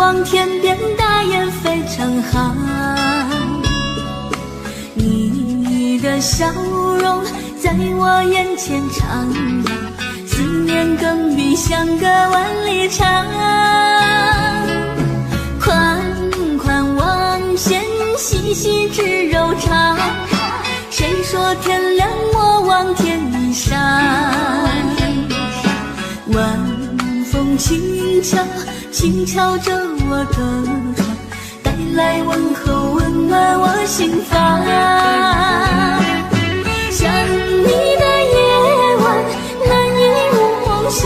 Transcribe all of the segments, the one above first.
望天边大雁飞成行，你的笑容在我眼前徜徉，思念更比相隔万里长。款款望线，细细织柔肠，谁说天凉莫忘天一裳。晚风轻敲轻敲着我的窗，带来问候温暖我心房。想你的夜晚难以入梦乡，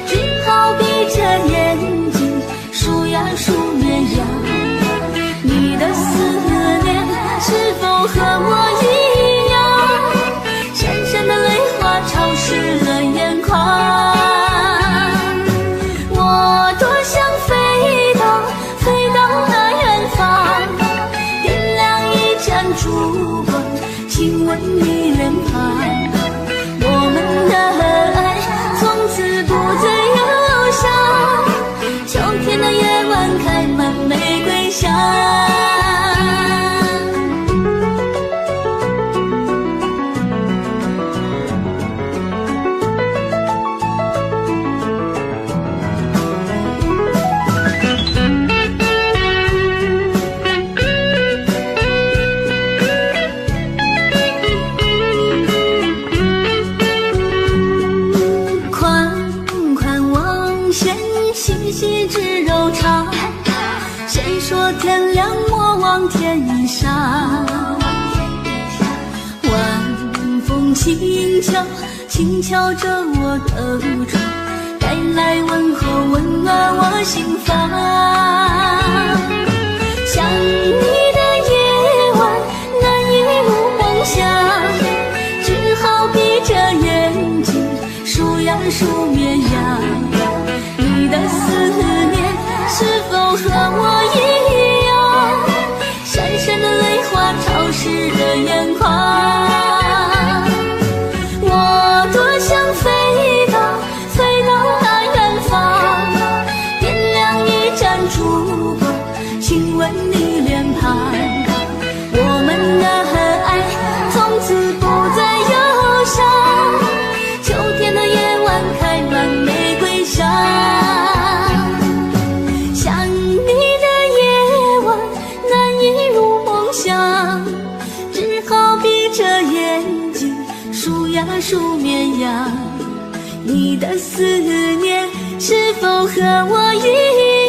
只好闭着眼睛数呀数绵羊。你的思念是否和我一样，闪闪的泪花潮湿了眼眶。烛光亲吻你脸庞，我们的爱从此不再忧伤。秋天的夜晚开满玫瑰香。细细织柔肠，谁说天凉莫忘天一裳。晚风轻敲轻敲着我的窗，带来问候温暖我心房。想你的夜晚难以入梦乡，只好闭着眼睛数呀数绵羊。你的思念是否和我一样，闪闪的泪花潮湿了眼眶。我多想飞到那远方，点亮一盏烛光，亲吻你脸庞。我们的爱从此不再忧伤，秋天的夜晚开满玫瑰香。数绵羊，你的思念是否和我一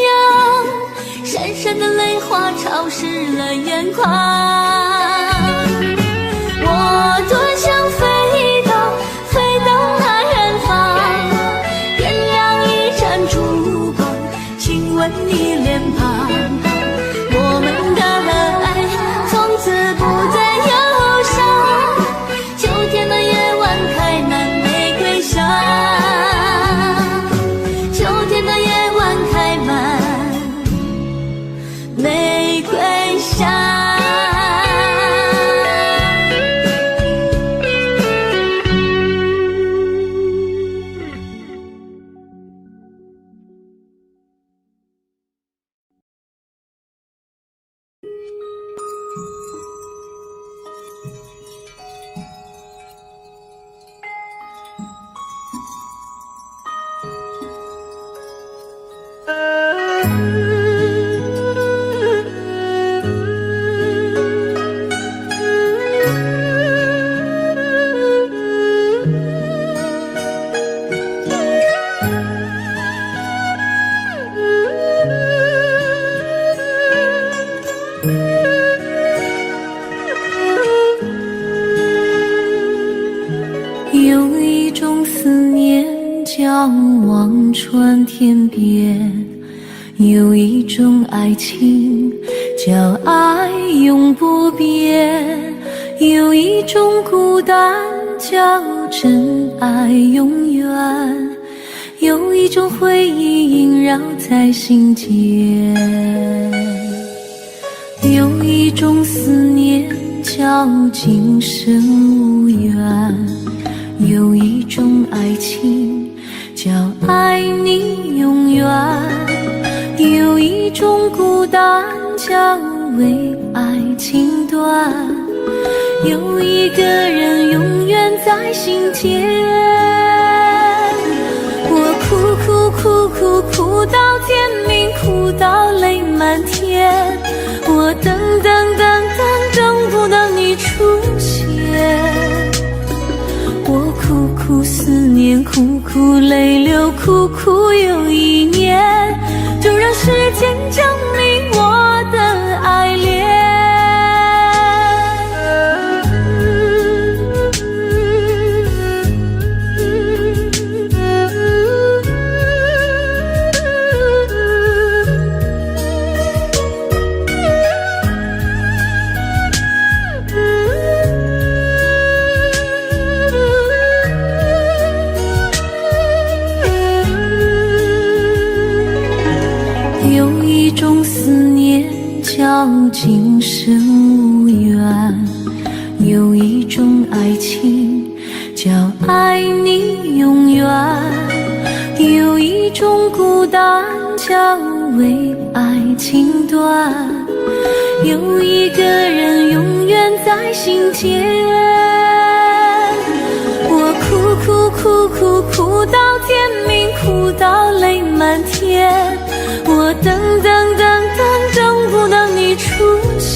样，闪闪的泪花潮湿了眼眶。我多想飞到那远方，点亮一盏烛光，亲吻你脸庞。我们的爱从此不再忧伤，秋天的夜晚开满玫瑰香，秋天的夜晚开满玫瑰香。张望穿天边，有一种爱情叫爱永不变，有一种孤单叫真爱永远，有一种回忆萦绕在心间，有一种思念叫今生无缘，有一种爱情叫爱你永远，有一种孤单叫为爱情断，有一个人永远在心间。我哭到天明，哭到泪满天，我等不到你出现，我苦思念，苦泪流，苦又一年，就让时间证明我的爱恋。有一种思念叫今生无缘，有一种爱情叫爱你永远，有一种孤单叫为爱情断，有一个人永远在心间。我哭到天明，哭到泪满天，我等不到你出现，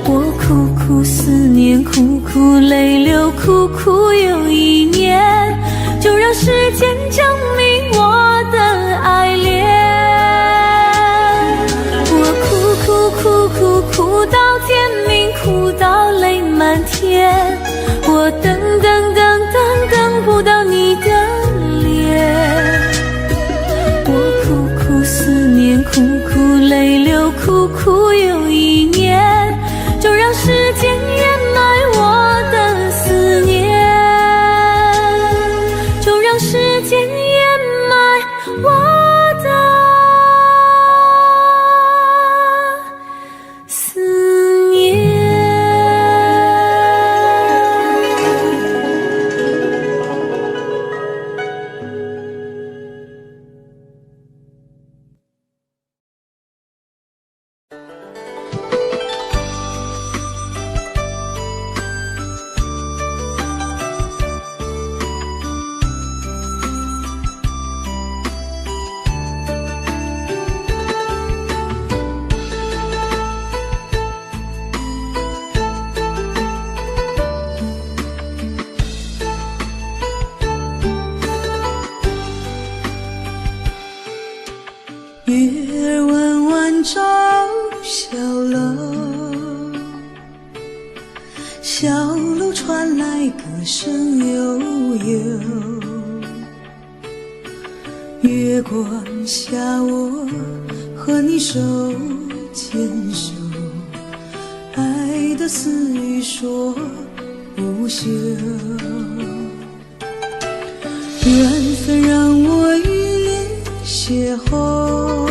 我苦思念，苦泪流，苦又一年，就让时间证明我的爱恋。我哭到天明，哭到泪满天，我等不到你的脸，我苦思念，苦泪流，苦又一年，就让时间掩埋我的思念，就让时间掩埋我的思念。月儿弯弯照小楼，小楼传来歌声悠悠。月光下，我和你手牵手，爱的私语说不休。缘分让我与你邂逅，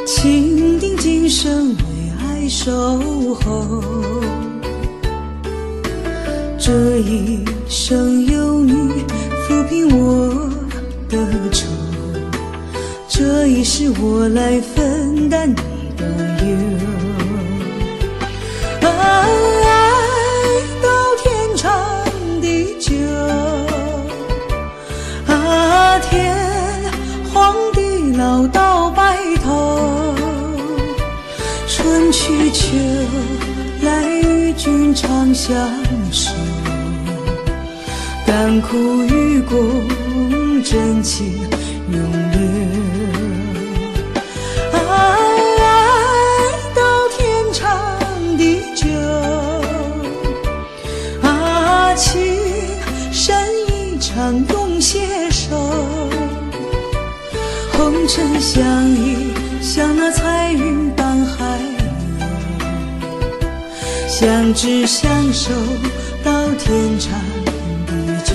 情定今生为爱守候。这一生有你抚平我的愁，这一世我来分担你的忧。爱到天长地久，天荒地老到白头，春去秋来与君长相守，甘苦与共，真情永留。爱到天长地久，情深尘相依，像那彩云般海洋，相知相守到天长地久。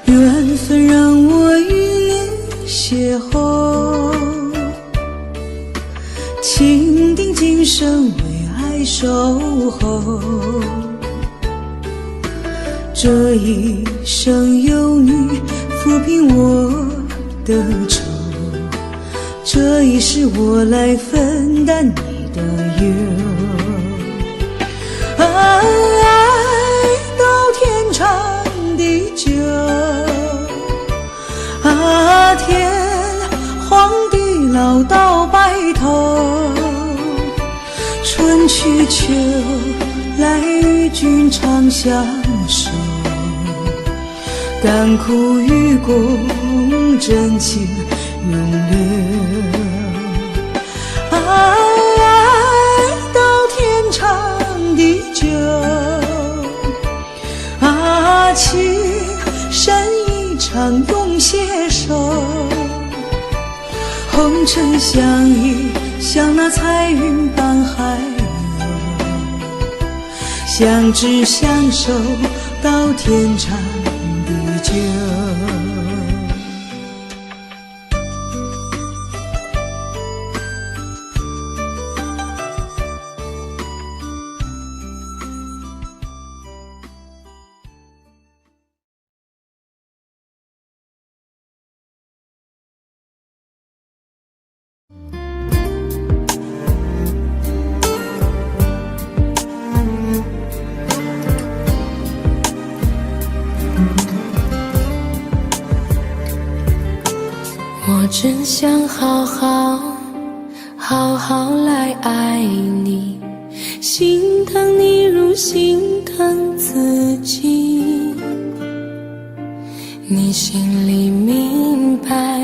缘分让我与你邂逅，情定今生为爱守候。这一生有你抚平我的愁，这一世我来分担你的忧。爱到天长地久，天荒地老到白头，春去秋来与君长相守，甘苦与共，真情永留。爱到天长地久，情深一场永携手，红尘相依，像那彩云般海洋，相知相守到天长地久。我真想好好来爱你，心疼你如心疼自己。你心里明白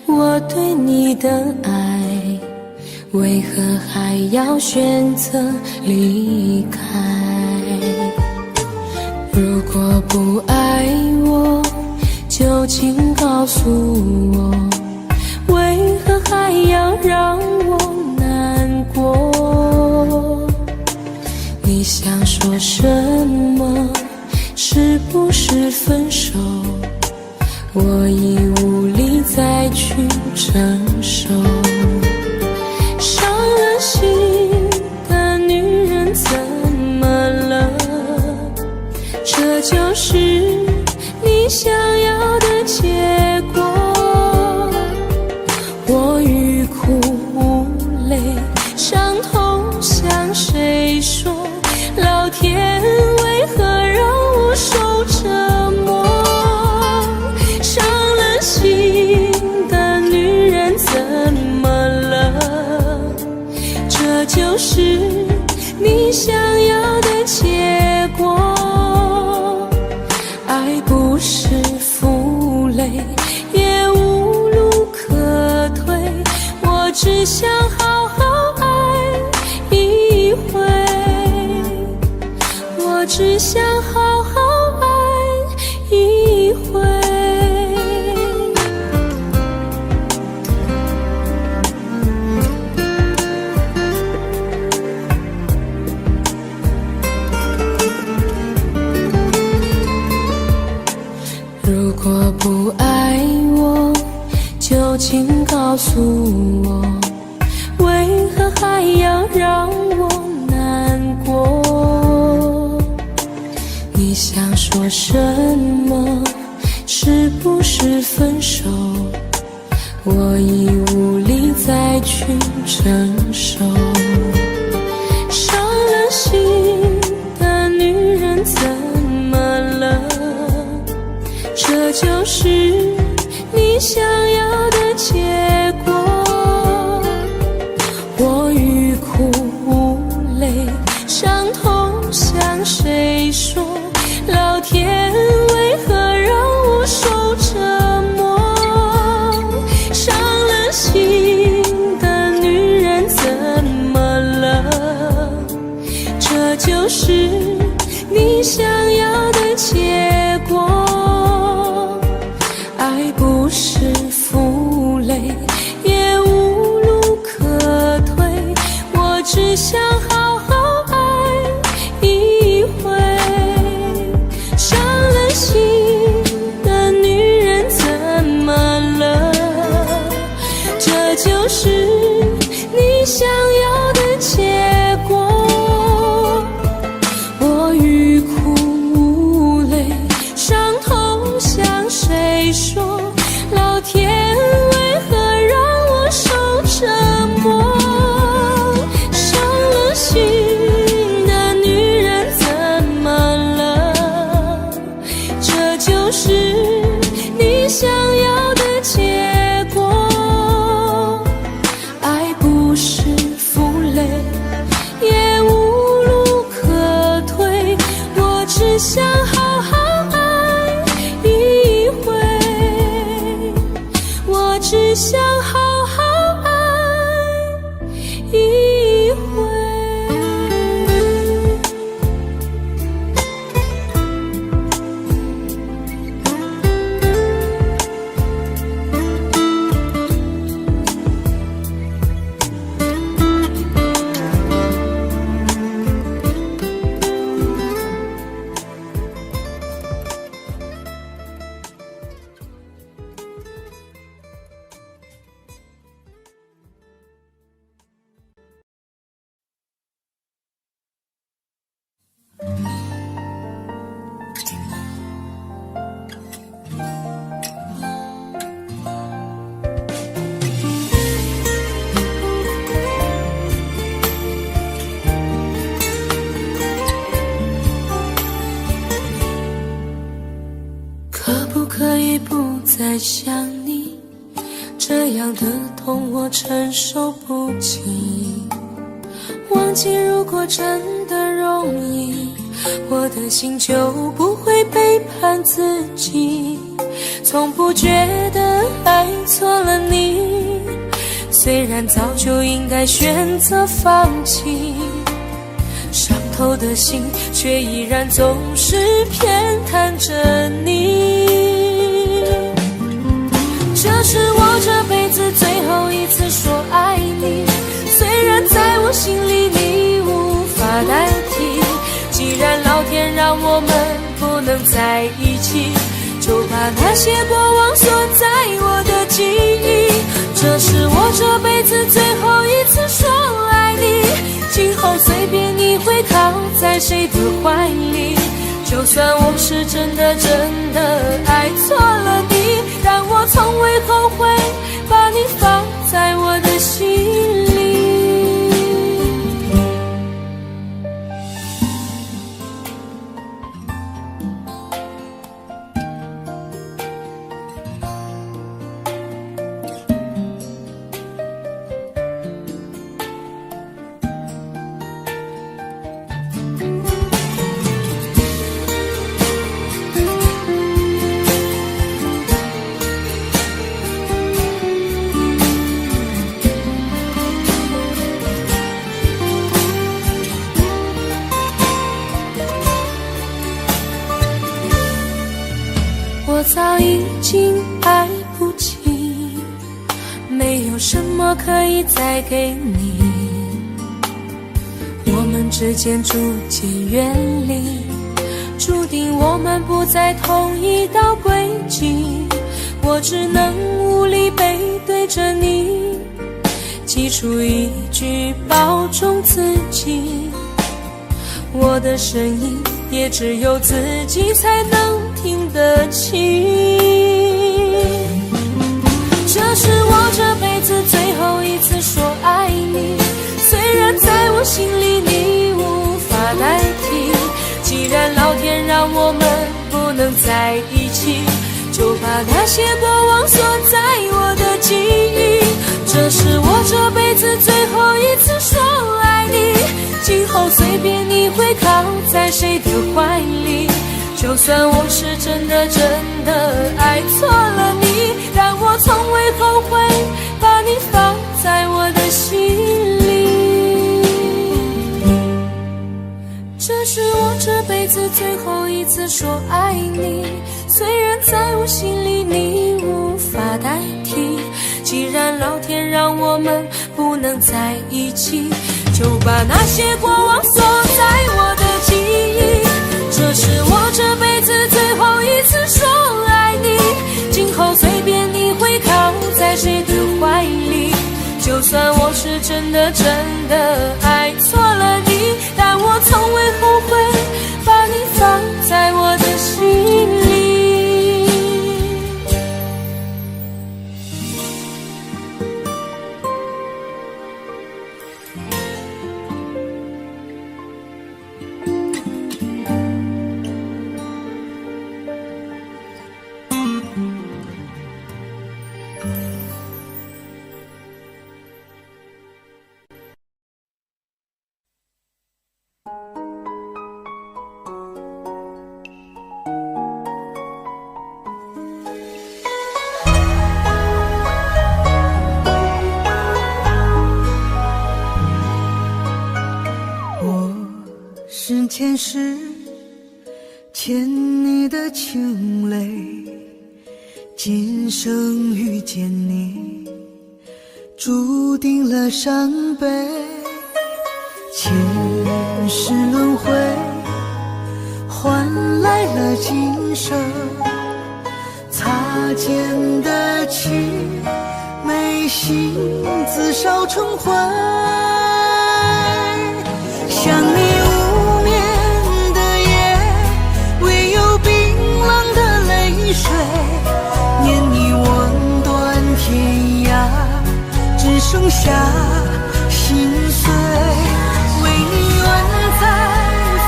我对你的爱，为何还要选择离开？如果不爱我，就请告诉我，为何还要让我难过？你想说什么？是不是分手？我已无力再去承受。伤了心的女人怎么了？这就是你想要的结果。我欲哭无泪，伤痛向谁说？老天为何让我受折磨？伤了心的女人怎么了？这就是你想要的结果。爱不是负累，也无路可退，我只想好好爱一回，我只想好好爱一回。如果不爱我，就请告诉我，为何还要让我难过？你想说什么？是不是分手？我已无力再去承受。伤了心的女人怎么了？这就是你想要的结果。在想你，这样的痛我承受不起。忘记如果真的容易，我的心就不会背叛自己。从不觉得爱错了你，虽然早就应该选择放弃，伤透的心却依然总是偏袒着你。这是我这辈子最后一次说爱你，虽然在我心里你无法代替。既然老天让我们不能在一起，就把那些过往锁在我的记忆。这是我这辈子最后一次说爱你，今后随便你会靠在谁的怀里。就算我是真的爱错了你，但我从未后悔把你放在我的心里。我早已经爱不起，没有什么可以再给你。我们之间逐渐远离，注定我们不在同一道轨迹。我只能无力背对着你，挤出一句保重自己。我的声音也只有自己才能听得清。这是我这辈子最后一次说爱你，虽然在我心里你无法代替。既然老天让我们不能在一起，就把那些过往锁在我的记忆。这是我这辈子最后一次说爱你，今后随便你会靠在谁的怀里。就算我是真的爱错了你，但我从未后悔把你放在我的心里。这是我这辈子最后一次说爱你，虽然在我心里你无法代替。既然老天让我们不能在一起，就把那些过往锁在我的记忆。这是我这辈子最后一次说爱你，今后随便你会靠在谁的怀里。就算我是真的爱错了你，但我从未后悔把你放在我的心里。是前世欠你的情泪，今生遇见你，注定了伤悲。前世轮回，换来了今生擦肩的情，眉心自烧成灰。想你无眠的夜，唯有冰冷的泪水，念你望断天涯，只剩下心碎。为你愿在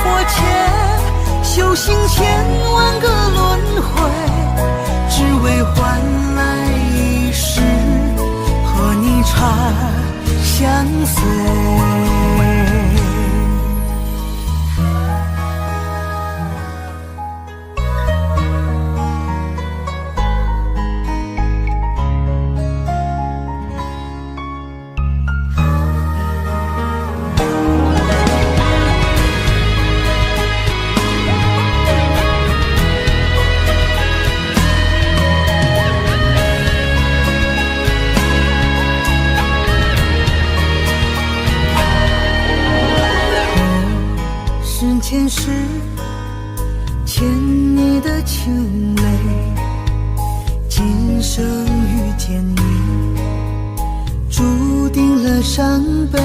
佛前修行千万个轮回，只为换相随。前世牵你的情泪，今生遇见你，注定了伤悲。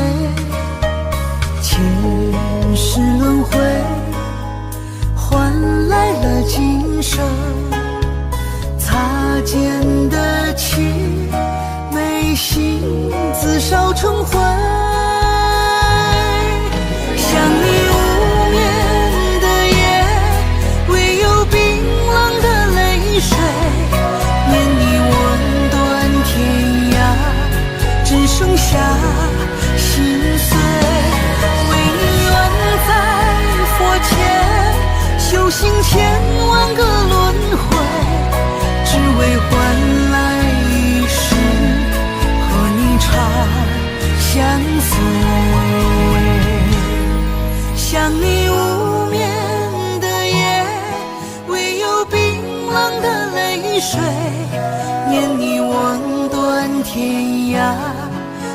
前世轮回，换来了今生擦肩的情，眉心自烧成灰。想你无眠的夜，唯有冰冷的泪水，念你吻断天涯，只剩下心碎。为你愿在佛前修行千万个轮回，只为换来一世和你长相随。想你无眠的夜，唯有冰冷的泪水，念你吻断天涯，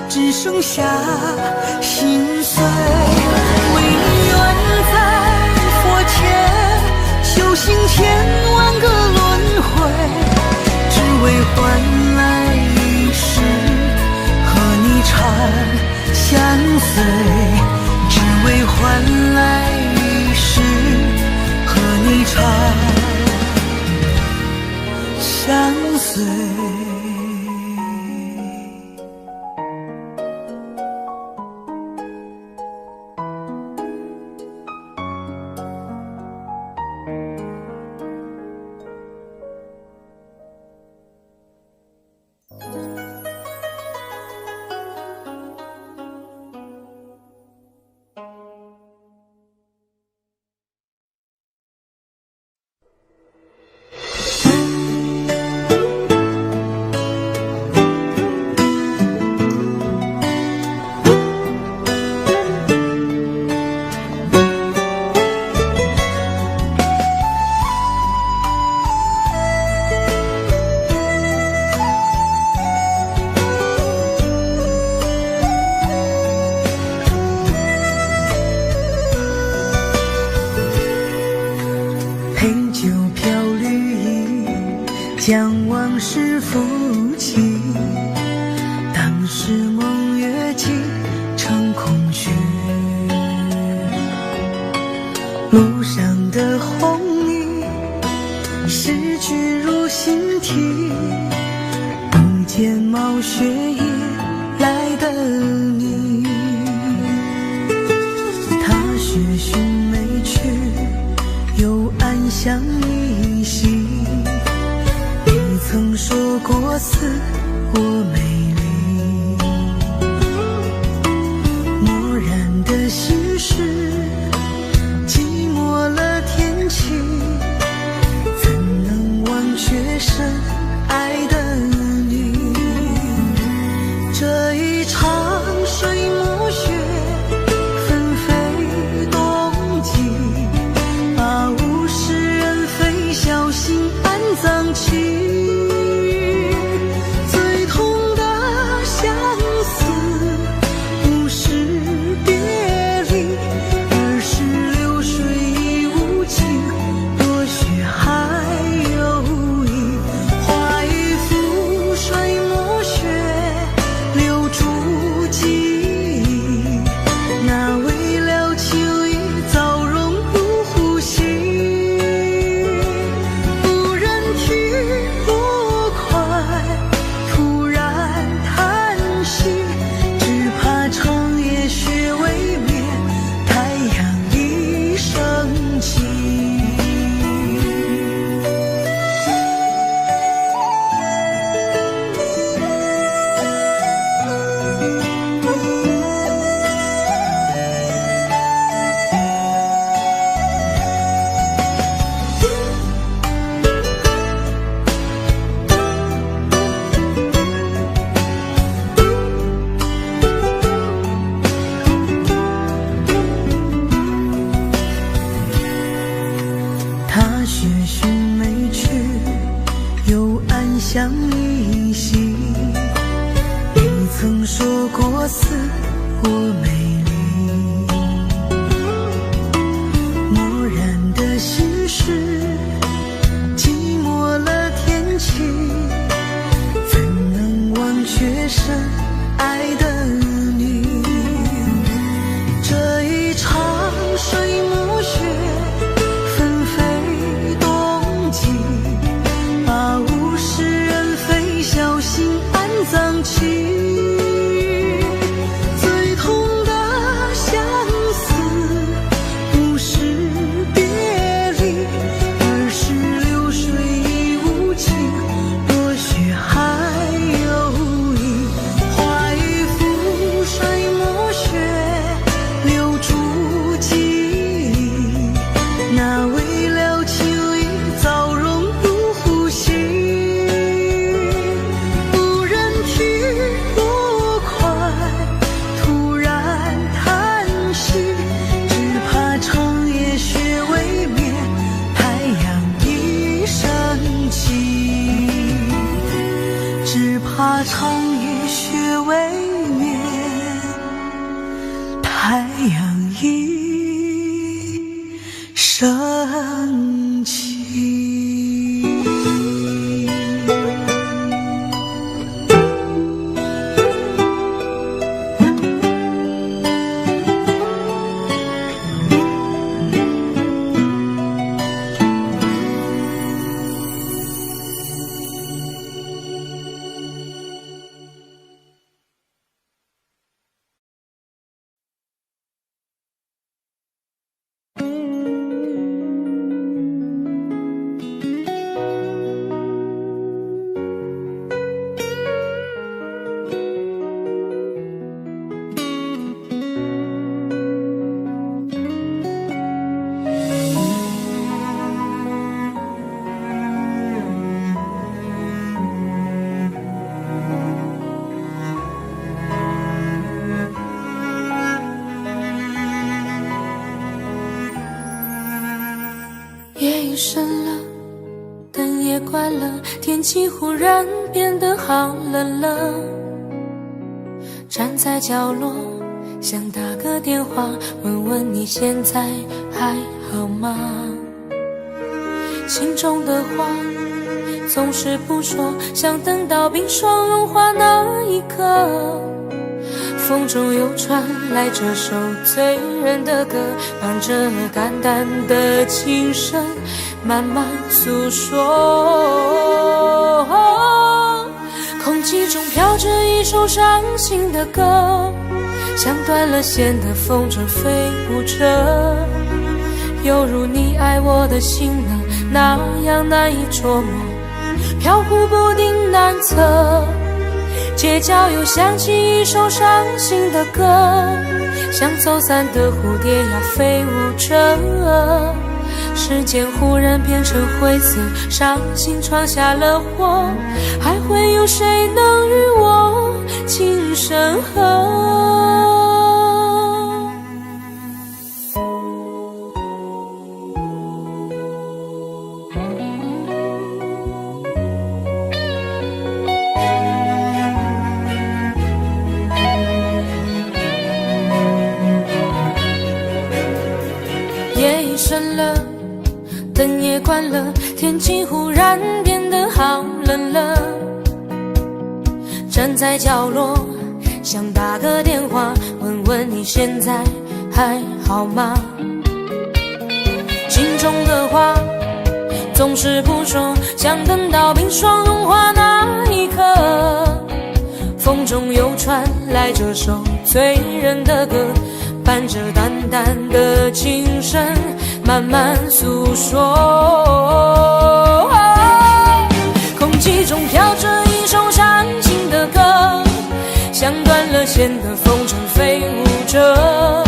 只剩下心碎。为你愿在佛前修行千万个轮回，只为换来一世和你长相随，只为换来一世和你长相随。将往事抚起，当时梦越尽成空虚，路上的红泥逝去如新啼，不见冒雪夜来的你，他雪寻没去，又暗香依稀，曾说过似我美丽，漠然的心事，寂寞了天气，怎能忘却深爱的你？这一场水暮雪，纷飞冬季，把物是人非小心安葬起。起。最痛的相思不是别离，而是流水已无情，落雪还有意。花雨覆水墨血，留住记忆。那未了情意，早融入呼吸。不忍去多快，突然叹息，只怕长夜雪未灭，太阳已升起。只怕长夜雪未灭，太阳已升起。夜已深了，灯也关了，天气忽然变得好冷了。站在角落，想打个电话，问问你现在还好吗？心中的话总是不说，想等到冰霜融化那一刻。风中又传来这首醉人的歌，伴着淡淡的琴声慢慢诉说。空气中飘着一首伤心的歌，像断了线的风筝飞舞着，犹如你爱我的心呢，那样难以捉摸，飘忽不定难测。街角又响起一首伤心的歌，像走散的蝴蝶呀飞舞着，时间忽然变成灰色，伤心闯下了祸，还会有谁能与我情深合？深了，灯也关了，天气忽然变得好冷了。站在角落，想打个电话，问问你现在还好吗？心中的话总是不说，想等到冰霜融化那一刻。风中又传来这首醉人的歌，伴着淡淡的琴声慢慢诉说。空气中飘着一首伤心的歌，像断了线的风筝飞舞着，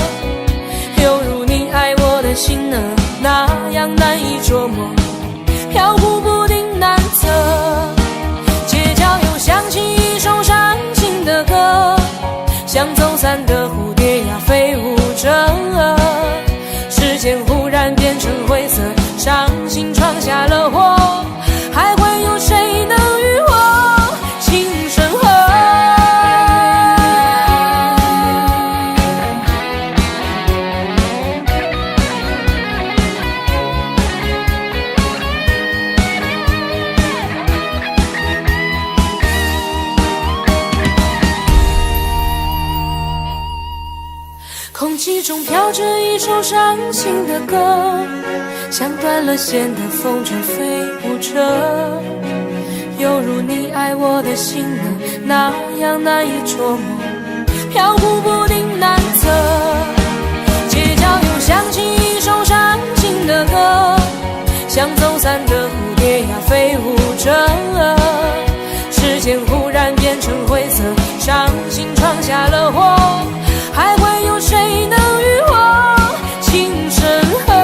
犹如你爱我的心呢，那样难以捉摸，飘忽不定难测。街角又响起一首伤心的歌，像走散的蝴蝶呀飞舞着，时间忽然变成灰色，伤心闯下了祸，还会有谁能与我情深合？空气中飘着一首伤心的歌，像断了线的风筝飞舞着，犹如你爱我的心呢，那样难以捉摸，飘忽不定难测。街角又响起一首伤心的歌，像走散的蝴蝶呀，飞舞着。时间忽然变成灰色，伤心闯下了祸，还会有谁能与我情深合？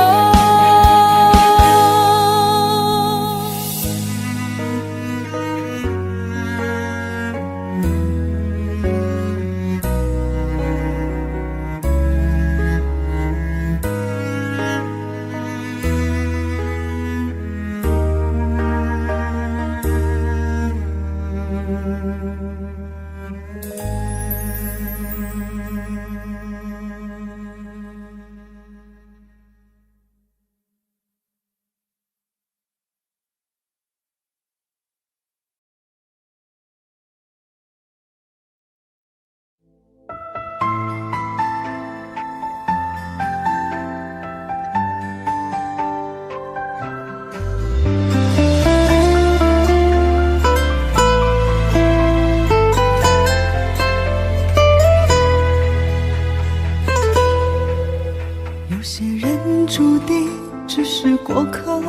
有些人注定只是过客，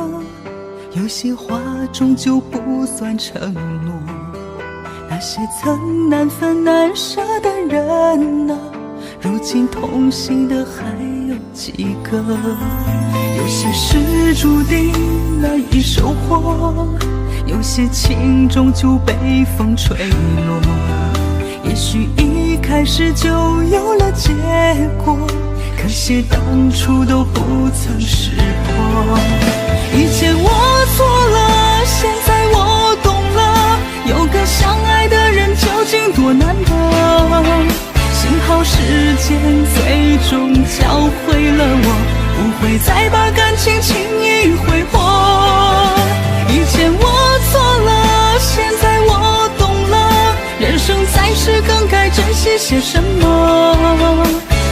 有些话终究不算承诺。那些曾难分难舍的人啊，如今同行的还有几个？有些事注定难以收获，有些情终究被风吹落。也许一开始就有了结果，可惜当初都不曾识破。以前我错了，现在我懂了，有个相爱的人究竟多难得。幸好时间最终教会了我，不会再把感情轻易挥霍。以前我错了，现在我懂了，人生在世更该珍惜些什么。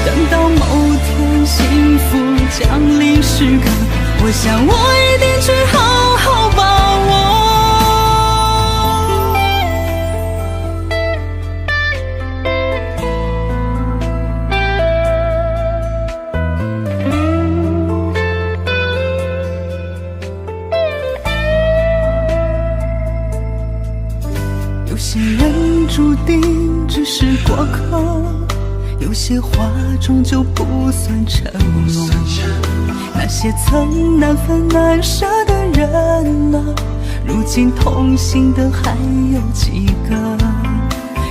等到某天幸福降临时刻，我想我一定去好好把握。有些人注定只是过客，有些话终究不算承诺。那些曾难分难舍的人啊，如今同行的还有几个？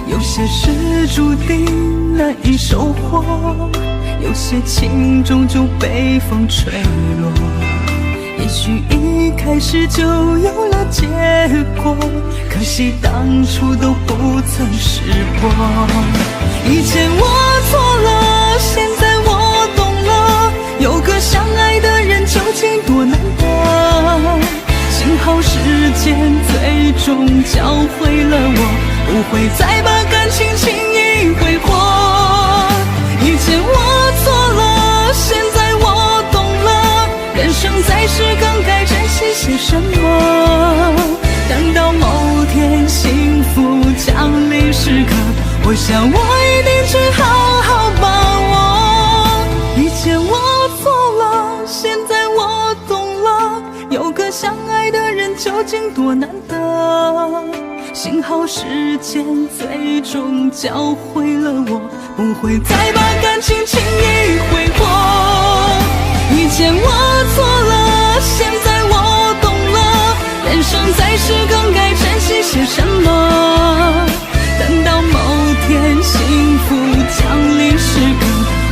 有些事注定难以收获，有些情终究被风吹落。也许一开始就有了结果，可惜当初都不曾识破。以前我错了，现在我懂了，有个相爱的人究竟多难得。幸好时间最终教会了我，不会再把感情轻易挥霍。以前我错了，现在我懂了，人生在世更该珍惜些什么。等到某天幸福降临时刻，我想我一定去好好把握。以前我错了，现在我懂了，有个相爱的人究竟多难得。幸好时间最终教会了我，不会再把感情轻易挥霍。以前我错了，现在我懂了，人生在世更该珍惜些什么。等到某天幸福降临时刻，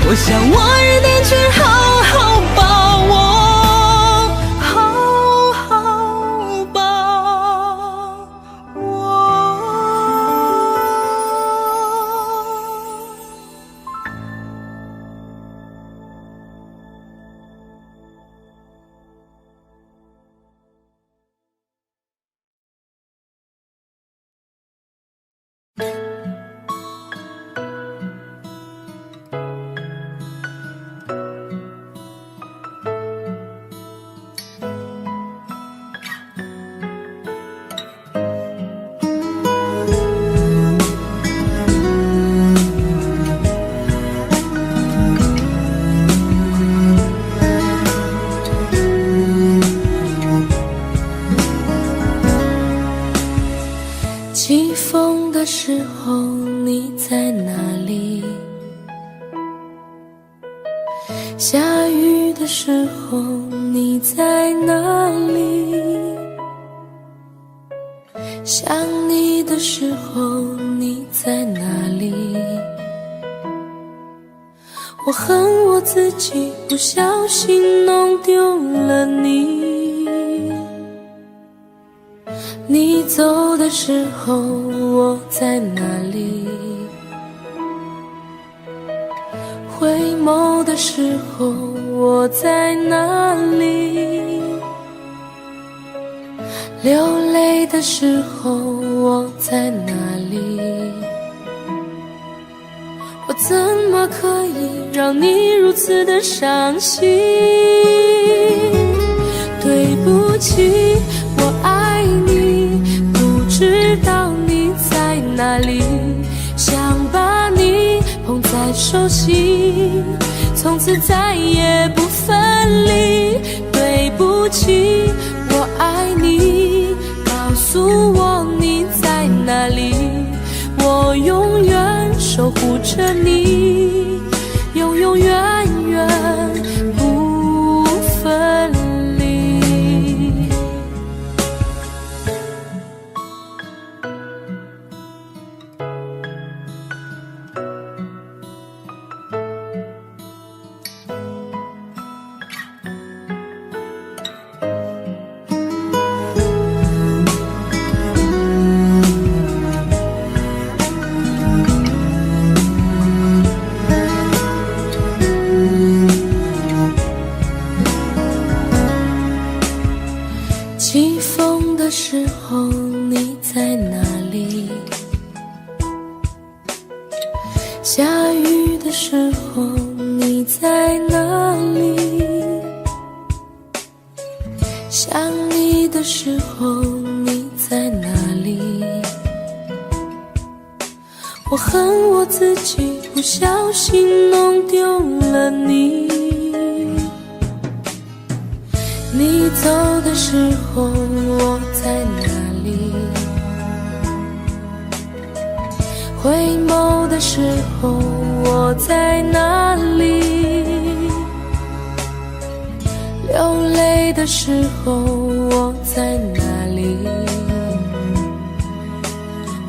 我想我一定去好好把握，好好把握。下雨的时候你在哪里？想你的时候你在哪里？我恨我自己不小心弄丢了你。你走的时候我在哪里？回眸的时候我在哪里？流泪的时候我在哪里？我怎么可以让你如此的伤心？对不起，我爱你，不知道你在哪里，想把你捧在手心，从此再也不分离。对不起，我爱你，告诉我你在哪里，我永远守护着你，永永远远不分离。起风的时候你在哪里？下雨的时候你在哪里？想你的时候你在哪里？我恨我自己不小心弄丢了你。你走的时候我在哪里？回眸的时候我在哪里？流泪的时候我在哪里？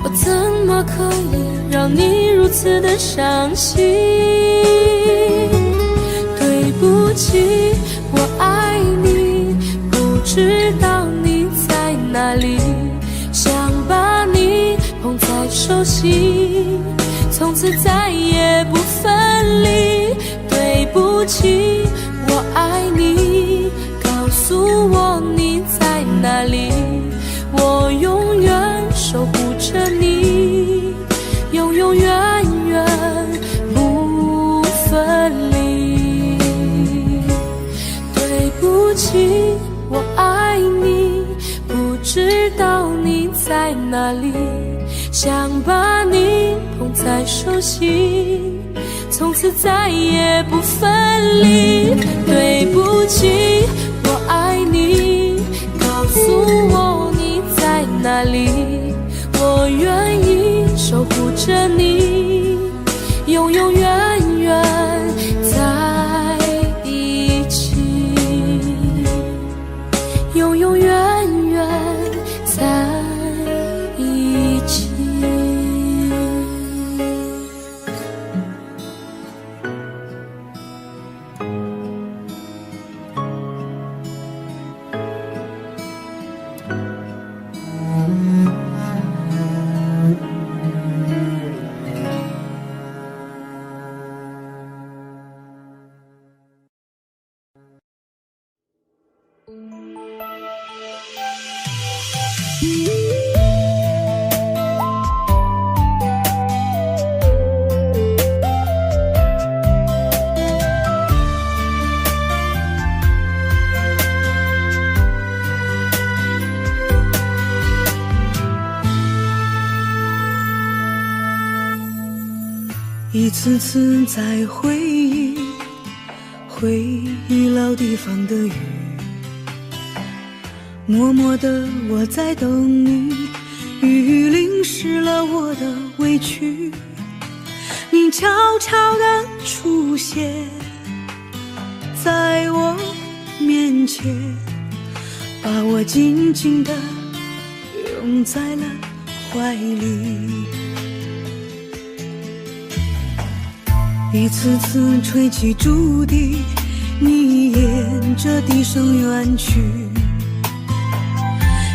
我怎么可以让你如此的伤心？对不起，我爱你，不知道你在哪里，想把你捧在手心，从此再也不分离。对不起，我爱你，告诉我你在哪里，我永远守护着你，永永远远不分离。对不起，我爱你，不知道你在哪里，想把你捧在手心，从此再也不分离。对不起，我爱你，告诉我你在哪里，我愿意守护着你，永永远远在一起，永永远远在一起。一次次在回忆老地方的雨，默默的我在等你，雨淋湿了我的委屈，你悄悄的出现，在我面前，把我紧紧地拥在了怀里，一次次吹起竹笛，你沿着笛声远去，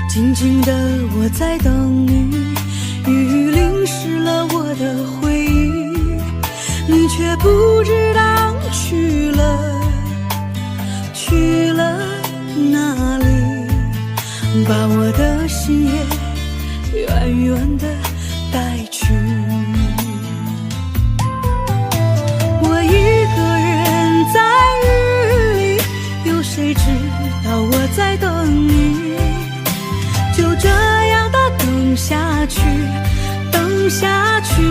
静静的我在等你，雨淋湿了我的回忆，你却不知道去了哪里，把我的心也远远地带去。我一个人在雨里，有谁知道我在等你，就这样的等下去，等下去。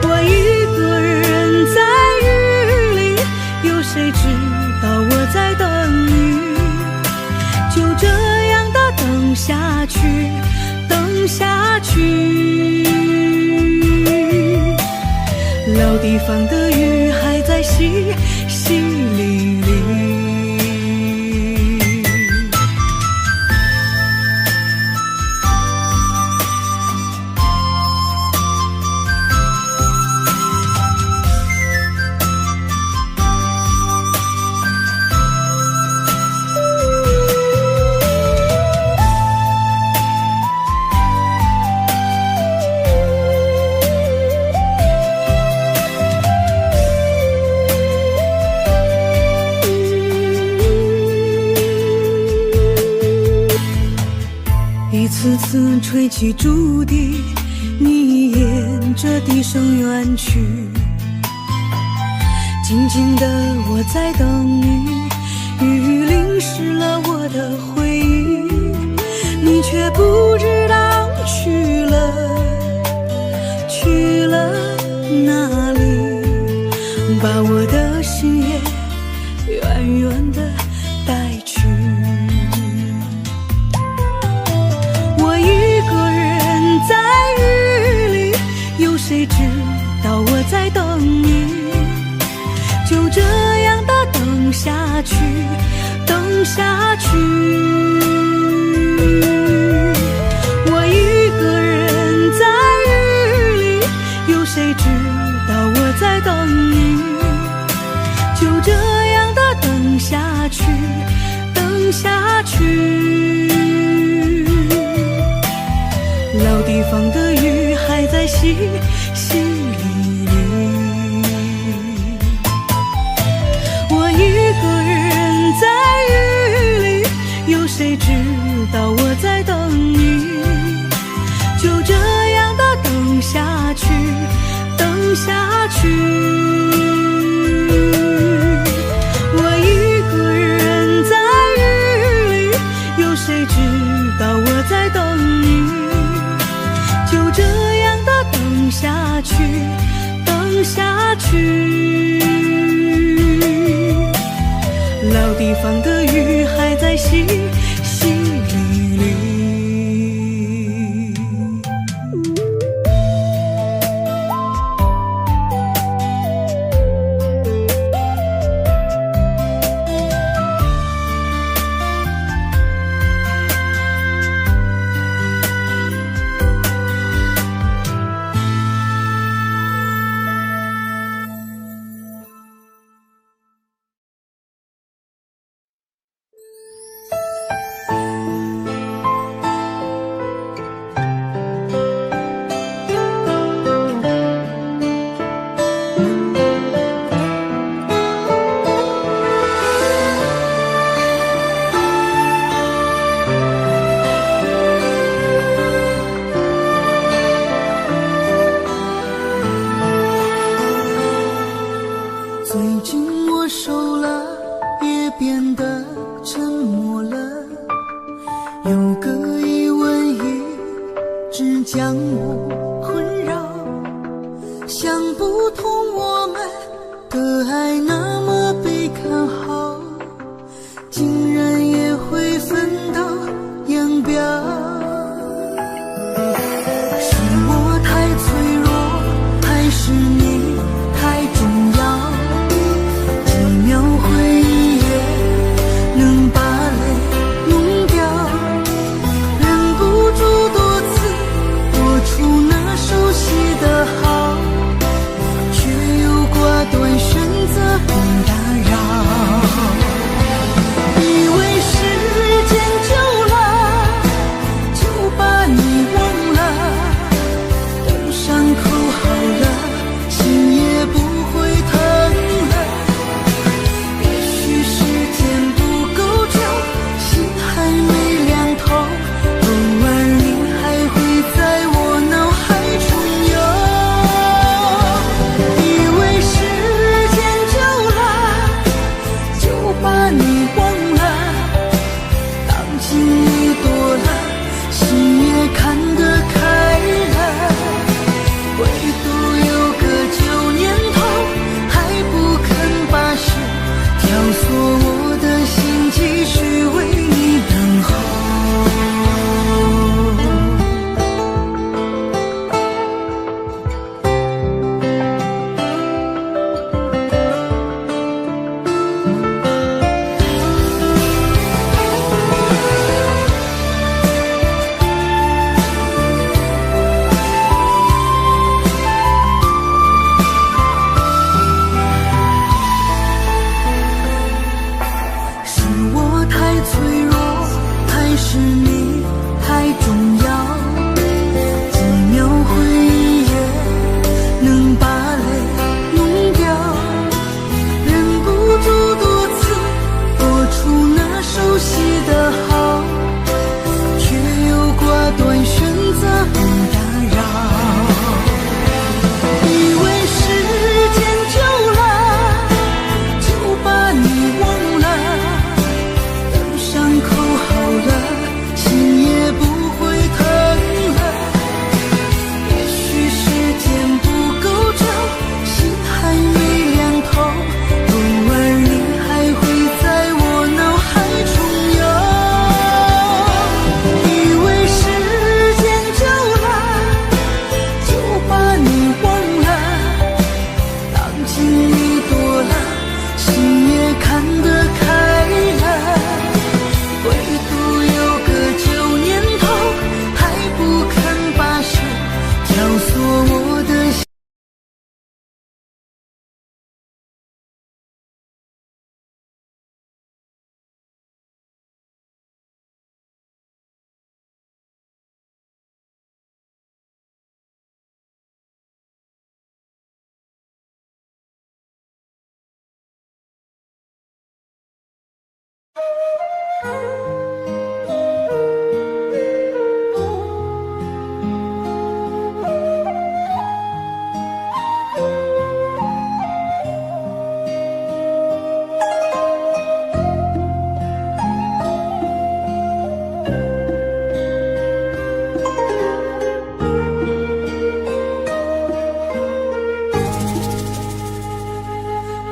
我一个人在雨里，有谁知道我在等你，就这样的等下去，等下去。老地方的雨还在淅淅沥沥，一次次吹起竹笛，你沿着笛声远去，静静的我在等你，雨淋湿了我的回忆，你却不知道去了哪里，把我的心也远远地带去。谁知道我在等你，就这样的等下去，等下去。我一个人在雨里，有谁知道我在等你，就这样的等下去，等下去。老地方的雨还在淅淅沥沥，我一个人在雨里，有谁知道我在等你，就这样的等下去，等下去。我一个人在雨里，有谁知道我在等你，就这样的等下去，等下去。老地方的雨还在淅淅沥沥。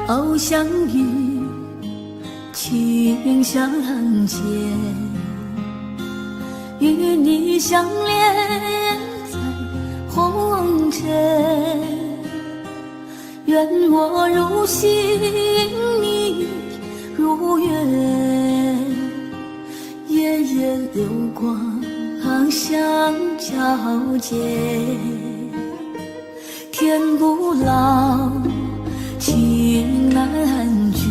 偶相遇，情相见，与你相恋在红尘。愿我如星，你如月，夜夜流光相交接。天不老，情难绝，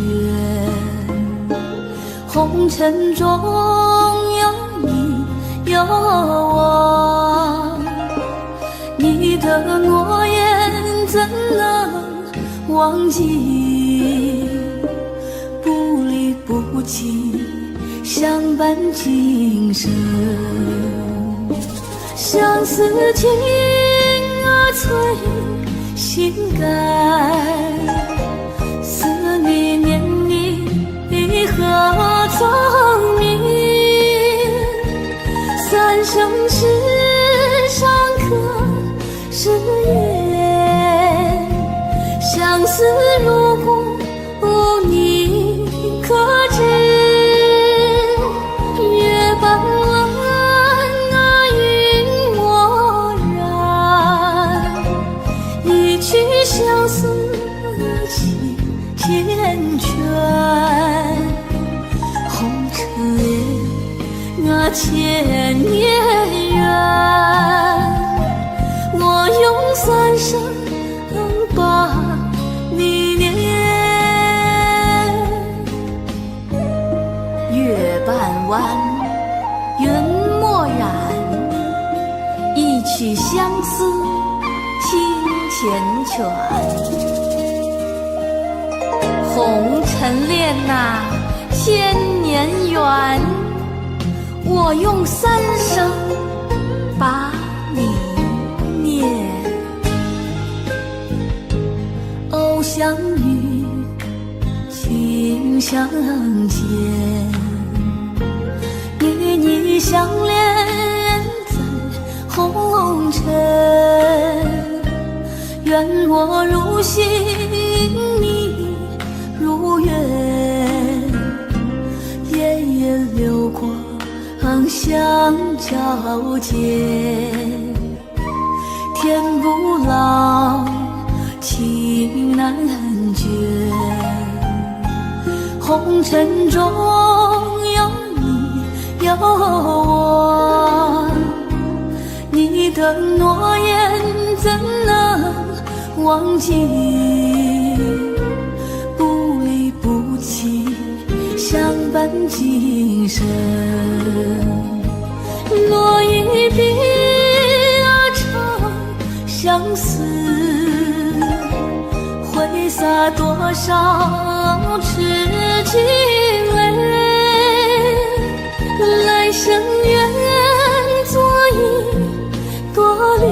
红尘中有你有我，你的诺言怎能忘记？不离不弃，相伴今生。相思情催心肝，思你念你何曾明？三生石上刻誓言，相思如故你可知？月半弯云墨然，一曲相思情缱绻。红尘恋千年缘，我用三生把你念。月半弯，云墨染，一曲相思情缱绻。红尘恋呐，千年缘，我用三生把你念。偶相遇，情相见，与你相恋在红尘。愿我如星，你如月，夜夜流光相交接。天不老，情难绝，红尘中有你有我，你的诺言怎能忘记？不离不弃，相伴今生。落一笔长相思，挥洒多少痴情泪。来生愿做一朵莲，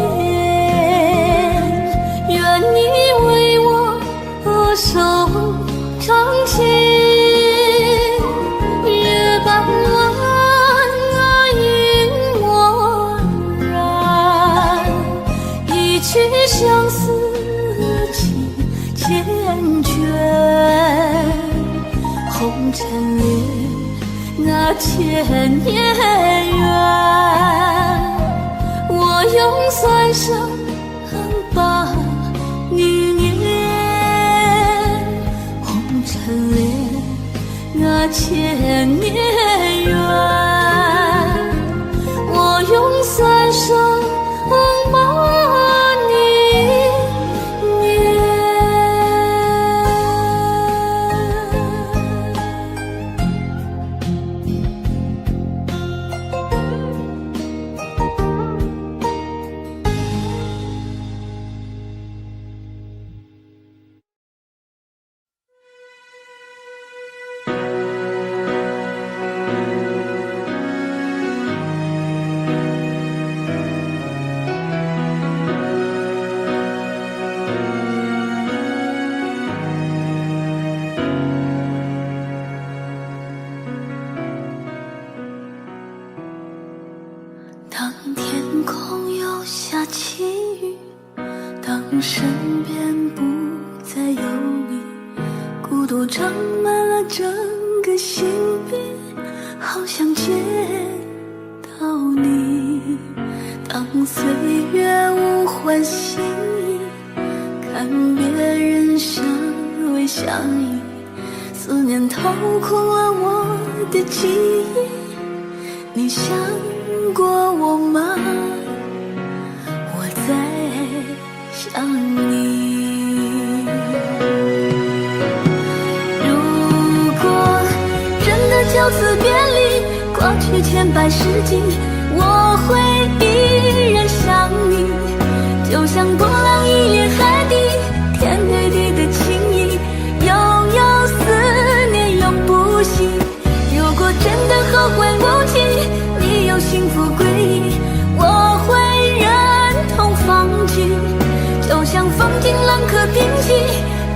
愿你为我守长情。月半弯云墨然，一曲相思情缱绻。红尘恋千年缘，我用三生把你念。红尘恋千年缘，我用三生把你念。独长满了整个心里，好想见到你。当岁月无欢喜，看别人相偎相依，思念掏空了我的记忆。你想过我吗？我在想你。如果真的就此别离，过去千百世纪，我会依然想你。就像波浪一连海底，天对地的情谊，悠悠思念永不息。如果真的后会无期，你有幸福归依，我会忍痛放弃。就像风景冷可平息，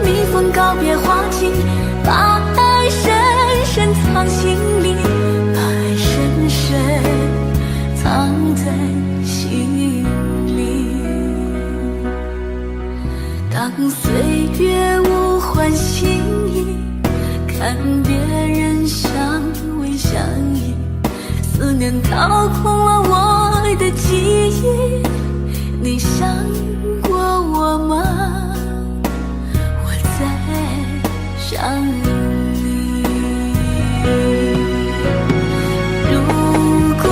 蜜蜂告别花期，把爱深深藏心里，把爱深深藏在心里。当岁月无欢喜意，看别人相偎相依，思念掏空了我的记忆。你想过我吗？我在想你。如果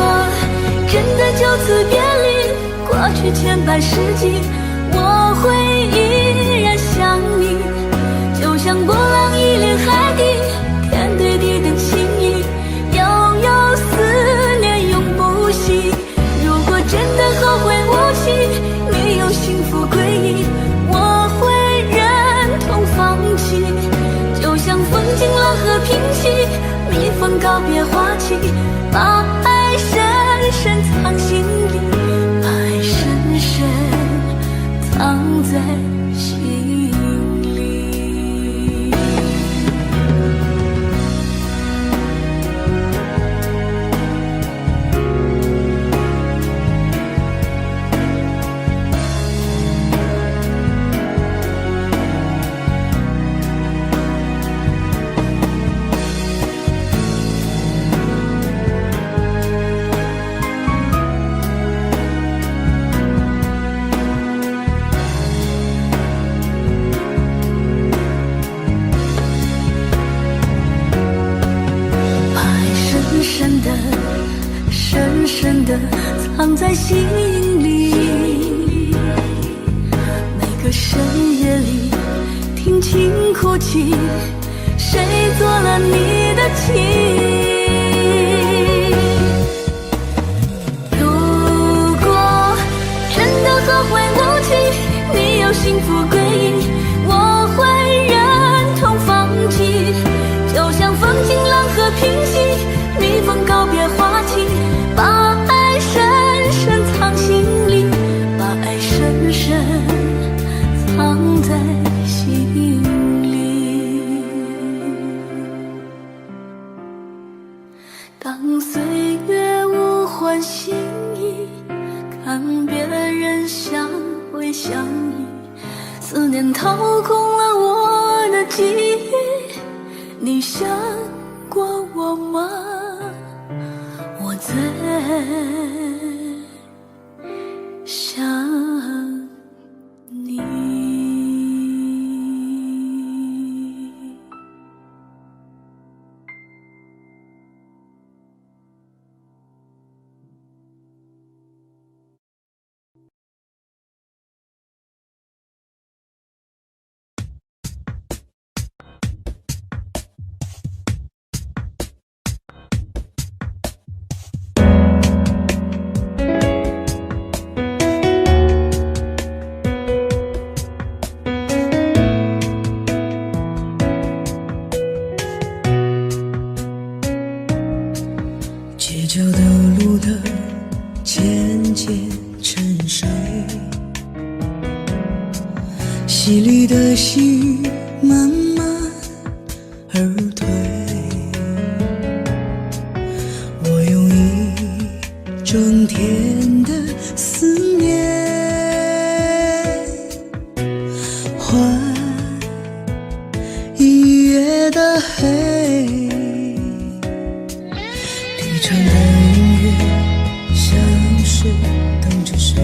真的就此别离，过去千百世纪，我会依然想你。就像波浪一连海底，天对地的情谊，悠悠思念永不息。如果真的后会无期，你有幸福归依，我会忍痛放弃。就像风景冷和平息，蜜蜂告别花期，把爱深深藏心里，把爱深深藏在心里。深深地藏在心里，每个深夜里听情哭泣，谁做了你的情？如果真的后会无期，你有幸福归依，我会忍痛放弃。就像风景冷和平息，蜜蜂告别花期，把爱深深藏心里，把爱深深藏在心里。当岁月无欢喜意，看别人相偎相依，思念掏空了我的记忆。你想过我吗？我在想你。街角的路灯渐渐沉睡，淅沥的细雨慢慢而退。我用一整天的思念换一月嘿，低唱的音乐像是等着谁，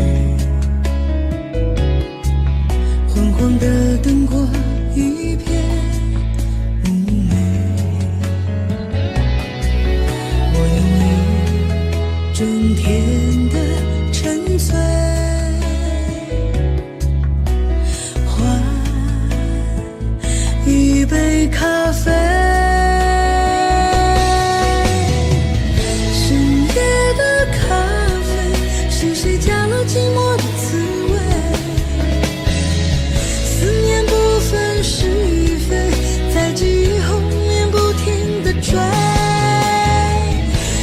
昏黄的灯光一片妩媚，我用一整天的沉醉换一杯咖啡，深夜的咖啡是谁加了寂寞的滋味，思念不分是与非，在记忆后面不停地追，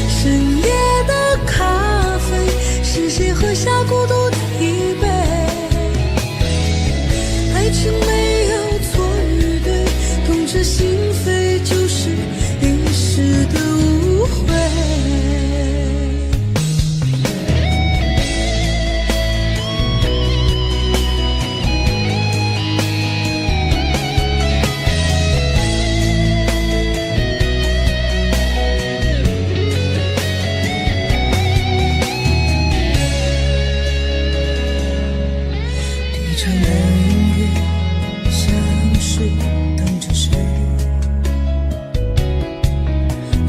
深夜的咖啡是谁喝下孤独的一杯，爱情没有错与对，痛彻心扉就是一时的误会。低唱的音乐像是等着谁，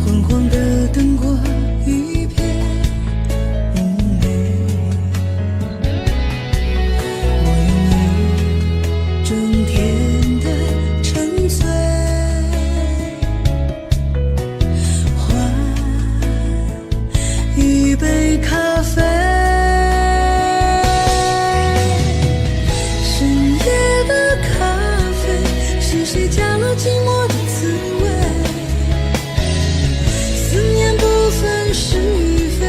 昏黄的灯光一片妩媚，我用一整天的沉醉换一杯咖啡，深夜的咖啡是谁加了寂寞的滋味，思念不分是与非，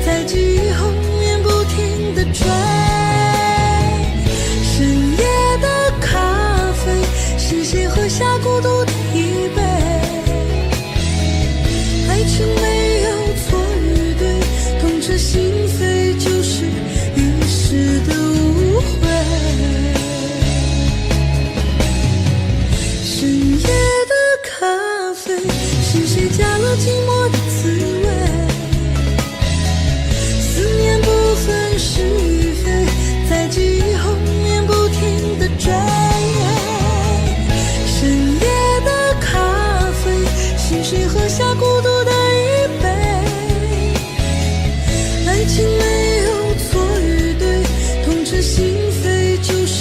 在记忆后面不停地追，深夜的咖啡是谁喝下孤独的一杯，爱情没有错与对，痛彻心扉就是一时的误会，深夜的咖啡是谁加了寂寞的滋味，思念不分是与非，在记忆后面不停地追，深夜的咖啡是谁喝下孤独的一杯，爱情没有错与对，痛彻心扉就是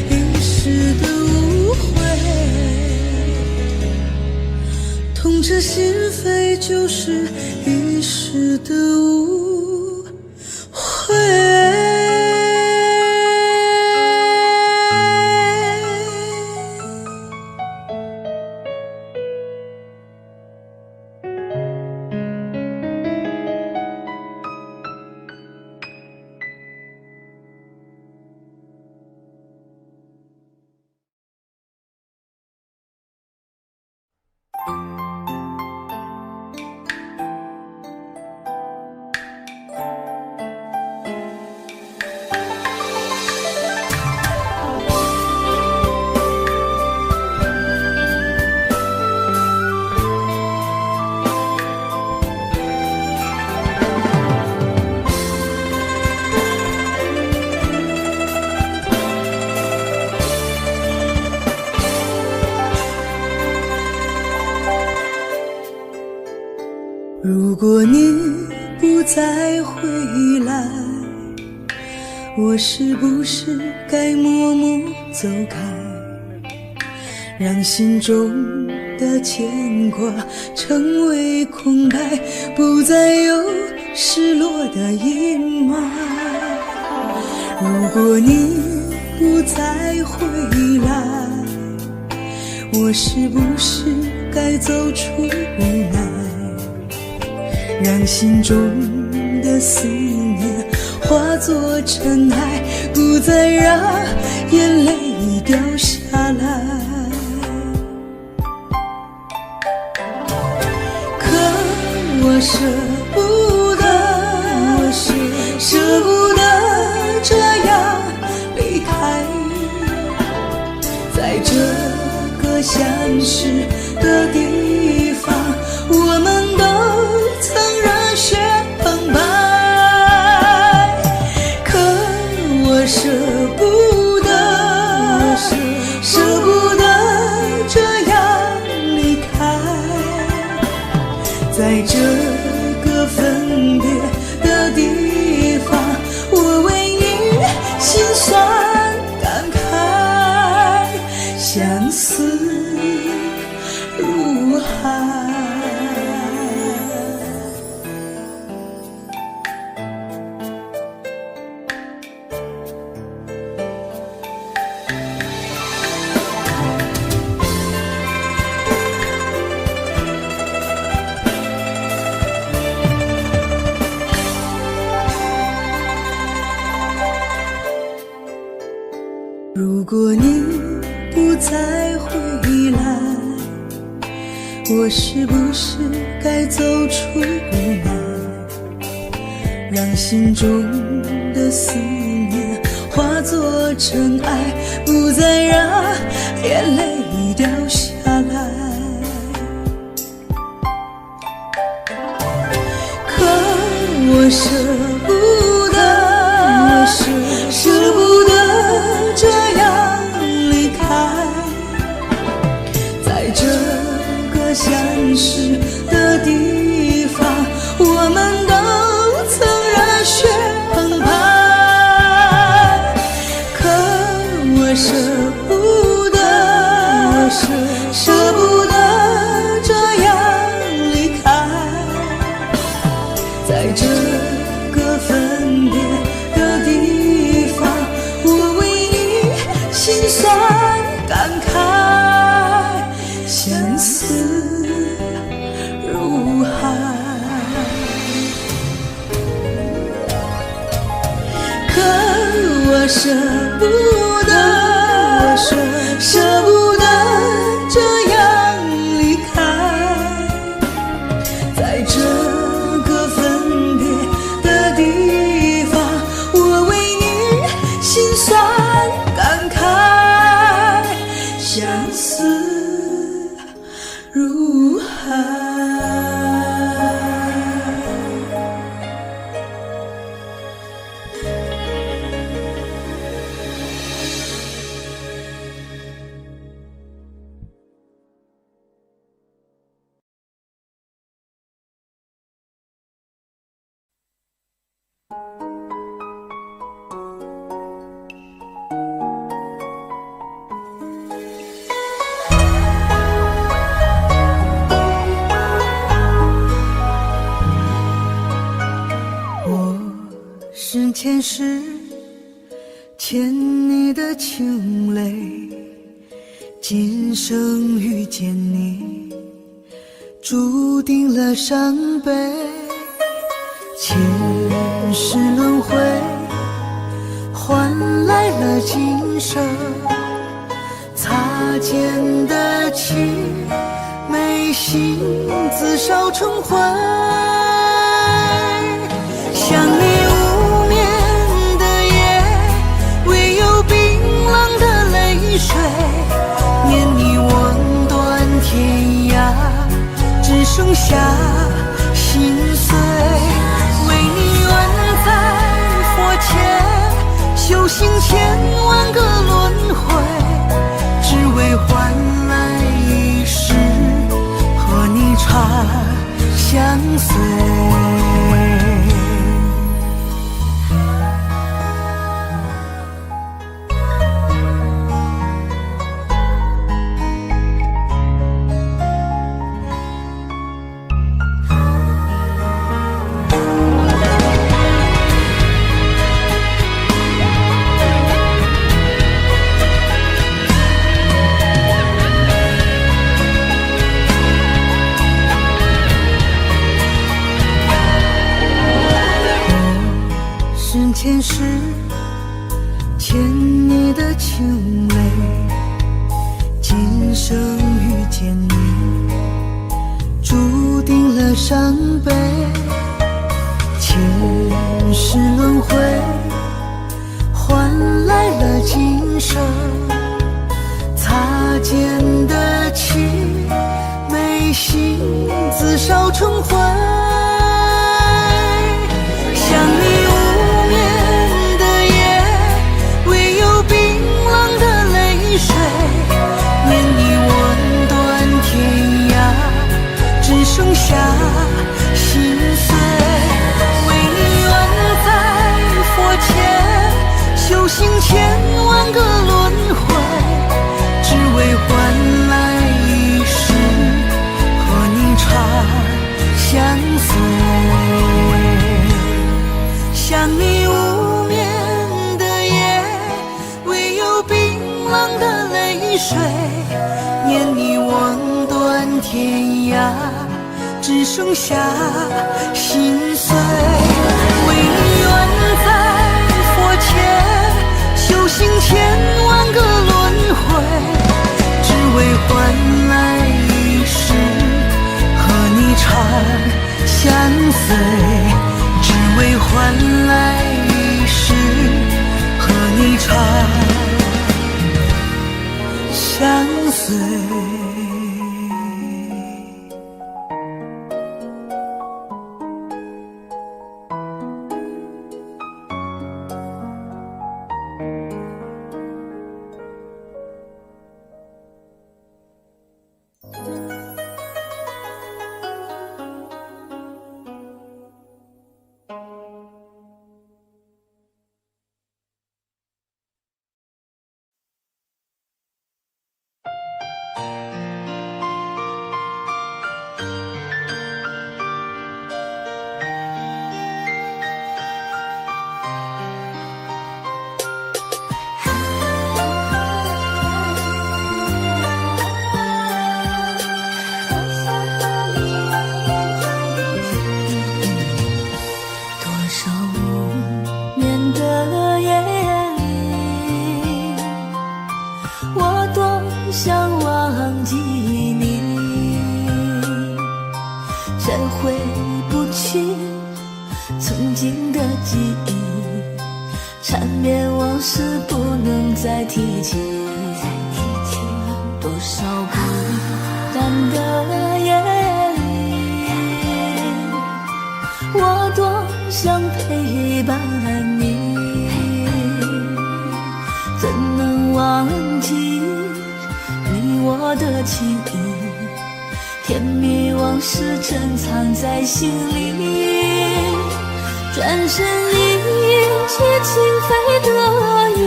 一时的误会，痛彻心扉就是一时的误会。如果你不再回来，我是不是该默默走开，让心中的牵挂成为空白，不再有失落的阴霾。如果你不再回来，我是不是该走出无奈，让心中的思念化作尘埃，不再让眼泪掉下来。可我舍不得，舍不得这样离开，在这个相识的地如果你不再回来，我是不是该走出无奈，让心中的思念化作尘埃，不再让眼泪掉下来。可我舍不得，舍不得这样离开，在这个相识的地方，我们都曾热血澎湃。可我舍不得，舍不得这样离开，在这个分别的地方，我为你心酸感慨，相思如海。可我舍不得，舍不得这样离开，在这个分别的地方，我为你心酸感慨，相思如海。是前世欠你的情泪，今生遇见你，注定了伤悲。前世轮回，换来了今生擦肩的情，眉心自烧成灰。想你无眠的夜，唯有冰冷的泪水，念你望断天涯，只剩下心碎。为你愿在佛前修行千万个轮回，只为换来一世和你长相随。前世欠你的情泪，今生遇见你，注定了伤悲。前世轮回，换来了今生擦肩的情，眉心自烧成灰。想你无眠的夜，唯有冰冷的泪水，念你望断天涯，只剩下心碎。为你愿在佛前修行千万个轮回，只为换来一世和天涯，只剩下心碎。唯愿在佛前修行100000个轮回，只为换来一世和你长相随，只为换来一世和你长相随。缠绵往事不能再提起，多少孤单的夜里，我多想陪伴你，怎能忘记你我的情谊，甜蜜往事珍藏在心里，转身一起情非得已，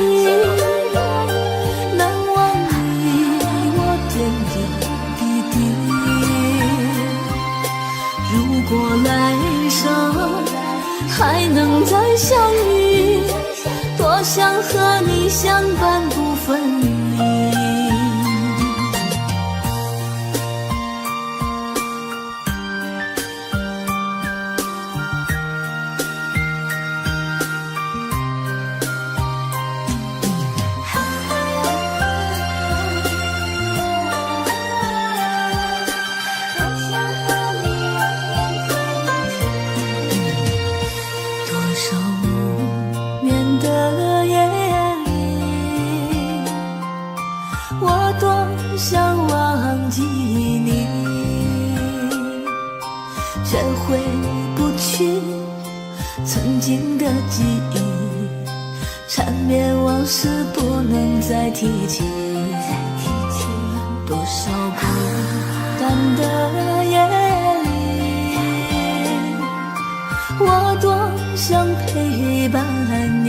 难忘你我点点滴滴。如果来生还能再相遇，多想和你相伴不分离。却回不去曾经的记忆，缠绵往事不能再提起，多少孤单的夜里，我多想陪伴你，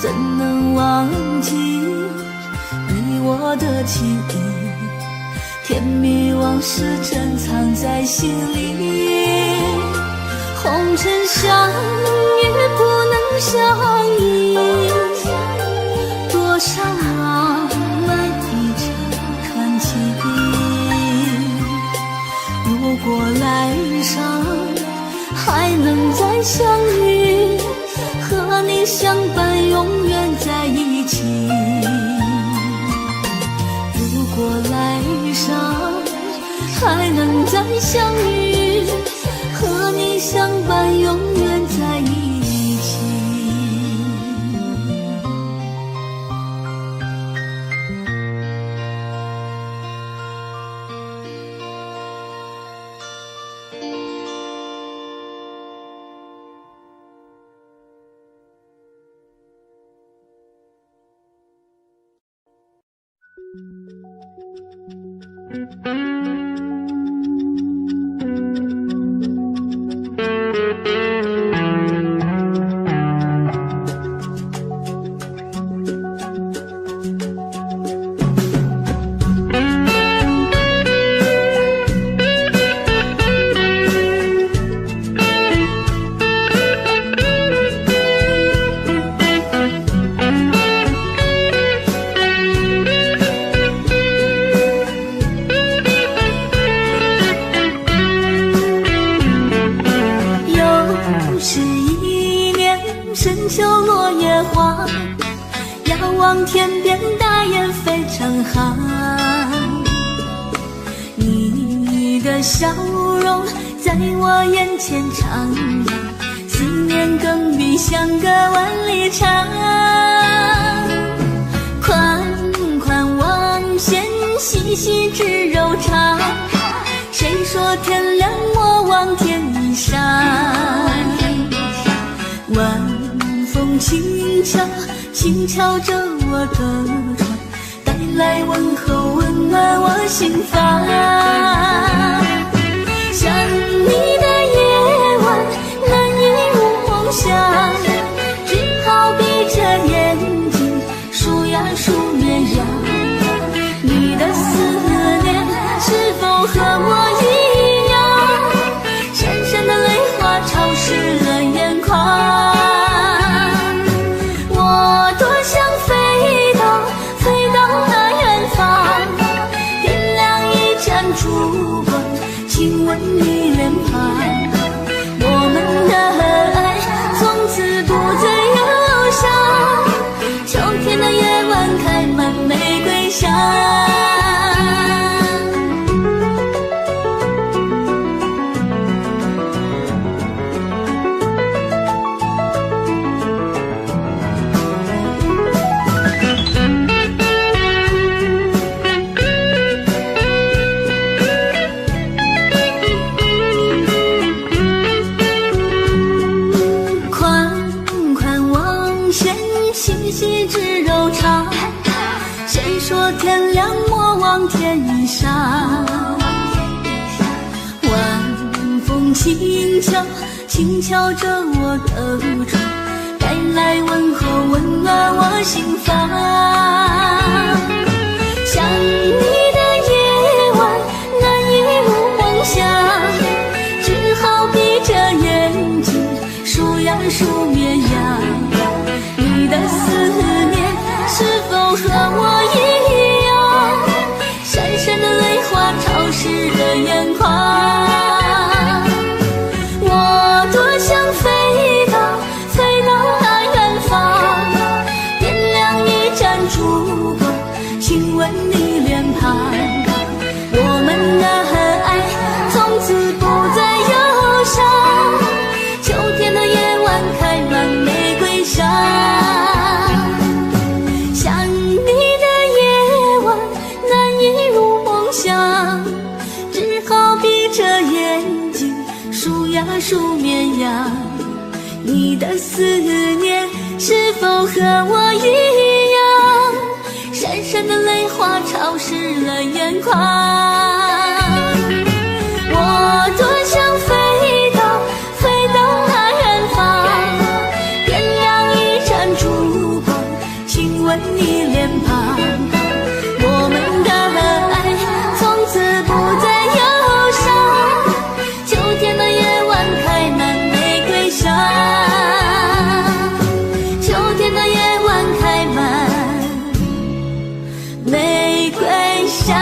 怎能忘记你我的情谊，甜蜜往事珍藏在心里，红尘相遇不能相依，多少浪漫一场传奇。如果来生还能再相遇，和你相伴永远在一起。如果来生还能再相遇，和你相伴永远在一起。望天边大雁飞成行。你的笑容在我眼前徜徉，思念更比相隔万里长。款款望线，细细织柔肠。谁说天凉莫忘天一上？晚风轻敲，轻敲着我的窗，带来问候，温暖我心房。想你的夜晚，难以入梦乡，只好闭着眼睛数呀数绵羊。你的思念是否和我一样，闪闪的泪花潮湿了眼眶。我多想飞到那远方，点亮一盏烛光，亲吻你脸庞。我们的爱从此不再忧伤，秋天的夜晚开满玫瑰香。细细织柔肠，谁说天凉莫忘天一上？晚风轻敲，轻敲着我的窗，带来问候，温暖我心房。想你的夜晚，难以入梦乡，只好闭着眼睛数呀数绵羊。你的思念是否和我一样，闪闪的泪花潮湿了眼眶。我多想飞到那远方，点亮一盏烛光，亲吻你脸庞。我们的爱从此不再忧伤，秋天的夜晚开满玫瑰香。数绵羊，你的思念是否和我一样，闪闪的泪花潮湿了眼眶。我多想飞到那远方，点亮一盏烛光，亲吻你脸庞。我们的爱从此不再忧伤，秋天的夜晚开满玫瑰香，秋天的夜晚开满玫瑰香。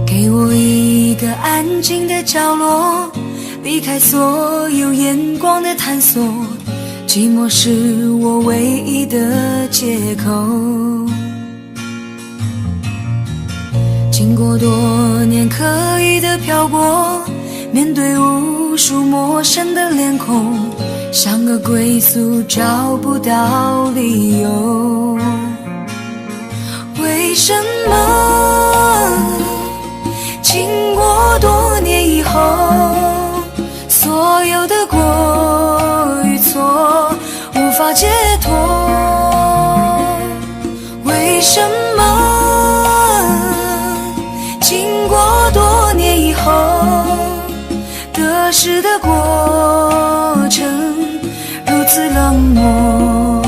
给我一个安静的角落，避开所有眼光的探索，寂寞是我唯一的借口。经过多年刻意的漂泊，面对无数陌生的脸孔，像个归宿找不到理由。为什么经过多年以后，所有的过与错无法解脱？为什么经过多年以后，得失的过程如此冷漠。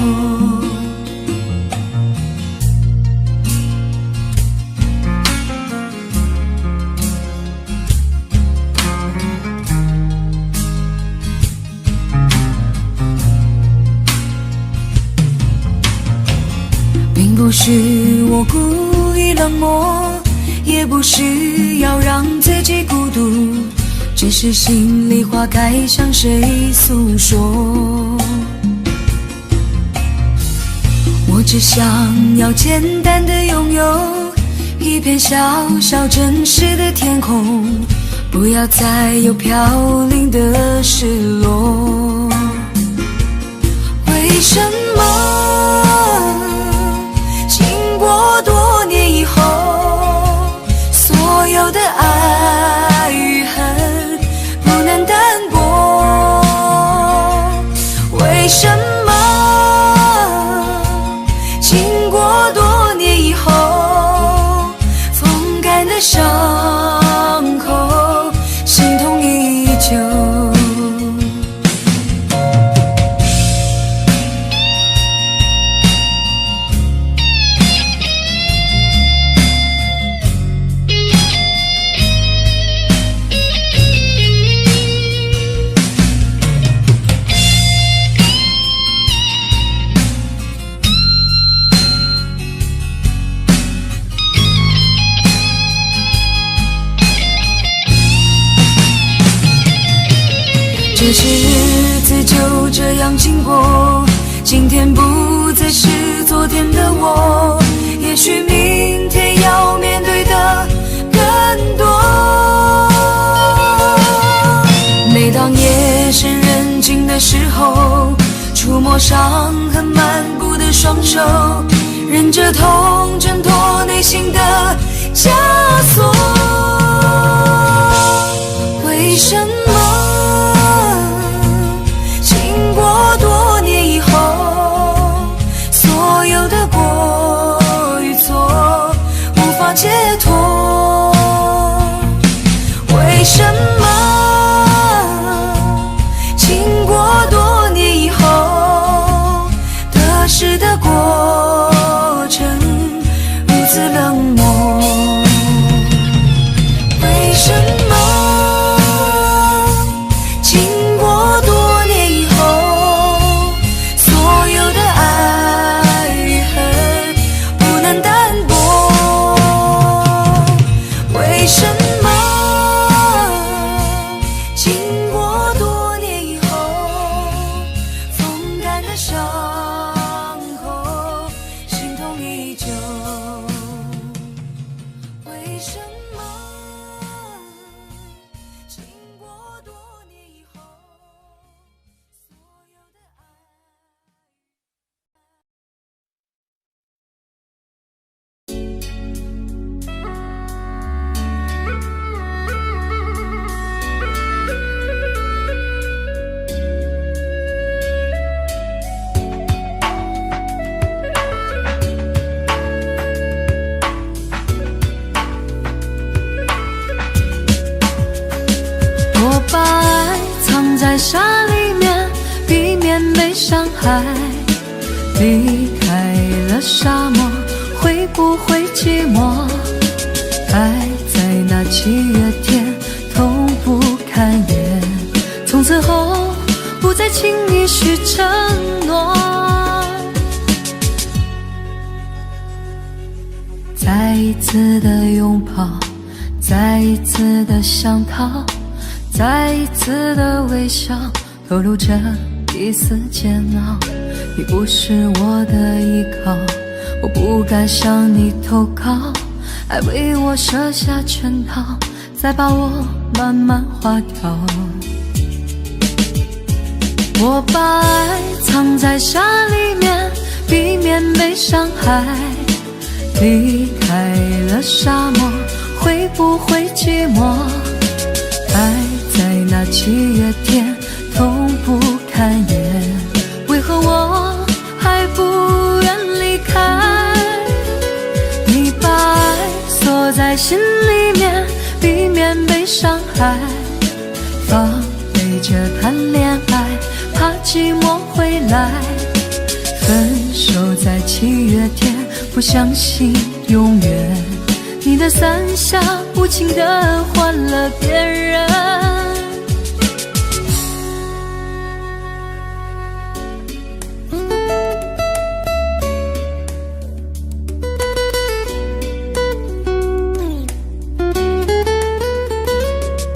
并不是我故意冷漠，也不是要让自己孤独，只是心里话该向谁诉说。我只想要简单的拥有一片小小真实的天空，不要再有飘零的失落。为什么经过多年以后，所有的爱与恨不能淡薄？为什么经过多年以后，风干的伤口心痛依旧？这些日子就这样经过，今天不再是昨天的我，也许明天要面对的更多。每当夜深人静的时候，触摸伤痕漫步的双手，忍着痛挣脱内心的枷锁。为什么经过多年以后，所有的过与错无法解脱？为什么经过多年以后，得失的过程如此冷漠？为什么在沙里面避免被伤害，离开了沙漠会不会寂寞？爱在那7月天痛不堪言，从此后不再轻易许承诺。再一次的拥抱，再一次的想逃，再一次的微笑，透露着一丝煎熬。你不是我的依靠，我不敢向你投靠，爱为我设下圈套，再把我慢慢划掉。我把爱藏在沙里面，避免被伤害，离开了沙漠会不会寂寞？爱在那7月天痛不堪言，为何我还不愿离开？你把爱锁在心里面，避免被伤害。防备着谈恋爱，怕寂寞回来。分手在7月天，不相信永远。你的伞下无情地换了别人。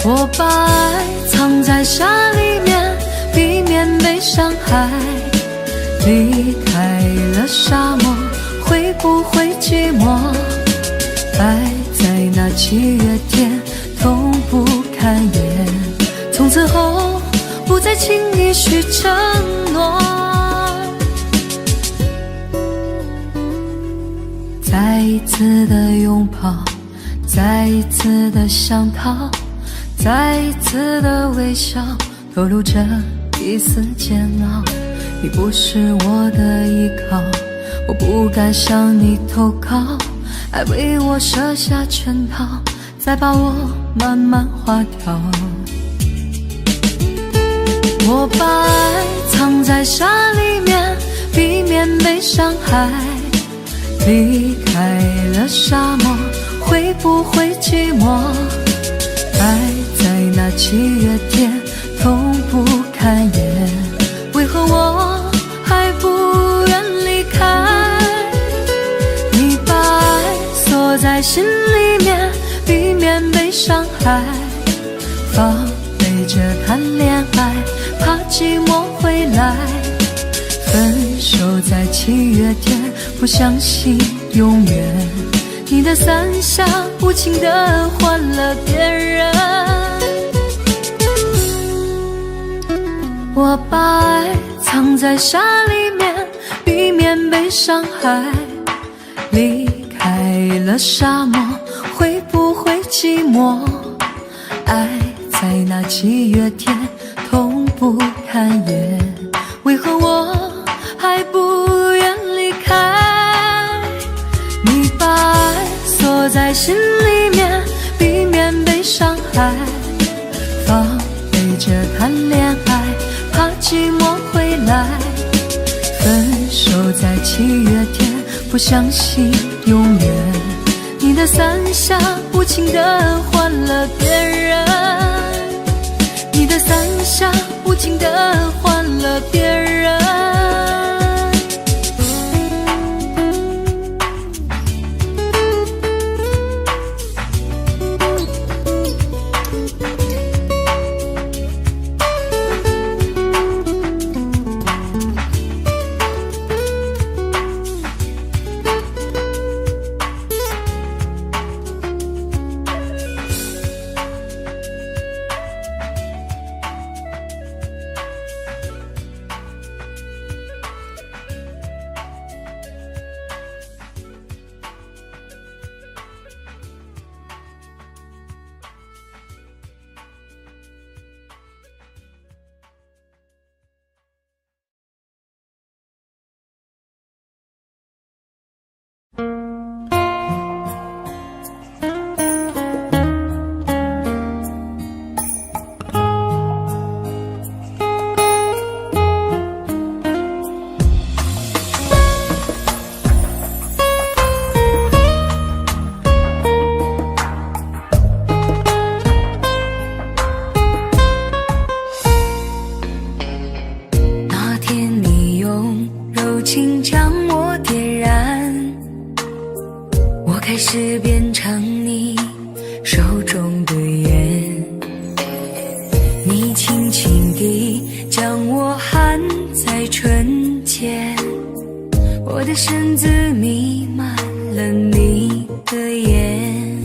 我把爱藏在沙里面，避免被伤害。离开了沙漠，会不会寂寞？爱在那7月天，痛不堪言。从此后，不再轻易许承诺。再一次的拥抱，再一次的想逃，再一次的微笑，透露着一丝煎熬。你不是我的依靠，我不敢向你投靠，爱为我设下圈套，再把我慢慢划掉。我把爱藏在沙里面，避免被伤害。离开了沙漠，会不会寂寞？爱在那7月天，痛不堪言。为何我还不愿离开？你把爱锁在心里面，避免被伤害。防备着谈恋爱，怕寂寞回来。分手在7月天，不相信永远。你的伞下无情地换了别人。我把爱藏在沙里面，避免被伤害。离开了沙漠，会不会寂寞？爱在那7月天，痛不堪言。为何我还不愿离开？你把爱锁在心里面，避免被伤害。防备着谈恋爱，怕寂寞回来。分手在7月天，不相信永远。你的伞下无情地换了别人。你的伞下无情地换了别人。开始变成你手中的烟，你轻轻地将我含在唇间，我的身子弥漫了你的眼，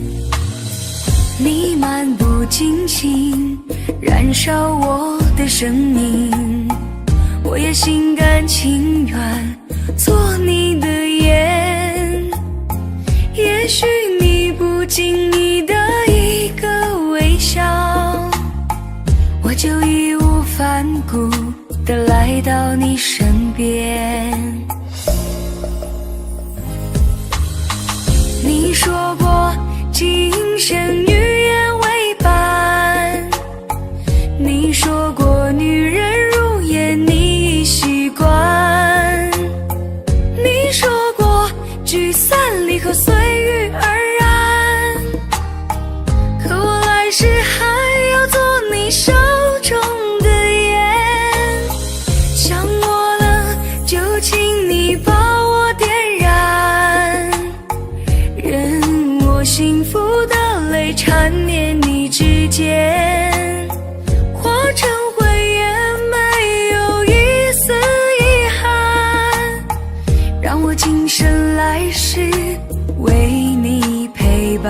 你漫不经心燃烧我的生命，我也心甘情愿做你的烟。也许你不经意的一个微笑，我就义无反顾地来到你身边。你说过记忆生语言为伴。你说过女人如烟你已习惯，你说过聚散离合随遇而安，可我来世还要做你手中的烟。想我了就请你把我点燃，任我幸福的泪缠绵你指尖，化成灰也没有一丝遗憾，让我今生来世为你陪伴。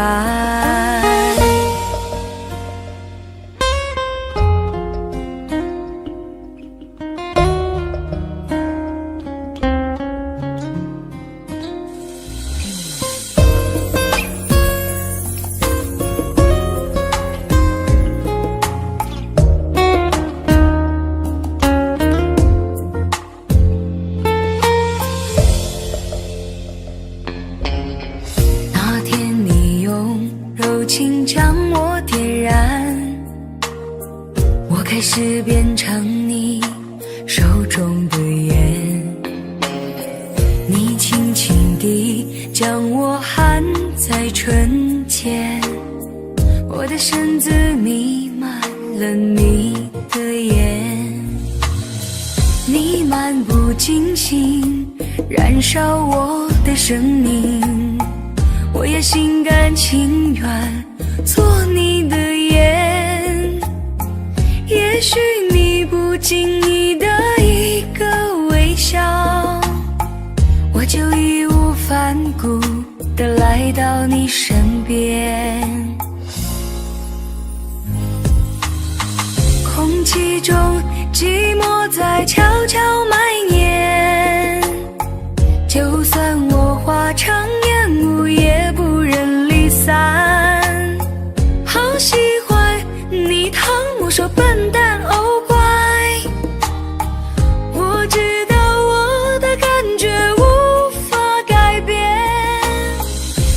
那天你用柔情将我点燃，我开始变成你手中的烟，你轻轻地将我含在唇间，我的身子弥漫了你的眼，你漫不经心燃烧我的生命，我也心甘情愿做你的烟。也许你不经意的一个微笑，我就义无反顾地来到你身边，空气中寂寞在悄悄蔓延，就算我化成烟雾也不忍离散。好喜欢你汤姆说笨蛋哦乖，我知道我的感觉无法改变，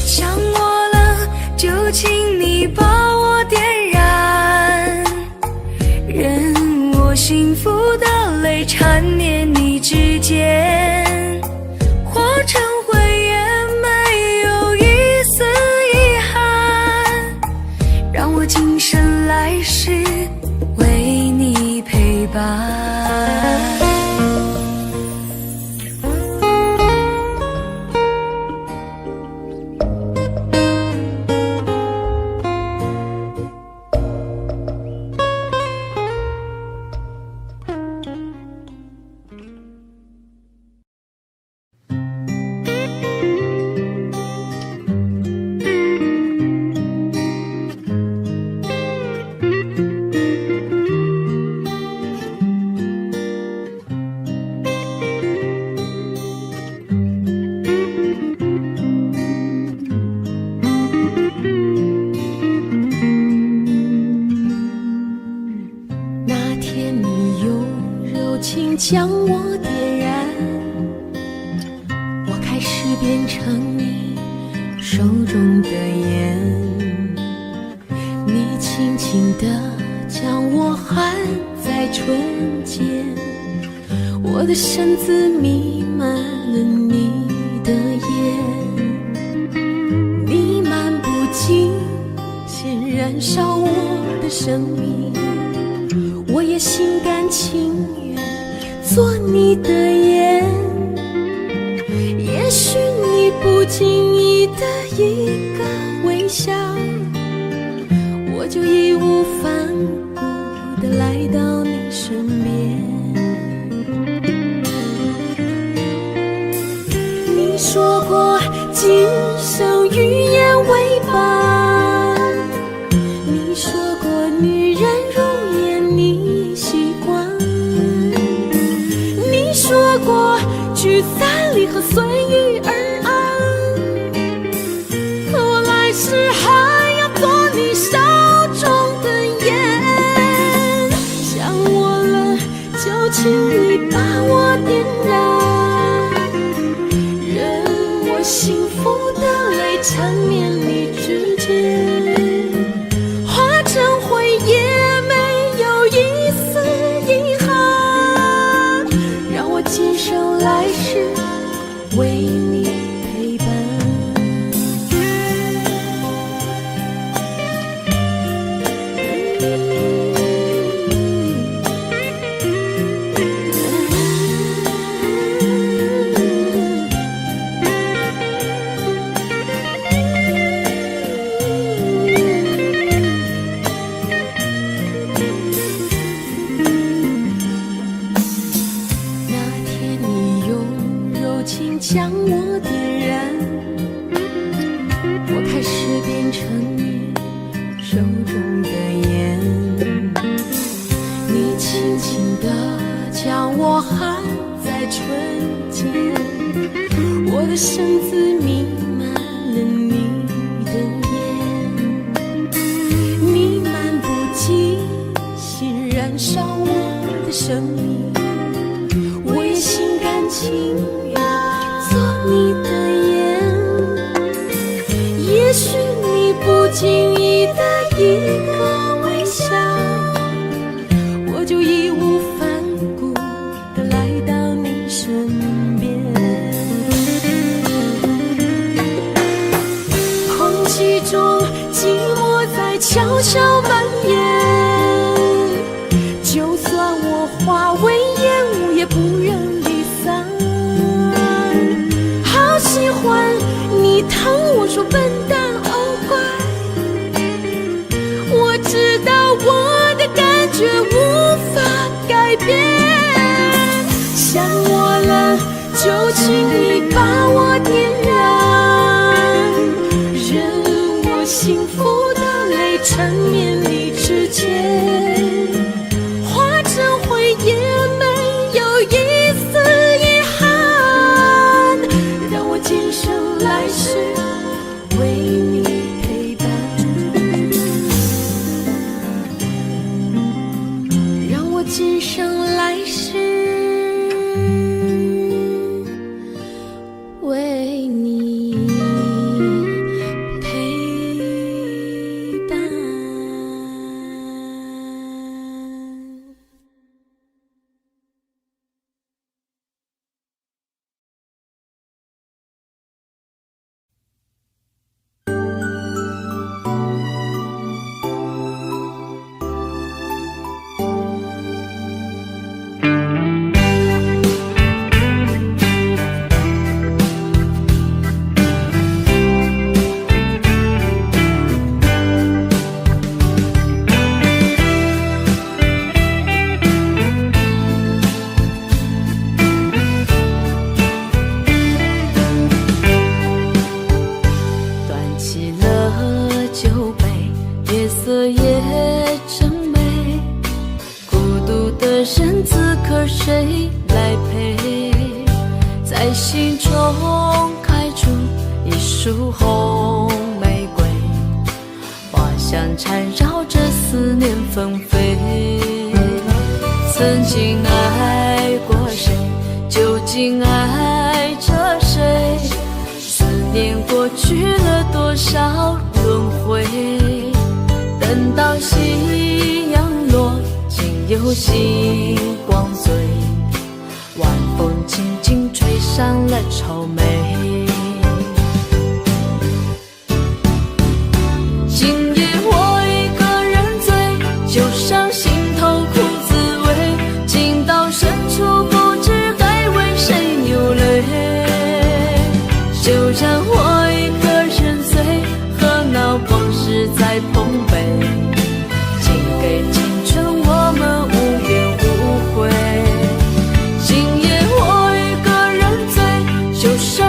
想我了就请你把我点燃，任我幸福的泪缠绵你指尖，化成灰也没有一丝遗憾，让我今生来世为你陪伴。将我点燃，我开始变成你手中的烟，你轻轻地将我含在唇间，我的身子弥漫了你的烟，你漫不经心燃烧我的生命，我也心甘情愿做你的烟。也许你不经意的一个微笑，我就义无反顾地来到你身边。你说过今生语言为伴，你说过女人如烟你习惯，你说过聚散离合随遇而安，可我来世还要做你手中的烟。想我了就请你把我点燃，任我幸福的泪缠绵你指尖，绳子弥漫了你的眼，弥漫不尽，心燃烧我的生命，我也心甘情愿做你的盐。也许你不经意的一个微笑，我就义无反顾地来到你身边。空气中寂寞在悄悄蔓延，就算我化为烟雾也不愿离散。好喜欢你疼我说笨蛋哦乖，我知道我的感觉无法改变。想我了就请你把我点燃，任我幸福的泪缠绵你指尖，化成灰也没有一丝遗憾，让我今生来世为你陪伴，让我今生来世为你陪伴。端起了酒杯，夜色也真美，孤独的人此刻谁来陪？在心中开出一束红玫瑰，花香缠绕着思念纷飞。曾经爱过谁，究竟爱着谁？思念过去了多少轮回，等到夕阳落，竟有星光醉，晚风轻轻吹散了愁眉。今夜我一个人醉，就像心头苦滋味，情到深处不知该为谁流泪。就让我一个人醉，和闹往事在碰杯，请给青春我们无怨无悔。今夜我一个人醉，就像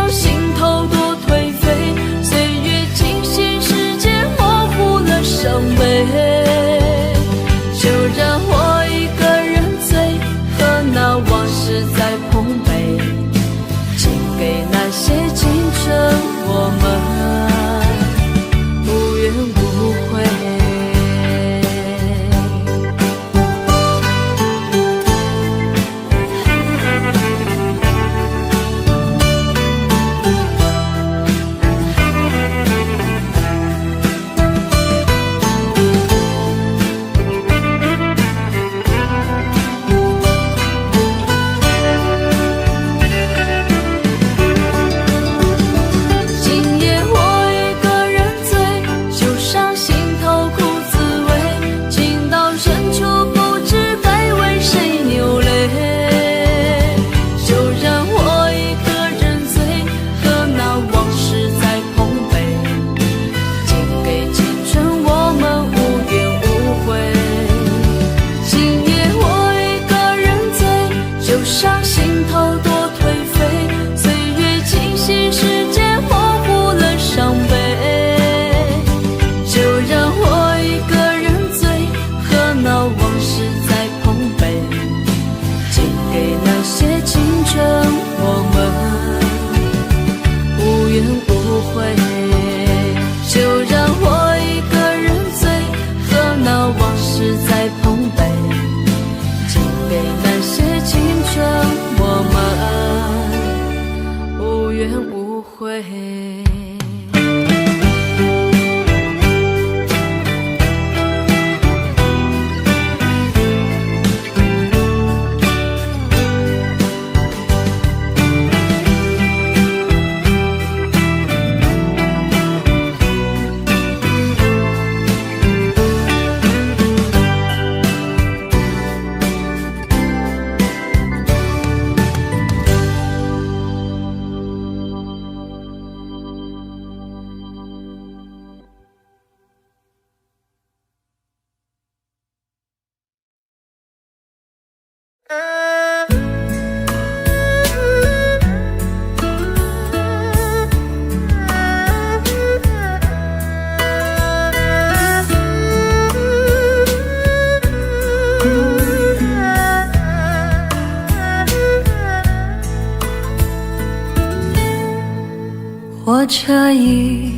车已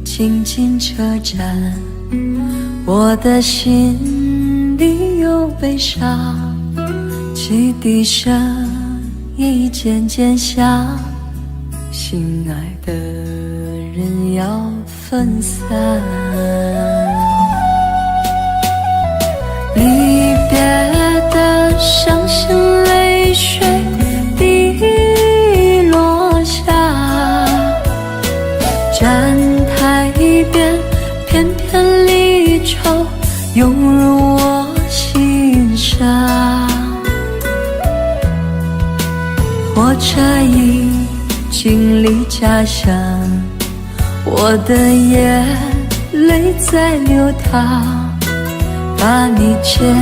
经进车站，我的心里有悲伤，汽笛声已渐渐响，心爱的人要分散。离别的伤心泪水滴落下，站台边片片离愁涌入我心上。火车已经离家乡，我的眼泪在流淌，把你牵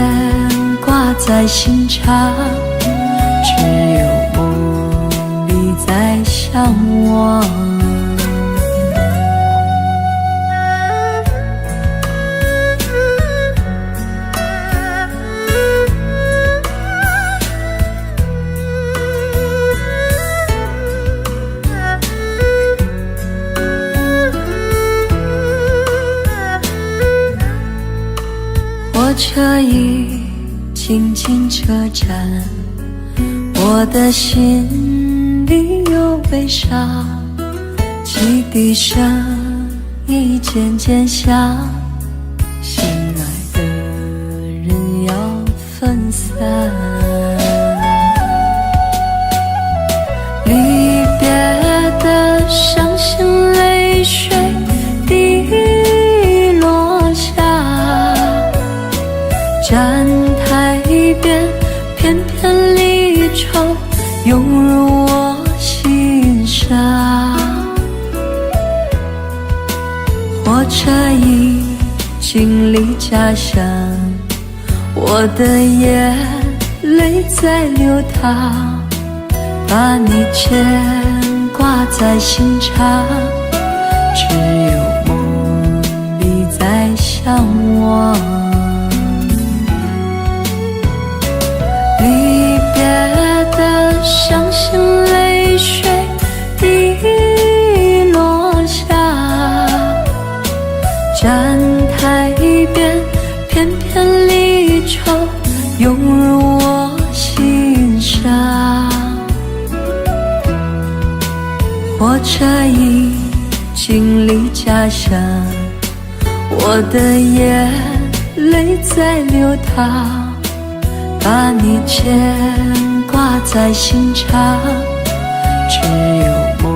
挂在心上，只有梦里在向往。火车已经进车站，我的心里有悲伤，汽笛声已渐渐响，心爱的人要分散。离别的伤心泪水滴落下，站台边片片离愁涌入我心上。火车已经离家乡，我的眼泪在流淌，把你牵挂在心上，只有梦里在向往。离别的伤心泪水滴落下，站台边片片离愁涌入我心上。火车已经离家乡，我的眼泪在流淌，把你牵挂在心上，只有梦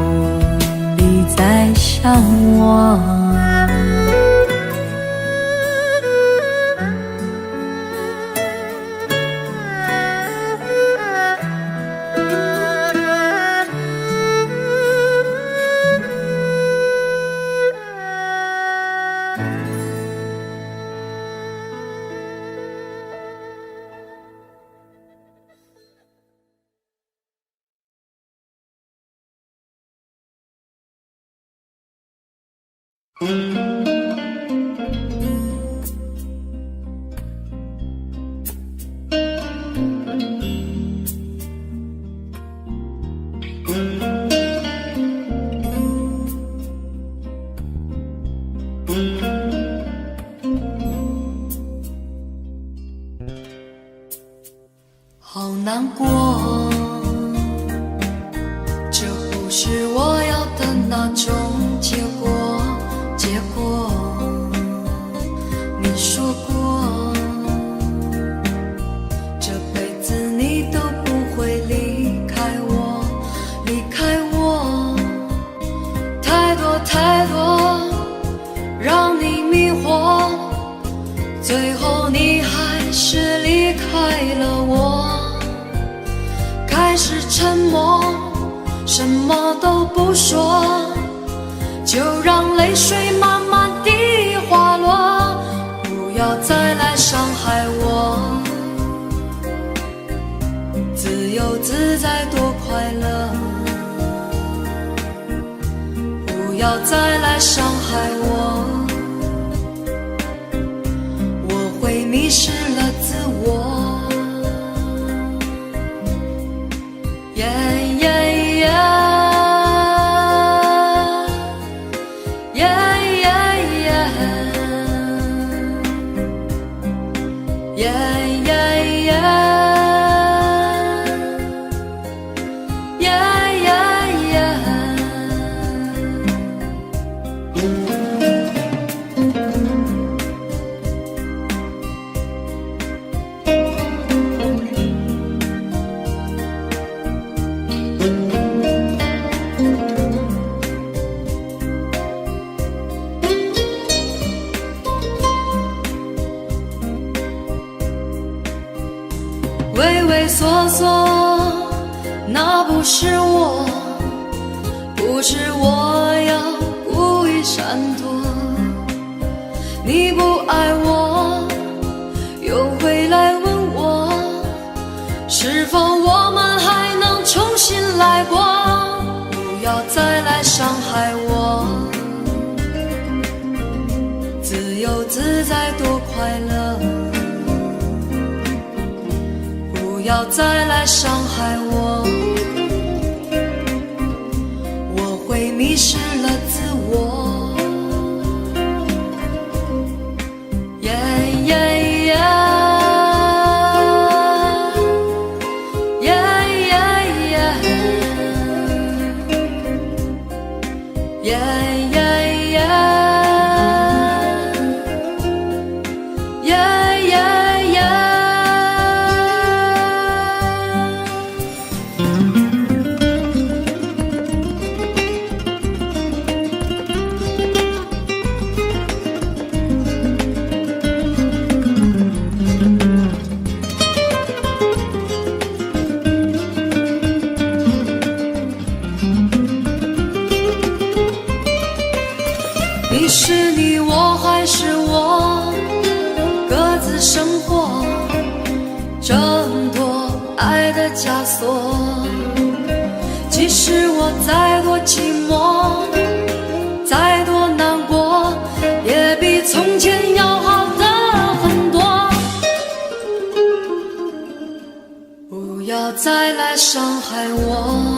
里在向往。好难过，这不是我要的那种结果。你说过，这辈子你都不会离开我，太多太多让你迷惑，最后你还是离开了我。开始沉默，什么都不说，就让泪水慢慢地滑落，不要再来伤害我。自由自在多快乐，不要再来伤害我，我会迷失了自我。畏畏缩缩，那不是我，不是我要故意闪躲。你不爱我，又回来问我，是否我们还能重新来过？不要再来伤害我，自由自在多快乐。不要再来伤害我，我会迷失了自我。你是你，我还是我，各自生活，挣脱爱的枷锁。即使我再多寂寞，再多难过，也比从前要好的很多。不要再来伤害我，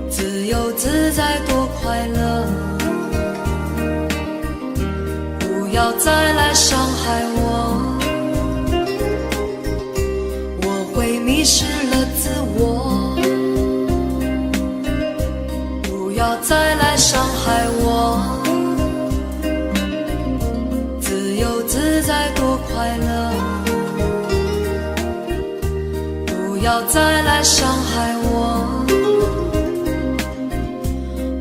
自由自在多快乐。不要再来伤害我，我会迷失了自我。不要再来伤害我，自由自在多快乐。不要再来伤害我，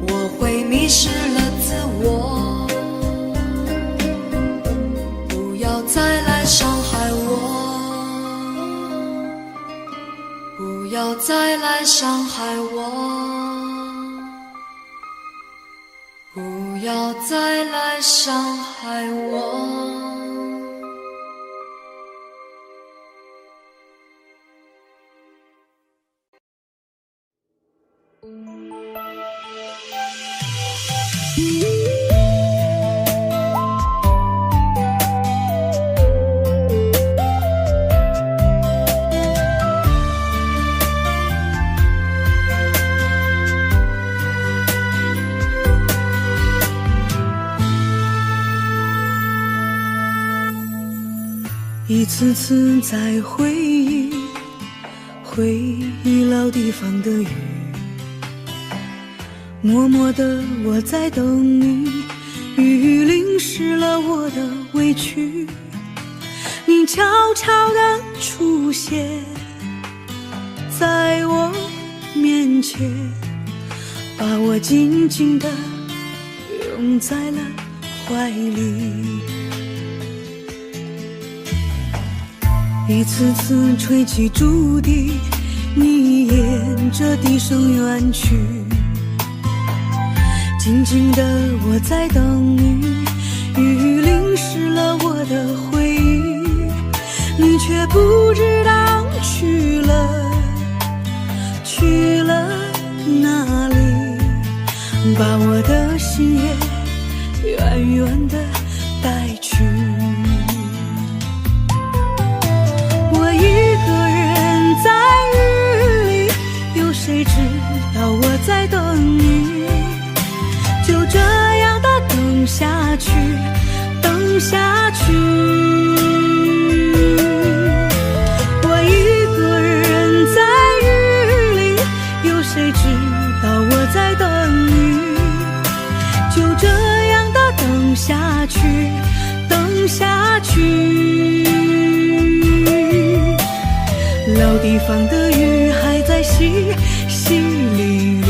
我会迷失了自我。不要再来伤害我，不要再来伤害我，不要再来伤害我。一次次在回忆老地方的雨，默默的我在等你，雨淋湿了我的委屈，你悄悄地出现在我面前，把我紧紧地拥在了怀里。一次次吹起竹笛，你沿着笛声远去，静静的我在等你，雨淋湿了我的回忆，你却不知道去了哪里，把我的心也远远地带去。谁知道我在等你，就这样的等下去，等下去。我一个人在雨里，有谁知道我在等你，就这样的等下去，等下去。老地方的雨还在淅淅沥沥。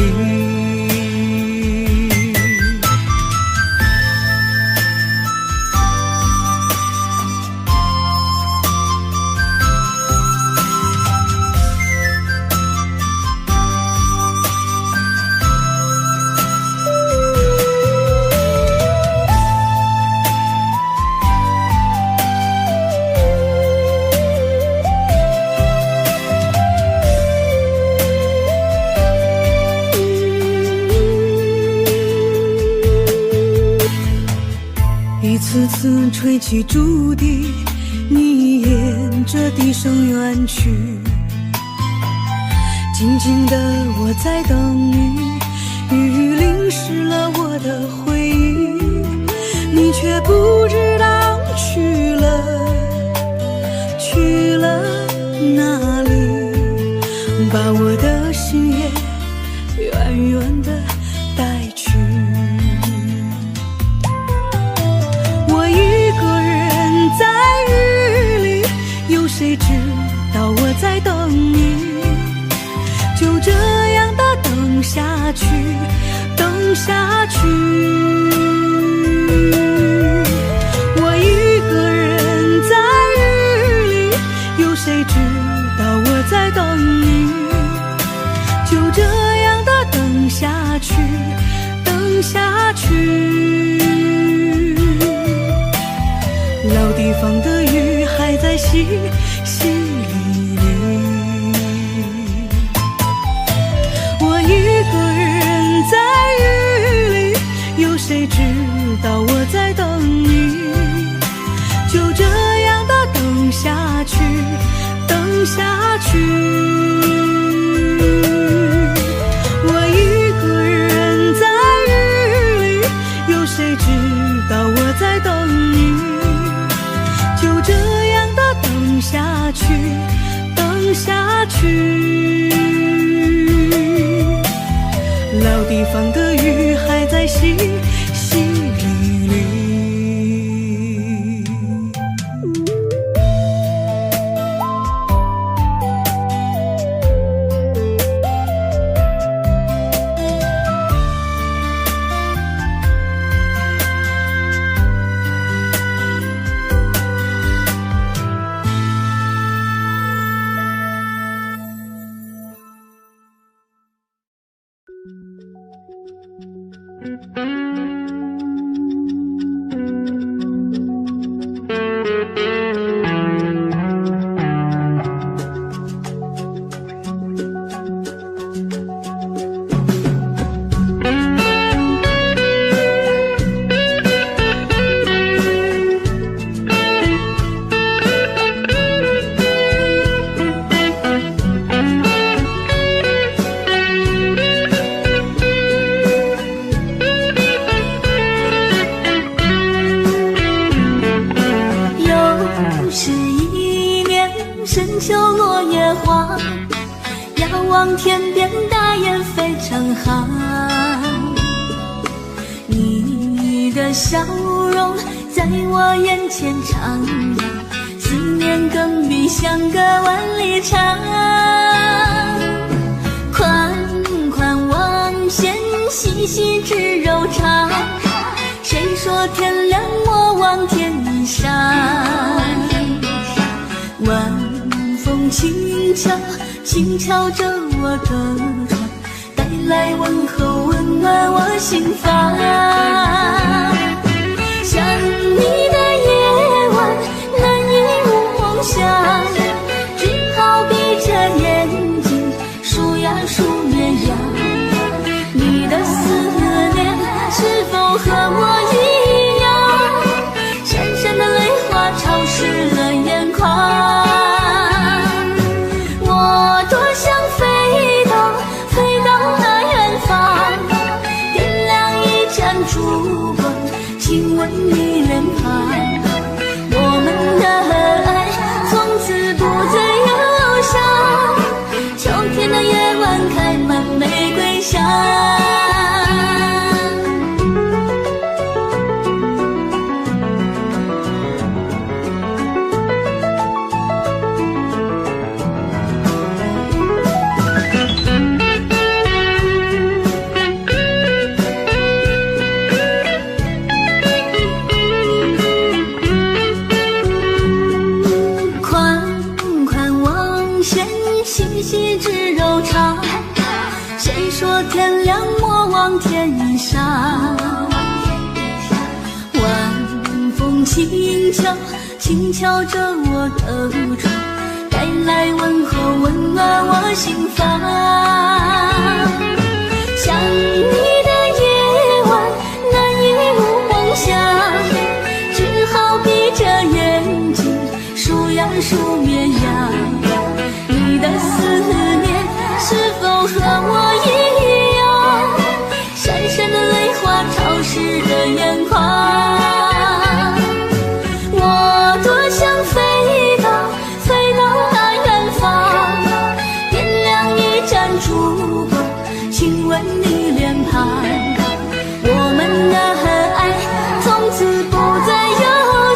次次吹起竹笛，你沿着笛声远去。静静的我在等你，雨淋湿了我的回忆，你却不知道去了哪里，把我的心也远远地带去。我一个人在雨里，有谁知道我在等你？就这样的等下去，等下去。我一个人在雨里，有谁知道我在等你？就这样的等下去，等下去。老地方的雨还在淅淅沥沥。一个人在雨里，有谁知道我在等你？就这样的等下去，等下去。我一个人在雨里，有谁知道我在等你？就这样的等下去，等下去。老地方的雨还在淅淅沥沥。深秋落叶黄，遥望天边大雁飞成行。你的笑容在我眼前徜徉，思念更比相隔万里长。款款望线，细细织柔肠。谁说天凉莫忘天上？晚风轻敲，轻敲着我的窗，带来问候，温暖我心房。想你的夜晚，难以入梦乡，只好闭着眼睛数呀数绵羊。你的思念是否和我一样，闪闪的泪花潮湿了眼眶。烛光亲吻你脸庞，我们的爱从此不再忧伤。秋天的夜晚开满玫瑰香。细细织柔肠，谁说天凉莫忘天上？晚风轻敲，轻敲着我的窗，带来问候，温暖我心房。想你的夜晚，难以入梦乡，只树绵羊。你的思念是否和我一样，闪闪的泪花潮湿了眼眶。我多想飞到那远方，点亮一盏烛光，亲吻你脸庞。我们的爱从此不再忧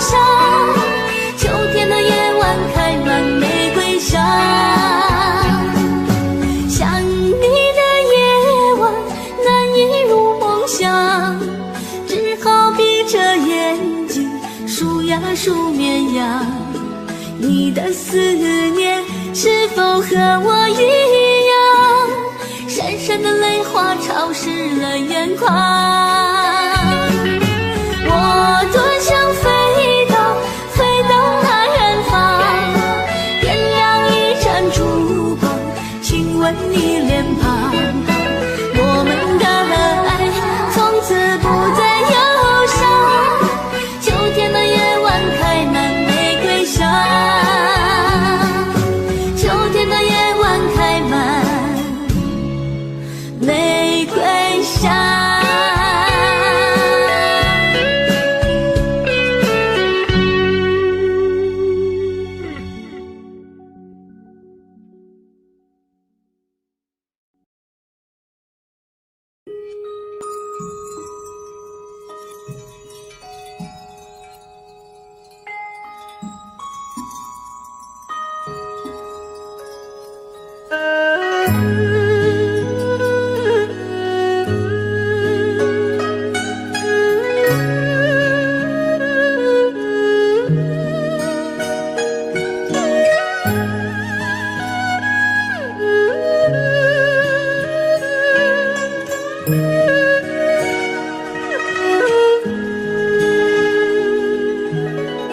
伤，秋天的夜晚开满玫瑰香。想你的夜晚难以入梦乡，只好闭着眼睛数呀数绵羊。你的思念是否和我一样，闪闪的泪花潮湿了眼眶。我多想飞到那远方，点亮一盏烛光，亲吻你脸庞。我们的爱从此不再忧伤，秋天的夜晚开满玫瑰香，秋天的夜晚开满玫瑰香。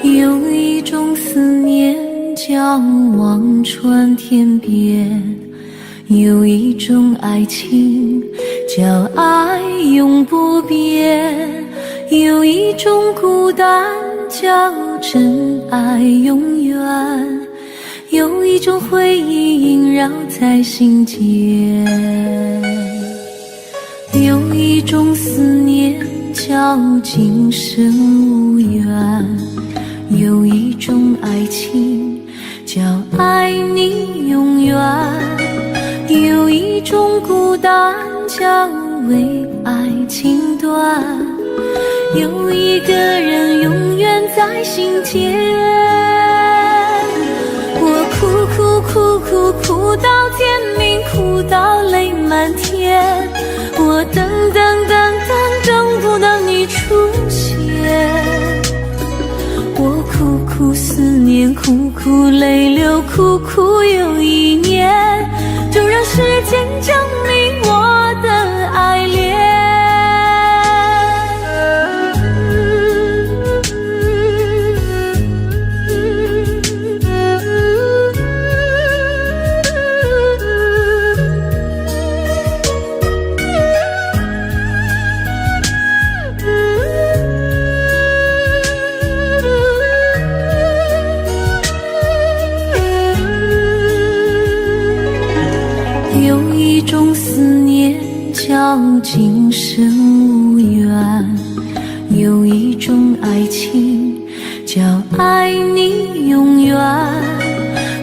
有一种思念叫望穿天边，有一种爱情叫爱永不变，有一种孤单叫真爱永远，有一种回忆萦绕在心间，有一种思念叫今生无缘，有一种爱情叫爱你永远，有一种孤单叫为爱情断，有一个人永远在心间。我哭到天明，哭到泪满天，我等不到你出现。我苦思念，苦泪流，苦又一年，就让时间证明我的爱恋。有一种思念叫今生无缘，有一种爱情叫爱你永远，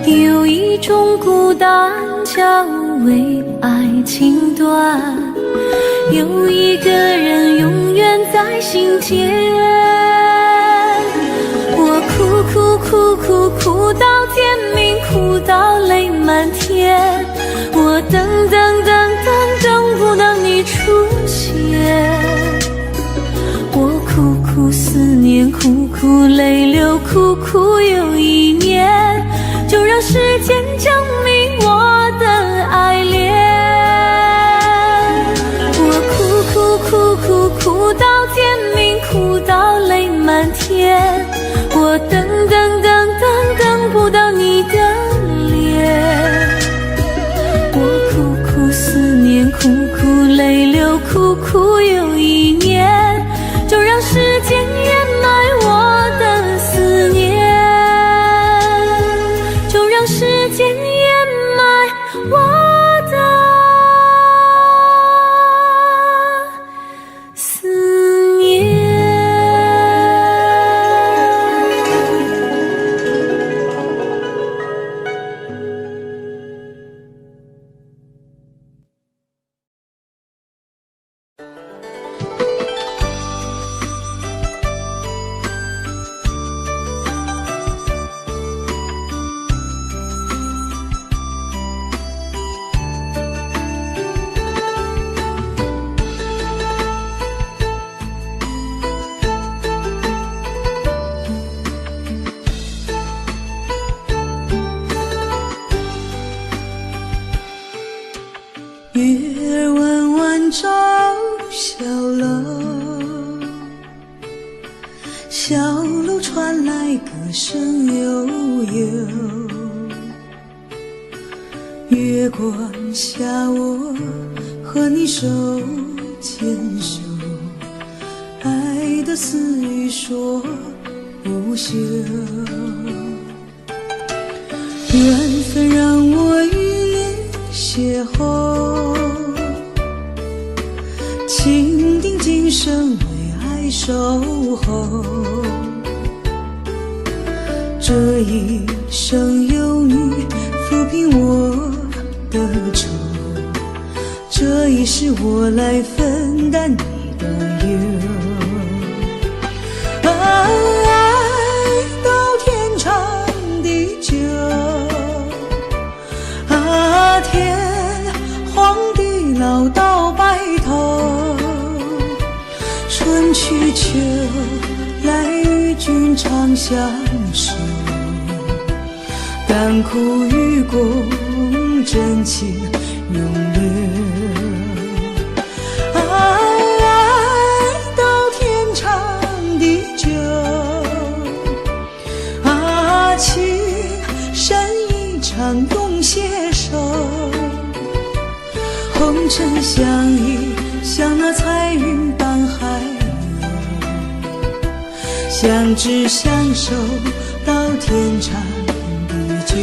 有一种孤单叫为爱情断，有一个人永远在心间。我哭到天明，哭到泪满天，我等不到你出现。我苦思念，苦泪流，苦又一年，就让时间证明我的爱恋。我哭到天明，哭到泪满天，我等不到你的脸。我苦思念，苦泪流，苦又一年，就让时间掩埋我的思念。传来歌声悠悠，月光下我和你手牵手，爱的私语说不休。缘分让我与你邂逅，情定今生为爱守候。这一生有你抚平我的愁，这一世我来分担你的忧。爱到天长地久，天荒地老到白头，春去秋来与君长相守，甘苦与共，真情永留。爱到天长地久，情深一场动携手，红尘相依，像那彩云伴海流，相知相守到天长地久。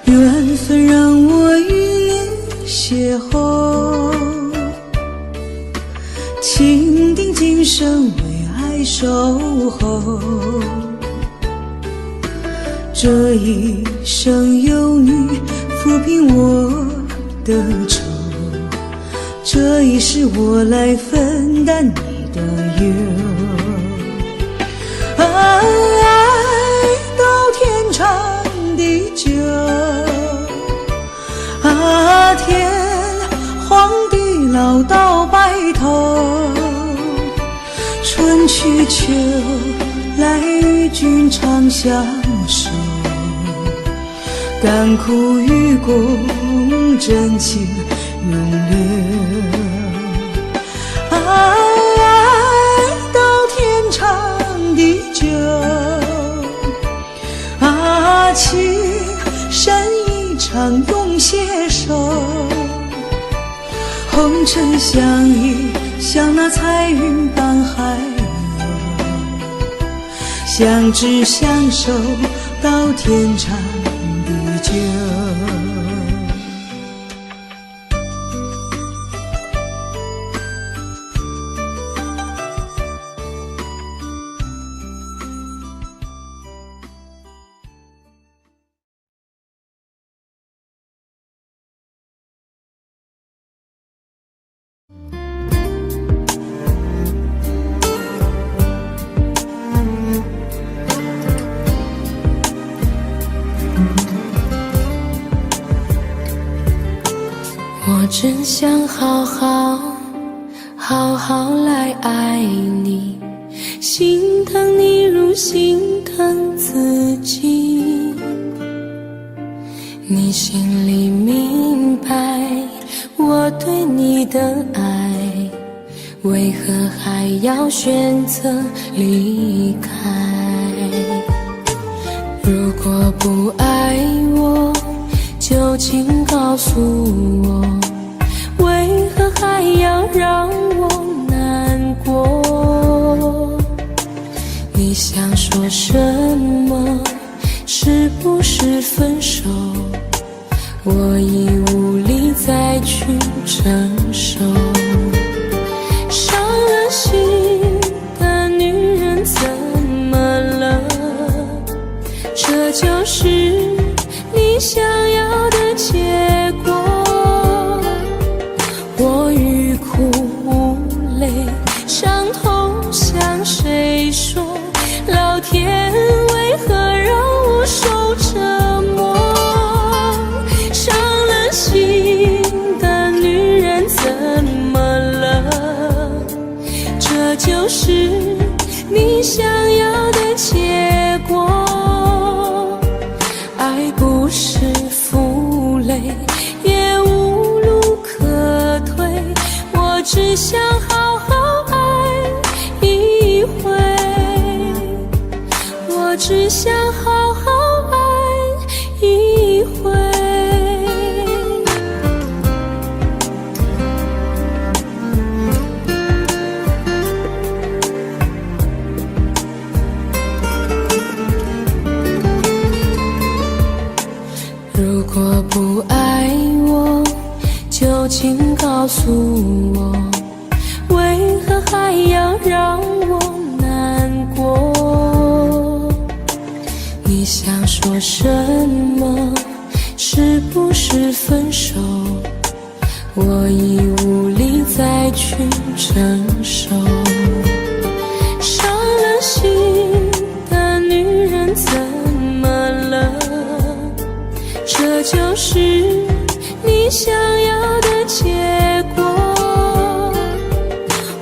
缘分让我与你邂逅，情定今生为爱守候。这一生有你抚平我的愁，这一世我来分担你的忧。爱到天长地久，天荒地老到白头，春去秋来与君长相守，甘苦与共，真情永留。爱到天长地久，情深一场动携手，红尘相依，像那彩云伴海流，相知相守到天长地久。我真想好好来爱你，心疼你如心疼自己。你心里明白我对你的爱，为何还要选择离开？如果不爱我，就请告诉我，为何还要让我难过？你想说什么？是不是分手？我已无力再去承受。伤了心的女人怎么了？这就是你想要的结果。我欲哭无泪，伤痛向谁说？老天为何让我就是你想要的结果。爱不是负累，也无路可退，我只想好好爱一回，我只想好好爱一回。如果不爱我，就请告诉我，为何还要让我难过？你想说什么？是不是分手？我已无力再去承受。伤了心的女人怎么了？这就是你想要的结果。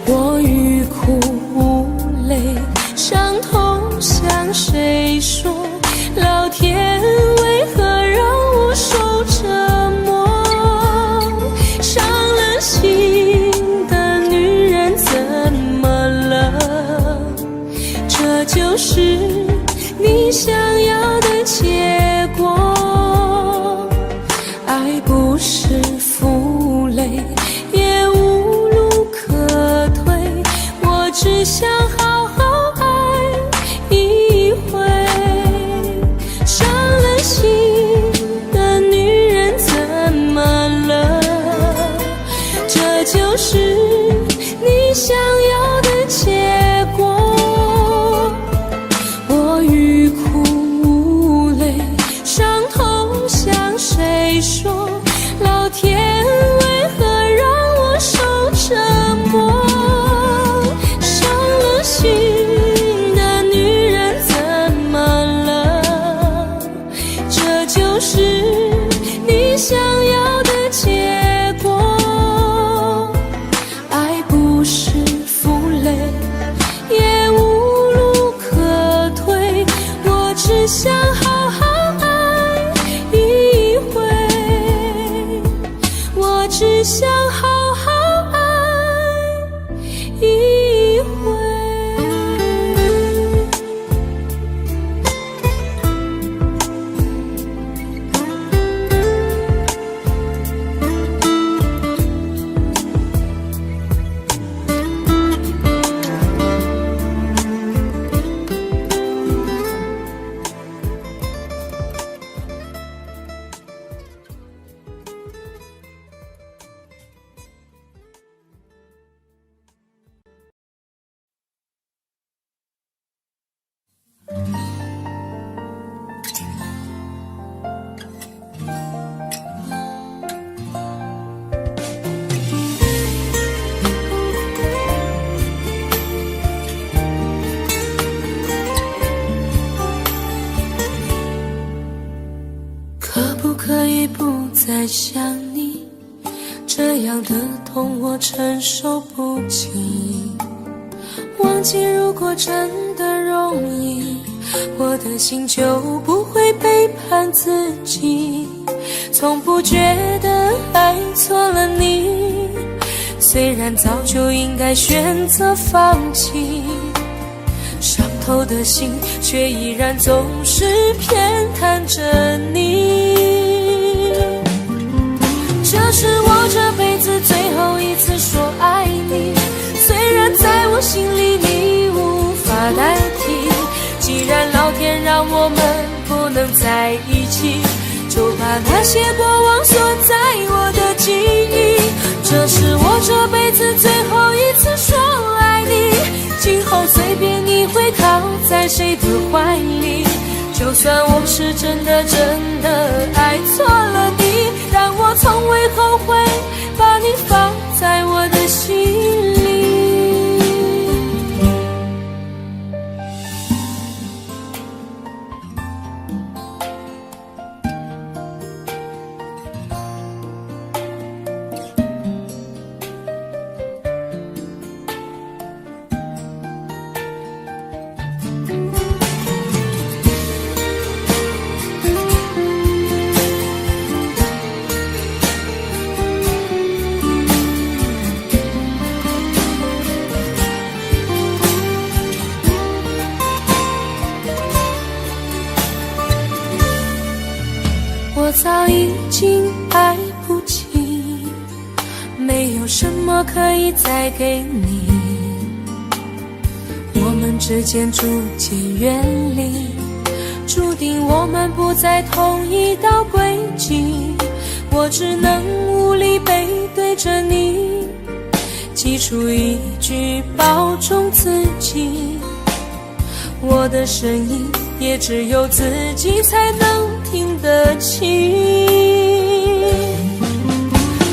我欲哭无泪，伤痛向谁说？老天为何让我受折磨？伤了心的女人怎么了？这就是你想要的结果。爱不是负累，也无路可退，我只想好好爱一回。伤了心的女人怎么了？这就是你想要的结果。我欲哭无泪，伤痛向谁说？老天为何让我受折磨？伤了心的女人怎么了？这就是你想要的结果。爱不是负累，也无路可退，我只想好好爱一回，我只想好好爱一回。可不可以不再想你？这样的痛我承受不起。忘记如果真的容易，我的心就不会背叛自己。从不觉得爱错了你，虽然早就应该选择放弃，伤透的心却依然总是偏袒着你。这是我这辈子最后一次说爱你，虽然在我心里你无法代替。既然老天让我们不能在一起，就把那些过往锁在我的记忆。这是我这辈子最后一次说爱你，今后随便你会靠在谁的怀里。就算我是真的爱错了你，但我从未后悔把你放在我的心里。我早已经来不及，没有什么可以再给你，我们之间逐渐远离，注定我们不在同一道轨迹，我只能无力背对着你，挤出一句保重自己，我的声音也只有自己才能听得清。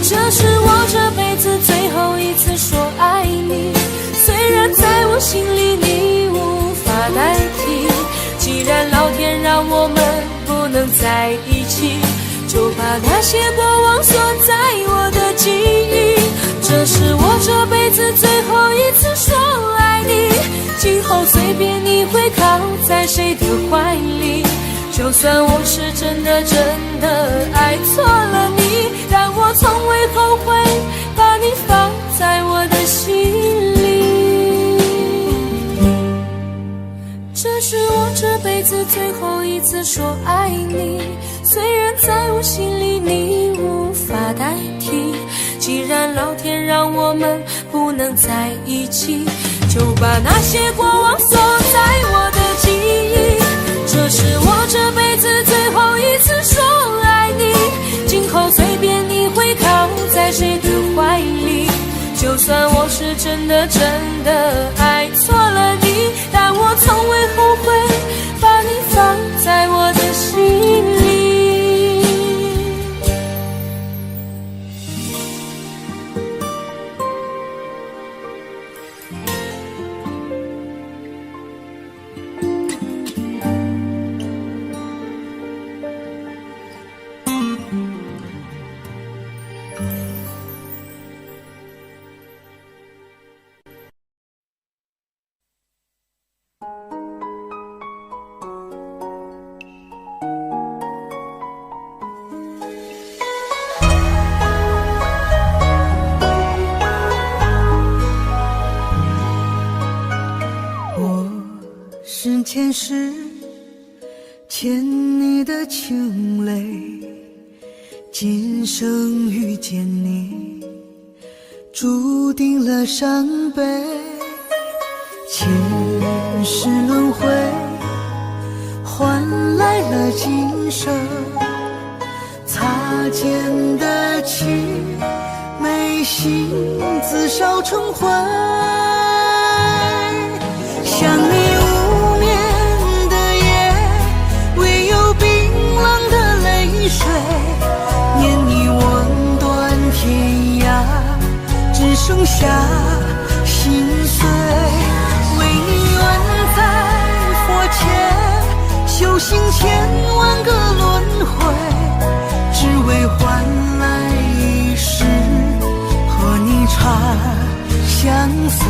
这是我这辈子最后一次说爱你，虽然在我心里你无法代替，既然老天让我们不能在一起，就把那些过往锁在我的记忆。这是我这辈子最后一次说爱你，今后随便你会靠在谁的怀里，就算我是真的爱错了你，但我从未后悔把你放在我的心里。这是我这辈子最后一次说爱你，虽然在我心里你无法代替，既然老天让我们不能在一起，就把那些过往锁在我的记忆。这是我这辈子最后一次说爱你，今后随便你会靠在谁的怀里，就算我是真的爱错了你，但我从未后悔把你放在我的心里。前世欠你的情泪，今生遇见你，注定了伤悲。前世轮回，换来了今生擦肩的情，眉心自烧成灰。想你水念你望断天涯，只剩下心碎。为你愿在佛前修行千万个轮回，只为换来一世和你长相随。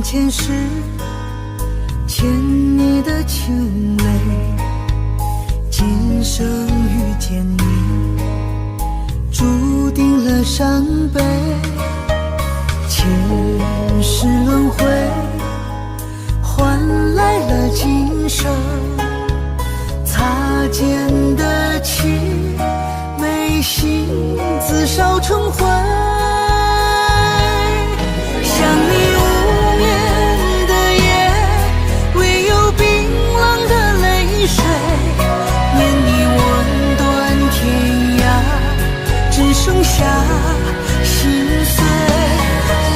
前世欠你的情泪，今生遇见你，注定了伤悲。前世轮回，换来了今生擦肩的情，眉心自烧成灰。想你水念你望断天涯，只剩下心碎。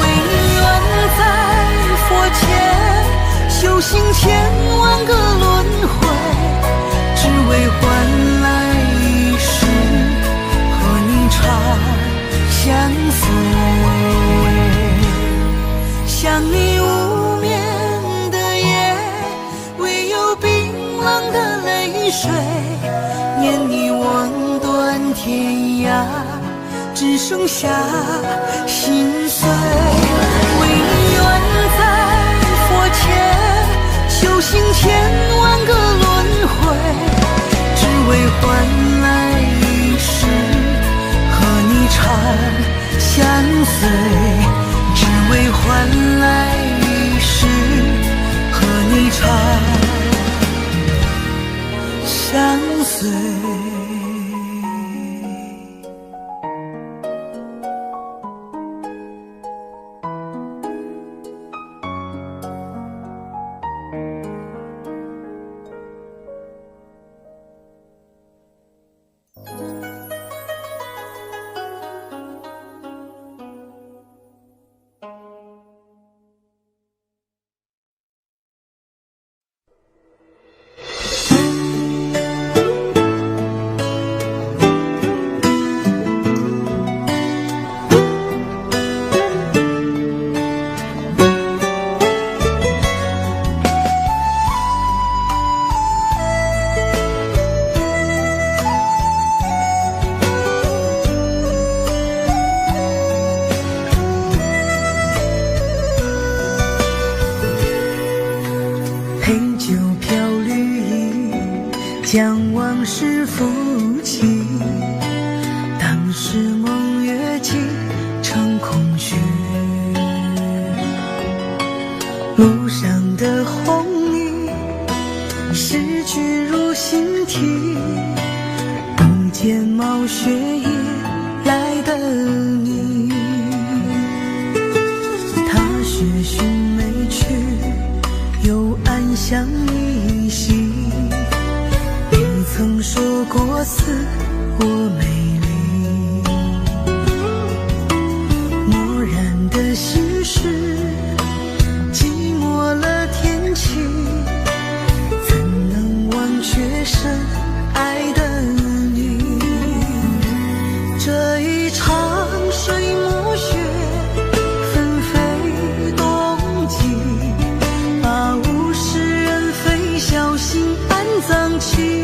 为你愿在佛前修行千万个轮回，只为换来一世和你长相水，念你望断天涯，只剩下心碎。为你愿在佛前修行100000个轮回，只为换来一世和你长相随，只为换来一世和你长相随。将往事抚起，当时梦越尽成空虚，路上的红泥诗句如新题，不见冒雪夜来的你，踏雪寻梅去，又暗香依稀，曾说过似我美丽，漠然的心事，寂寞了天气，怎能忘却深爱的你？这一场水墨雪纷飞冬季，把物是人非小心安葬起。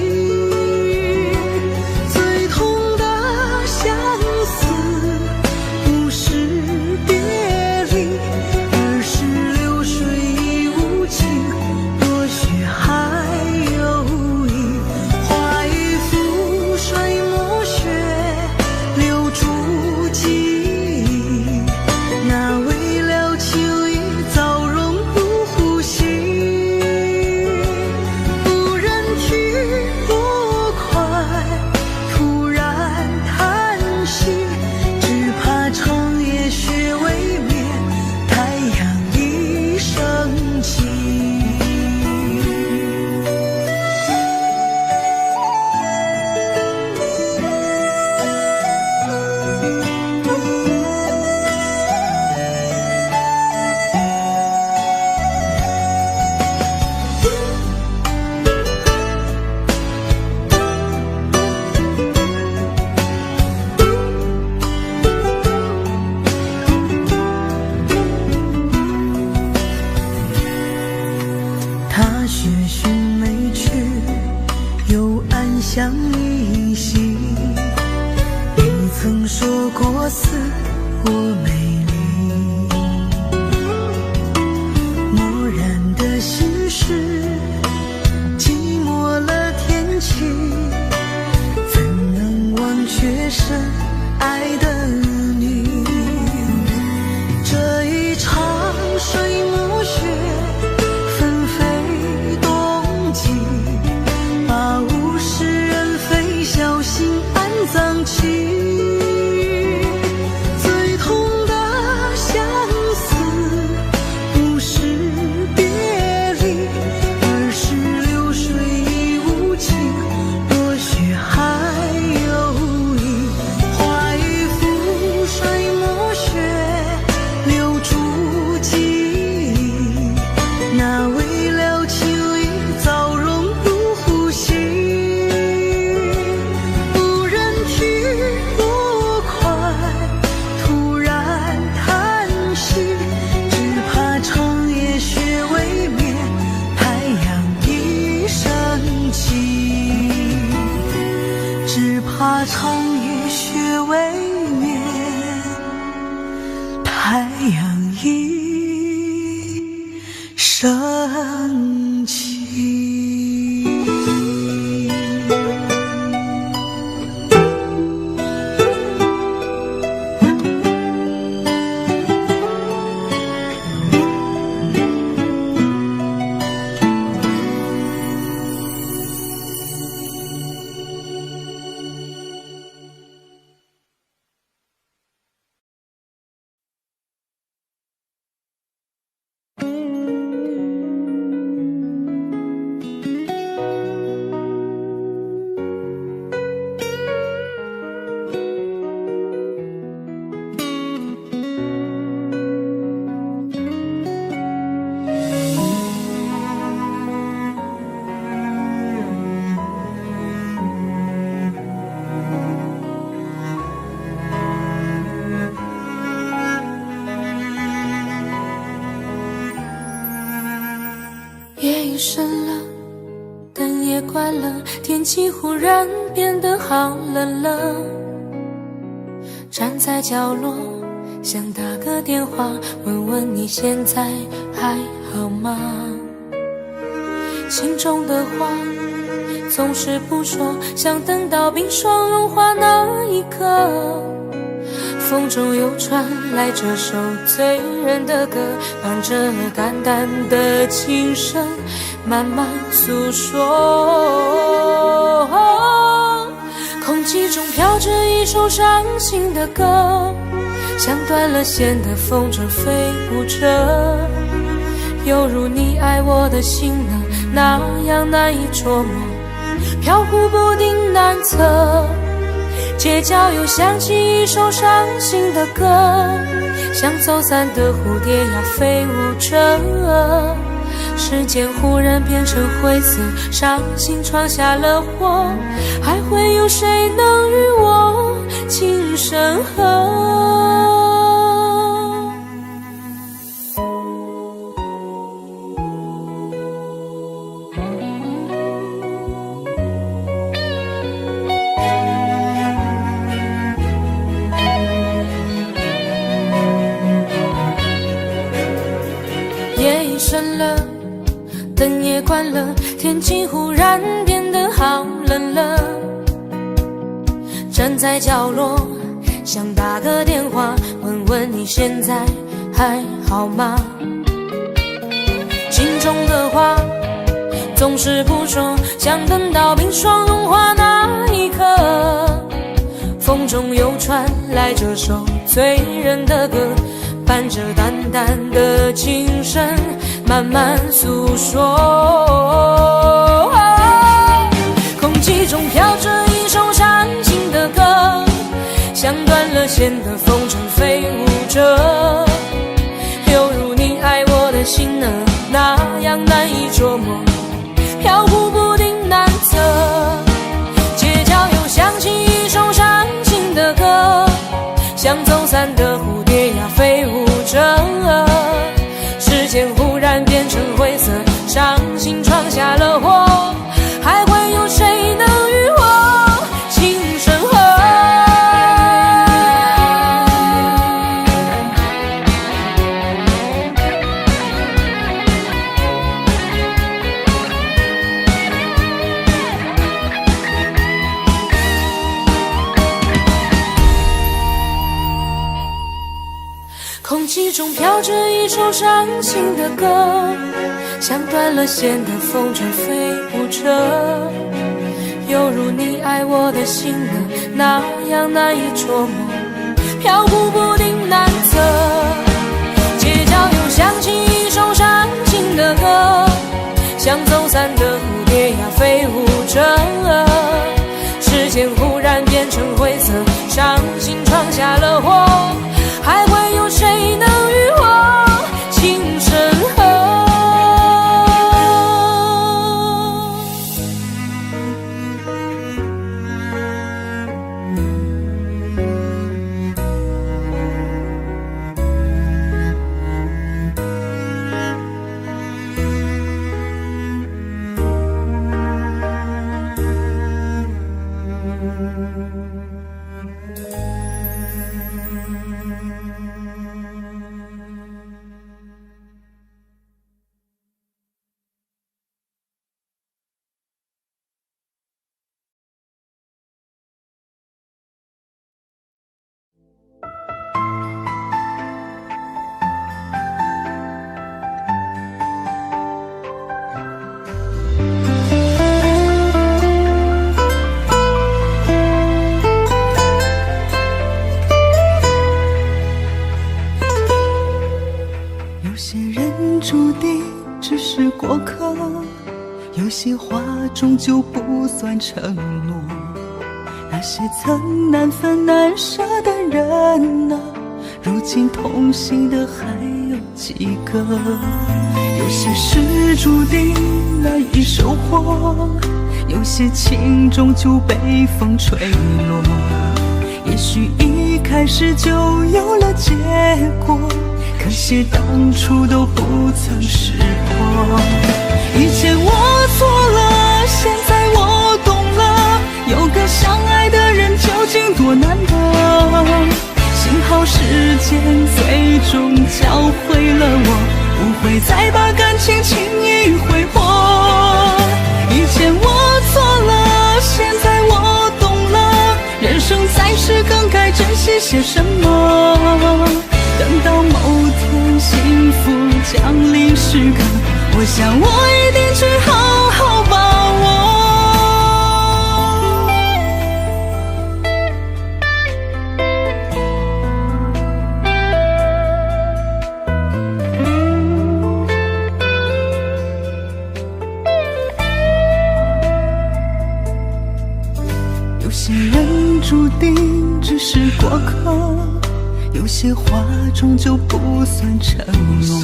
相依稀，你曾说过似我美丽，漠然的心事，寂寞了天气，怎能忘却深爱的你？这一场水墨雪纷飞冬季，把物是人非小心安葬起。最痛的相思不是别离，而是流水已无情，落雪还有意。画一幅水墨雪，留住记忆，那未了情意早融入呼吸。不忍体夜深了，灯也关了，天气忽然变得好冷了。站在角落，想打个电话，问问你现在还好吗？心中的话总是不说，想等到冰霜融化那一刻。风中又传来这首醉人的歌，伴着淡淡的琴声慢慢诉说。空气中飘着一首伤心的歌，像断了线的风筝飞舞着，犹如你爱我的心呢，那样难以捉摸，飘忽不定难测。街角又响起一首伤心的歌，像走散的蝴蝶呀飞舞着，时间忽然变成灰色，伤心闯下了祸，还会有谁能与我情深合？夜深了，灯也关了，天气忽然变得好冷了。站在角落，想打个电话，问问你现在还好吗？心中的话总是不说，想等到冰霜融化那一刻。风中又传来这首醉人的歌，伴着淡淡的琴声慢慢诉说。空气中飘着一首伤心的歌，像断了线的风筝飞舞着，犹如你爱我的心呢，那样难以捉摸，飘忽不定难测。街角又响起一首伤心的歌，像走散的蝴蝶呀飞舞着，时间忽然变成灰色，伤心闯下了祸，还会有谁能与我情深合？空气中飘着一首伤心的歌，像断了线的风筝飞舞着，犹如你爱我的心呢，那样难以捉摸，飘忽不定难测。街角又响起一首伤心的歌，像走散的蝴蝶呀飞舞着，时间忽然变成灰色，伤心闯下了祸，还会有谁能与我情深合？注定只是过客，有些话终究不算承诺，那些曾难分难舍的人啊，如今同行的还有几个？有些事注定难以收获，有些情终究被风吹落，也许一开始就有了结果，可惜当初都不曾识破。以前我错了，现在我懂了，有个相爱的人究竟多难得。幸好时间最终教会了我，不会再把感情轻易挥霍。以前我错了，现在我懂了，人生在世更该珍惜些什么。等到某天幸福降临时刻，我想我一定去好好把握。有些人注定只是过客，有些话终究不算承诺。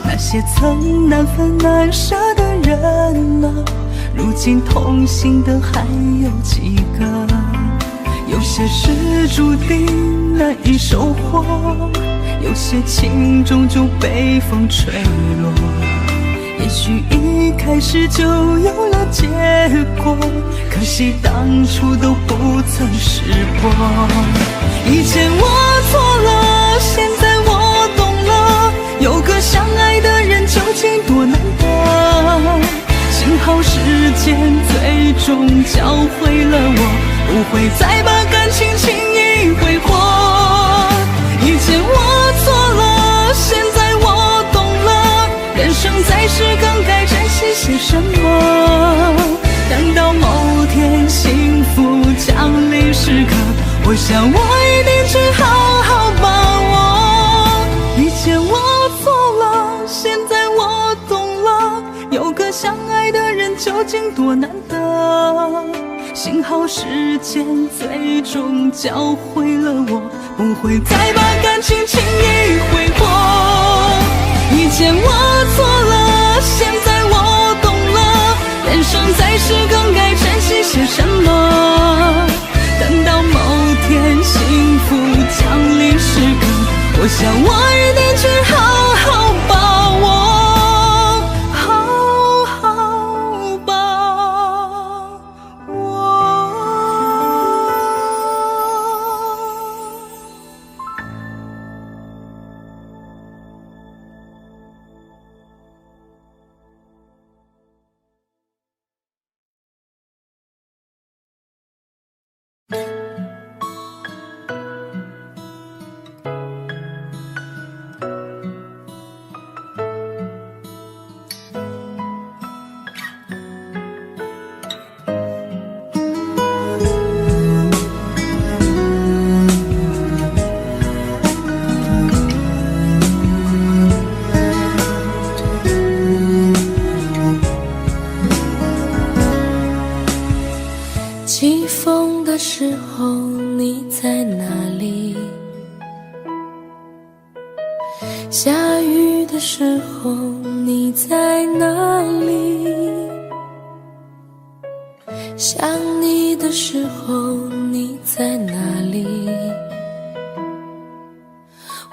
那些曾难分难舍的人啊，如今同行的还有几个？有些事注定难以收获，有些情终究被风吹落。也许一开始就有了结果，可惜当初都不曾识破。以前我错了，现在我懂了，有个相爱的人究竟多难得。幸好时间最终教会了我，不会再把感情轻易挥霍。以前我错了，现在我懂了，人生在世更该珍惜些什么。等到某天幸福降临时刻，我想我一定去好好把握。以前我错了，现在我懂了，有个相爱的人究竟多难得。幸好时间最终教会了我，不会再把感情轻易挥霍。以前我错了，现在我懂了，人生在世更该珍惜些什么。等到某天幸福降临时刻，我想我一定去好好把握，好好把握。起风的时候你在哪里？下雨的时候你在哪里？想你的时候你在哪里？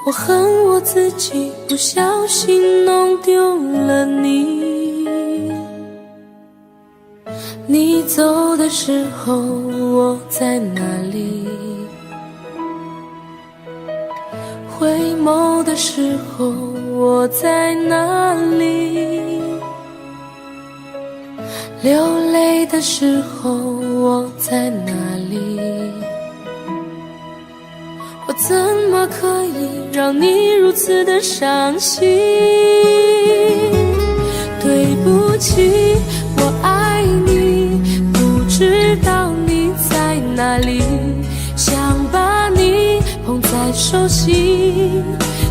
我恨我自己不小心弄丢了你。你走的时候我在哪里？回眸的时候我在哪里？流泪的时候我在哪里？我怎么可以让你如此的伤心？对不起，我爱你，不知道你在哪里，想把你捧在手心，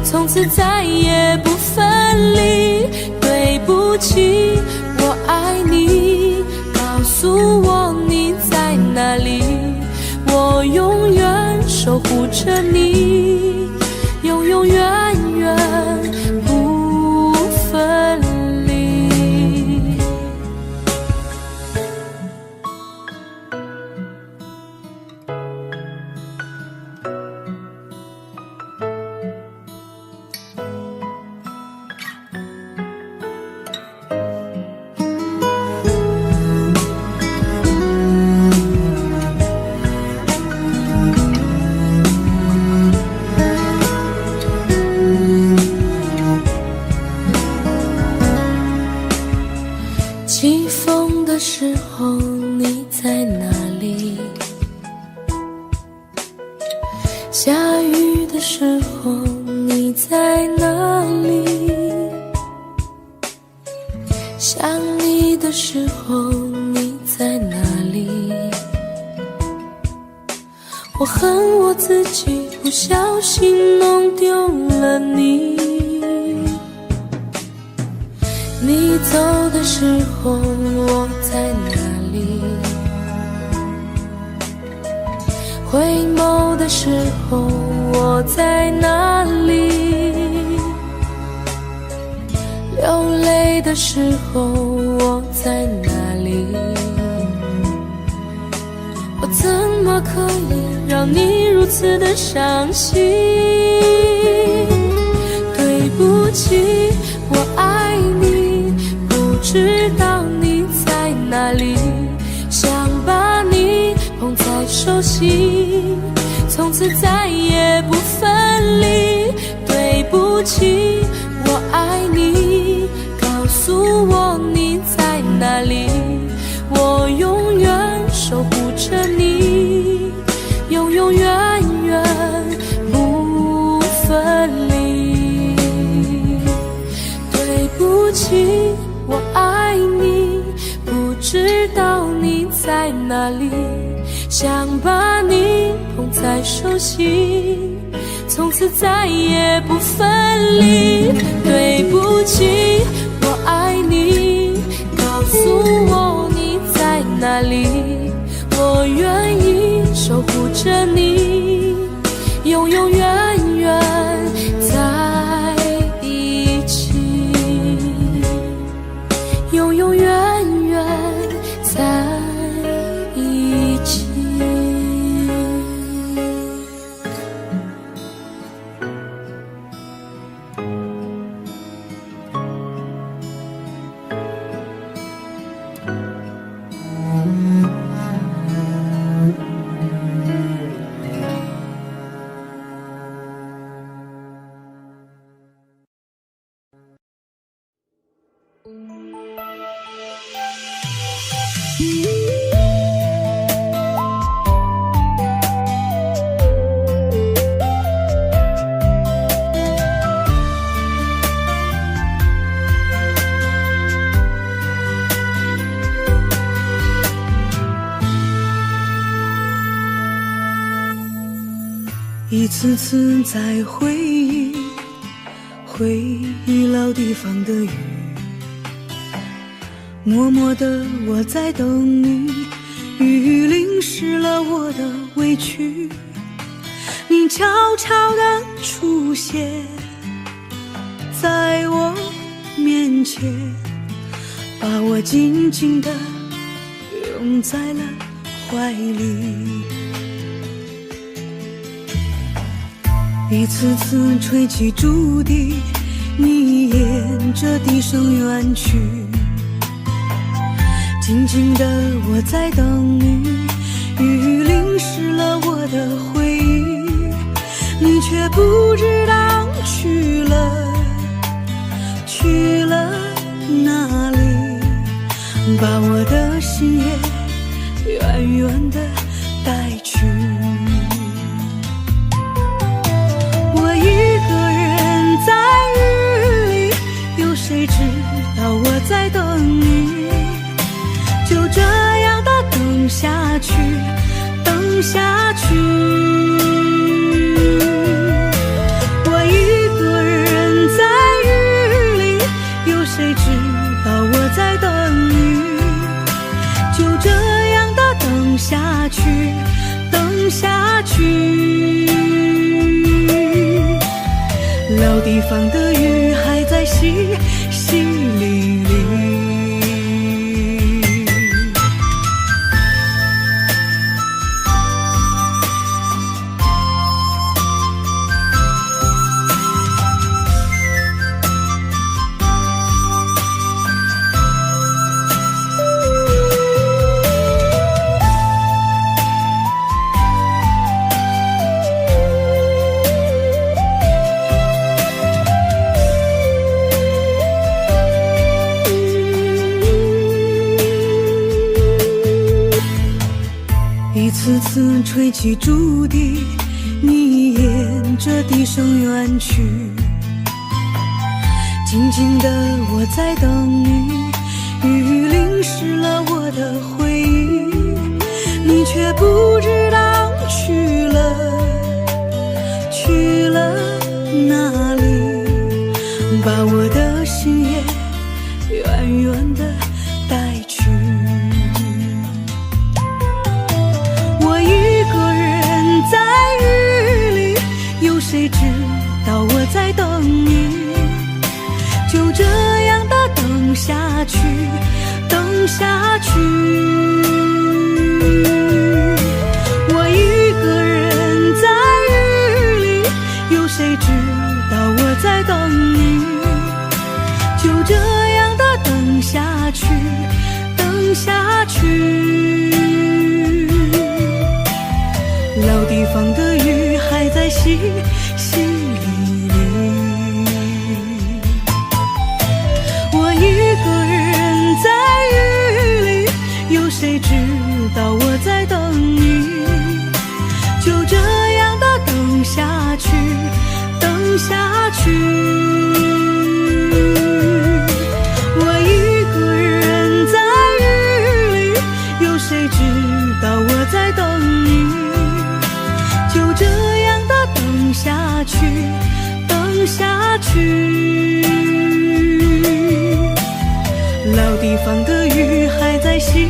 从此再也不分离。对不起，我爱你，告诉我你在哪里，我永远守护着你，永永远远不分离。风的时候你在哪里？下雨的时候你在哪里？想你的时候你在哪里？我恨我自己不小心弄丢了你。你走的时候我在哪里？回眸的时候我在哪里？流泪的时候我在哪里？我怎么可以让你如此的伤心？对不起，我爱你，不知道你在哪里，想把你捧在手心，从此再也不分离。对不起，我爱你，告诉我你在哪里，我永远守护着你，永永远远不分离。对不起，我爱你，不知道你在哪里，想把你捧在手心，从此再也不分离。对不起，我爱你，告诉我你在哪里，我愿意守护着你，永永远远在一起，永永远远在一起。一次次在回忆老地方的雨，默默的我在等你，雨淋湿了我的委屈，你悄悄地出现在我面前，把我紧紧地拥在了怀里。一次次吹起竹笛，你沿着笛声远去，静静的我在等你，雨淋湿了我的回忆，你却不知道去了哪里，把我的心也远远地带去。一个人在雨里，有谁知道我在等你？就这样的等下去，等下去。我一个人在雨里，有谁知道我在等你？就这样的等下去，等下去。老地方的雨还在淅淅沥沥。次次吹起竹笛，你沿着笛声远去。静静的我在等你，雨淋湿了我的回忆，你却不知道去了哪里，把我的心也远远地带去。我一个人在雨里，有谁知道我在等你？就这样的等下去，等下去。我一个人在雨里，有谁知道我在等你？就这样的等下去，等下去。老地方的雨还在淅淅沥沥，我一个人在雨里，有谁知道我在等你？就这样的等下去，等下去。我一个人在雨里，有谁知道我在等你？就这样的等下去，等下去。老地方的雨还在淅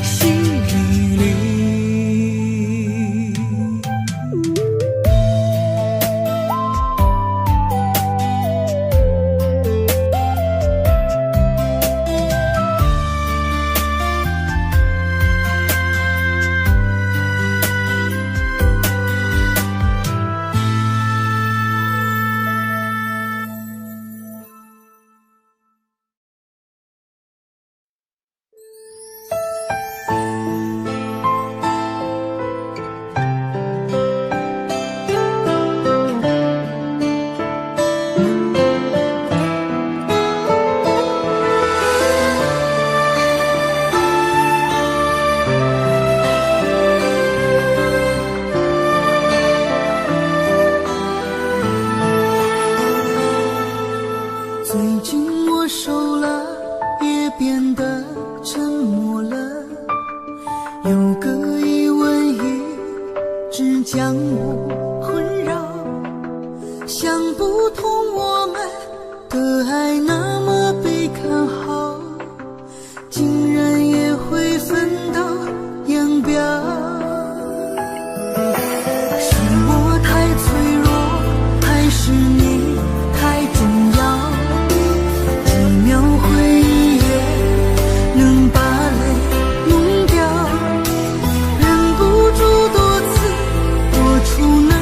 淅沥沥。最近我瘦了，也变得沉默了，有个疑问一直将我困扰，想不通我们的爱那么被看好，竟然也会分道扬镳。是我太脆弱，还是你太重要？几秒回忆也能把泪弄掉，忍不住多次说出那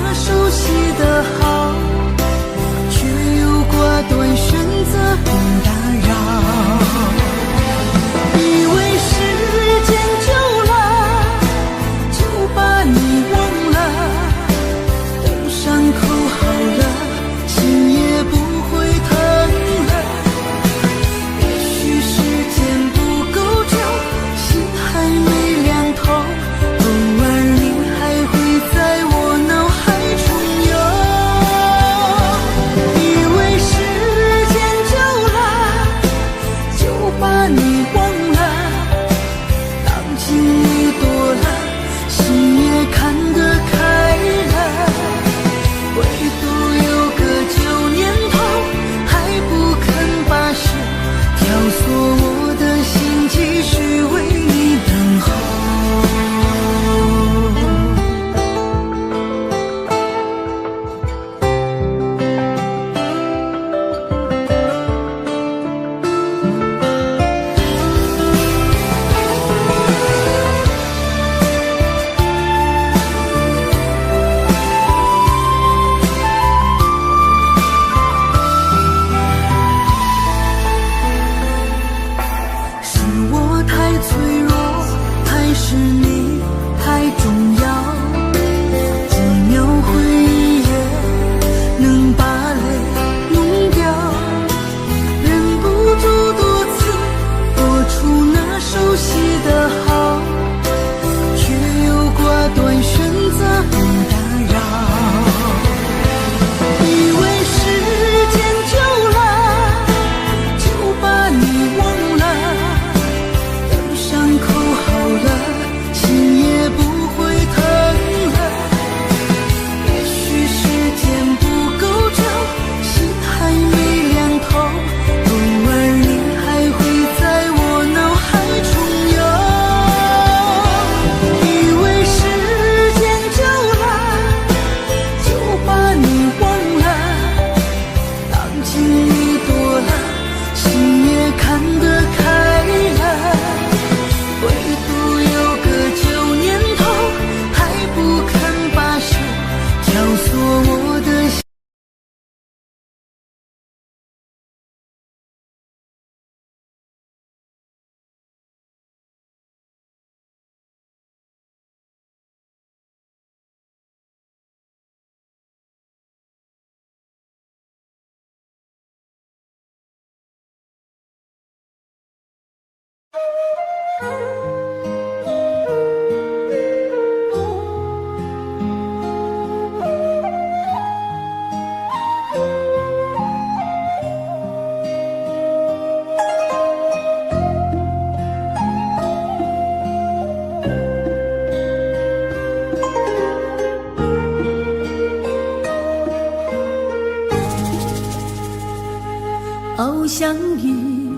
偶相遇，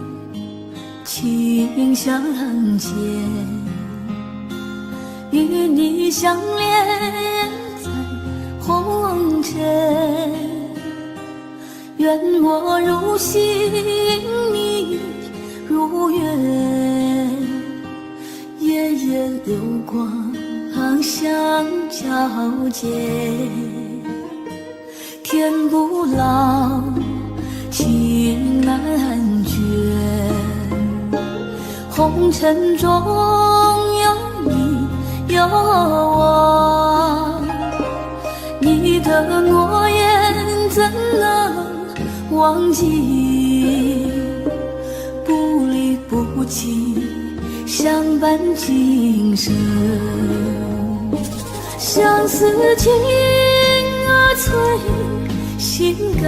情相见，与你相恋在红尘。愿我如星，你如月，夜夜流光相交接。天不老，情难绝，红尘中有你有我，你的诺言怎能忘记？不离不弃，相伴今生。相思情催心肝，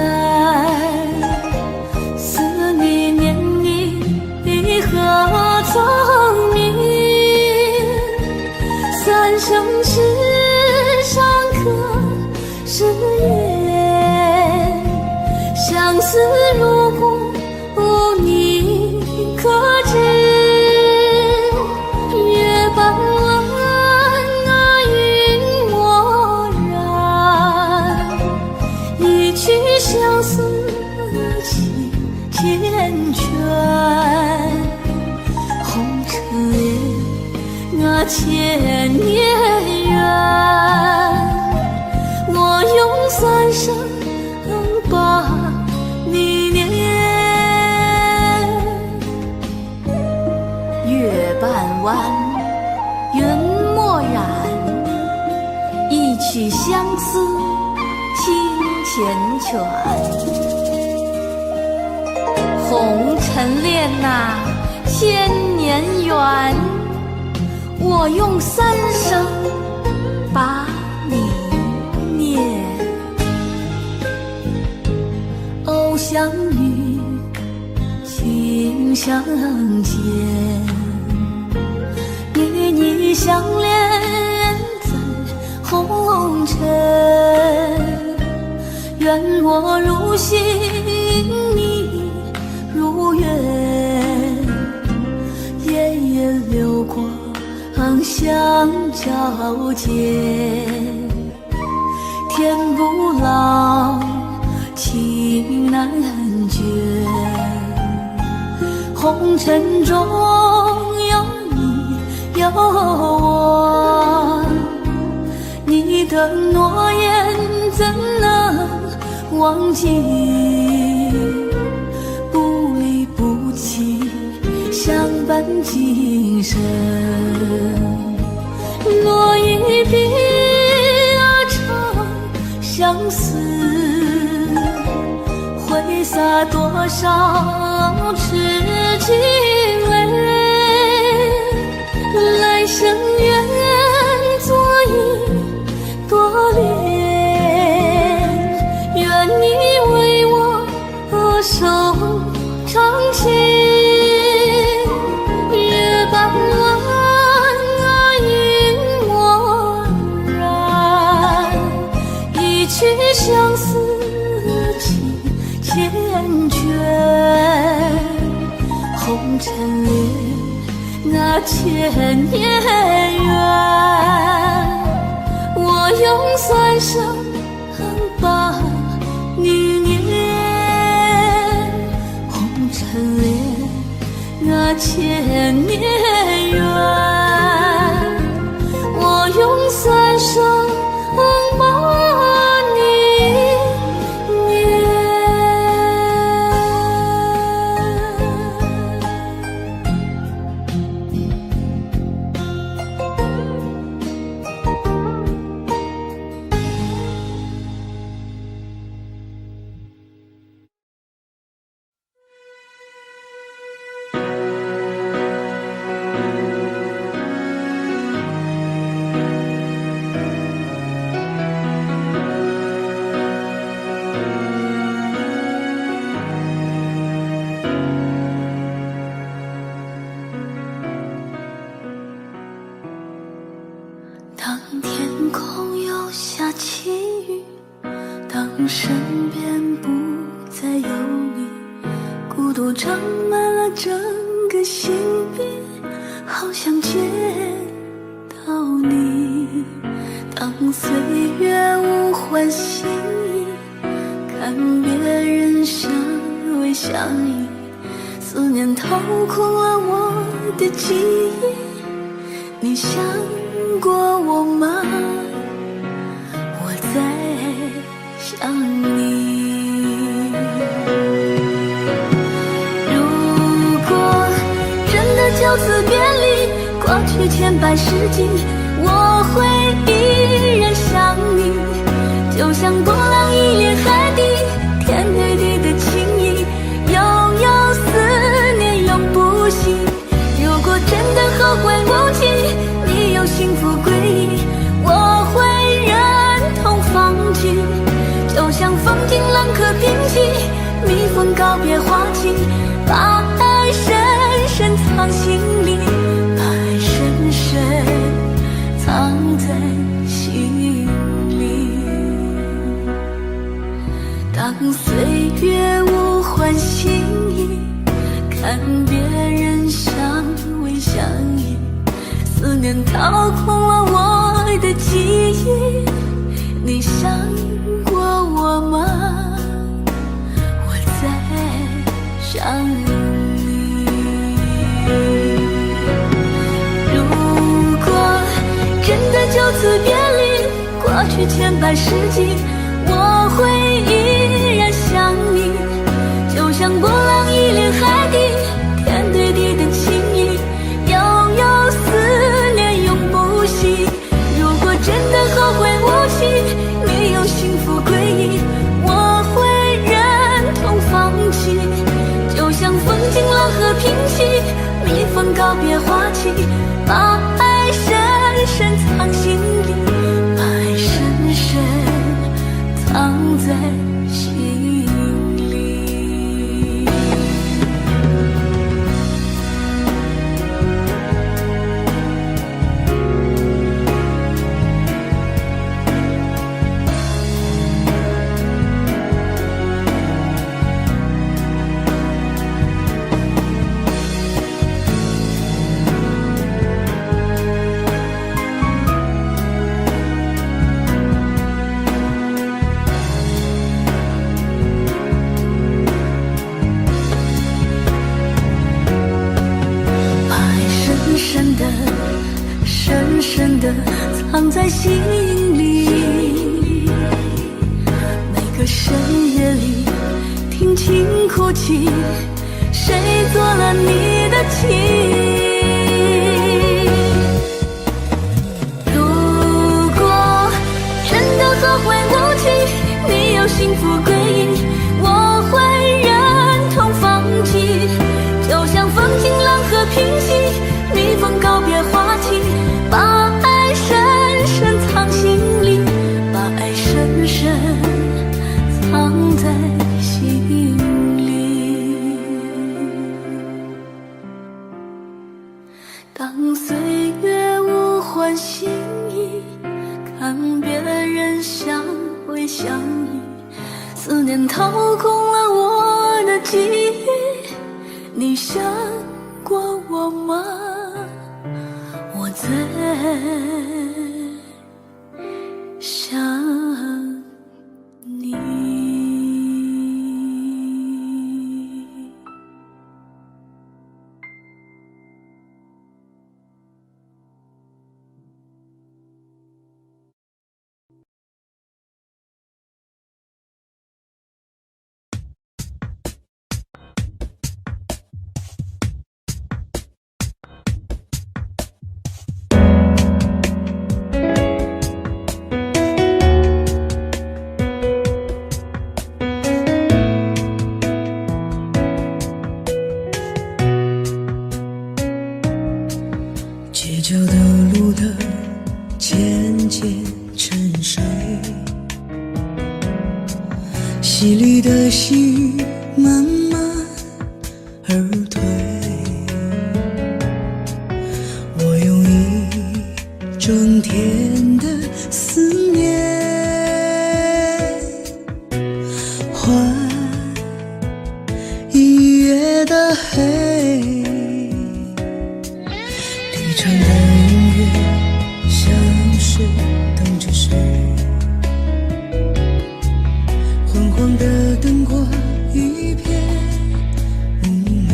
思你念你何曾眠？三生石上刻誓言，相思如故你可知？月半弯云墨然，一曲相思情缱绻。红尘恋千年缘，我用三生把你念。月半弯，云墨染，一曲相思情缱绻。红尘恋呐，千年缘，我用三生把你念。偶相遇，情相见，与你相恋在红尘。愿我如星，你如月，夜夜流光相交接。天不老，情难绝，红尘中有你有我，你的诺言怎能忘记？不离不弃，相伴今生。落一笔长相思，挥洒多少痴情泪。来生愿做一朵莲，愿你为我守长情。月半弯云墨然，一曲相思情缱绻。红尘恋千年缘，我用三生把你念。红尘恋千年缘，我用三生把你念。下起雨，当身边不再有你，孤独长满了整个心壁，好想见到你。当岁月无欢喜意，看别人相偎相依，思念掏空了我的记忆。你想过我吗？我在想你。如果真的就此别离，过去千百世纪，我会依然想你，就像波浪一连海底，天对地的情谊，悠悠思念永不息。如果真的后会无期，你有幸福归依，我会忍痛放弃，就像风景冷可平息，蜜蜂告别花期，把爱深深藏心里，把爱深深藏在心里。当岁月无欢喜意，看别人相偎相依，思念掏空了我的记忆。你想过我吗？我在想你。如果真的就此别离，过去千百世纪，我会依然想你，就像波浪一连海底，天对地的情谊，悠悠思念永不息。如果真的后会无期，你有幸福归依，我会忍痛放弃，就像风景冷和平息，蜜蜂告别花期，把爱深深藏心里，把爱深深藏在心里。深深地藏在心里，每个深夜里听琴哭泣，谁做了你的情？如果真的后会无期，你有幸福归依，我会忍痛放弃，就像风景冷和平息，蜜蜂告别花期，把爱深深藏心里，把爱深深藏在心里。当岁月无欢喜意，看别人相偎相依，思念掏空了我的记忆。你想过我吗？我在想你。街角的路灯渐渐沉睡，淅沥的细雨慢慢而退。我用一整天的思念唱的音乐像是等着谁，昏黄的灯光一片妩媚，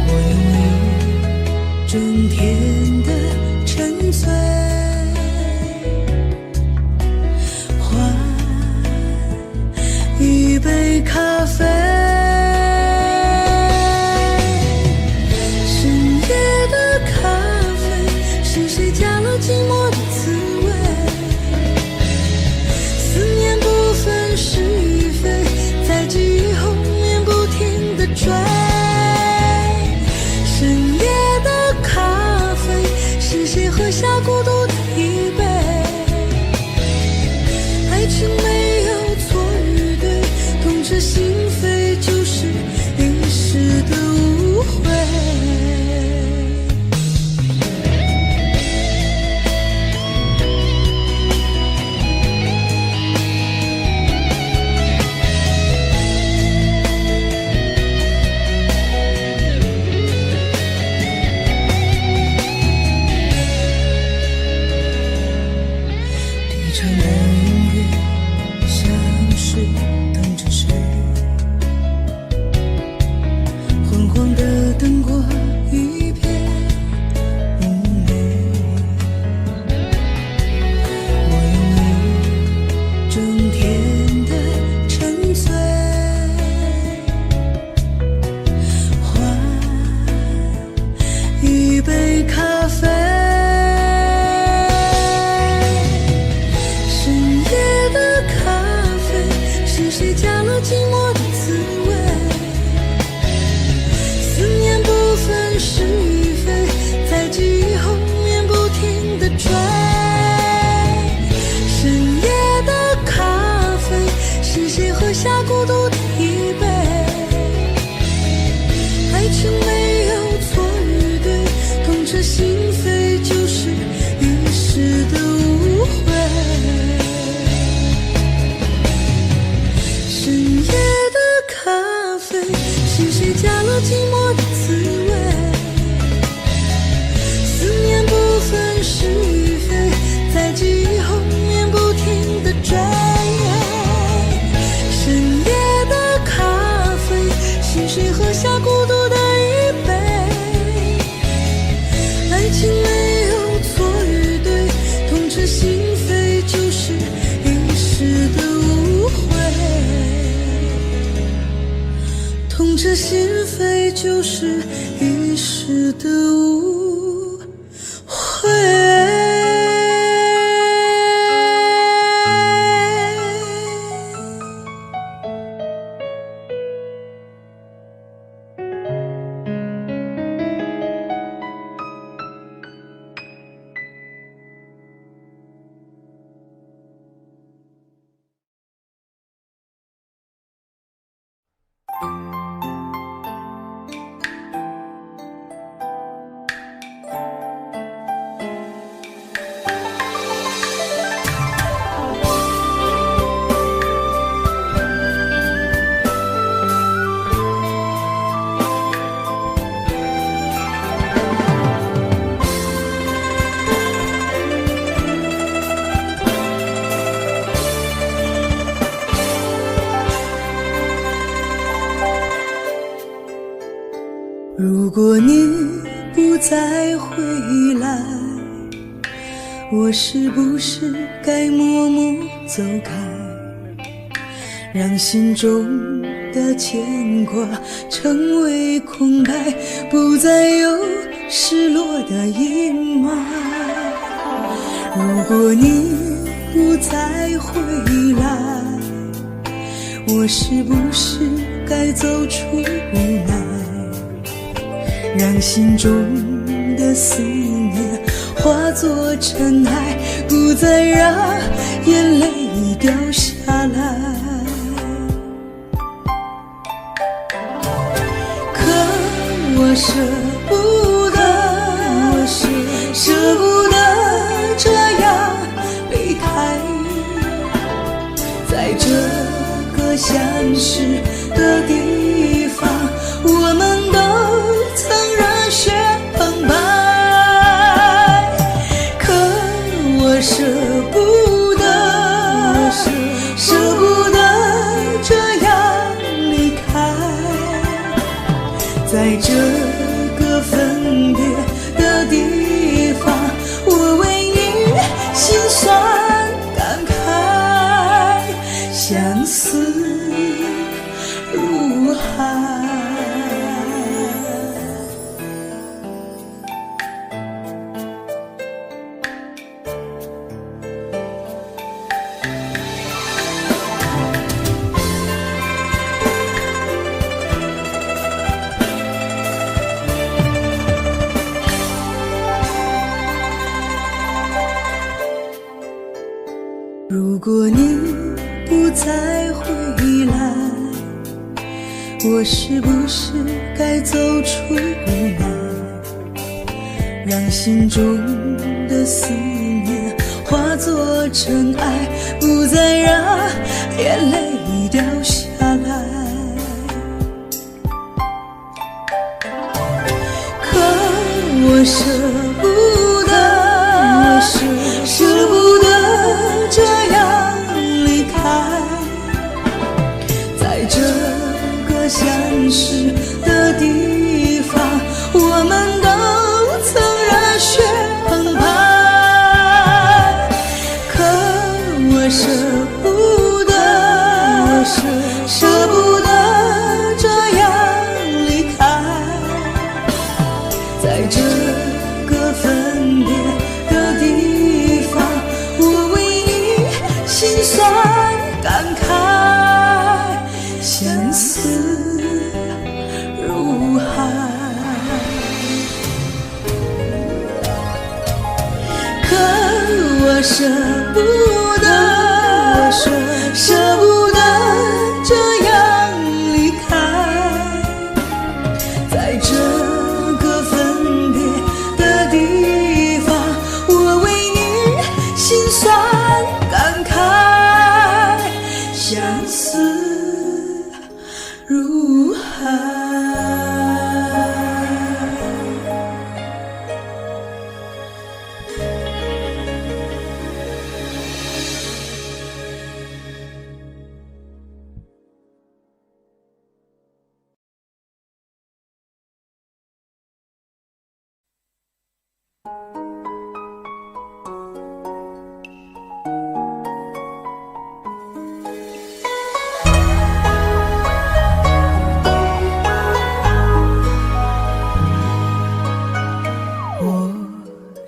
我用一整天的沉醉换一杯咖啡。寂寞的滋味，思念不分是与非，在记忆后面不停地追。深夜的咖啡，是谁喝下孤独的一杯？爱情没有错与对，痛彻心扉，就是一时的误会。唱的音乐像是等着谁，昏黄的灯光一片妩媚，我用一整天的沉醉换一杯咖啡。谁加了寂寞的滋味？思念不分是与非，在记忆后面不停地追。深夜的咖啡，是谁喝下孤独的一杯？爱情没有错与对，痛彻心扉，就是一时的误会。是谁加了寂寞的滋味？思念不分是与非，在记忆后面不停地追。深夜的咖啡，是谁喝下孤独的一杯？爱情没有错与对，痛彻心扉，就是一时的误会。痛彻心扉，就是一时的误会。如果你不再回来，我是不是该默默走开，让心中的牵挂成为空白，不再有失落的阴霾。如果你不再回来，我是不是该走出无奈，让心中的思念化作尘埃，不再让眼泪掉下来。可我舍不得，舍不得这样离开，在这个相识的地方，我们都曾燃果你不再回来，我是不是该走出无奈，让心中的思念化作尘埃，不再让眼泪掉下来。可我舍不得，舍不得这样离开，在这个相识的地方，我们都曾热血澎湃。可我舍不得，舍不得这样离开，在这个分别的地方，我为你心酸感慨，相思如海。可我舍不得，舍不得这样离开，在这个分别的地方，我为你心酸感慨，相思如海。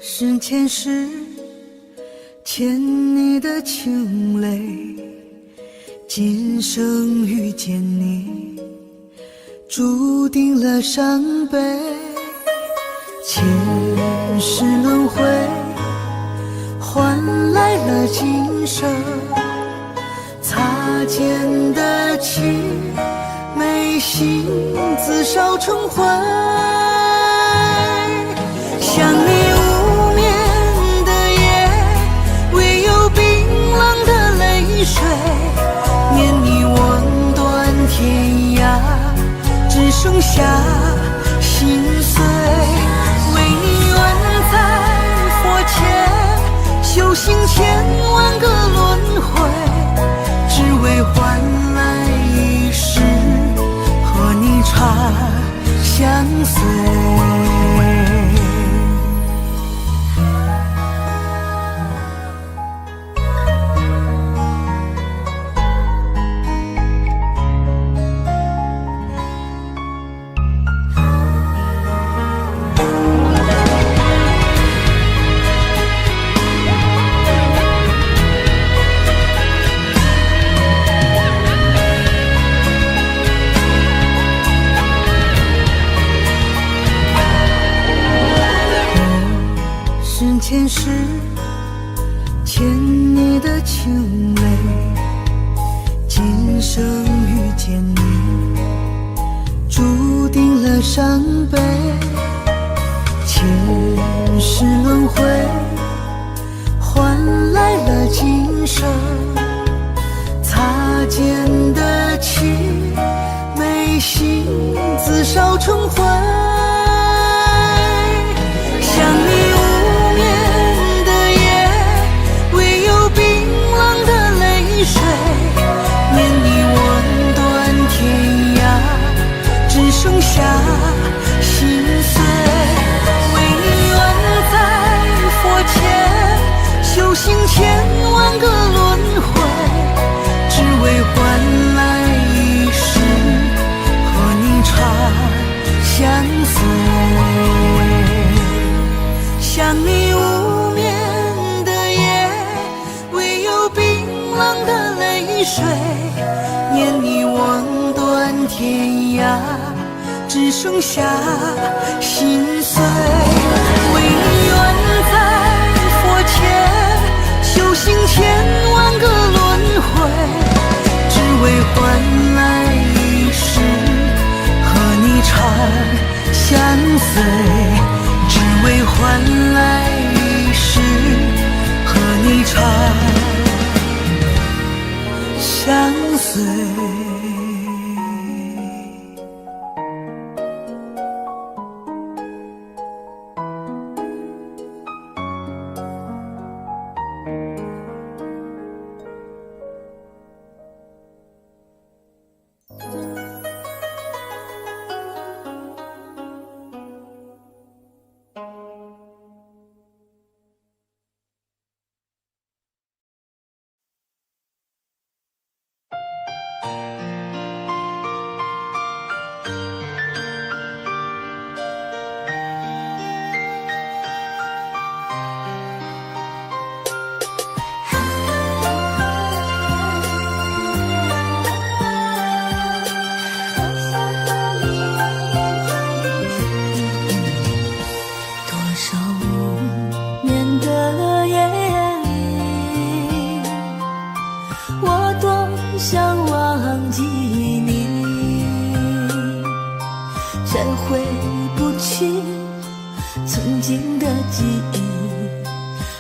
是前世欠你的情泪，今生遇见你，注定了伤悲。前世轮回，换来了今生擦肩的情，眉心自烧成灰。想你无眠的夜，唯有冰冷的泪水，念你望断天涯，只剩下心碎。为你愿在佛前修行千万个轮回，只为换来一世和你长相随。前世欠你的情泪，今生遇见你，注定了伤悲。前世轮回，换来了今生擦肩的情，眉心自烧成灰。想你无眠的夜，唯有冰冷的泪水，念你望断天涯，只剩下心碎。为你愿在佛前修行千万个轮回，只为换来一世和你长相随。想你无眠的夜，唯有冰冷的泪水，念你望断天涯，只剩下心碎。为你愿在佛前修行千万个只为换来一世和你长相随。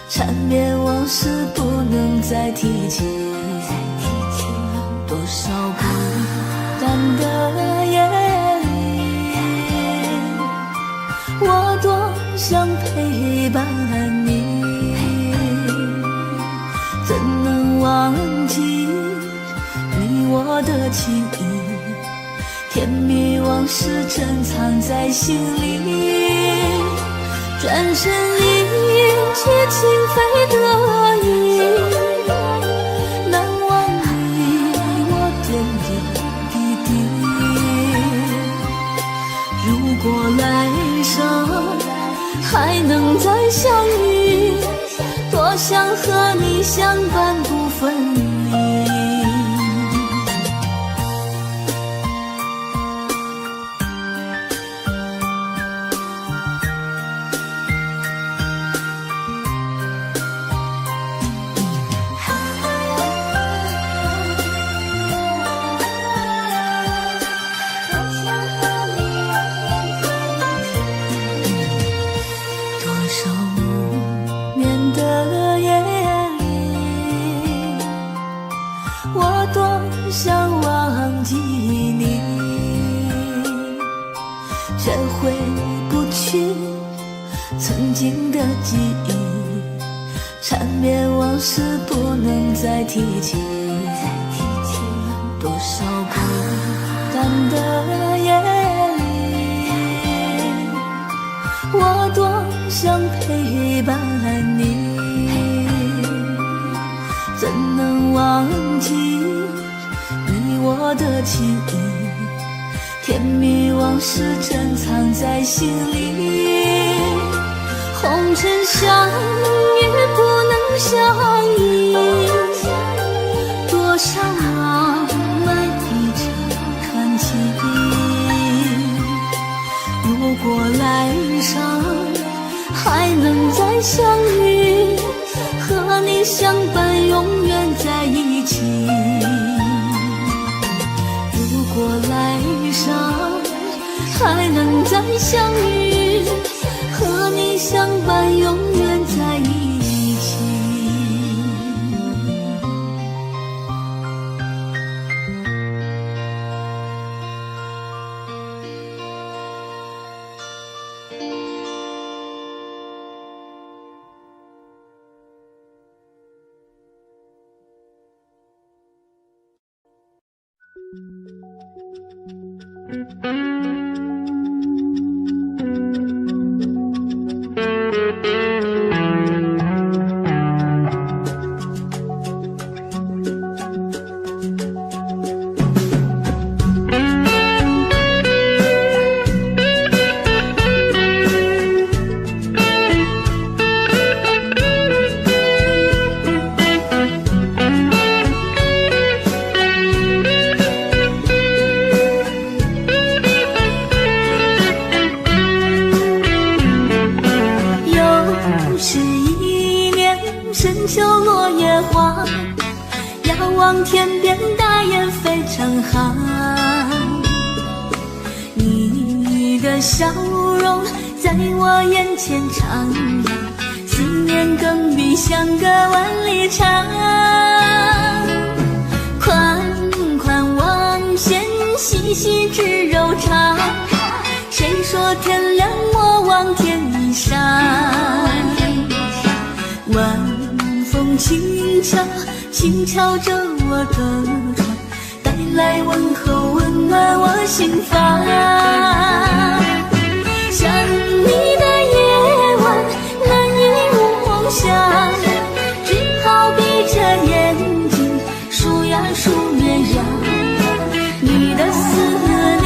缠绵往事不能再提起，多少孤单的夜里，我多想陪伴你，怎能忘记你我的情谊，甜蜜往事珍藏在心里，转身一起情非得已，难忘你我点点滴滴。如果来生还能再相遇，多想和你相伴不分离。想忘记你，却回不去曾经的记忆，缠绵往事不能再提起，多少孤单的夜里，我多想陪伴你，怎能忘记我的情谊，甜蜜往事珍藏在心里，红尘相遇不能相依，多少浪漫一场传奇。如果来生还能再相遇，和你相伴永远在一起。如果来生还能再相遇，和你相伴永远在一起。深秋落叶花，遥望天边大雁飞成行。你的笑容在我眼前徜徉，思念更比相隔万里长。款款望线，细细织柔肠。谁说天凉莫忘天衣裳？晚风轻敲，轻敲着我的窗，带来问候，温暖我心房。想你的夜晚，难以入梦乡，只好闭着眼睛数呀数绵羊。你的思念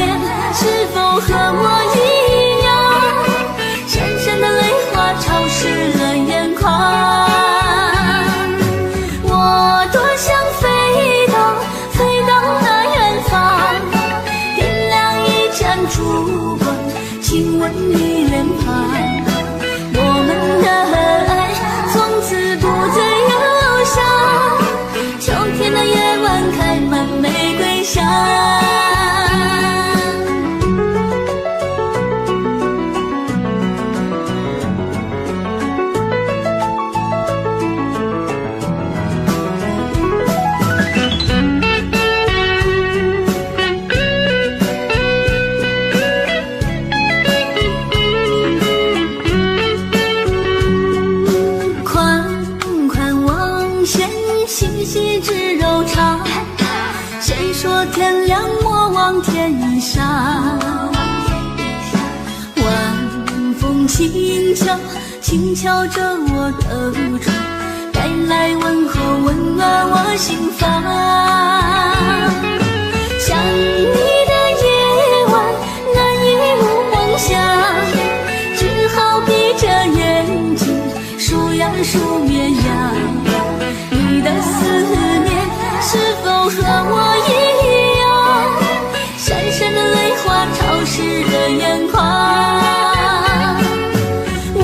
是否和我一样，闪闪的泪花潮湿了眼眶。我多想飞到那远方，点亮一盏烛光，亲吻你脸庞。我们的爱从此不再忧伤，秋天的夜晚开满玫瑰香。细细织柔肠，谁说天凉莫忘天衣裳？晚风轻敲，轻敲着我的窗，带来问候，温暖我心房。想你的夜晚，难以入梦乡，只好闭着眼睛数呀数绵羊。你的思念是否和我一样，闪闪的泪花潮湿了眼眶。我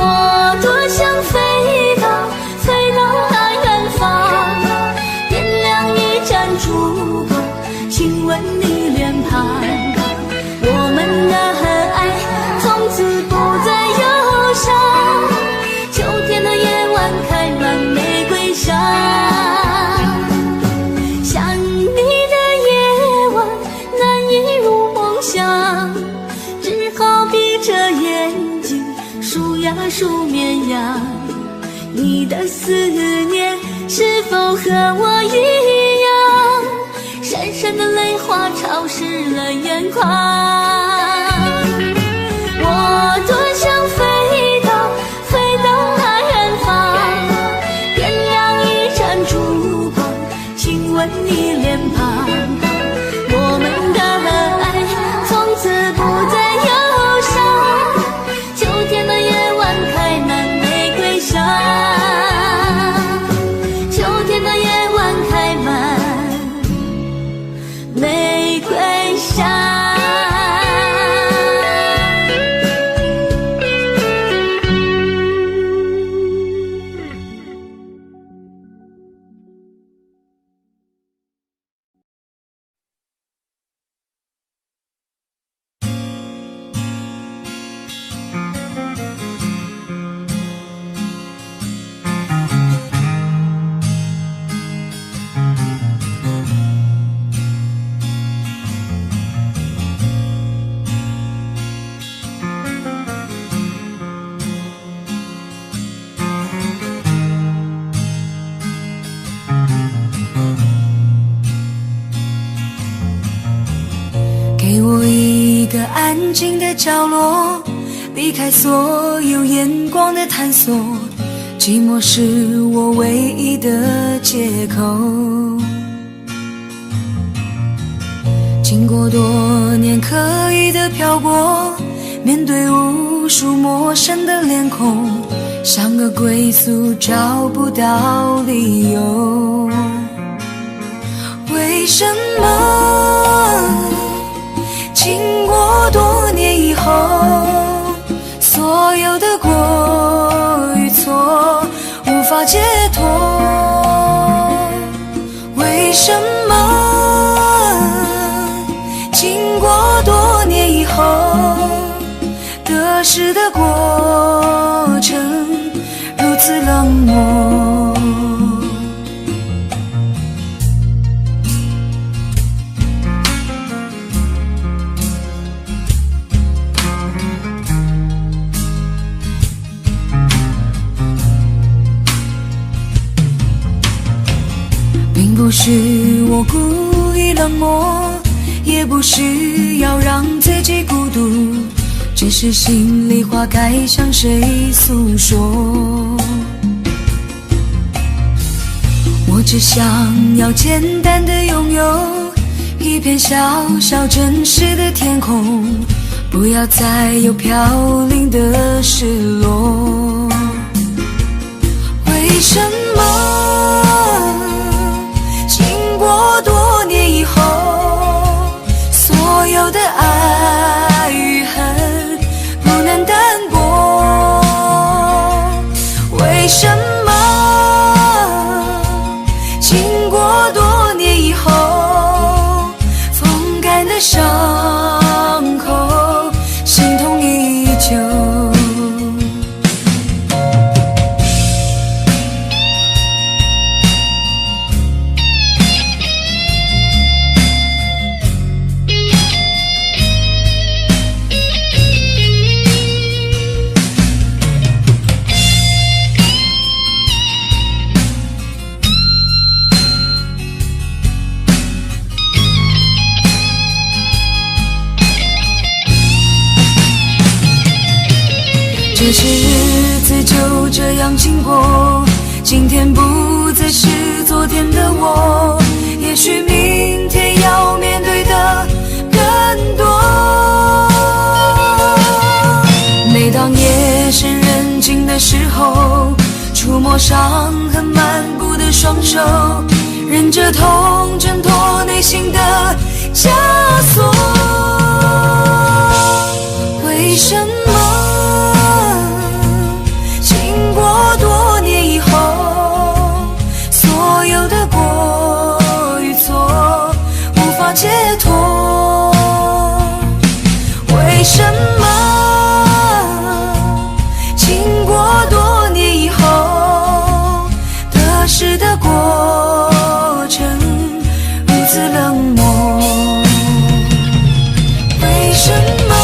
多想飞到那远方，点亮一盏烛光，亲吻你脸庞。我们的爱从此不再忧伤，秋天的夜晚开满玫瑰香。数绵羊，你的思念是否和我一样，闪闪的泪花潮湿了眼眶。我多想飞到那远方，点亮一盏烛光，亲吻你脸庞。我们的爱从此不再忧伤，秋天的夜晚开满玫瑰香，秋天的夜晚开满玫瑰香。给我一个安静的角落，避开所有眼光的探索，寂寞是我唯一的借口。经过多年刻意的漂泊，面对无数陌生的脸孔，像个归宿找不到理由。为什么经过多年以后，所有的过与错无法解脱？为什么经过多年以后的失的过程如此冷漠。并不是我故意冷漠，也不是要让自己孤独，只是心里话该向谁诉说。我只想要简单的拥有一片小小真实的天空，不要再有飘零的失落。为什么经过多年以后，所有的爱与恨不能淡薄？为什么经过多年以后，风干的伤口心痛依旧？这些日子就这样经过，今天不再是昨天的我，也许明天要面对的更多。每当夜深人静的时候，触摸伤痕漫步的双手，忍着痛挣脱内心的枷锁。为什么多年以后，所有的过与错无法解脱？为什么经过多年以后，得失的过程如此冷漠？为什么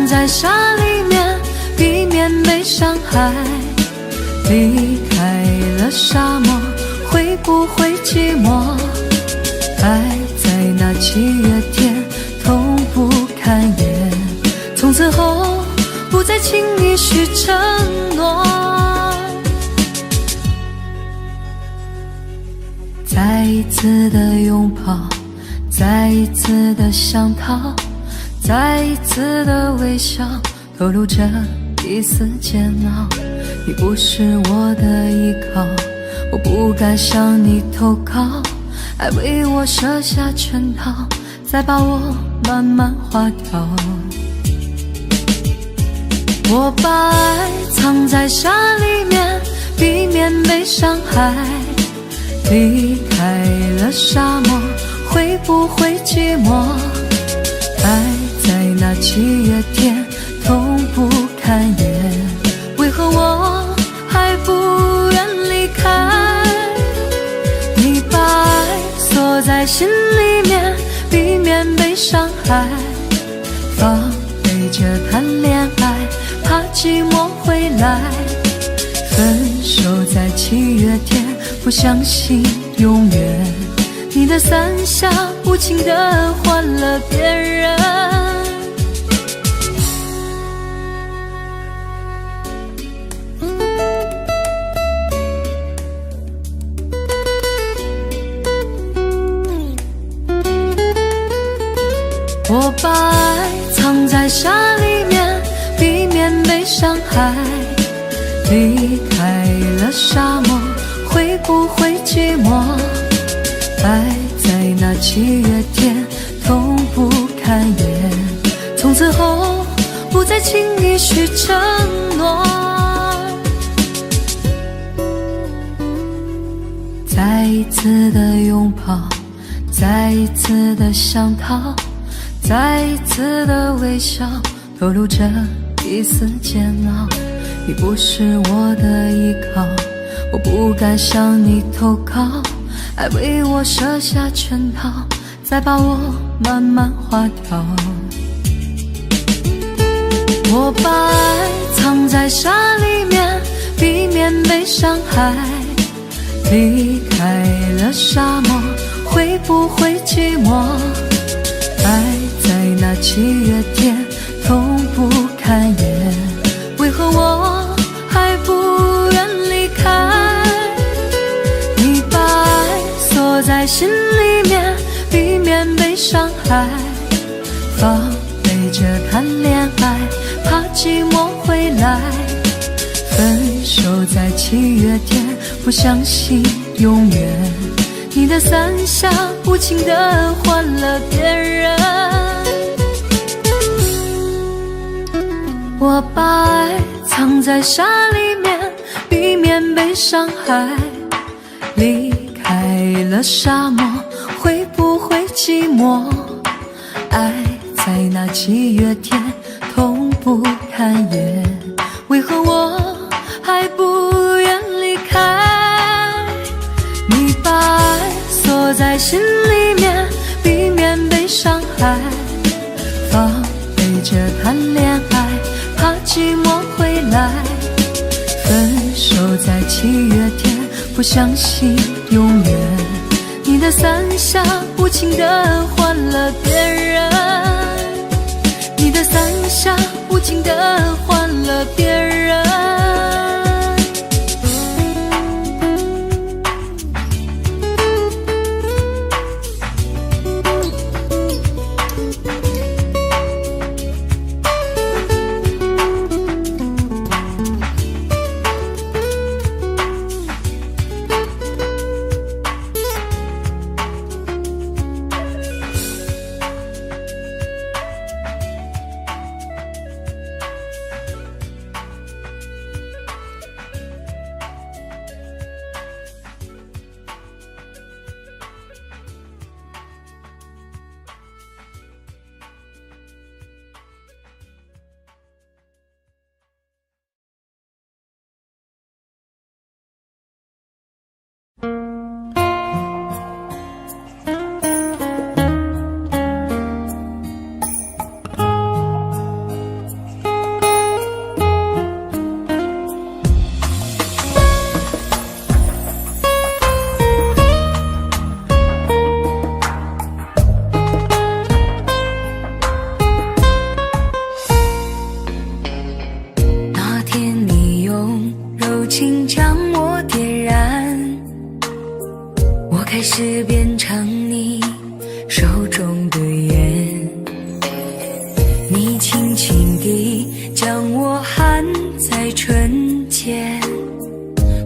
在沙里面避免被伤害，离开了沙漠会不会寂寞？爱在那7月天痛不堪言，从此后不再轻易许承诺。再一次的拥抱，再一次的想逃，再一次的微笑，透露着一丝煎熬。你不是我的依靠，我不该向你投靠，爱为我设下圈套，再把我慢慢划掉。我把爱藏在沙里面，避免被伤害，离开了沙漠会不会寂寞？爱在那7月天痛不堪言，为何我还不愿离开？你把爱锁在心里面，避免被伤害，放恋爱，怕寂寞回来。分手在7月天，不相信永远。你的伞下无情地换了别人。我把爱藏在沙里面，避免被伤害。离开了沙漠，会不会寂寞？爱在那7月天，痛不堪言。从此后，不再轻易许承诺。再一次的拥抱，再一次的想逃，再一次的微笑，透露着一丝煎熬。你不是我的依靠，我不敢向你投靠，爱为我设下圈套，再把我慢慢划掉。我把爱藏在沙里面，避免被伤害。离开了沙漠，会不会寂寞？爱在那7月天，痛不堪言。为何我还不愿离开？你把爱锁在心里面，避免被伤害。防备着谈恋爱，怕寂寞回来。分手在7月天，不相信永远。你的伞下无情地换了别人。我把爱藏在沙里面，避免被伤害。离开了沙漠，会不会寂寞？爱在那7月天，痛不堪言。为何我还不愿离开？你把爱锁在心里面，避免被伤害。防备着谈恋爱，怕寂寞回来。分手在7月天，不相信永远。你的伞下无情地换了别人。你的伞下无情地换了别人。开始变成你手中的烟，你轻轻地将我含在唇间，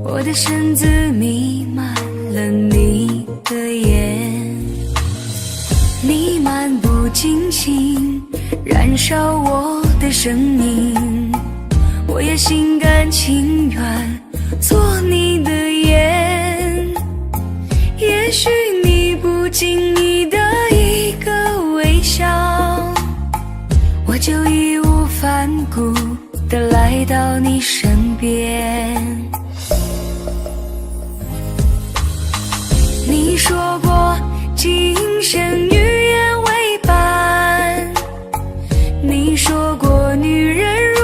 我的身子弥漫了你的眼，你漫不经心燃烧我的生命，我也心甘情愿做你的烟。也许你不经意的一个微笑，我就义无反顾地来到你身边。你说过今生与愿为伴，你说过女人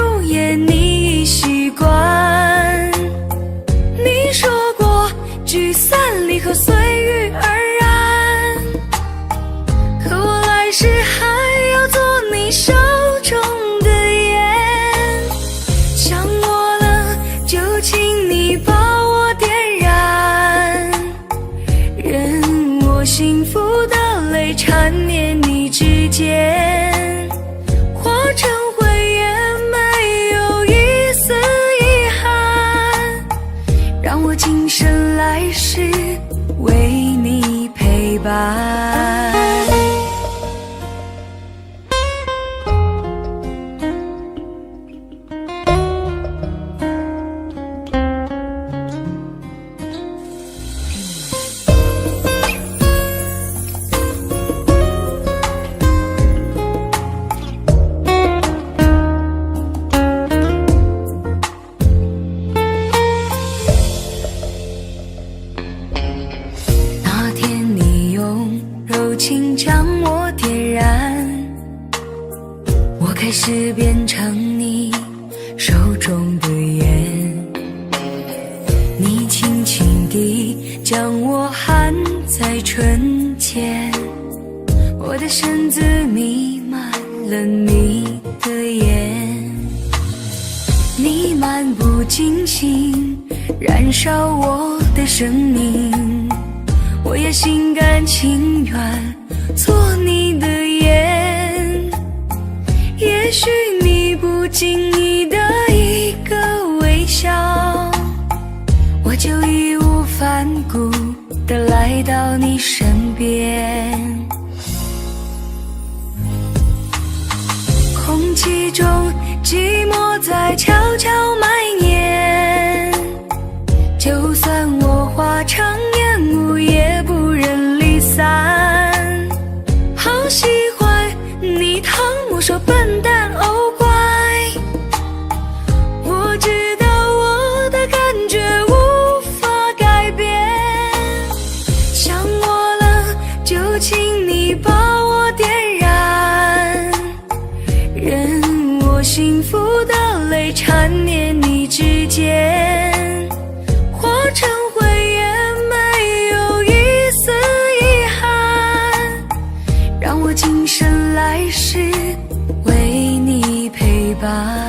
伴。开始变成你手中的烟，你轻轻地将我含在唇间，我的身子弥漫了你的眼，你漫不经心燃烧我的生命，我也心甘情愿做你的烟。也许你不经意的一个微笑，我就义无反顾地来到你身边。空气中寂寞在悄悄蔓延，就算我化成烟雾也不忍离散。好喜欢你疼我说笨蛋哦乖，我知道我的感觉无法改变，想我了就请你把我点燃，任我幸福的泪缠绵你指尖，化成灰也没有一丝遗憾，让我今生来世为你陪伴。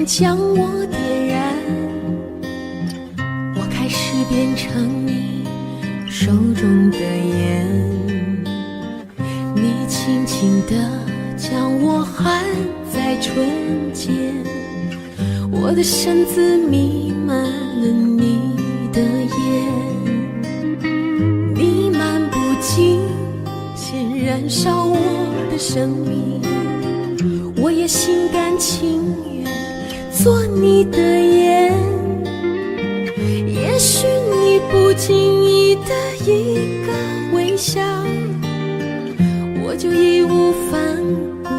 将我点燃，我开始变成你手中的烟，你轻轻地将我含在唇间，我的身子弥漫了你的烟，你漫不经心燃烧我的生命，我也心甘情愿做你的烟，也许你不经意的一个微笑，我就义无反顾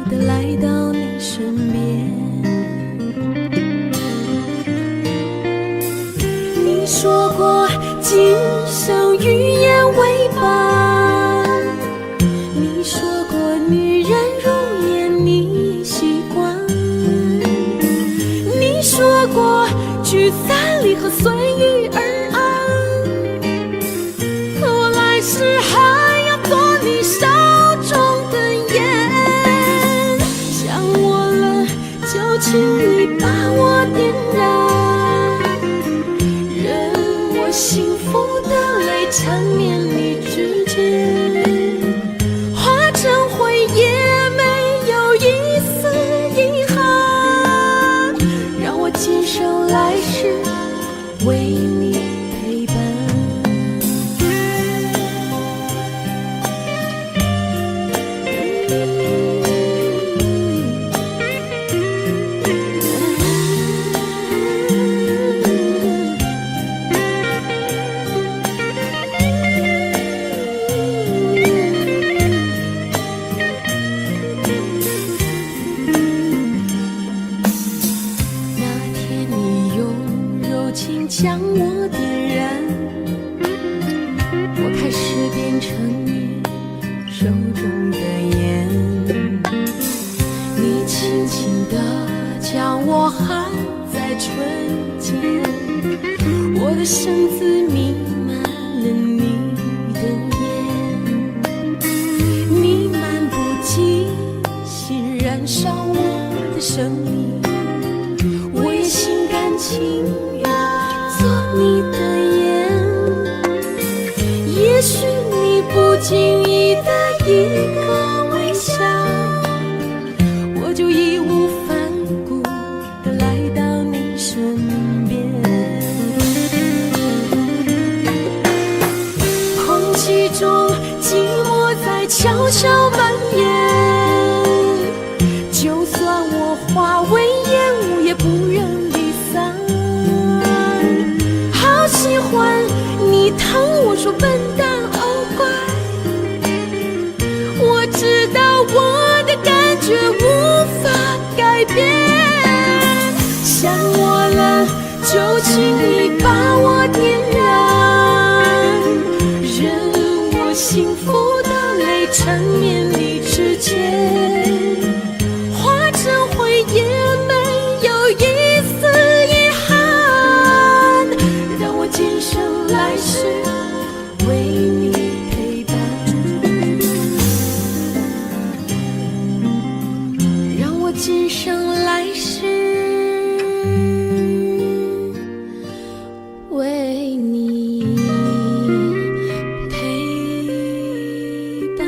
地来到你身边。你说过今生语言为伴，你说过女人如烟你习惯，你说过聚散离合随遇而安，我来世还要做你手中的烟，想我了就请你把我点燃，任我幸福的泪缠绵你指尖，化成灰也没有一丝遗憾，让我今生来世为你陪伴。将我点燃，我开始变我还在春天，我的身子弥漫了你的烟，弥漫不尽，心燃烧我的生命，我也心甘情愿做你的烟。也许你不经意的一个微笑，我就义无反顾地来到你身边。空气中寂寞在悄悄蔓延，就算我化为烟雾也不愿离散。好喜欢你疼我说笨蛋哦乖，我知道我的感觉无法改变。想我了就请你把我点燃，任我幸福的泪缠绵你指尖，化成灰也没有一丝遗憾，让我今生来世为你陪伴，让我今生来世为你陪伴。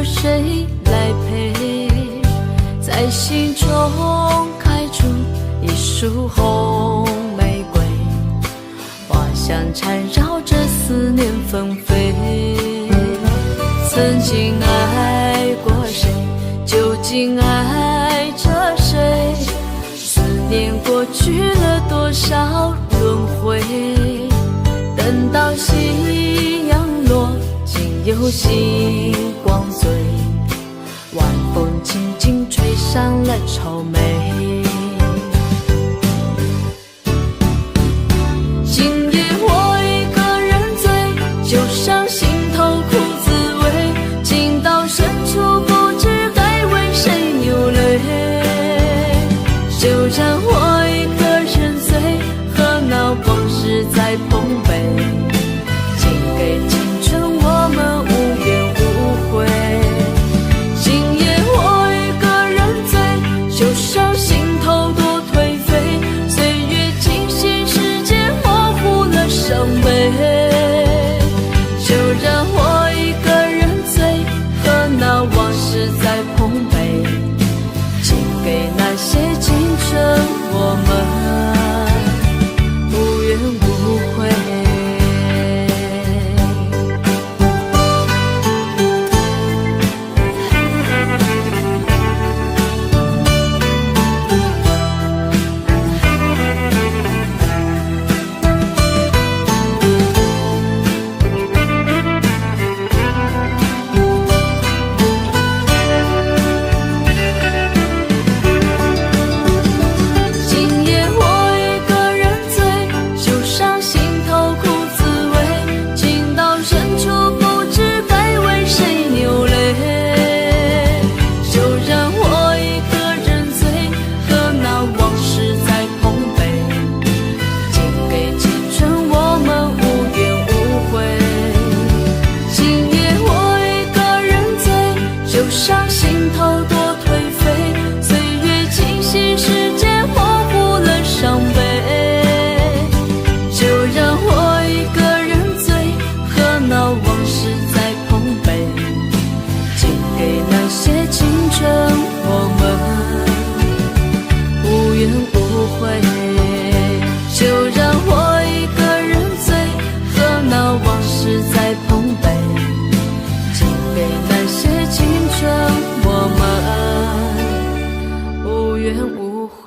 谁来陪？在心中开出一束红玫瑰，花香缠绕着思念纷飞。曾经爱过谁，究竟爱着谁？思念过去了多少轮回？等到夕阳落，竟有星光醉，晚风轻轻吹散了愁眉。今夜我一个人醉，就像心头苦滋味，情到深处不知该为谁流泪。就让我一个人醉，和那往事在碰杯，请给青春我们无怨无悔。今夜我一个人醉，就像心头多颓废，岁月静息，时间模糊了伤悲。就让我一个人醉，和那往事在碰杯，请给那些青春我们无怨无悔。给那些青春我们无怨无悔，就让我一个人醉，和那往事在碰杯，敬给那些青春我们无怨无悔。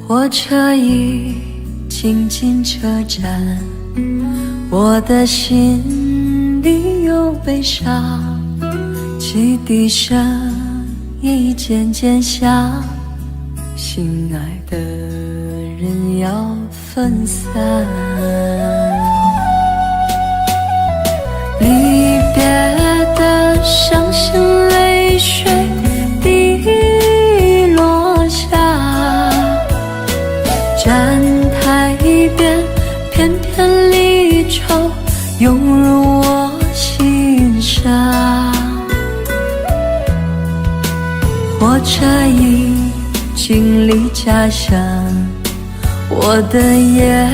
火车已经进车站，我的心里有悲伤，汽笛声已渐渐响，心爱的人要分散。离别的伤心泪水滴落下，站台边片片离愁涌入我心上。火车已经离家乡，我的眼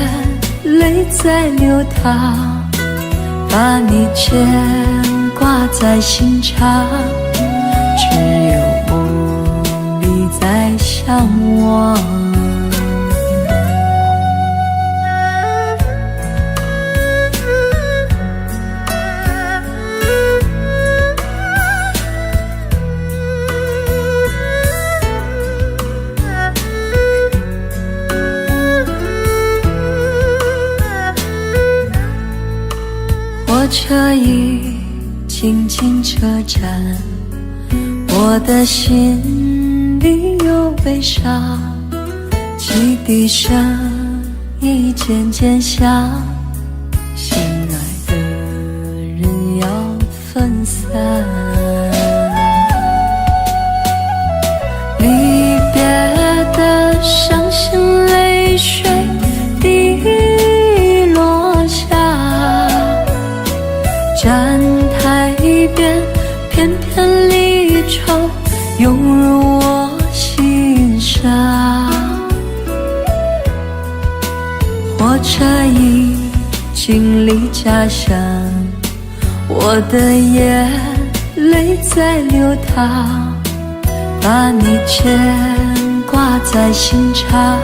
泪在流淌，把你牵挂在心上，只有梦里在向往。火车已经进车站，我的心里有悲伤，汽笛声已渐渐响，心爱的人要分散。离别的伤心泪水滴落下，站台边片片离愁涌入我心上。火车已经离家乡，我的眼泪在流淌，把你牵挂在心上，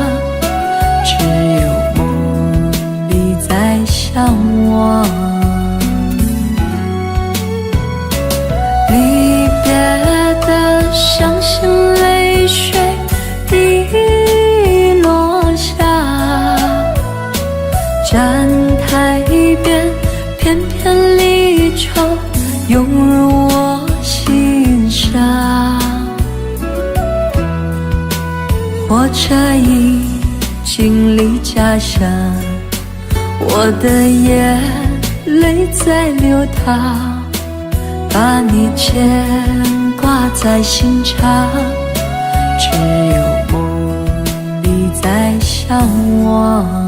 只有梦里在向往。离别的伤心泪水滴落下，站台边片片离愁涌入我心上。火车已经离家乡，我的眼泪在流淌，把你牵挂在心上，只有梦里在向往。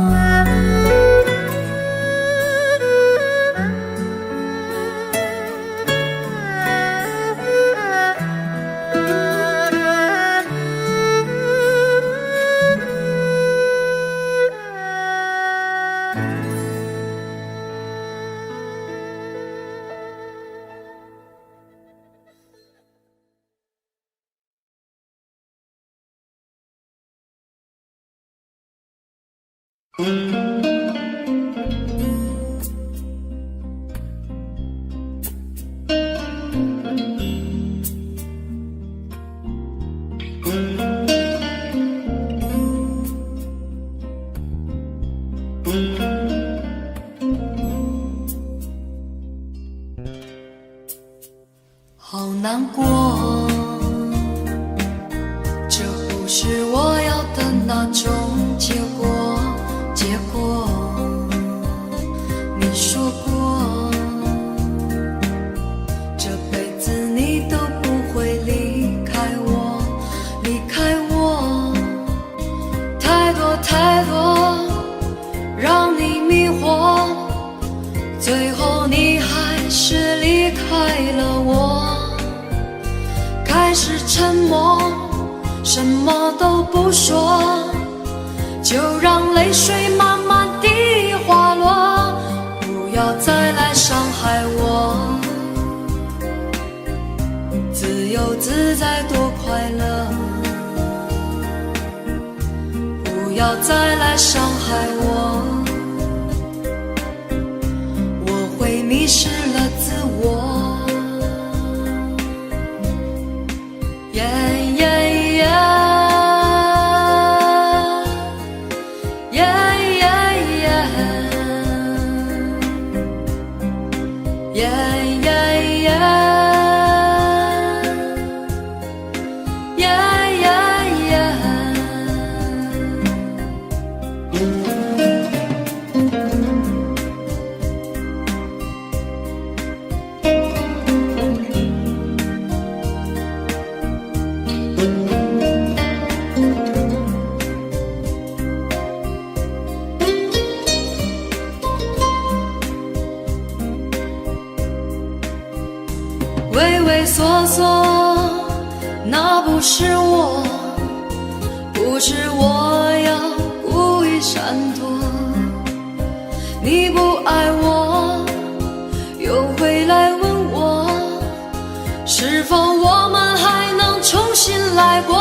还是沉默，什么都不说，就让泪水慢慢地滑落，不要再来伤害我。自由自在多快乐，不要再来伤害我，我会迷失了自我。畏畏缩缩，那不是我，不是我要故意闪躲。你不爱我，又回来问我，是否我们还能重新来过？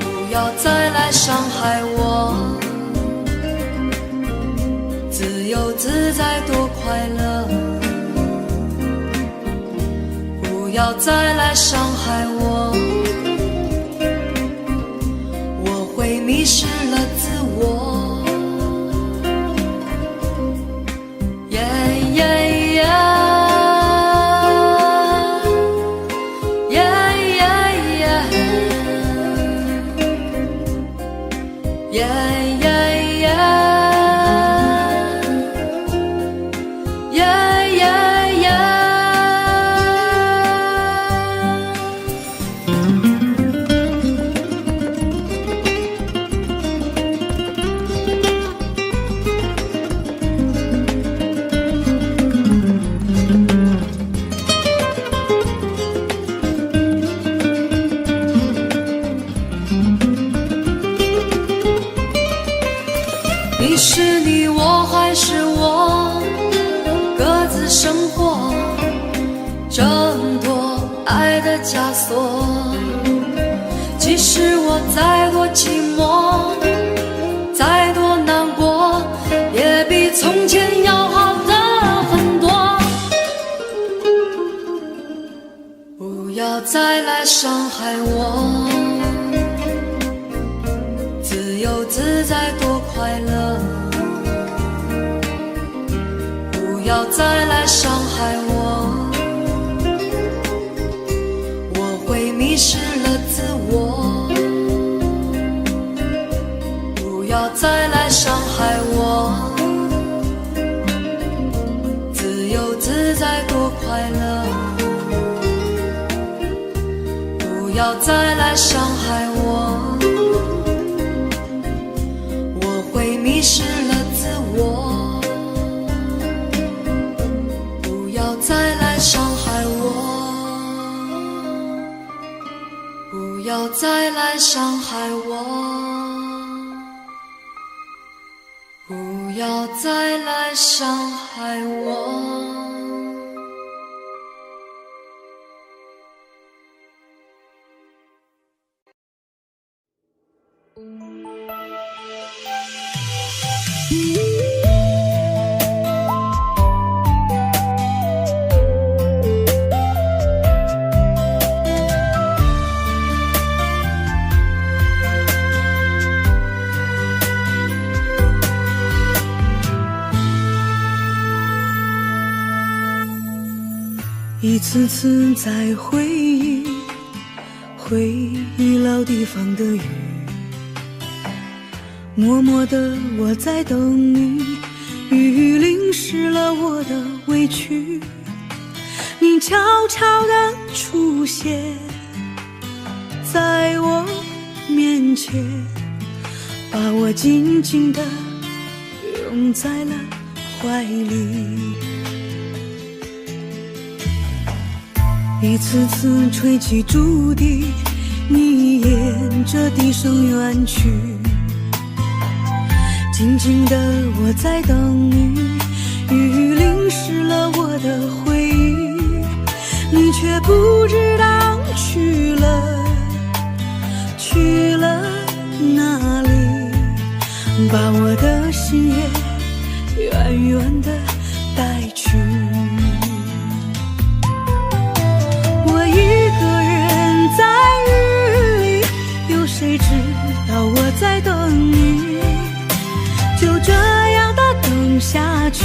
不要再来伤害我，自由自在多快乐。不要再来伤害我，我会迷失了自我。你是你，我还是我，各自生活，挣脱爱的枷锁。即使我再多寂寞，再多难过，也比从前要好的很多。不要再来伤害我，自由自在多快乐。不要再来伤害我，我会迷失了自我。不要再来伤害我，自由自在多快乐。不要再来伤害我，我会迷失了自我。不要再来伤害我，不要再来伤害我，不要再来伤害我。一次次在回忆老地方的雨，默默的我在等你，雨淋湿了我的委屈，你悄悄地出现在我面前，把我紧紧地拥在了怀里。一次次吹起竹笛，你沿着笛声远去。静静的我在等你，雨淋湿了我的回忆，你却不知道去了哪里，把我的心也远远地带去。我一个人在雨里，有谁知道我在等你？就这样的等下去，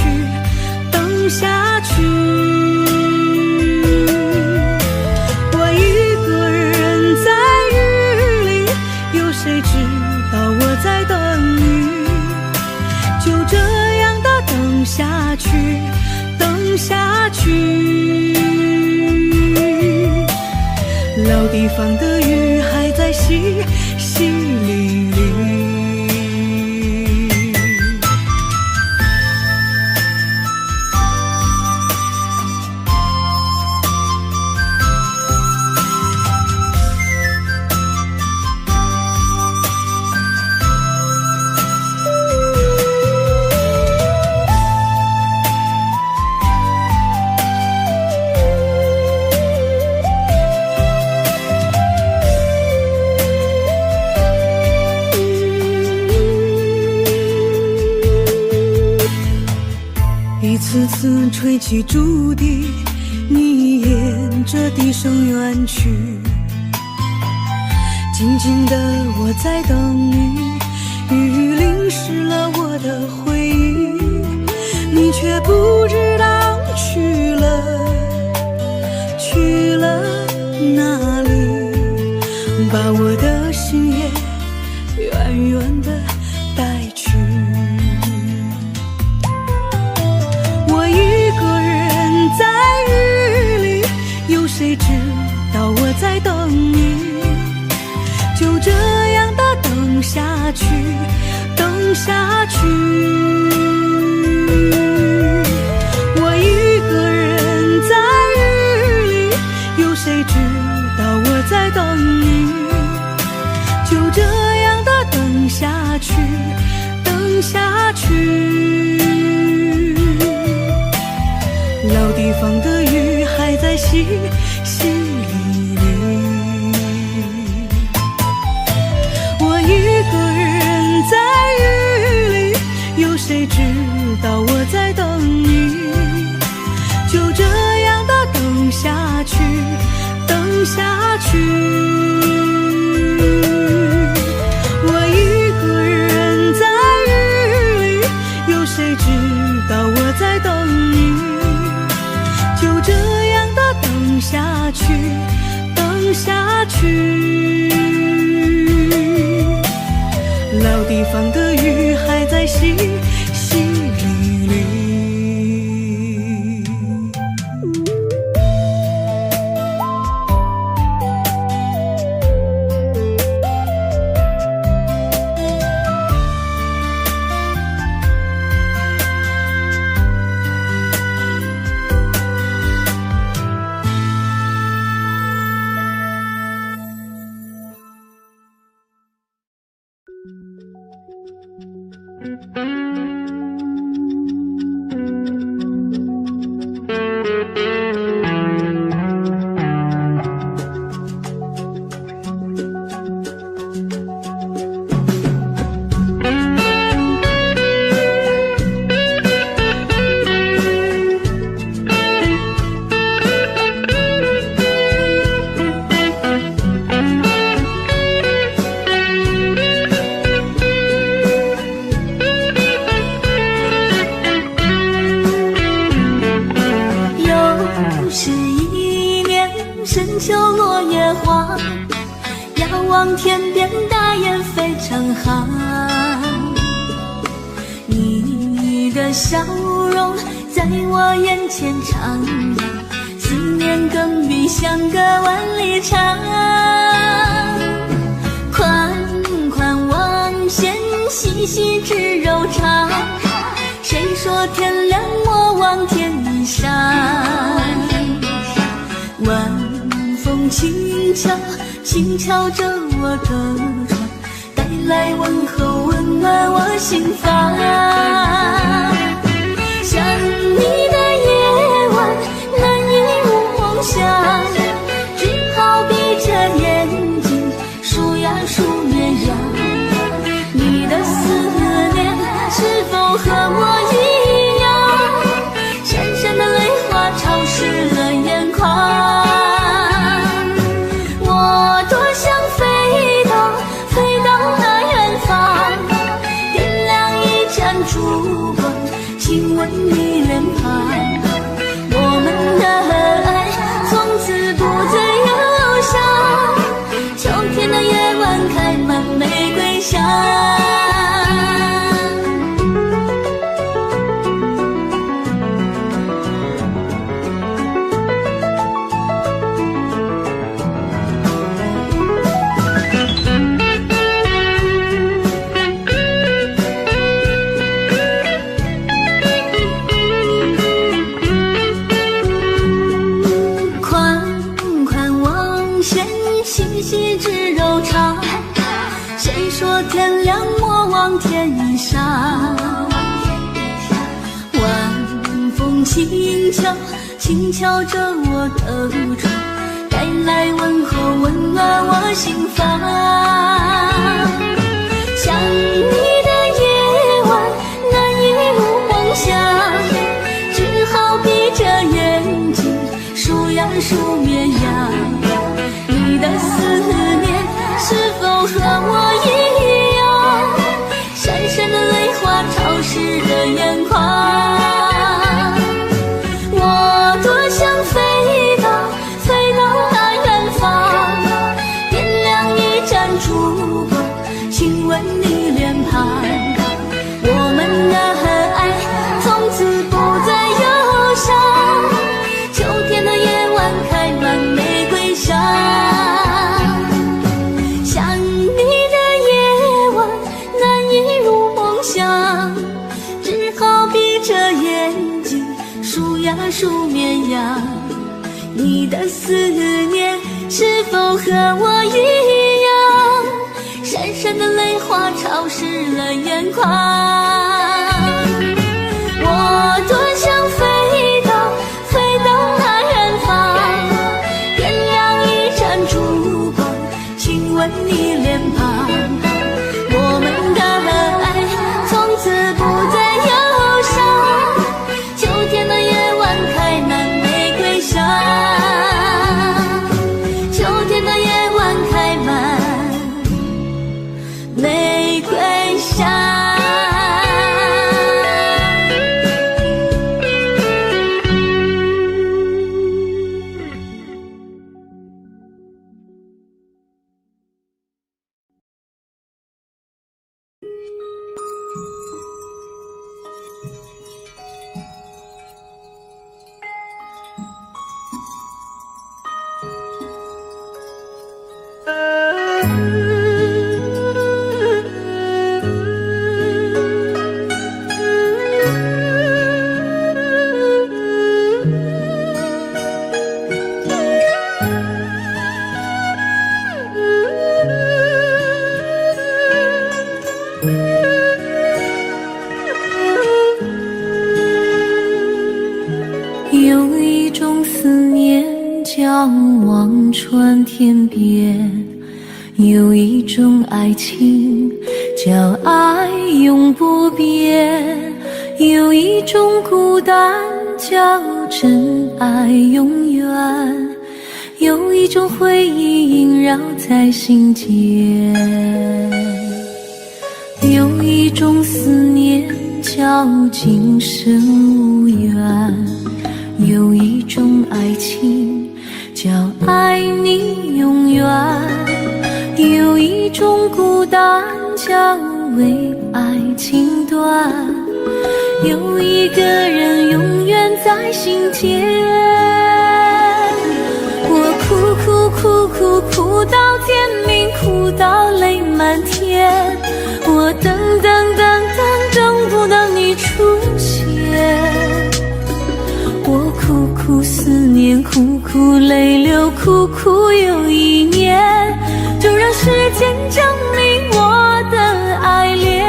等下去。我一个人在雨里，有谁知道我在等你？就这样的等下去，等下去。老地方的雨还在淅淅沥沥。一次次吹起竹笛，你沿着笛声远去。静静的我在等你，雨淋湿了我的回忆，你却不知道去了哪里，把我的心也远远地带去。谁知道我在等你？就这样的等下去，等下去。我一个人在雨里，有谁知道我在等你？就这样的等下去，等下去。老地方的雨还在淅淅沥沥，我一个人在雨里，有谁知道我在等你？就这样的等下去，等下去。我一个人在雨里，有谁知道我在等你？就这样的等下去，等下去。老地方的雨还在淅淅沥沥。望天边大雁飞成行，你的笑容在我眼前徜徉，思念更比相隔万里长。宽宽望线，细细织柔肠，谁说天亮莫忘天上？问轻敲轻敲着我的窗，带来问候温暖我心房。想你的夜晚难以入梦乡，只好闭着眼睛数呀数绵羊。你的思念是否和我一样，闪闪的泪花潮湿了眼眶。亲吻你脸庞，我们的爱从此不再忧伤。秋天的夜晚开满玫瑰香。细细枝柔肠，谁说天亮莫忘天上？晚风轻敲轻敲着我的窗，带来问候温暖我心房。想你的夜晚难以入梦乡，只好闭着眼睛数呀数绵羊。你的思念是否和我一样，闪闪的泪花潮湿了眼眶。我多想飞到那远方，点亮一盏烛光，亲吻你脸庞。我们的爱从此不再忧伤，秋天的夜晚开满玫瑰香。数绵羊，你的思念是否和我一样，闪闪的泪花潮湿了眼眶。我多想飞到那远方，点亮一盏烛光，亲吻你脸庞。我们的爱从此不再忧伤，秋天的夜开满玫瑰香，秋天的夜晚开满玫瑰香。有一种思念叫望穿天边，有一种爱情叫爱永不变，有一种孤单叫真爱永远，有一种回忆萦绕在心间，有一种思念叫今生无缘，有一种爱情叫爱你永远，有一种孤单叫为爱情断，有一个人永远在心间。我哭到天明，哭到泪满天，我等不到你出现。我哭苦思念，苦苦泪流，苦苦又一年，就让时间证明我的爱恋。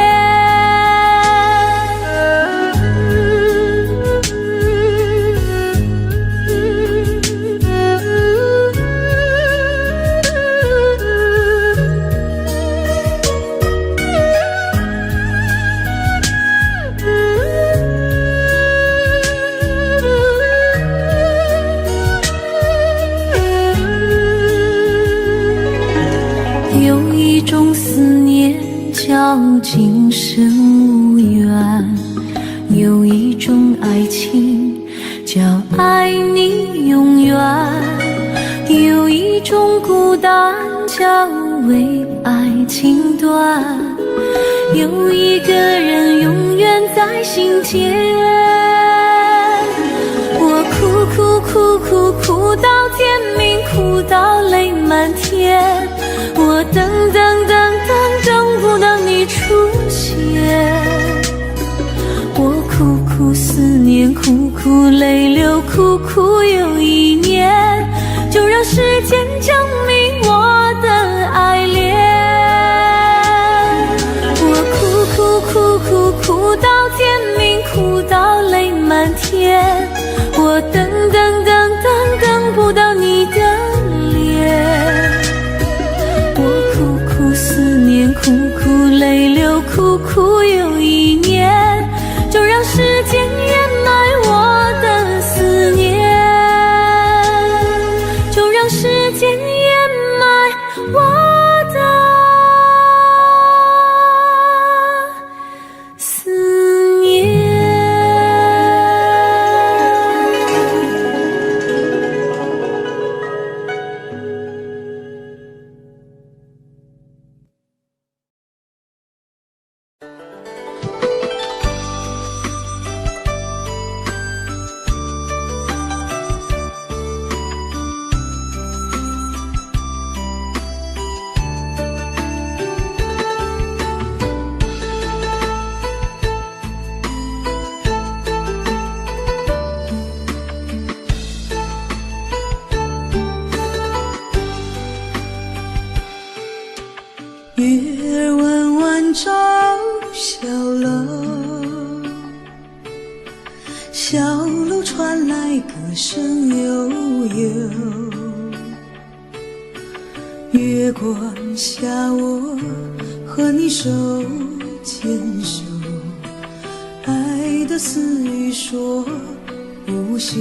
有一种思念叫今生无缘，有一种爱情叫爱你永远，有一种孤单叫为爱情短，有一个人永远在心间。我哭到天明，哭到泪满天，我等不到你出现。我苦思念，苦泪流，苦又一年，就让时间证明我的爱恋。我哭到天明，哭到泪满天，我等不到你的脸。我苦思念，苦泪流，苦又一年，就让时间掩埋我的思念，就让时间掩埋我的思念。月儿弯弯照小楼，小楼传来歌声悠悠。月光下，我和你手牵手，爱的私语说不休。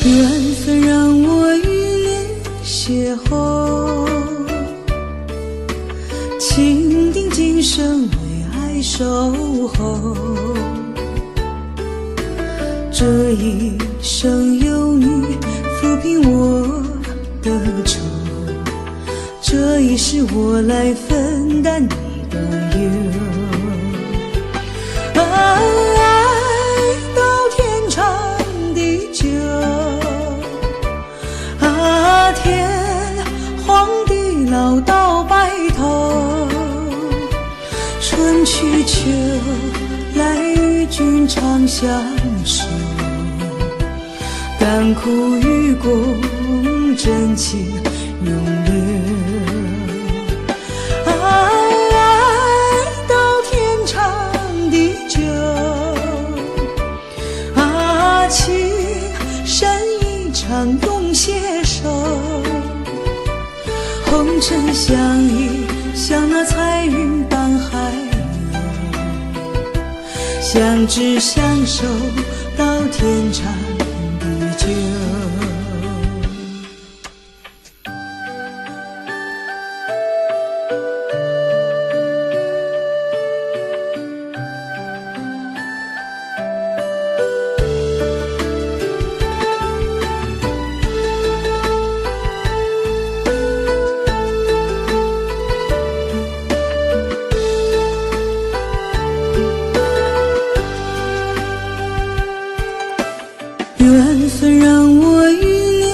缘分让我与你邂逅，情定今生为爱守候。这一生有你抚平我的愁，这一世我来分担你的忧。爱到天长地久，天荒地老到白头，春去秋来与君长相守，甘苦与共，真情永留。爱到天长地久，情深一场永携手，红尘相依，像那彩云伴海流，相知相守到天长地久。缘分让我与你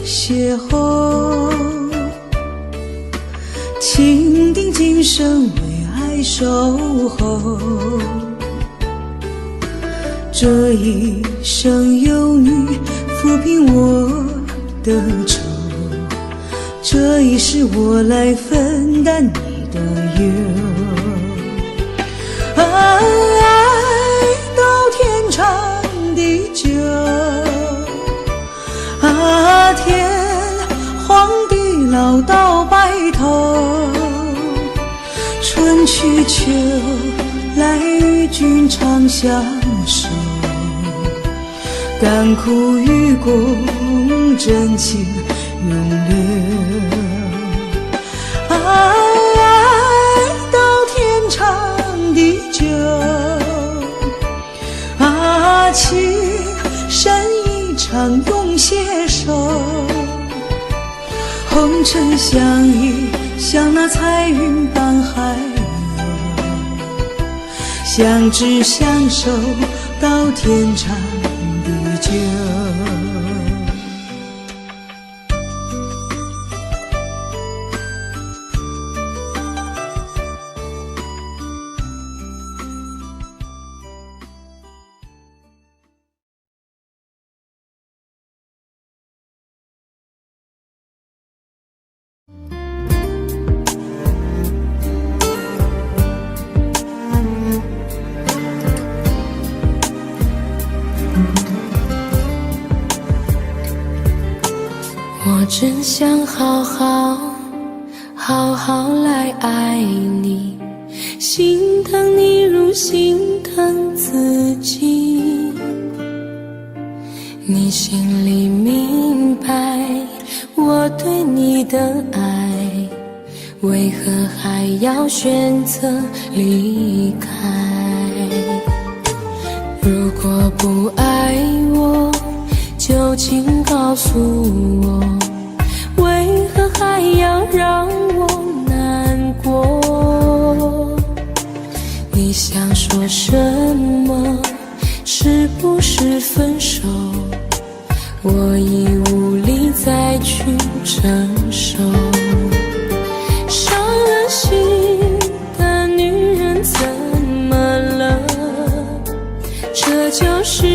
邂逅，情定今生为爱守候。这一生有你抚平我的愁，这一世我来分担你的忧。爱到天长地久，天荒地老到白头，春去秋来与君长相守，甘苦与共，真情永留。爱到天长地久，情深一场永携手，红尘相依，像那彩云般海鸥，相知相守到天长地久。我真想好好来爱你，心疼你如心疼自己。你心里明白我对你的爱，为何还要选择离开？如果不爱我，就请告诉我，为何还要让我难过？你想说什么？是不是分手？我已无力再去承受。伤了心的女人怎么了？这就是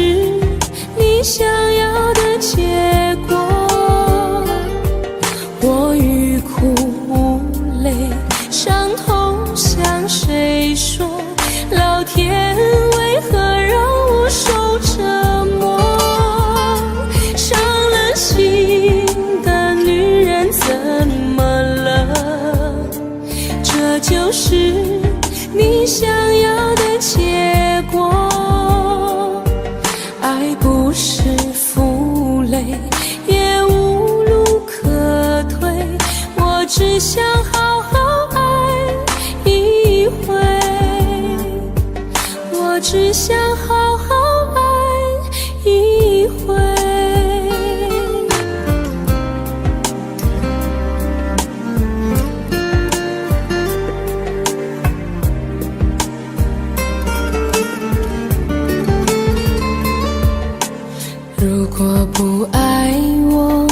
你想要的结果。我欲哭无泪，伤痛向谁说？老天为何让我受折磨？伤了心的女人怎么了？这就是你想要的结果。爱不是负累，也无路可退，我只想好好爱一回，我只想好好爱一回。如果不爱我，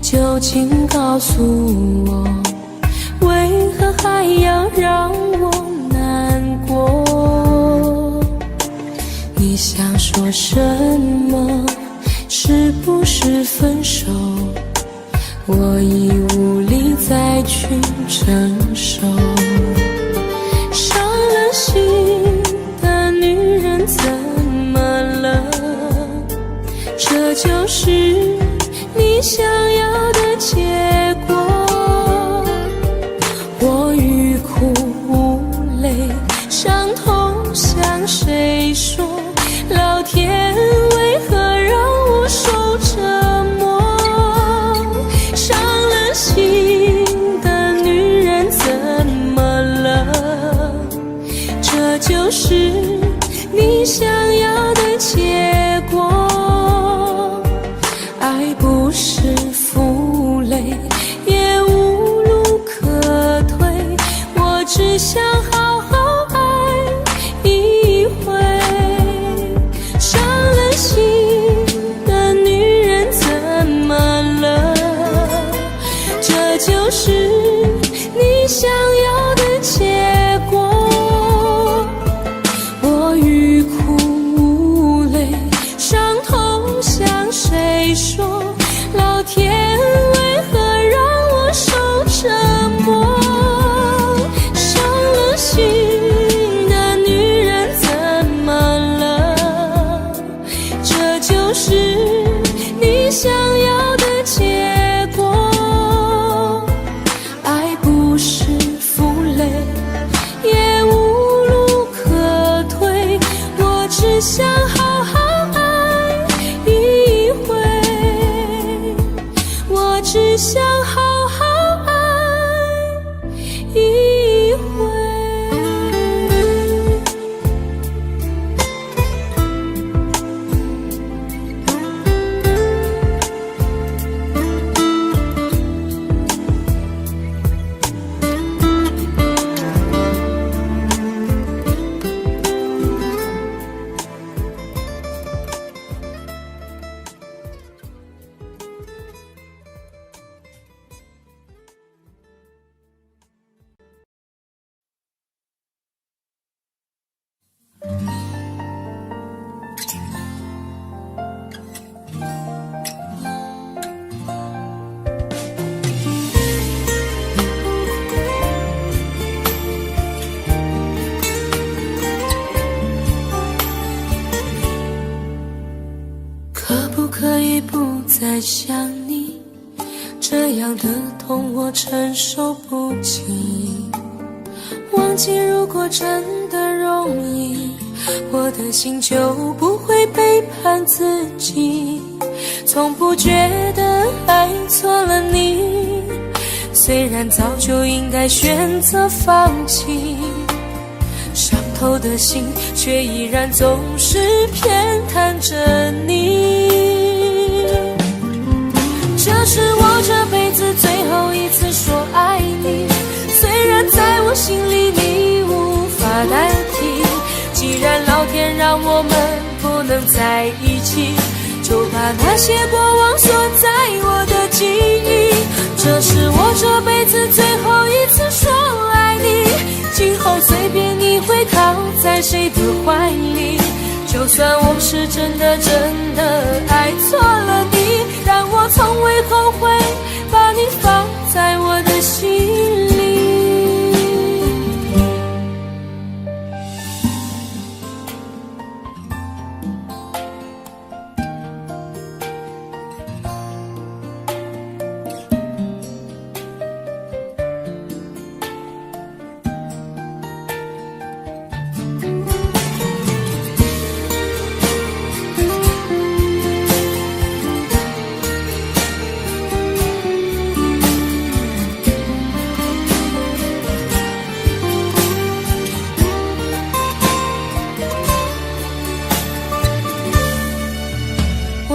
就请告诉我，为何还要让我难过？你想说什么？是不是分手？我已无力再去承受。伤了心的女人怎么了？这就是你想要的结果。我欲哭无泪，伤痛向谁说？老天为何让我受折磨？伤了心的女人怎么了？这就是你想要的结果。爱不是负累，也无路可退，我只想好好爱一回。伤了心的女人怎么了？这就是你想要的结果。我欲哭无泪，想好好爱一回。可不可以不再想你？这样的痛我承受不起。忘记如果真的容易，我的心就不会背叛自己。从不觉得爱错了你，虽然早就应该选择放弃，伤透的心却依然总是偏袒着你。这是我这辈子最后一次说爱你，虽然在我心里你无法代替。既然老天让我们不能在一起，就把那些过往锁在我的记忆。这是我这辈子最后一次说爱你，今后随便你会靠在谁的怀里。就算我是真的爱错了你，但我从未后悔把你放在我的心里。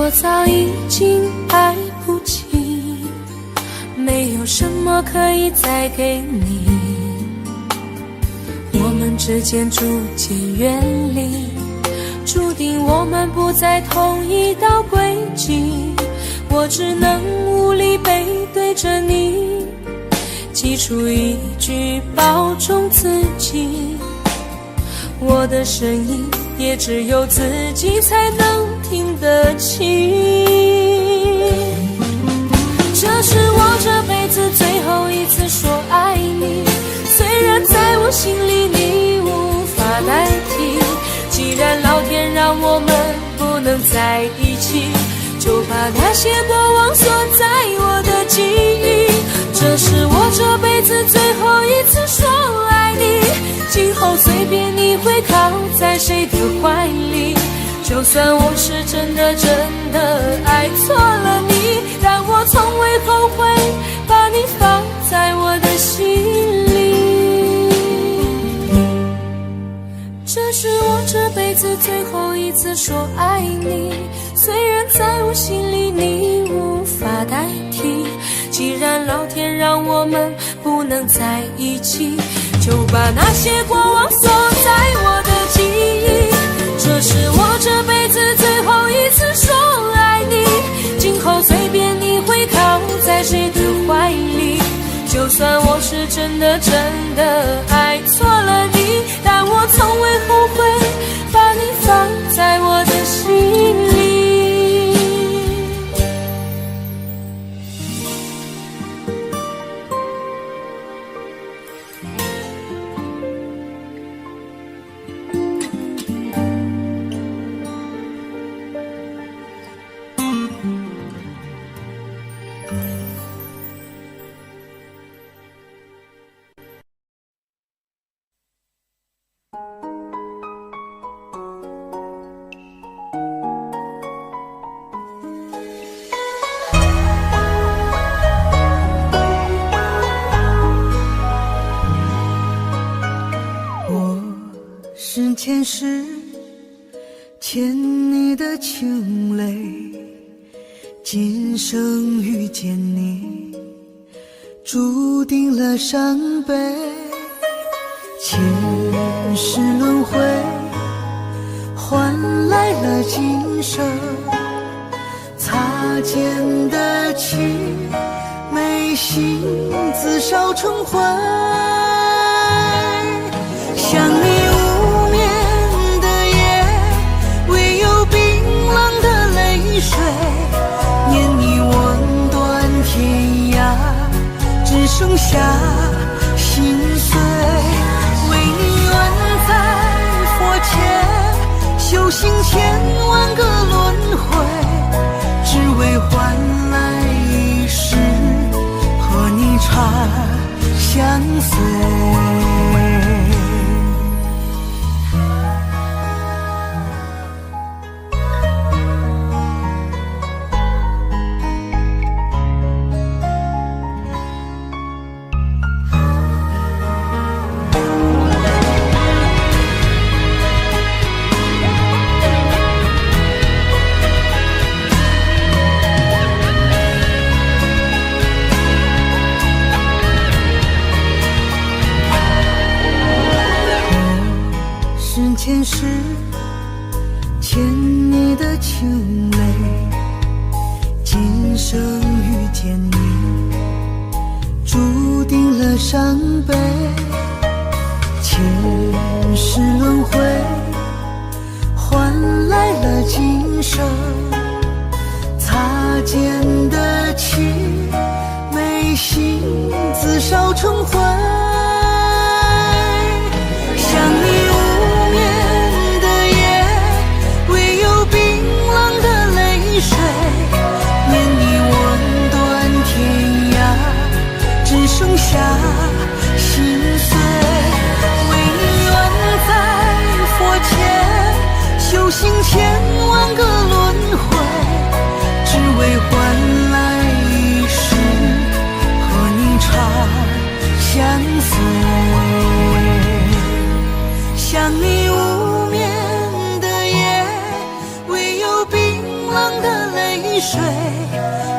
我早已经爱不起，没有什么可以再给你。我们之间逐渐远离，注定我们不在同一道轨迹。我只能无力背对着你，挤出一句保重自己。我的声音也只有自己才能听得清。这是我这辈子最后一次说爱你，虽然在我心里你无法代替。既然老天让我们不能在一起，就把那些过往锁在我的记忆。这是我这辈子最后一次说爱你，今后随便你会靠在谁的怀里。就算我是真的爱错了你，但我从未后悔把你放在我的心里。这是我这辈子最后一次说爱你，虽然在我心里你无法代替。既然老天让我们不能在一起，就把那些过往锁在我的记忆。这是我这辈子最后一次说爱你，今后随便你会靠在谁的怀里。就算我是真的爱错了你，但我从未后悔把你放在我的心里。世牵你的情泪，今生遇见你，注定了伤悲。前世轮回，换来了今生擦肩的情，眉心自烧成灰。想你无眠的夜，唯有冰冷的泪水，念你望断天涯，只剩下心碎。为你愿在佛前修行千万个轮回，只为换来一世和你长相随。前世牵你的情泪，今生遇见你，注定了伤悲。前世轮回，换来了今生擦肩的情，眉心自烧成灰。想你无眠的夜，唯有冰冷的泪水，念你望断天涯，只剩下心碎。为你愿在佛前修行千万个轮回，只为换来一世和你长相随。想你无眠的夜，唯有冰冷的泪水，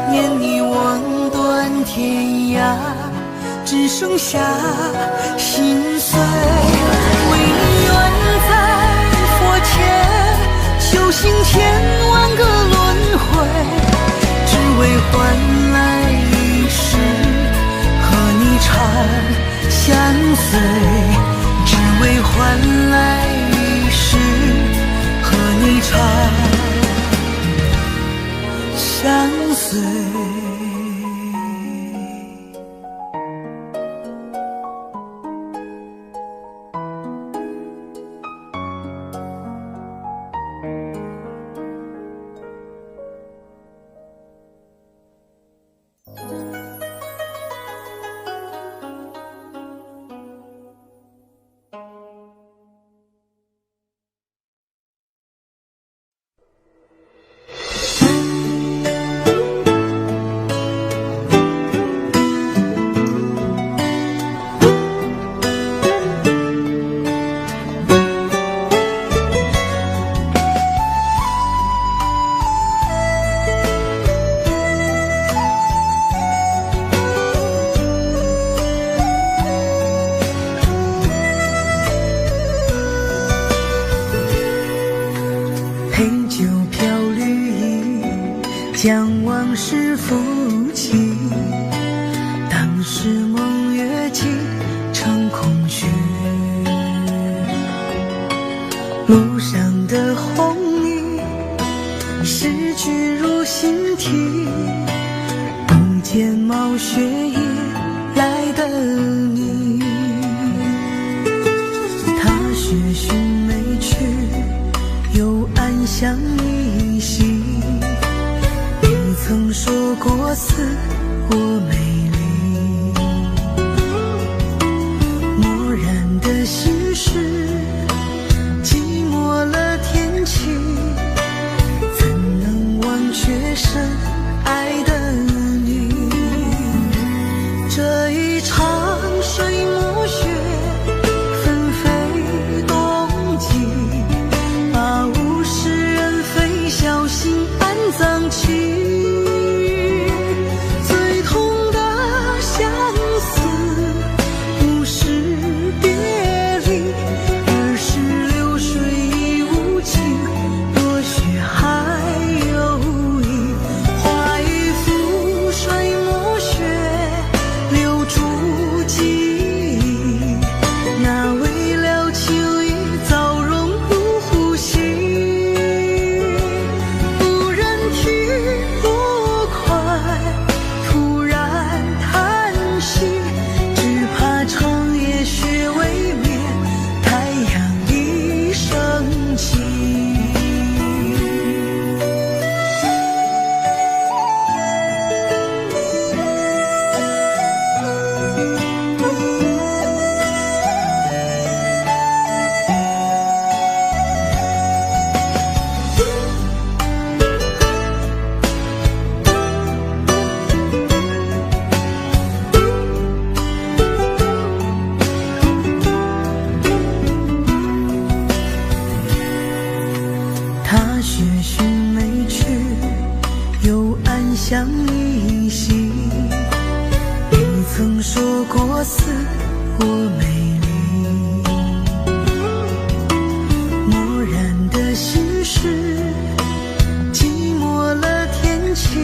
念你望断天涯，只剩下心碎。为你愿在佛前修行千万个轮回，只为换来一世和你长相随，只为换来一世和你长相随。将往事抚起，当时梦越尽成空虚，路上的红泥逝去如新啼，不见冒雪夜来的你，他寻寻没去，又暗香依稀，曾说过似我美丽，漠然的心事，寂寞了天气，怎能忘却深爱的你？这一场水暮雪，纷飞冬季，息，只怕长夜雪未眠，太阳已升起。踏雪寻梅去，又暗香依稀。你曾说过似我美丽，漠然的心事，寂寞了天气，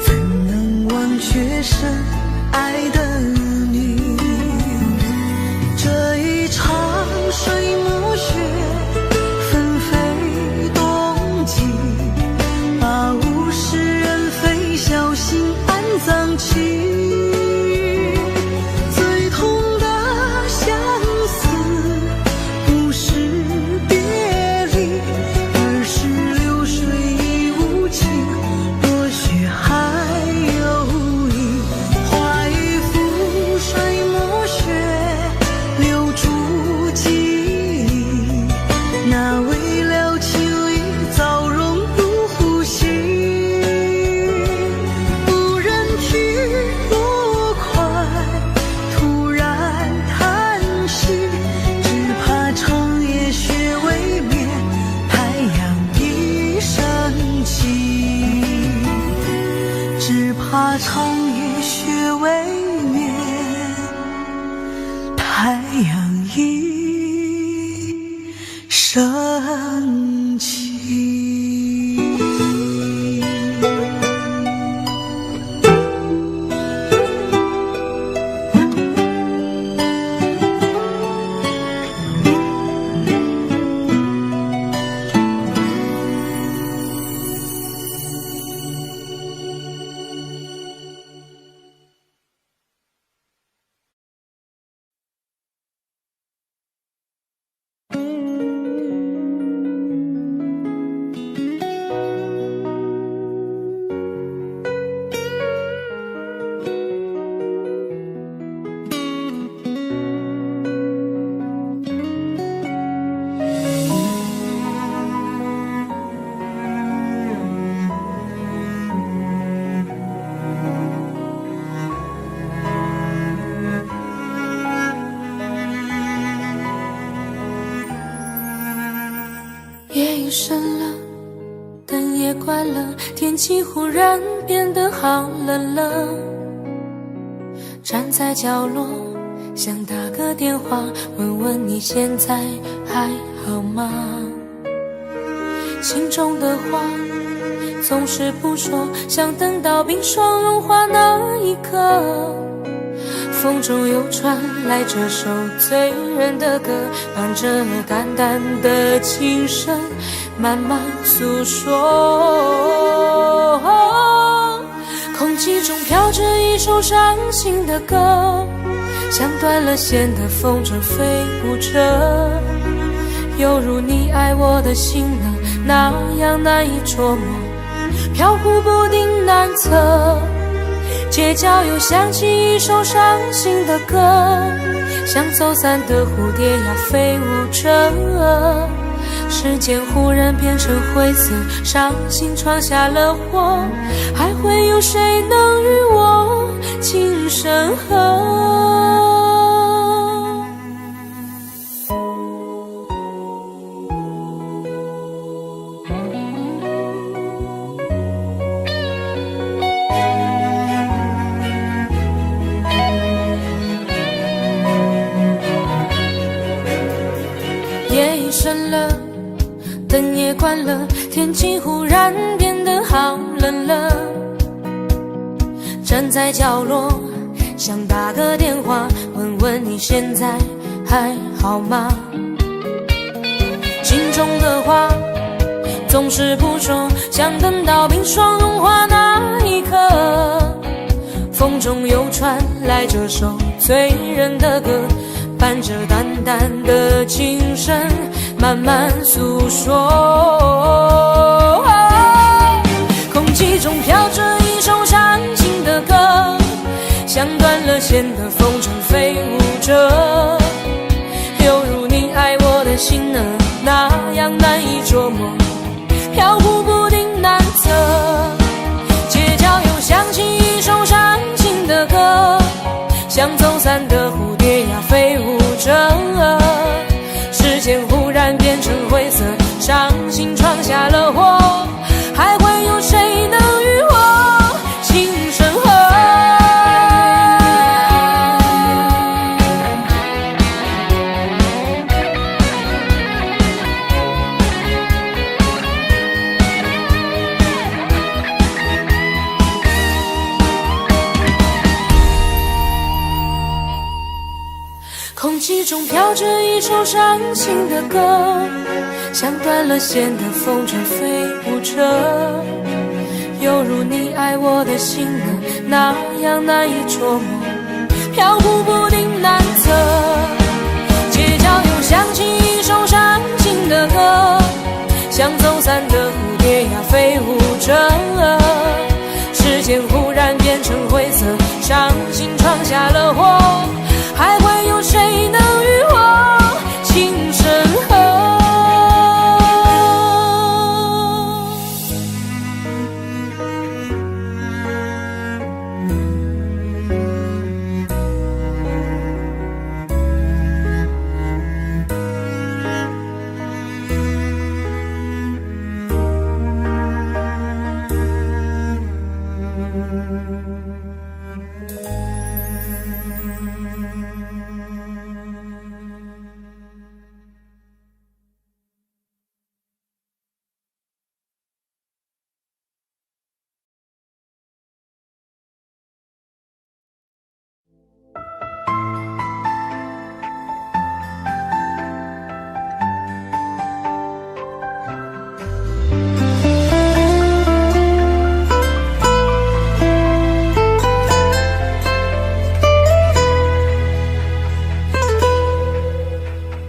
怎能忘却深爱的你？这一场水暮雪，把物是人非小心安葬起，最痛的相思不是别离，而是流水已无情，落雪还有意。画一幅水暮雪，留住记忆，那为了情谊早融入呼吸，不忍体落快，突然叹息，只怕长夜雪未眠，太阳已升起，只怕长夜雪未眠，太阳已升起。夜已深了，灯也关了，天气忽然变得好冷了。站在角落，想打个电话，问问你现在还好吗？心中的话总是不说，想等到冰霜融化那一刻。风中又传来这首醉人的歌，伴着淡淡的琴声慢慢诉说。空气中飘着一首伤心的歌，像断了线的风筝飞舞着，犹如你爱我的心呢，那样难以捉摸，飘忽不定难测。街角又响起一首伤心的歌，像走散的蝴蝶呀飞舞着，时间忽然变成灰色，伤心闯下了祸，还会有谁能与我情深合？夜已深了，灯也关了，天气忽然变得好冷了。站在角落，想打个电话，问问你现在还好吗？心中的话总是不说，想等到冰霜融化那一刻。风中又传来这首醉人的歌，伴着淡淡的琴声，慢慢诉说。空气中飘着一首伤心的歌，像断了线的风筝飞舞着，犹如你爱我的心呢，那样难以捉摸，飘忽不定难测。街角又响起一首伤心的歌，像走散的蝴蝶呀飞舞着，视线忽然变成灰色，伤心闯下了祸，还会有谁能与我情深合？空气中飘着一首伤心的歌，像断了线的风筝飞舞着，犹如你爱我的心呢，那样难以捉摸，飘忽不定难测。街角又响起一首伤心的歌，像走散的蝴蝶呀飞舞着，视线忽然变成灰色，伤心闯下了祸，还会有谁能与我情深合？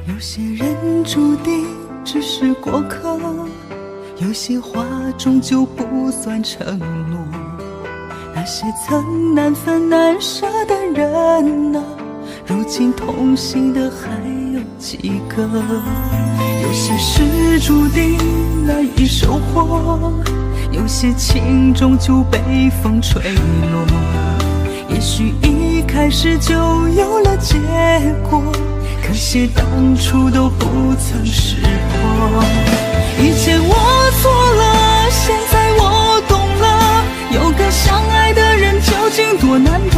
有些人注定只是过客，有些话终究不算承诺，那些曾难分难舍的人啊，如今同行的还有几个？有些事注定难以收获，有些情终究被风吹落，也许一开始就有了结果，可惜当初都不曾识破。以前我错了，现在我懂了，有个相爱的人究竟多难得，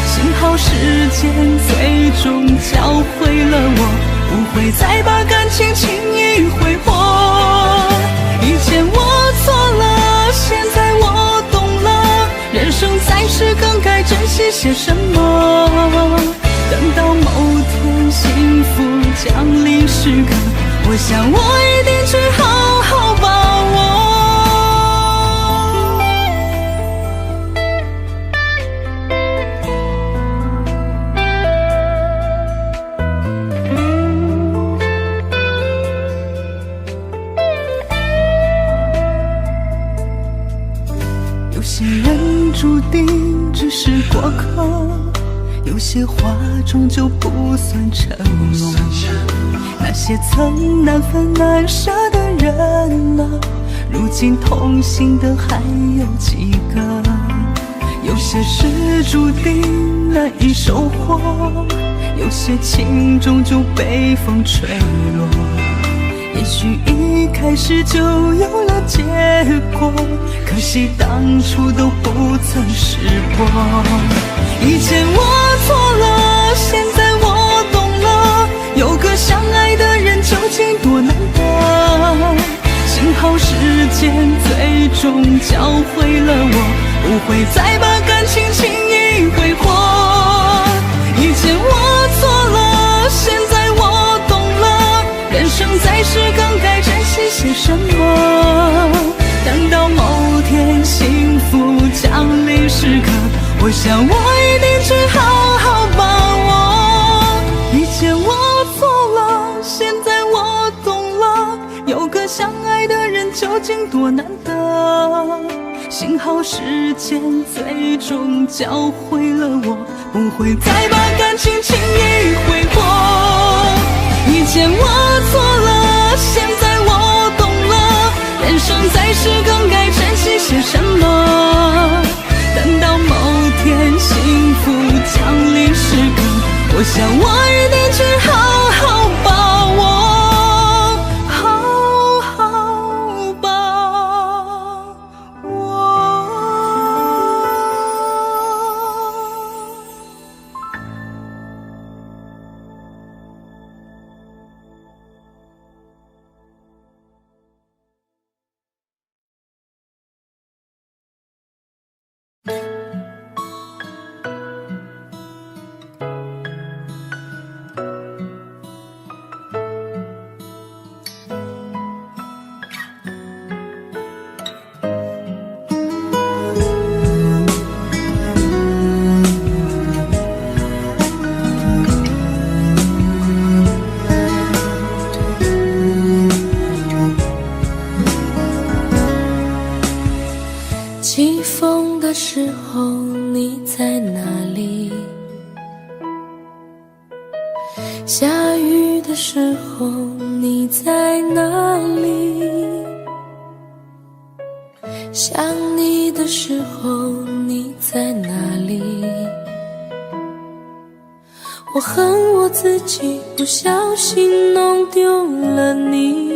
幸好时间最终教会了我，不会再把感情轻易挥霍。以前我错了，现在我懂了，人生在世更该珍惜些什么，等到某天幸福降临时刻，我想我一定去好好把握。有些人注定只是过客，有些话终究不算承诺，那些曾难分难舍的人啊，如今同行的还有几个？有些事注定难以收获，有些情终究被风吹落，也许一开始就有了结果，可惜当初都不曾识破。以前我错了，现在我懂了，有个相爱的人究竟多难得，幸好时间最终教会了我，不会再把感情轻易挥霍。以前我错了，现在我懂了，人生在世更该珍惜些什么，等到某天幸福降临时刻，我想我一定去好好把握。以前我错了，现在我懂了，有个相爱的人究竟多难得。幸好时间最终教会了我，不会再把感情轻易挥霍。以前我错了，现在我懂了，人生在世更该珍惜些什么。等到某天幸福降临时刻，我想我一定去好好把握，好好把握。起风的时候你在哪里？下雨的时候你在哪里？想你的时候你在哪里？我恨我自己不小心弄丢了你。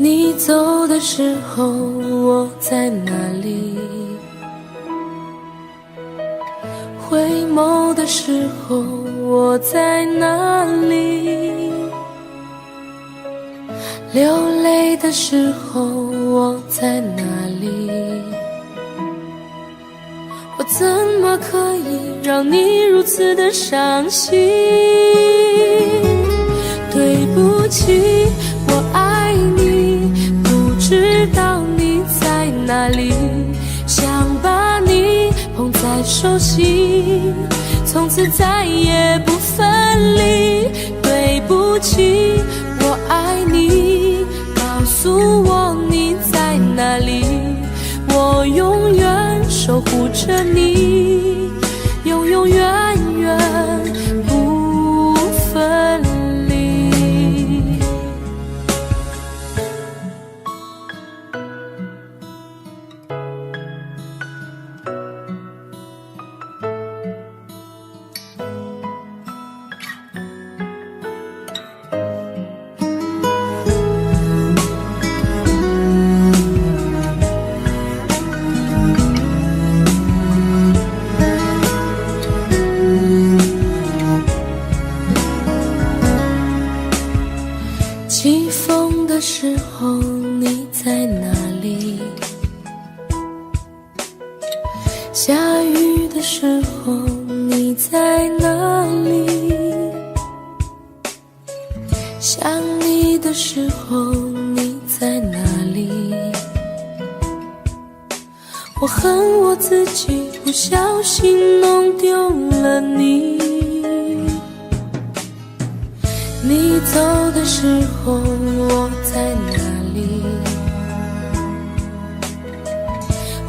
你走的时候我在哪里？回眸的时候我在哪里？流泪的时候我在哪里？我怎么可以让你如此的伤心？对不起，我爱你，不知道你在哪里，想把你捧在手心，从此再也不分离。对不起，我爱你，告诉我你在哪里，我永远守护着你，永永远远不分离。起风的时候你在哪里？下雨的时候你在哪里？想你的时候你在哪里？我恨我自己不小心弄丢了你。你走的时候我在哪里？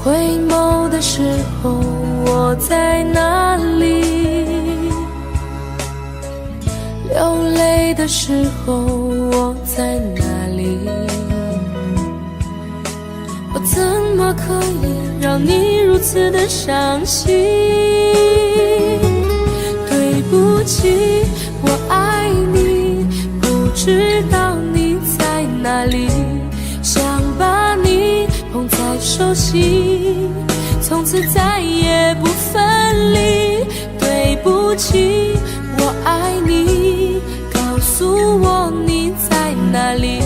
回眸的时候我在哪里？流泪的时候我在哪里？我怎么可以让你如此的伤心？对不起，我爱你，不知道你在哪里，想把你捧在手心，从此再也不分离。对不起，我爱你，告诉我你在哪里，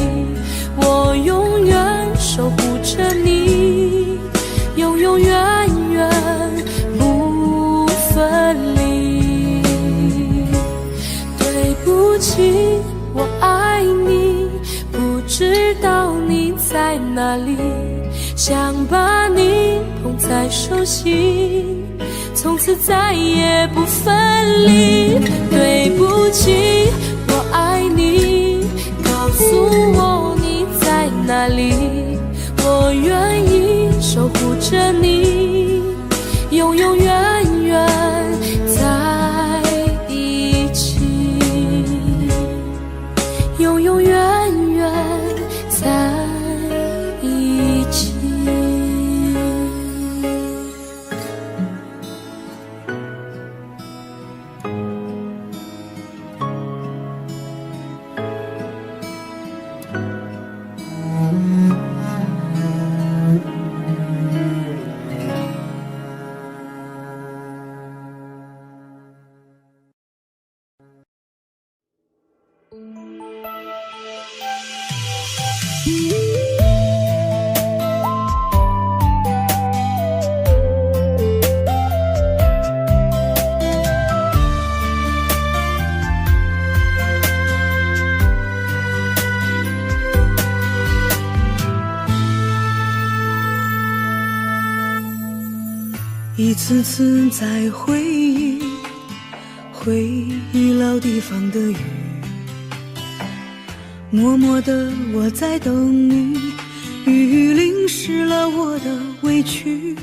我永远守护着你，永永远远不分离。对不起，我爱你，不知道你在哪里，想把你捧再熟悉，从此再也不分离。对不起，我爱你，告诉我你在哪里，我愿意守护着你，永永远远在一起，永永远远在一起。一次次在回忆老地方的雨，默默地我在等你，雨淋湿了我的委屈，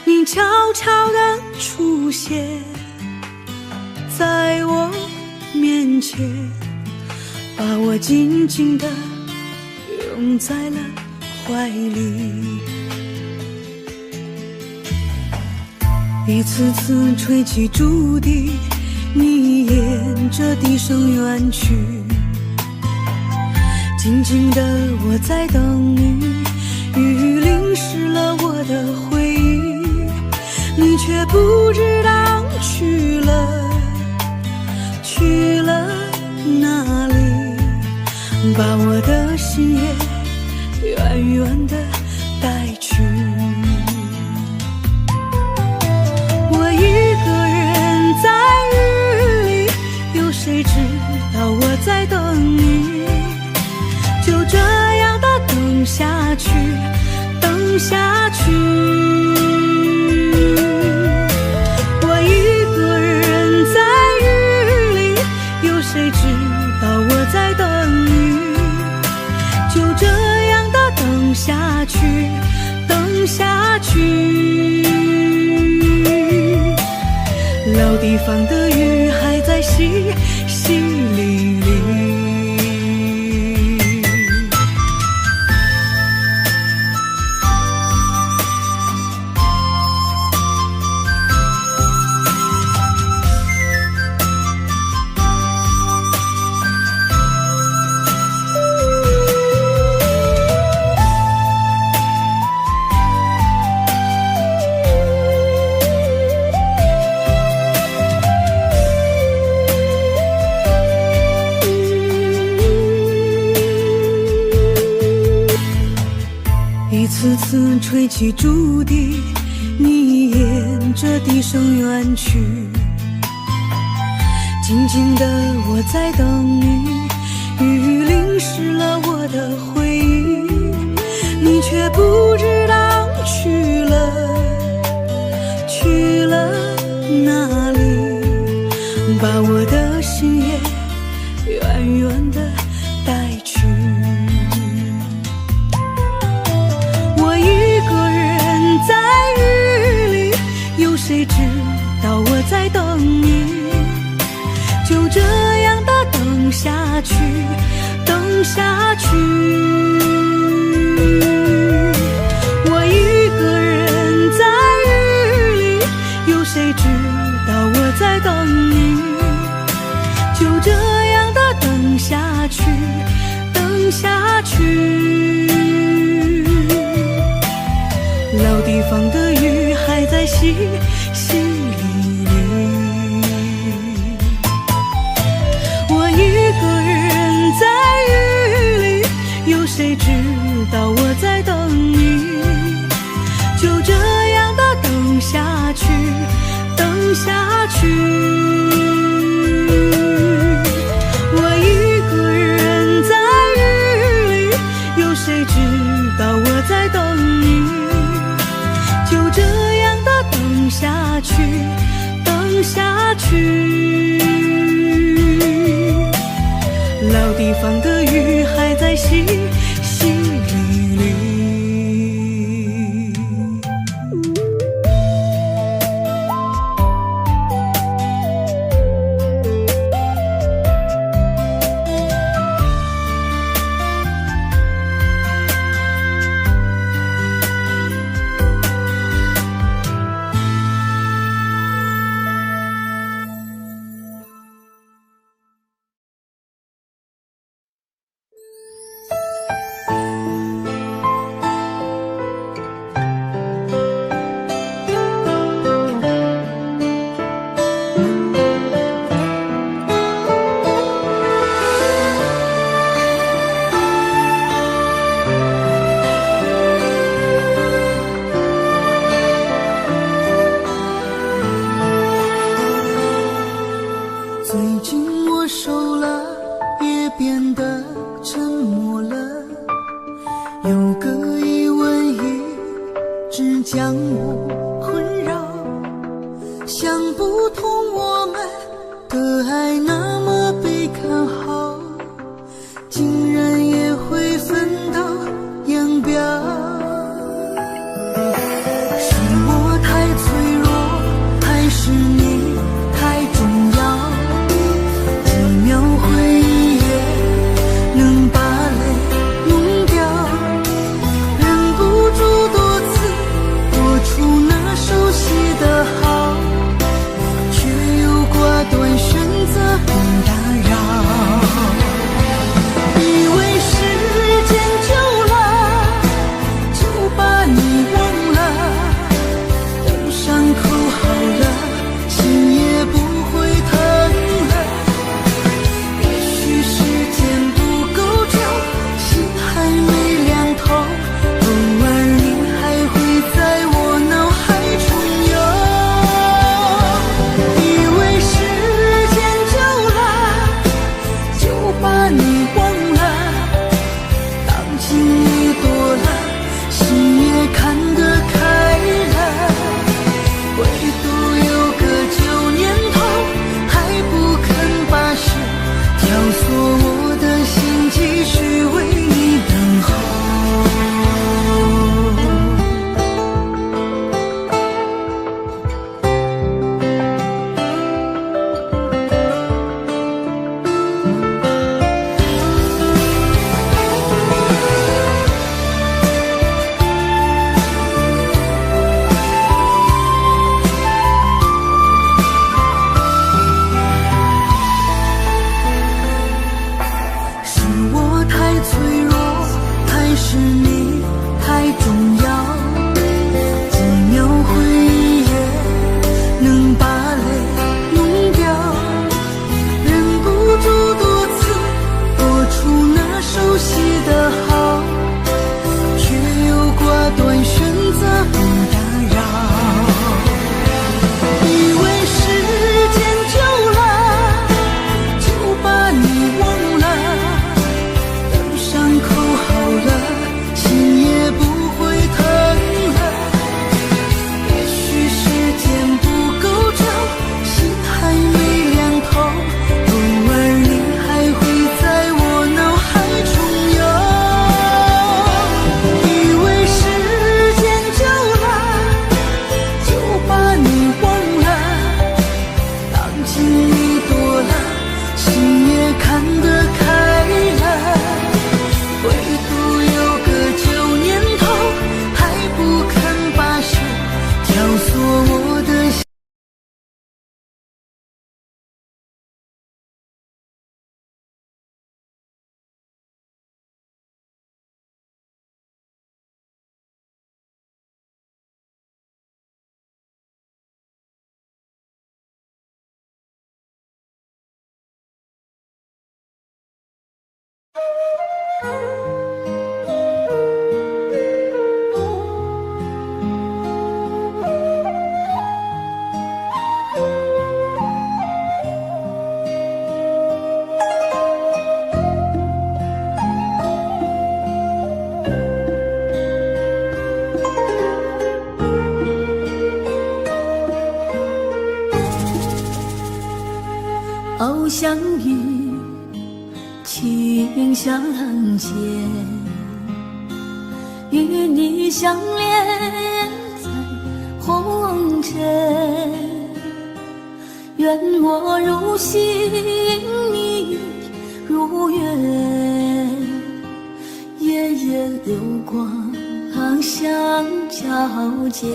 你悄悄地出现在我面前，把我紧紧地拥在了怀里。一次次吹起竹笛，你沿着笛声远去，静静的我在等你，雨淋湿了我的回忆，你却不知道去了哪里，把我的心也远远的带去。谁知道我在等你，就这样的等下去，等下去。我一个人在雨里，有谁知道我在等你，就这样的等下去，等下去。老地方的雨还在淅淅沥沥。一次次吹起竹笛，你沿着笛声远去，静静的我在等你，雨淋湿了我的回忆，你却不知道去了哪里，把我的心也远远的带去。谁知道我在等你，就这样的等下去，等下去。我一个人在雨里，有谁知道我在等你，就这样的等下去，等下去。老地方的雨还在淅淅沥沥，我一个人在雨里，有谁知道我在等你，就这样的等下去，等下去。我一个人在雨里，有谁下去，等下去。老地方的雨还在淅淅沥沥。偶相遇，情相见，与你相恋在红尘。愿我如星，你如月，夜夜流光相交接。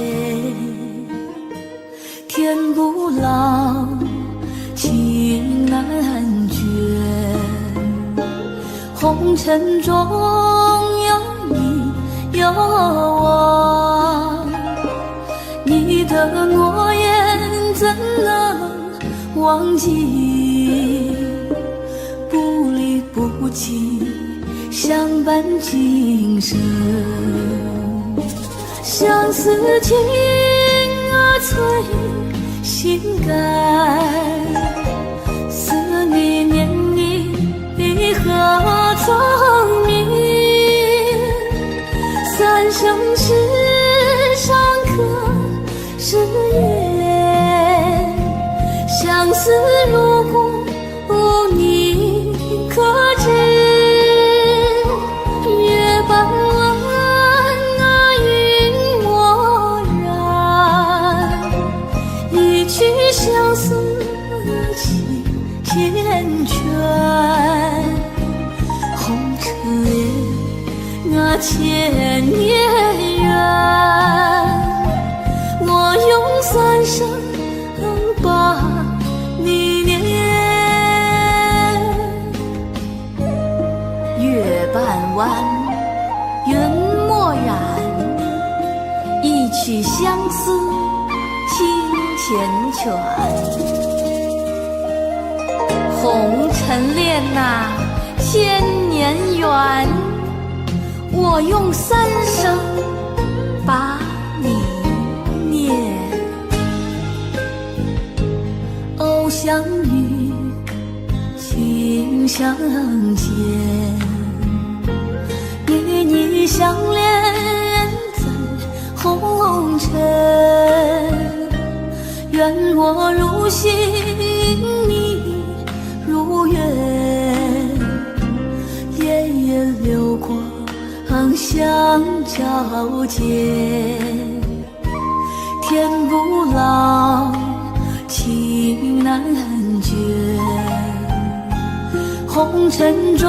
天不老，情难绝，红尘中有你有我，你的诺言怎能忘记？不离不弃，相伴今生。相思情催心肝，思你念你何曾明？三生石上刻誓言，相思如故你可知？月半弯云墨然，一曲相思情缱绻。红尘恋千年缘，我用三生把你念。月半弯，云墨染，一曲相思情缱绻。红尘恋呐，千年缘，我用三生把你念。偶相遇，情相见，与你相恋在红尘。愿我如星，你如月，夜夜流光相交接。天不老，情难绝，红尘中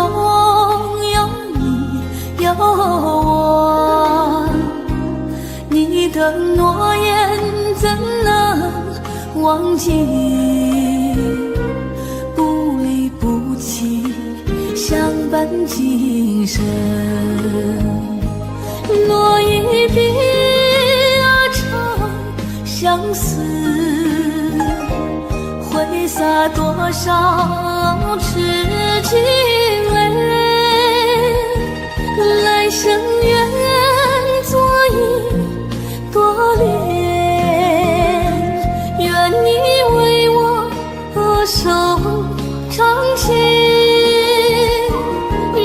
有你有我，你的诺言怎能忘记？不离不弃，相伴今生。落一笔长相思，挥洒多少痴情泪。来生愿做一朵莲，愿你为我守长情。月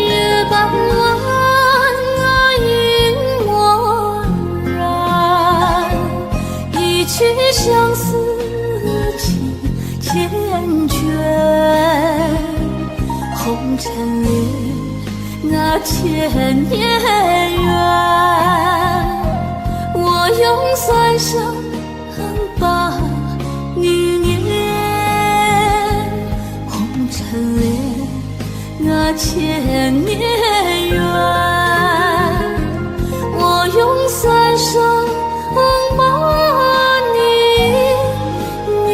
半弯云墨然，一曲相思情缱绻。红尘恋千年缘，我用三生把你念。红尘恋千年缘，我用三生把你念。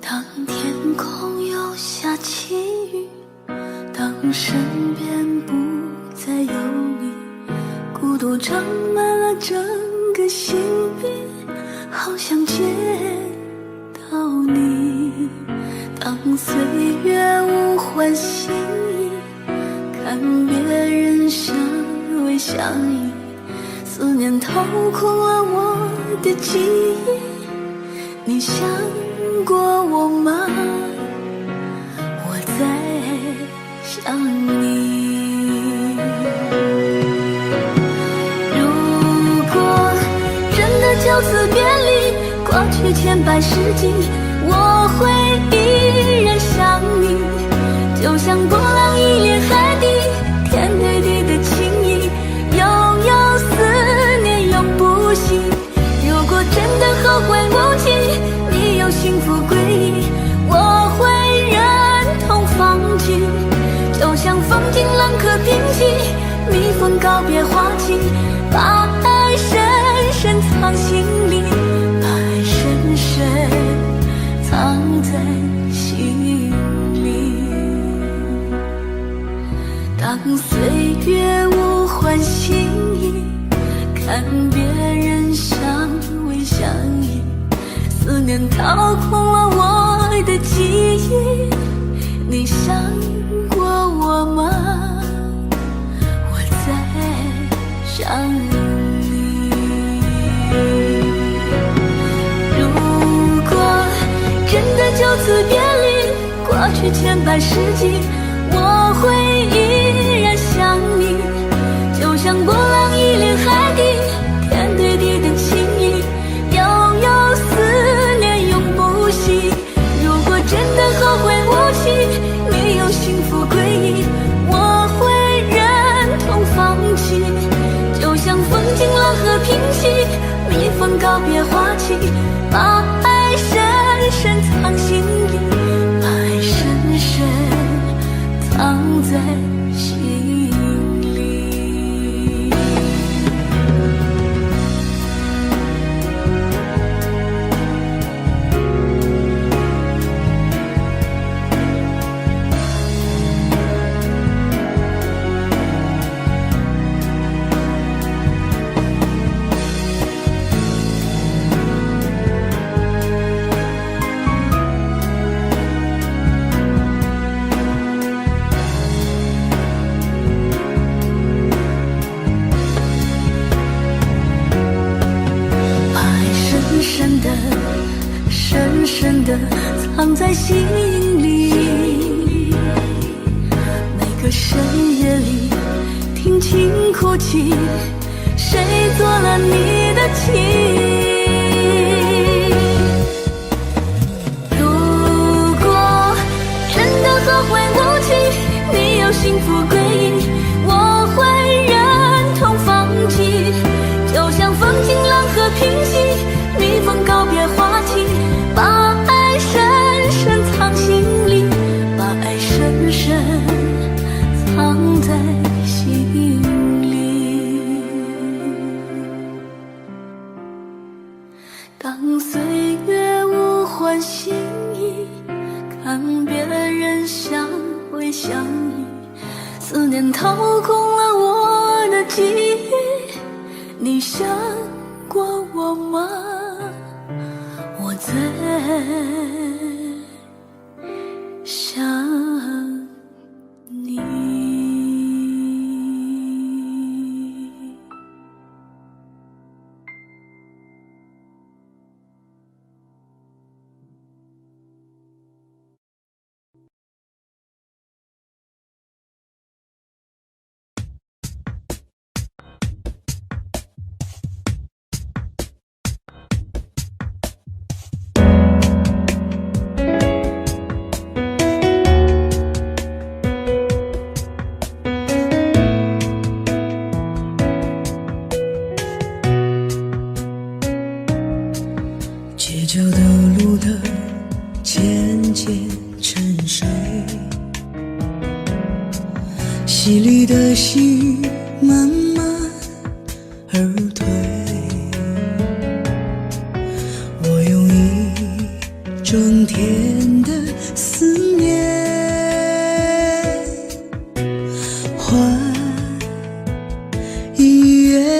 当天空又下起雨，当身边不再有你，独长满了整个心壁，好想见到你。当岁月无欢心意，看别人相偎相依，思念掏空了我的记忆。你想过我吗？我在想你。如果真的就此别离，过去千百世纪，我会依然想你。就像波浪一连海底，天对地的情谊，悠悠思念永不息。如果真的后会无期，你有幸福归依，我会忍痛放弃。就像风景冷可平息，蜜蜂告别花期，把爱深深藏心里，把爱深深藏在心里。当岁月无欢心意，看别人相偎相依，思念掏空了我的记忆。你想过我吗？我在想你。如果真的就此别离，过去千百世纪，我会依然想你。就像波浪一连海底，天对地的情谊，悠悠思念永不息。如果真的后会无期，你有幸福归依，我会忍痛放弃。就像风景冷和平息，蜜蜂告别花期，把爱深深藏心里，把爱深深藏在心里。深深地藏在心里，每个深夜里听情哭泣，谁做了你的情？如果真的后会无期，你有幸福归依，我会忍痛放弃。就像风景冷和平息，蜜蜂告别花期，把爱深深藏心里，把爱深深藏在心里。当岁月无欢心意，看别人相偎相依，思念掏空了我的记忆。你想过我吗？我在想你。街角的路的渐渐沉睡，淅沥的细雨慢慢而退。我用一整天的思念换一月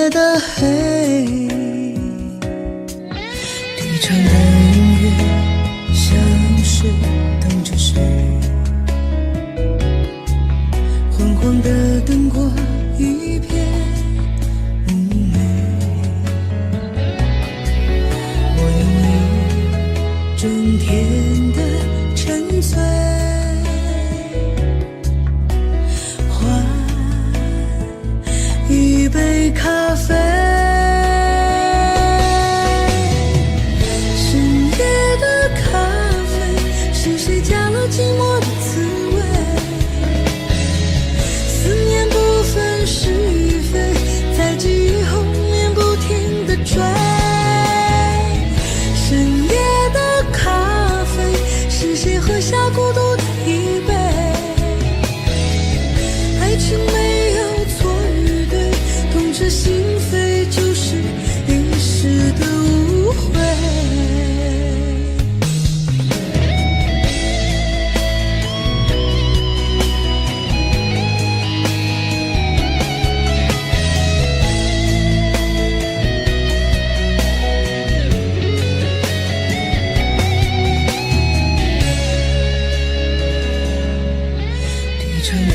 唱的音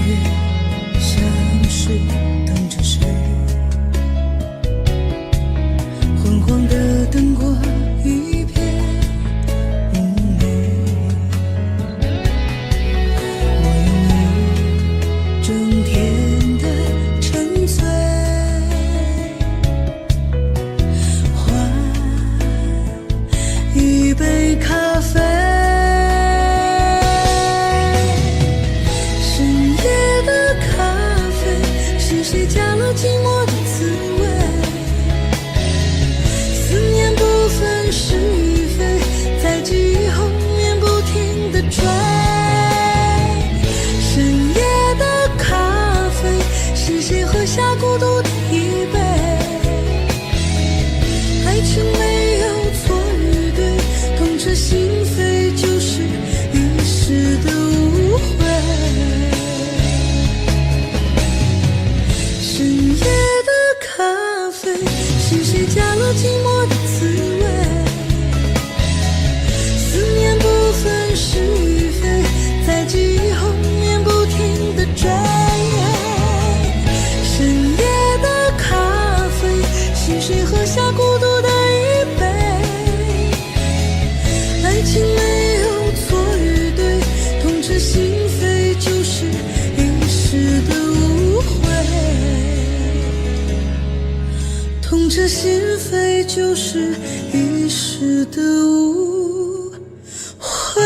乐像是等着谁，昏黄的灯光一片明媚，我拥有整天的沉醉，换一杯咖啡。谁加了寂寞的滋味？思念不分是与非，在记忆后面不停地追。深夜的咖啡，是谁喝下孤独的一杯？爱情没有错与对，痛彻心扉，就是一时的误会。深夜的咖啡，是谁加了寂寞的滋味？思念不分是与非，在记忆后面不停地追。深夜的咖啡，是谁喝下孤独的一杯？爱情没有错与对，痛彻心扉，就是一时的误会。痛彻心扉，就是一时的误会。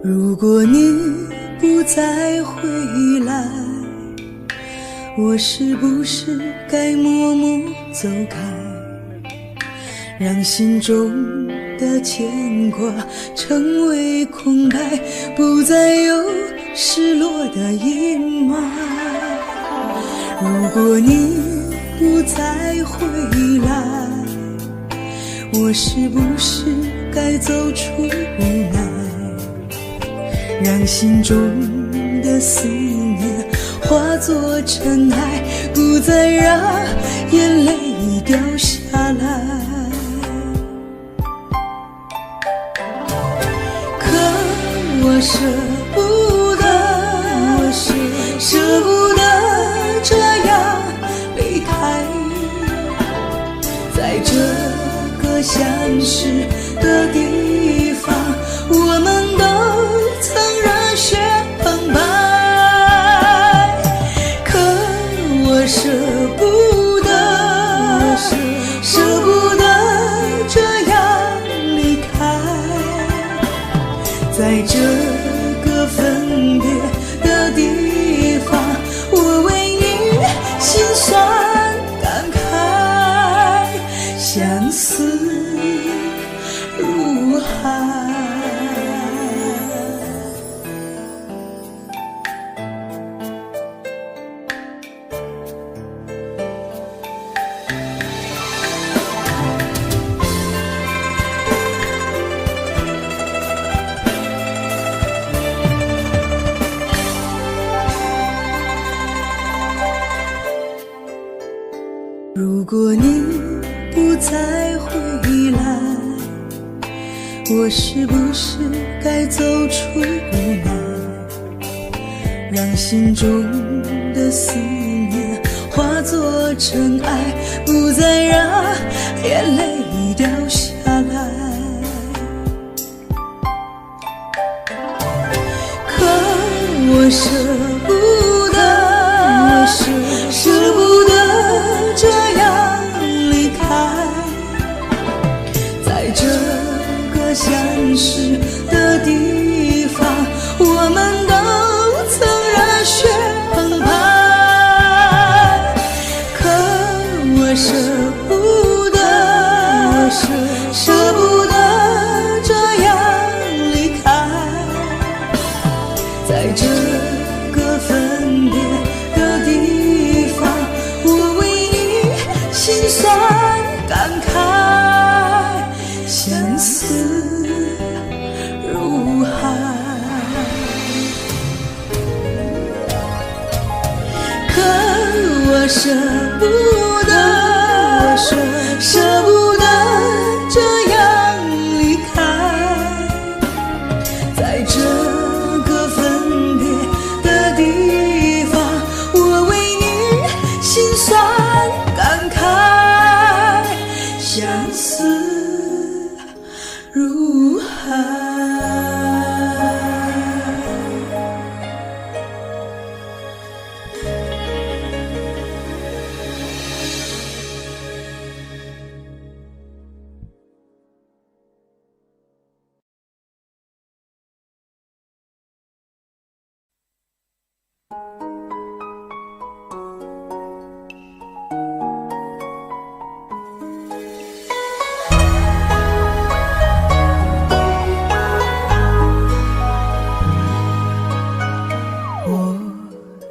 如果你不再回来，我是不是该默默走开，让心中的牵挂成为空白，不再有失落的阴霾。如果你不再回来，我是不是该走出无奈，让心中的思念化作尘埃，不再让眼泪掉下来。可我舍不得，舍不得这样离开，在这个相识的地方，我们都曾热血澎湃。可我舍不得，舍不得这样离开，在这个分别的地方，我为你心酸感慨，相思如海。如果你不再回来，我是不是该走出无奈，让心中的思念化作尘埃，不再让眼泪掉下来。可我舍不得，舍不得这舍不得，舍不得这样离开，在这个分别的地方，我为你心酸感慨，相思如海。可我舍不得，舍不得这样离开，在这个分别的地方，我为你心酸感慨，相思如海。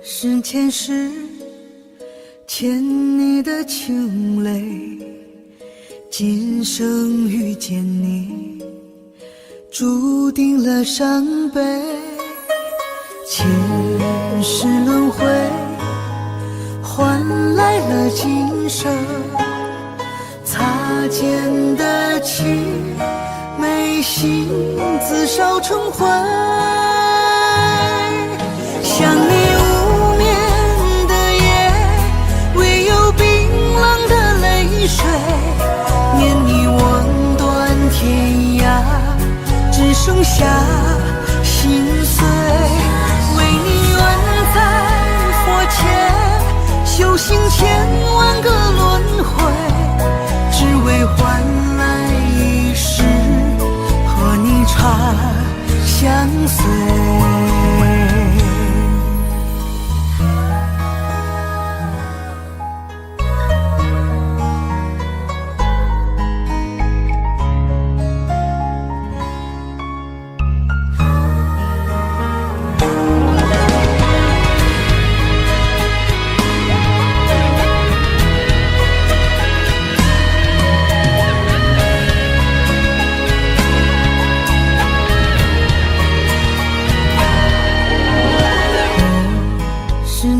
是前世欠你的情泪，今生遇见你，注定了伤悲。前世轮回，换来了今生擦肩的情，眉心自烧成灰。想你无眠的夜，唯有冰冷的泪水，念你望断天涯，只剩下心碎。为你愿在佛前修行千万个轮回，只为换来一世和你长相随。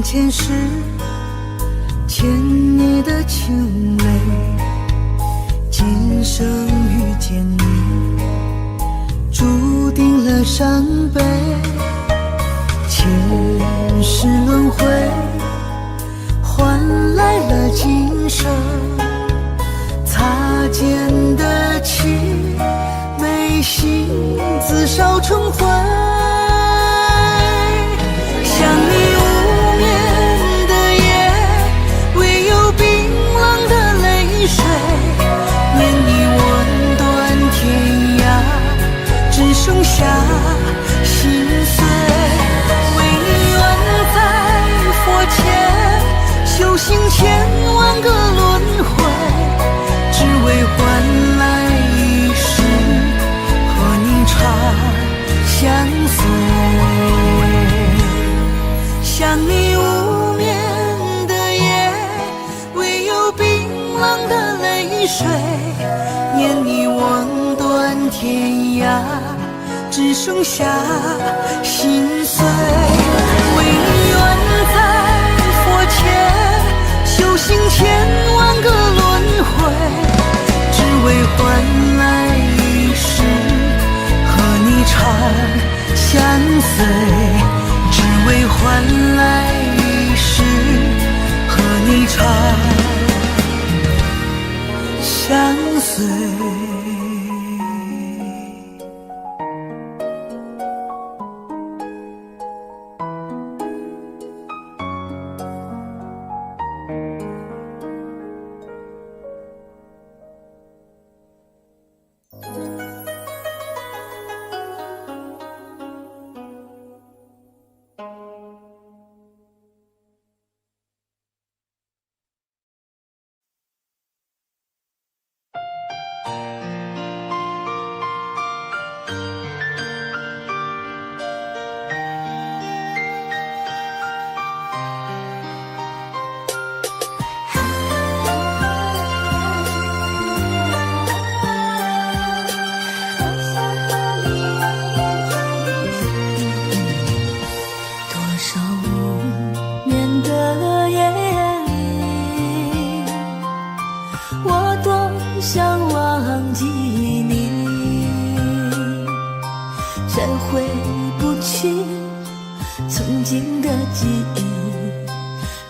前世欠你的情泪，今生遇见你，注定了伤悲。前世轮回，换来了今生擦肩的情，眉心自烧成灰。想你无眠的夜，唯有冰冷的泪水，念你望断天涯，只剩下心碎。为你愿在佛前修行千万个轮回，只为换来一世和你长相随。想你无眠的夜，唯有冰冷的泪水，念你望断天涯，只剩下心碎。为你愿在佛前修行千万个轮回，只为换来一世和你长相随，只为换来一世和你长相随。想忘记你，却回不去曾经的记忆，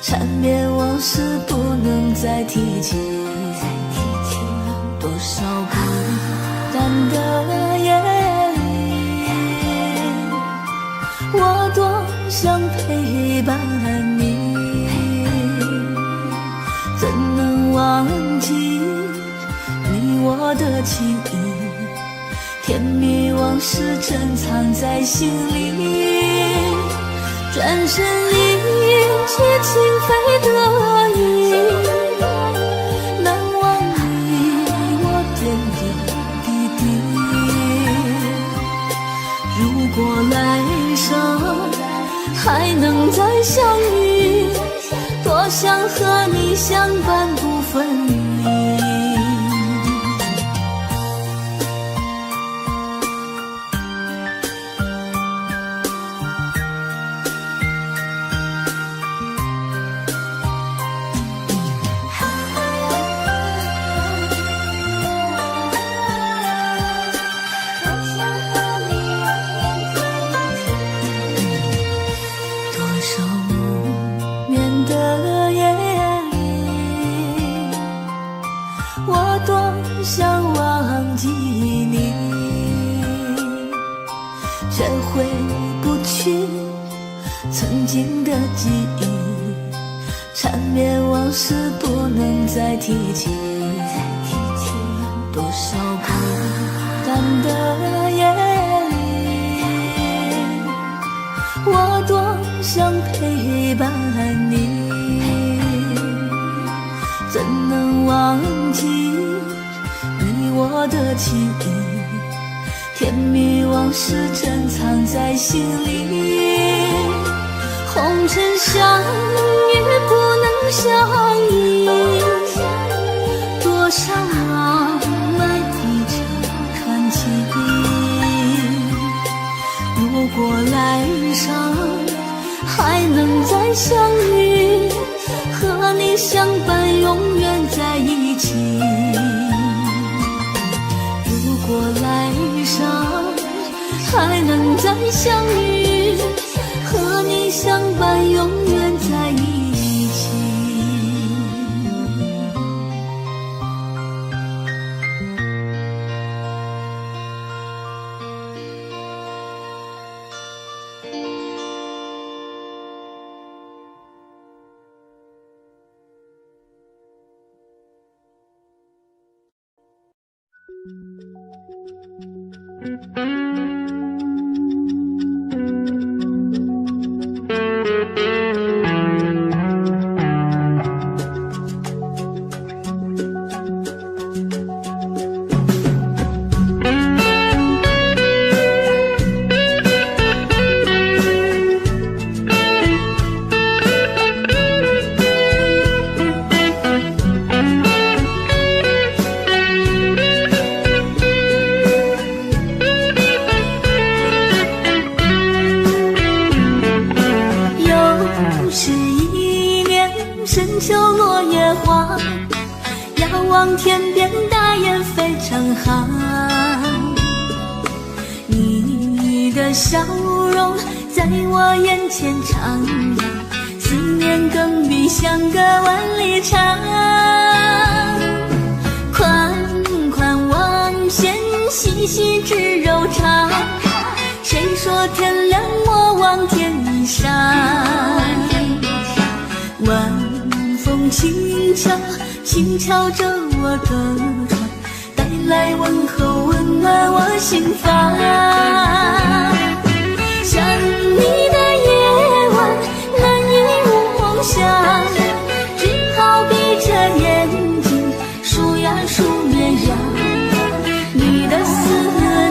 缠绵往事不能再提起，多少孤单的夜里，我多想陪伴你，怎能忘记你我的情谊，甜蜜往事珍藏在心里，转身一去情非得已，难忘你我点点滴滴，如果来生还能再相遇，多想和你相伴不分离。想忘记你，却回不去曾经的记忆，缠绵往事不能再提起，多少孤单的夜里，我多想陪伴你，怎能忘记我的情谊，甜蜜往事珍藏在心里，红尘相遇不能相依，多少浪漫一场传奇，如果来生还能再相遇，和你相伴永远在一起，如果来生还能再相遇，和你相伴永远在一起。深秋落叶花，遥望天边大雁飞成行，你的笑容在我眼前徜徉，思念更比相隔万里长，款款望线细细织柔肠，谁说天凉莫忘天上，晚风轻敲轻敲着我的窗，带来问候温暖我心房，想你的夜晚难以入梦乡，只好闭着眼睛数呀数绵羊，你的思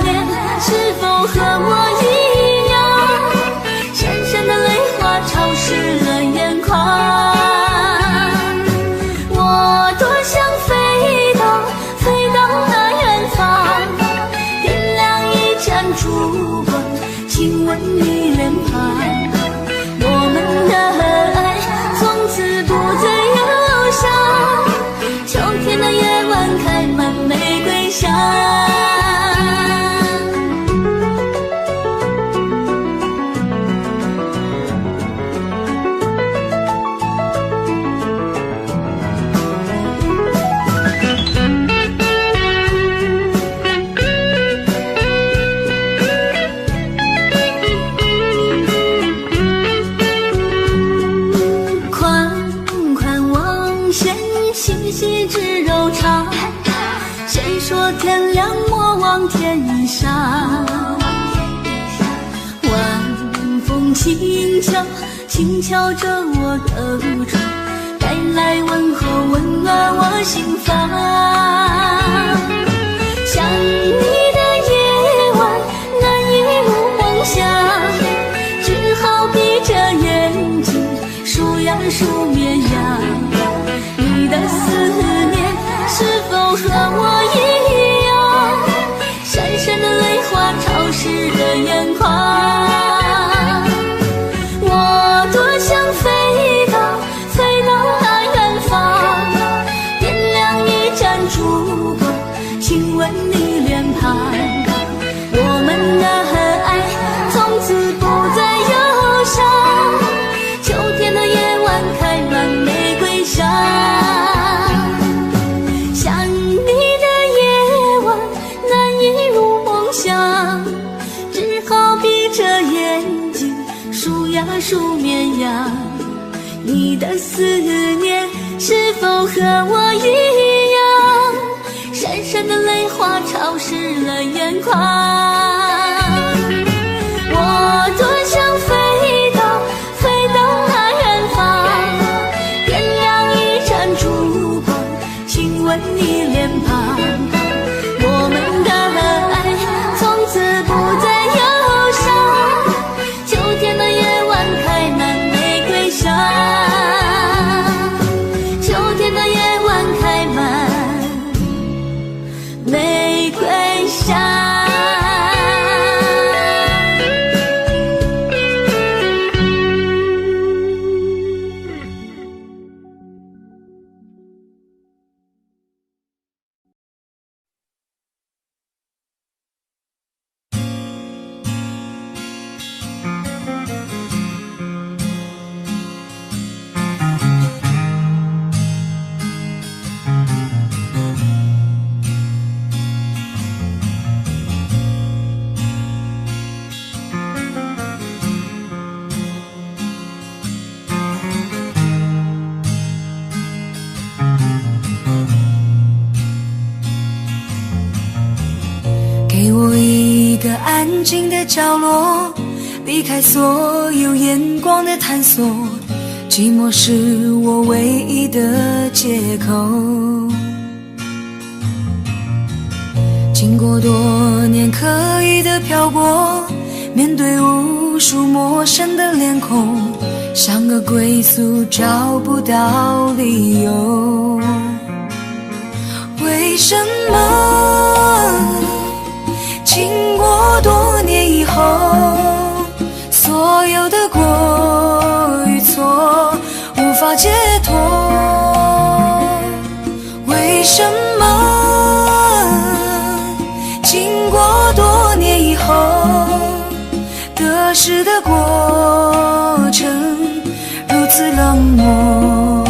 念是否和我一样，闪闪的泪花潮湿了眼眶，烛光亲吻你脸庞，我们的爱从此不是柔肠。谁说天亮莫忘天上？晚风轻敲，轻敲着我的窗，带来问候，温暖我心房。想你的夜晚，难以入梦乡，只好闭着眼睛数呀数绵羊。你的思念是否和我一样，闪闪的泪花潮湿了眼眶。我多想飞到那远方，点亮一盏烛光，亲吻你脸庞。我们的爱从此不再忧伤，秋天的夜晚开满玫瑰香。想你的夜晚，难以入梦乡，只好闭着眼睛数呀数绵羊。你的思念是否和我一样，闪闪的泪花潮湿了眼眶。我多想飞到那远方，点亮一盏烛光，亲吻你脸庞。我们的爱从此不再忧伤，秋天的夜晚开满玫瑰香。秋天的夜晚开满玫瑰香。给我一个安静的角落，避开所有眼光的探索，寂寞是我唯一的借口。经过多年刻意的漂泊，面对无数陌生的脸孔，像个归宿找不到理由。为什么经过多年以后，所有的过与错无法解脱？为什么经过多年以后，得失的过程如此冷漠？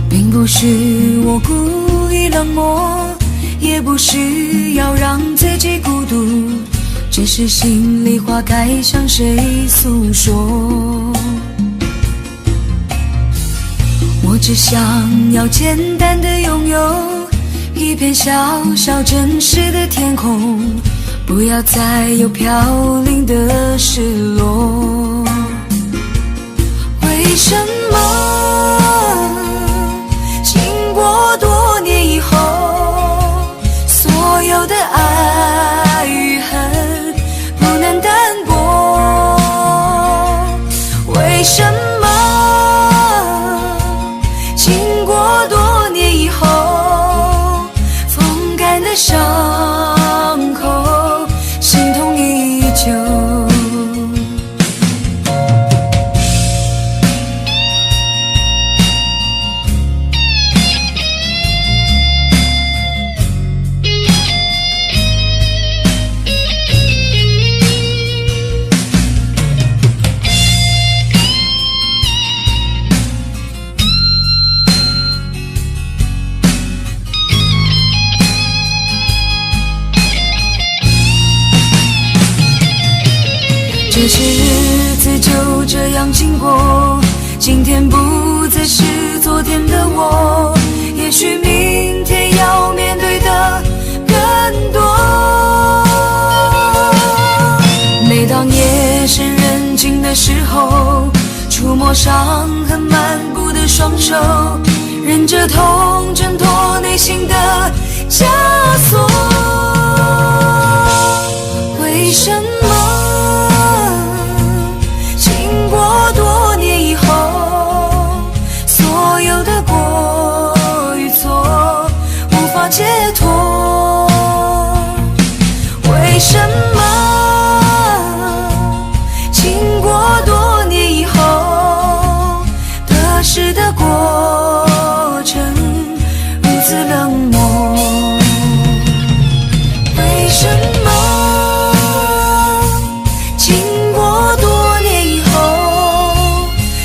并不是我故意冷漠，也不是要让自己孤独，只是心里话该向谁诉说。我只想要简单的拥有一片小小真实的天空，不要再有飘零的失落。为什么经过多年以后，所有的爱与恨不能淡薄？为什么经过多年以后，风干的伤口心痛依旧？些日子就这样经过，今天不再是昨天的我，也许明天要面对的更多。每当夜深人静的时候，触摸伤痕漫步的双手，忍着痛挣脱内心的枷锁。为什么经过多年以后，所有的过与错无法解脱？为什么经过多年以后，得失的过程如此冷漠？为什么经过多年以后，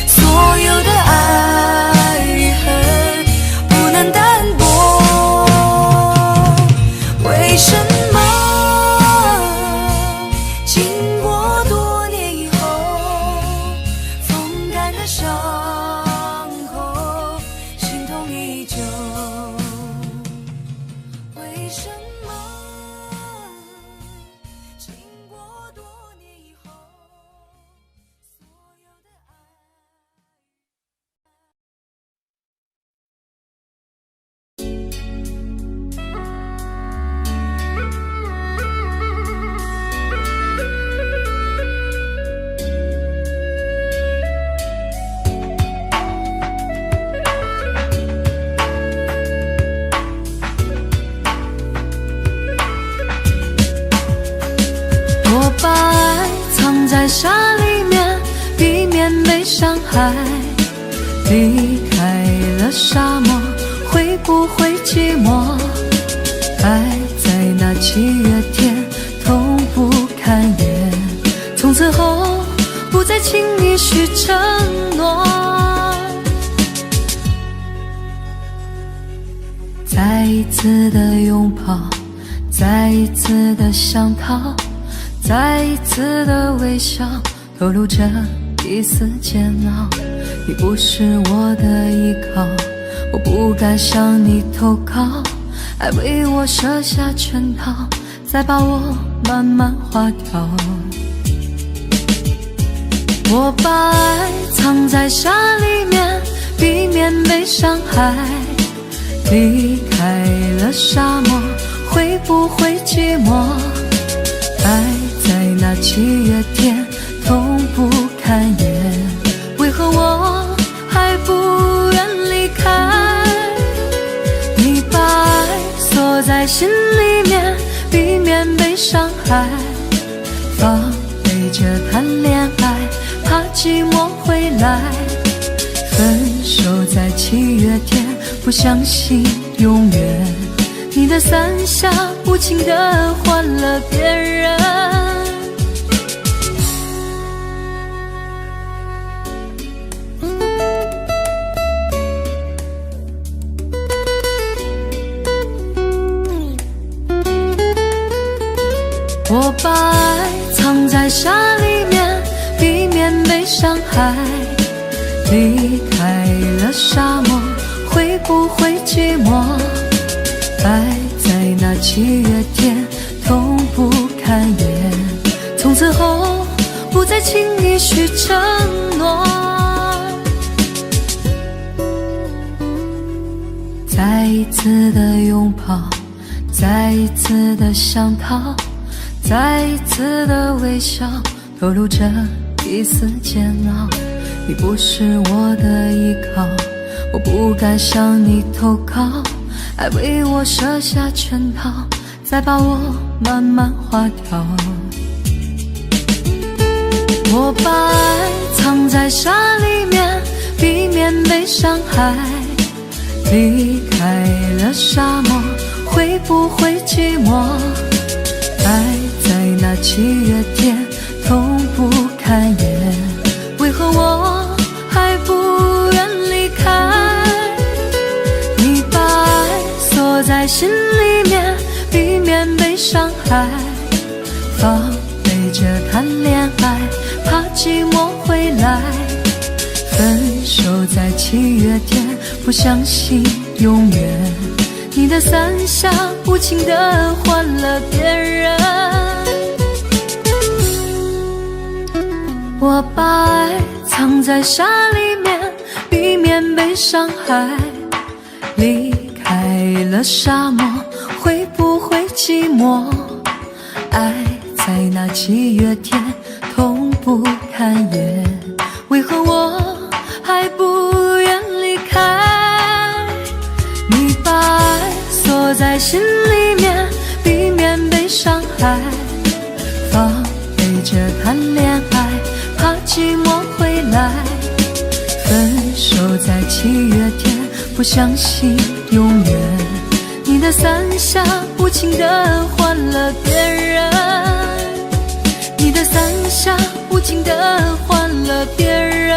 所有的爱与恨不能淡薄？为什么经过多年以后，风干的伤口心痛依旧？为什么经过多年以后，所有的爱我把爱藏在沙里面，避免被伤害。离开了沙漠，会不会寂寞？爱在那7月天，痛不堪言。从此后，不再轻易许承诺。再一次的拥抱，再一次的想逃，再一次的微笑，透露着一丝煎熬。你不是我的依靠，我不该向你投靠，爱为我设下圈套，再把我慢慢划掉。我把爱藏在沙里面，避免被伤害。离开了沙漠，会不会寂寞？爱在那7月天，痛不堪言。为何我还不愿离开？你把爱锁在心里面，避免被伤害。防备着谈恋爱，怕寂寞会来。分手在7月天，不相信永远。你的伞下无情地换了别人。我把爱藏在沙里面，避免被伤害。离开了沙漠，会不会寂寞？爱在那7月天，痛不堪言。从此后，不再轻易许承诺。再一次的拥抱，再一次的想逃，再一次的微笑，透露着一丝煎熬。你不是我的依靠，我不该向你投靠，爱为我设下圈套，再把我慢慢划掉。我把爱藏在沙里面，避免被伤害。离开了沙漠，会不会寂寞？爱在那7月天，痛不堪言。为何我还不愿离开？你把爱锁在心里面，避免被伤害。防备着谈恋爱，怕寂寞回来。分手在7月天，不相信永远。你的伞下无情地换了别人。我把爱藏在沙里面，避免被伤害。离开了沙漠，会不会寂寞？爱在那7月天痛不堪言，为何我还不愿离开？你把爱锁在心里面，避免被伤害。防备着谈恋爱，怕寂寞回来。分手在7月天，不相信永远。你的伞下无情地换了别人，你的伞下无情地换了别人。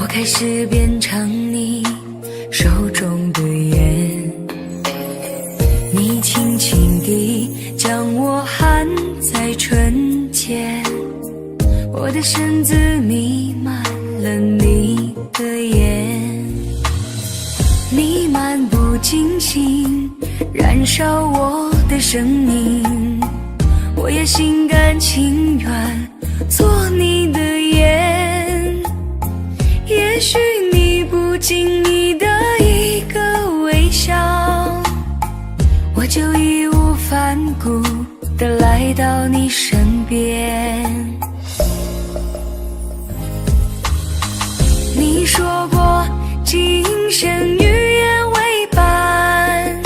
开始变成你手中的烟，你轻轻地将我含在唇间，我的身子弥漫了你的眼，你漫不经心燃烧我的生命，我也心甘情愿做你的烟。也许你不经意的一个微笑，我就义无反顾地来到你身边。你说过今生与愿为伴，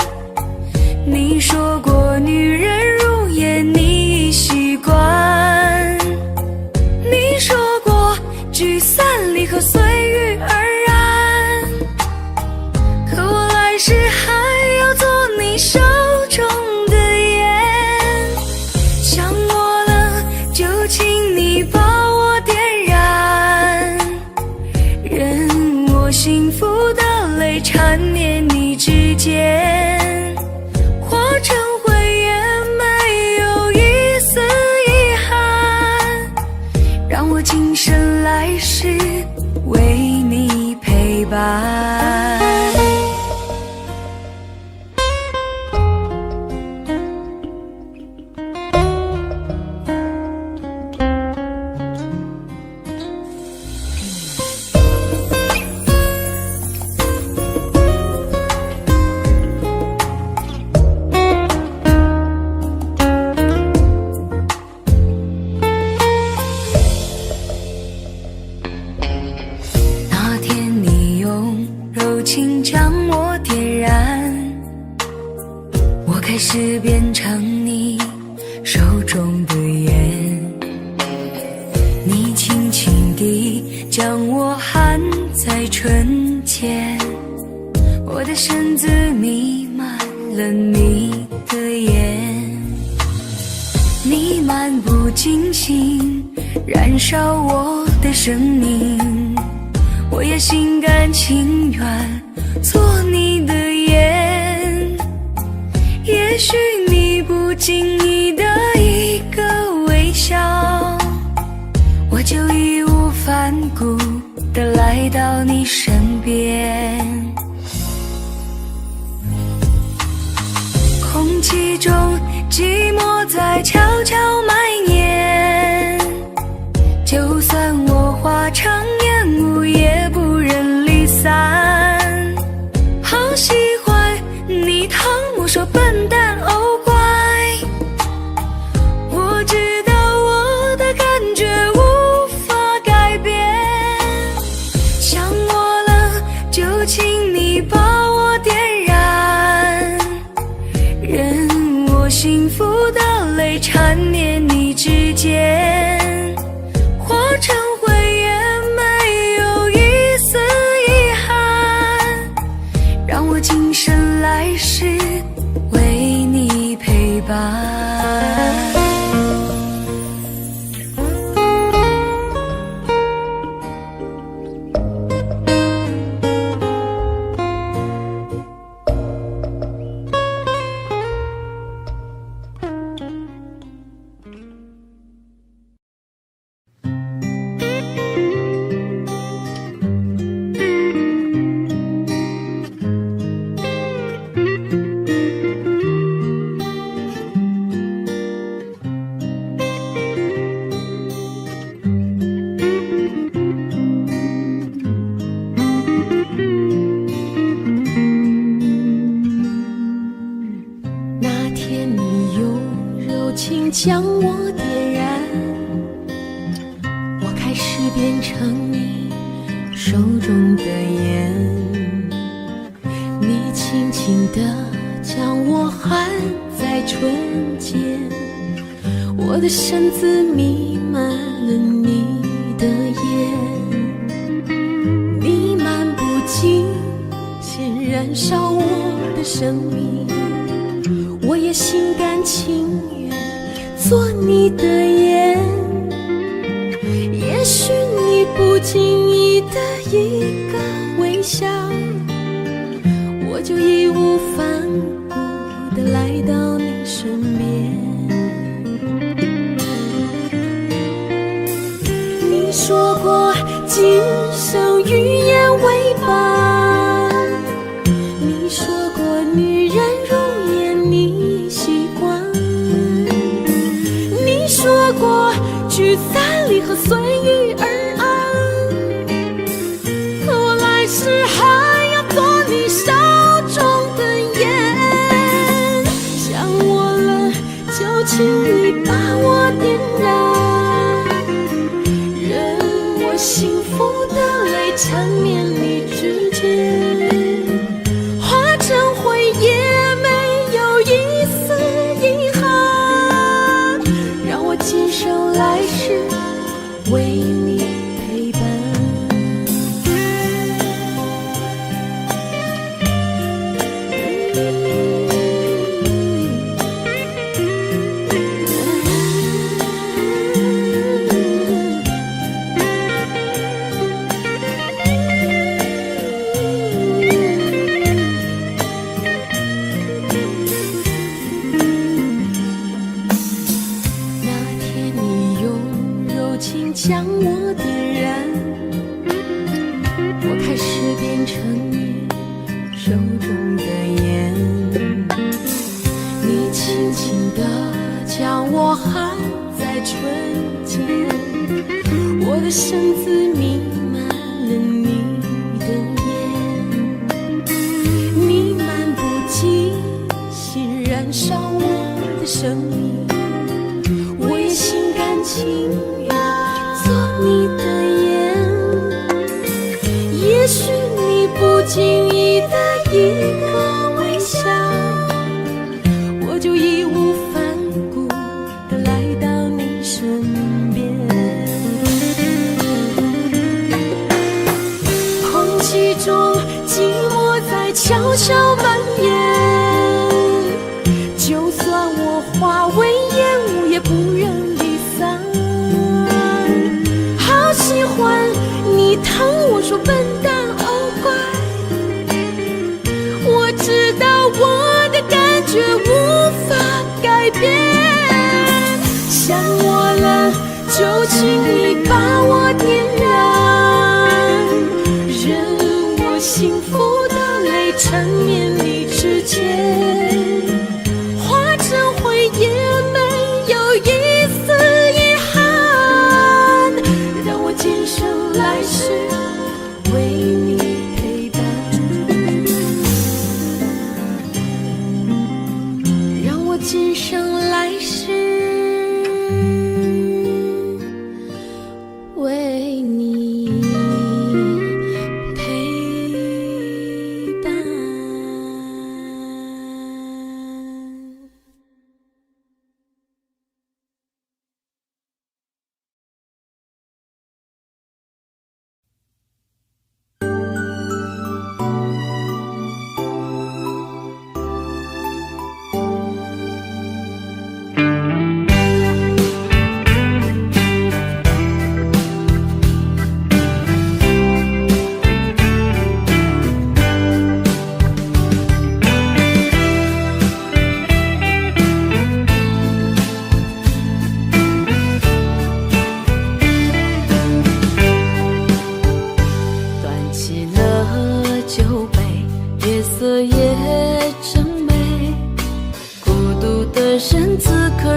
你说过女人如烟你已习惯，你说过聚散离合随遇而安，可我来世还要做你手中的烟，想我了就请你把我点燃，任我幸福的泪缠绵你指尖，化成灰也没有一丝遗憾，让我今生来世为你陪伴。柔情将我点燃，我开始变成你手中的烟，你轻轻地将我含在唇间，我的身子弥漫了你的眼，你漫不经心燃烧我的生命，我也心甘情愿做你的烟。也许你不经反顾地来到你身边。空气中寂寞在悄悄蔓延，就算我化成烟雾也不忍离散。好喜欢你疼我说笨蛋哦乖，我知道我的感觉无法改变，想我了就请你把我点燃，任我幸福的泪缠绵你指尖，化成灰也没有一丝遗憾，让我今生来世为你陪伴。将我点燃，我开始变成你手中的烟，你轻轻地将我含在唇间，我的身子弥漫了你的烟，你漫不经心燃烧我的生命，我也心甘情愿做你的烟，也许你不经意的一个微笑，我就义无反顾地来到你身边。你说过今生与烟为伴，你说过女人如烟你习惯，你说过聚散离合随遇而安，可我来世还要做你手中的烟，想我了就请你把我点燃，任我幸福的泪缠绵你指尖，化成灰也没有一丝遗憾，让我今生来世为你陪伴。将我点燃，我开始变成你手中的烟，你轻轻地将我含在唇间，我的身子弥漫了你的烟，你漫不经心燃烧我的生命，我也心甘情愿你的眼，也许你不经意的一个微笑，我就义无反顾地来到你身边。空气中寂寞在悄悄蔓延，就算我化为烟雾也不愿离散，喜欢你疼我说笨蛋哦乖，我知道我的感觉无法改变，想我了就请你把我点燃，为你陪伴，让我今生来世为你陪伴。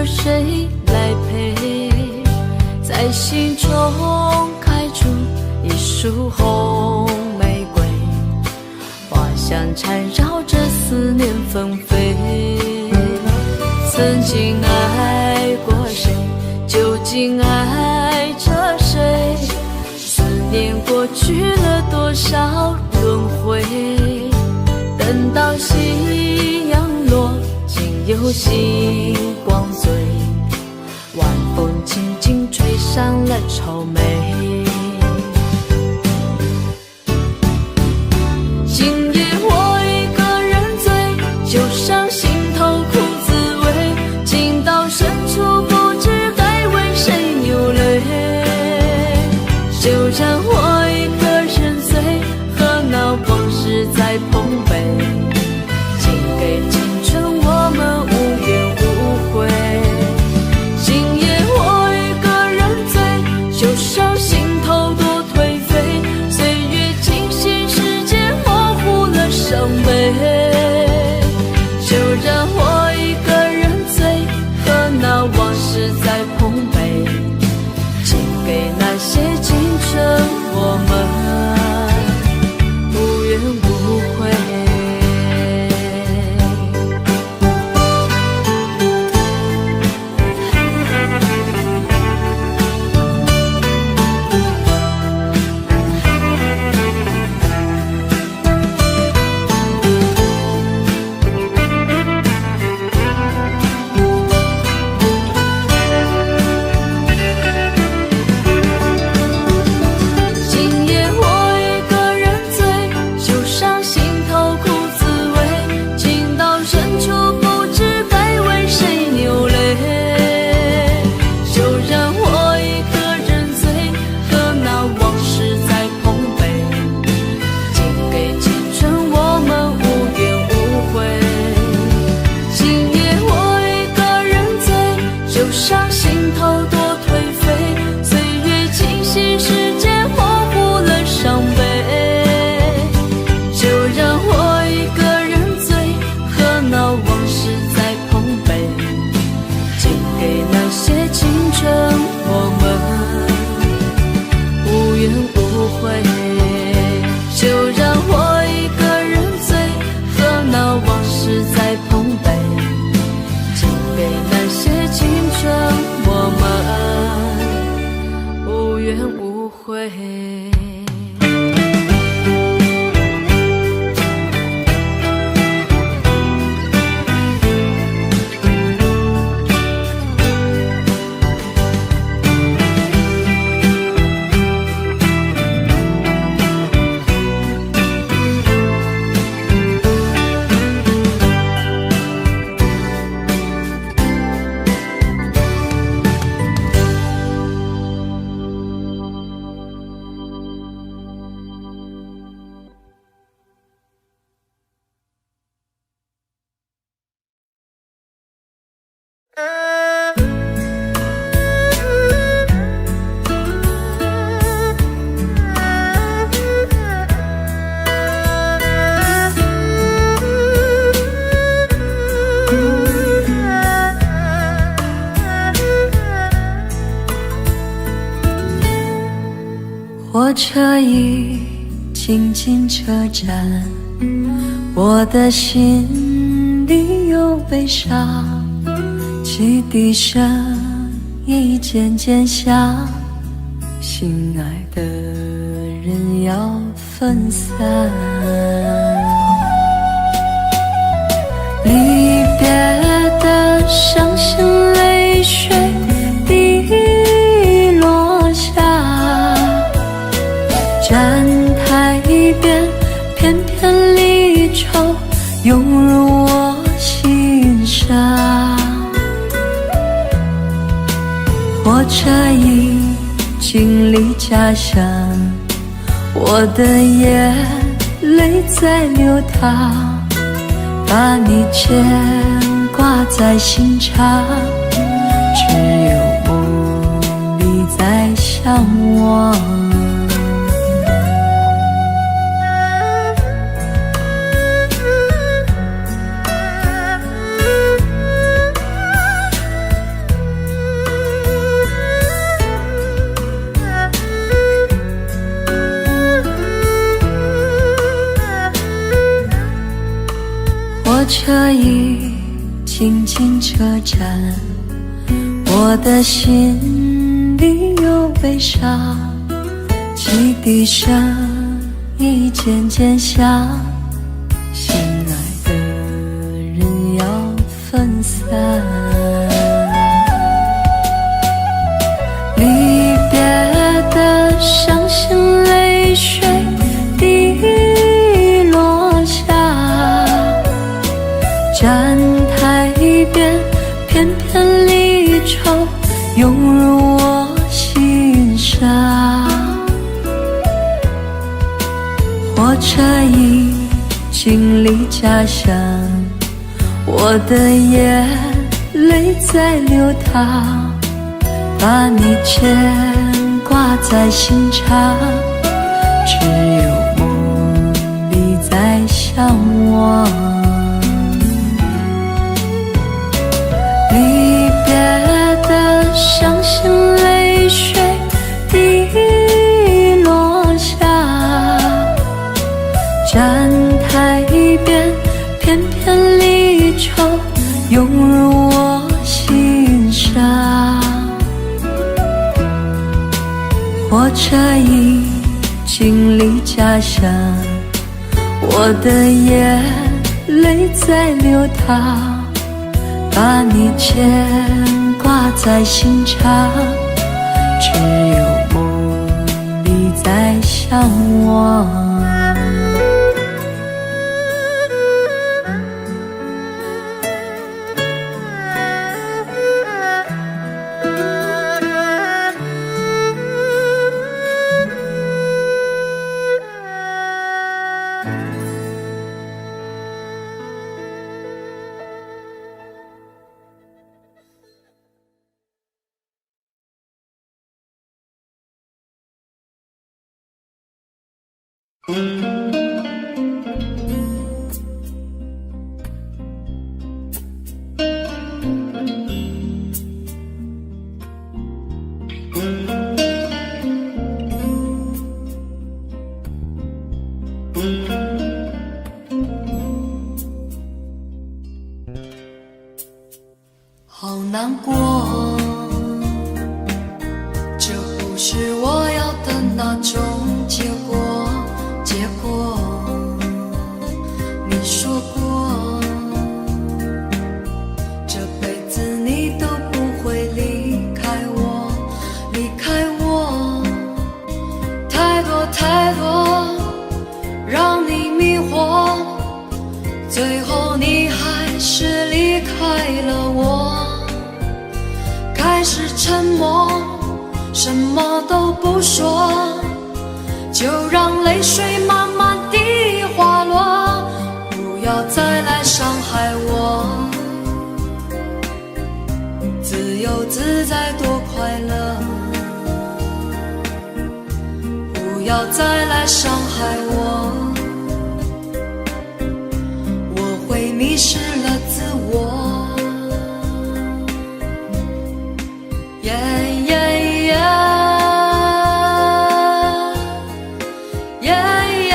谁来陪？在心中开出一束红玫瑰，花香缠绕着思念纷飞。曾经爱过谁，究竟爱着谁？思念过去了多少轮回？等到夕阳落，竟有星光醉，晚风轻轻吹上了愁眉。今夜我一个人醉，就上心头苦滋味，情到深处不知该为谁流泪。就让我一个人醉，和那往事在碰杯，请给青春我们无怨无悔。今夜我一个人醉，就上心头多颓废，岁月静息，时间模糊了伤悲。就让我一个人醉，和那往事在碰杯，请给那些青春我们无怨无悔。火车已进进车站，我的心里有悲伤，汽笛声已渐渐响，心爱的人要分散。离别的伤心泪水滴落下，站台边片片离愁涌入我心上。火车已经离家乡，我的眼泪在流淌，把你牵挂在心上，只有梦里在向往。火车已经进车站，我的心里有悲伤，汽笛声已渐渐响，心爱的人要分散。离别的伤心泪水滴落下，站台边片片离愁涌入我心上。火车已经离家乡，我的眼泪在流淌，把你牵挂在心上，只有梦里在向往。离别的伤心泪水滴落下，站台边片片离愁涌入我心上。火车已经离家乡，我的眼泪在流淌，把你牵挂在心上，只有梦里在向往。好难过，这不是我要的那种结果。你说过，这辈子你都不会离开我，太多太多让你迷惑，最后你还是离开了我。开始沉默，什么都不说，就让泪水慢慢地滑落，不要再来伤害我。自由自在多快乐，不要再来伤害我，我会迷失了自我。Yeah, yeah, yeah, yeah, yeah.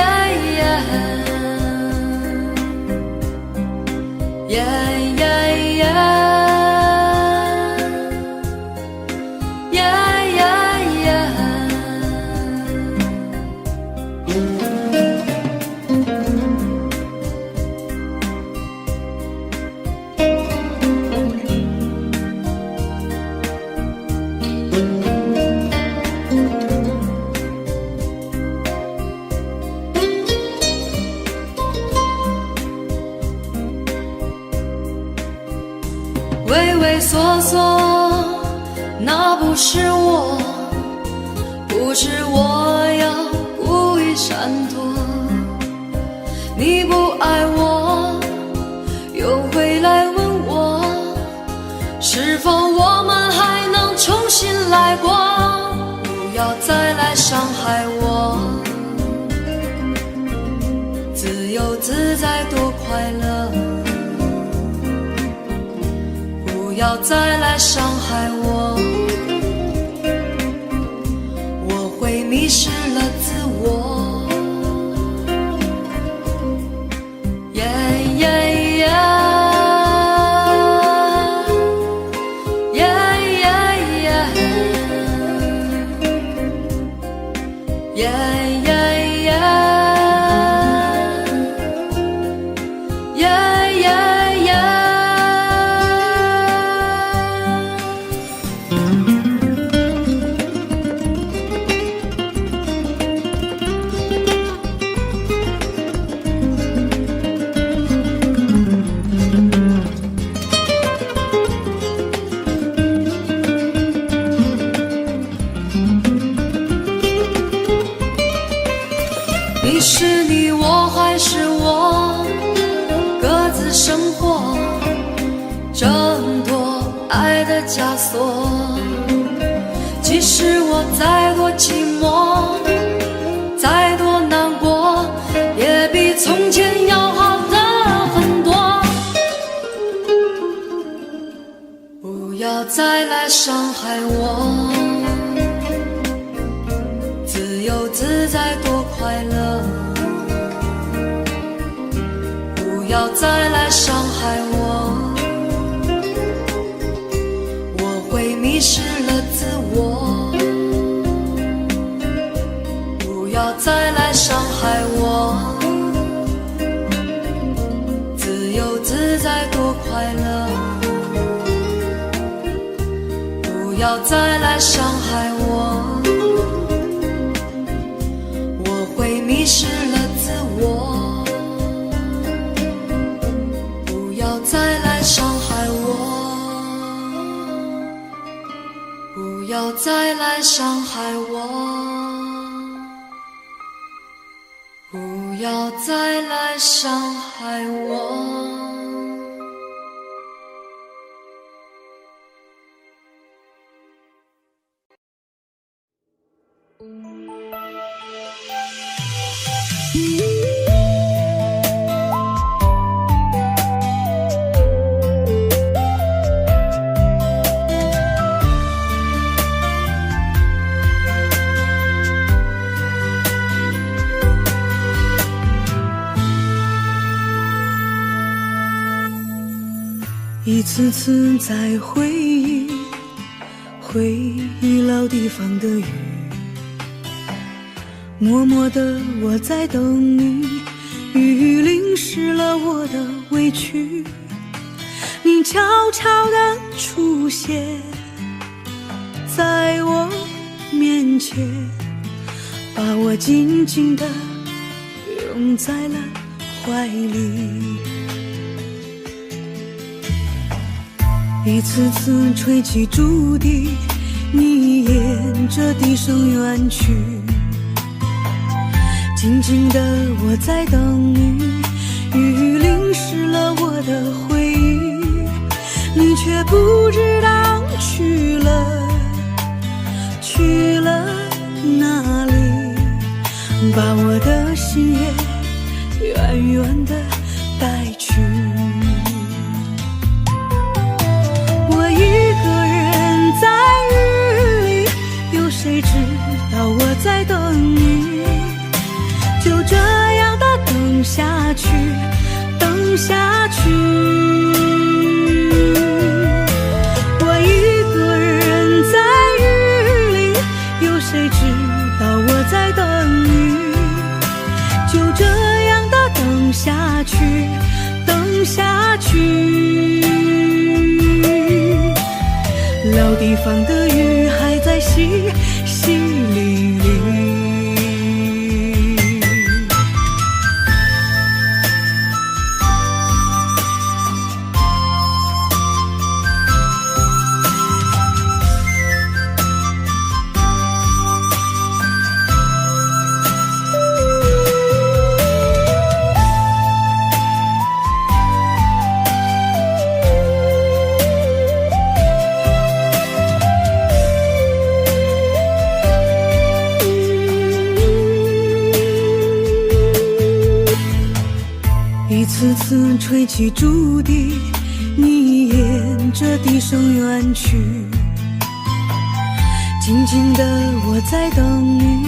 畏畏缩缩，那不是我，不是我要故意闪躲。你不爱我，又回来问我，是否我们还能重新来过？不要再来伤害我，自由自在多快乐。不要再来伤害我，我会迷失了自我。你是你，我还是我，各自生活，挣脱爱的枷锁。即使我再多寂寞，再多难过，也比从前要好的很多。不要再来伤害我，自由自在多快乐。不要再来伤害我，我会迷失了自我。不要再来伤害我，自由自在多快乐。不要再来伤害我，我会迷失了自我。不要再来伤害我，不要再来伤害我，不要再来伤害我。一次次在回忆老地方的雨，默默地我在等你，雨淋湿了我的委屈，你悄悄地出现在我面前，把我紧紧地拥在了怀里。一次次吹起竹笛，你沿着笛声远去，静静的我在等你，雨淋湿了我的回忆，你却不知道去了哪里，把我的心也远远的带去。一个人在雨里，有谁知道我在等你？就这样的等下去，等下去。我一个人在雨里，有谁知道我在等你？等下去，等下去。老地方的雨还在淅淅沥沥。一次次吹起竹笛，你沿着笛声远去。静静的我在等你，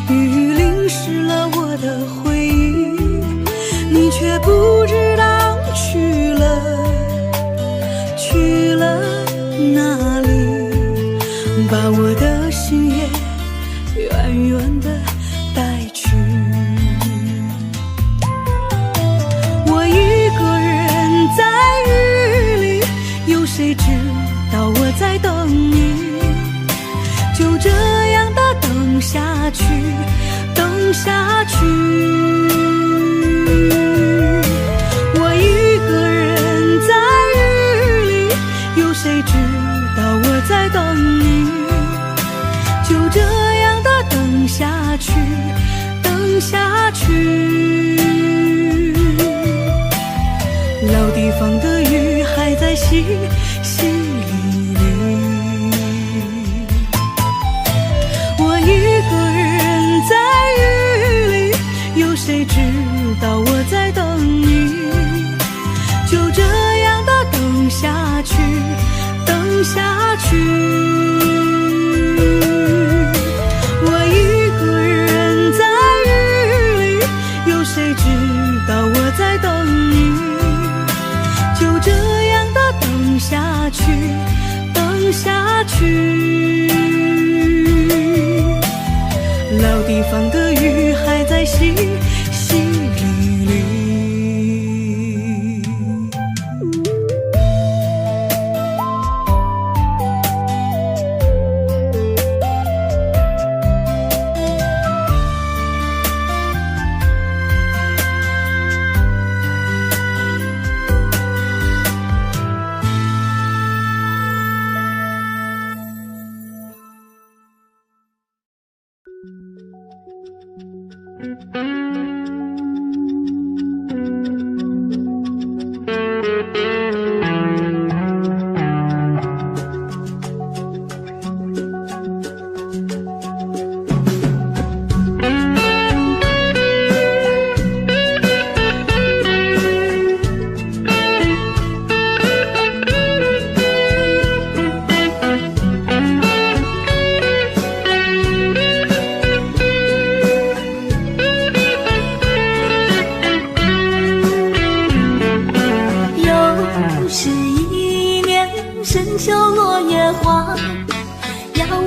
雨淋湿了我的回忆，你却不知道去了哪里，把我的心也远远的带去。谁知道我在等你，就这样的等下去，等下去。我一个人在雨里，有谁知道我在等你，就这样的等下去，等下去。老地方的雨还在淅淅沥沥，我一个人在雨里，有谁知道我在等你，就这样的等下去，等下去。我一个人在雨里，有谁知道我在等你，就这样的等下去，等下去。老地方的雨还在淅淅沥沥。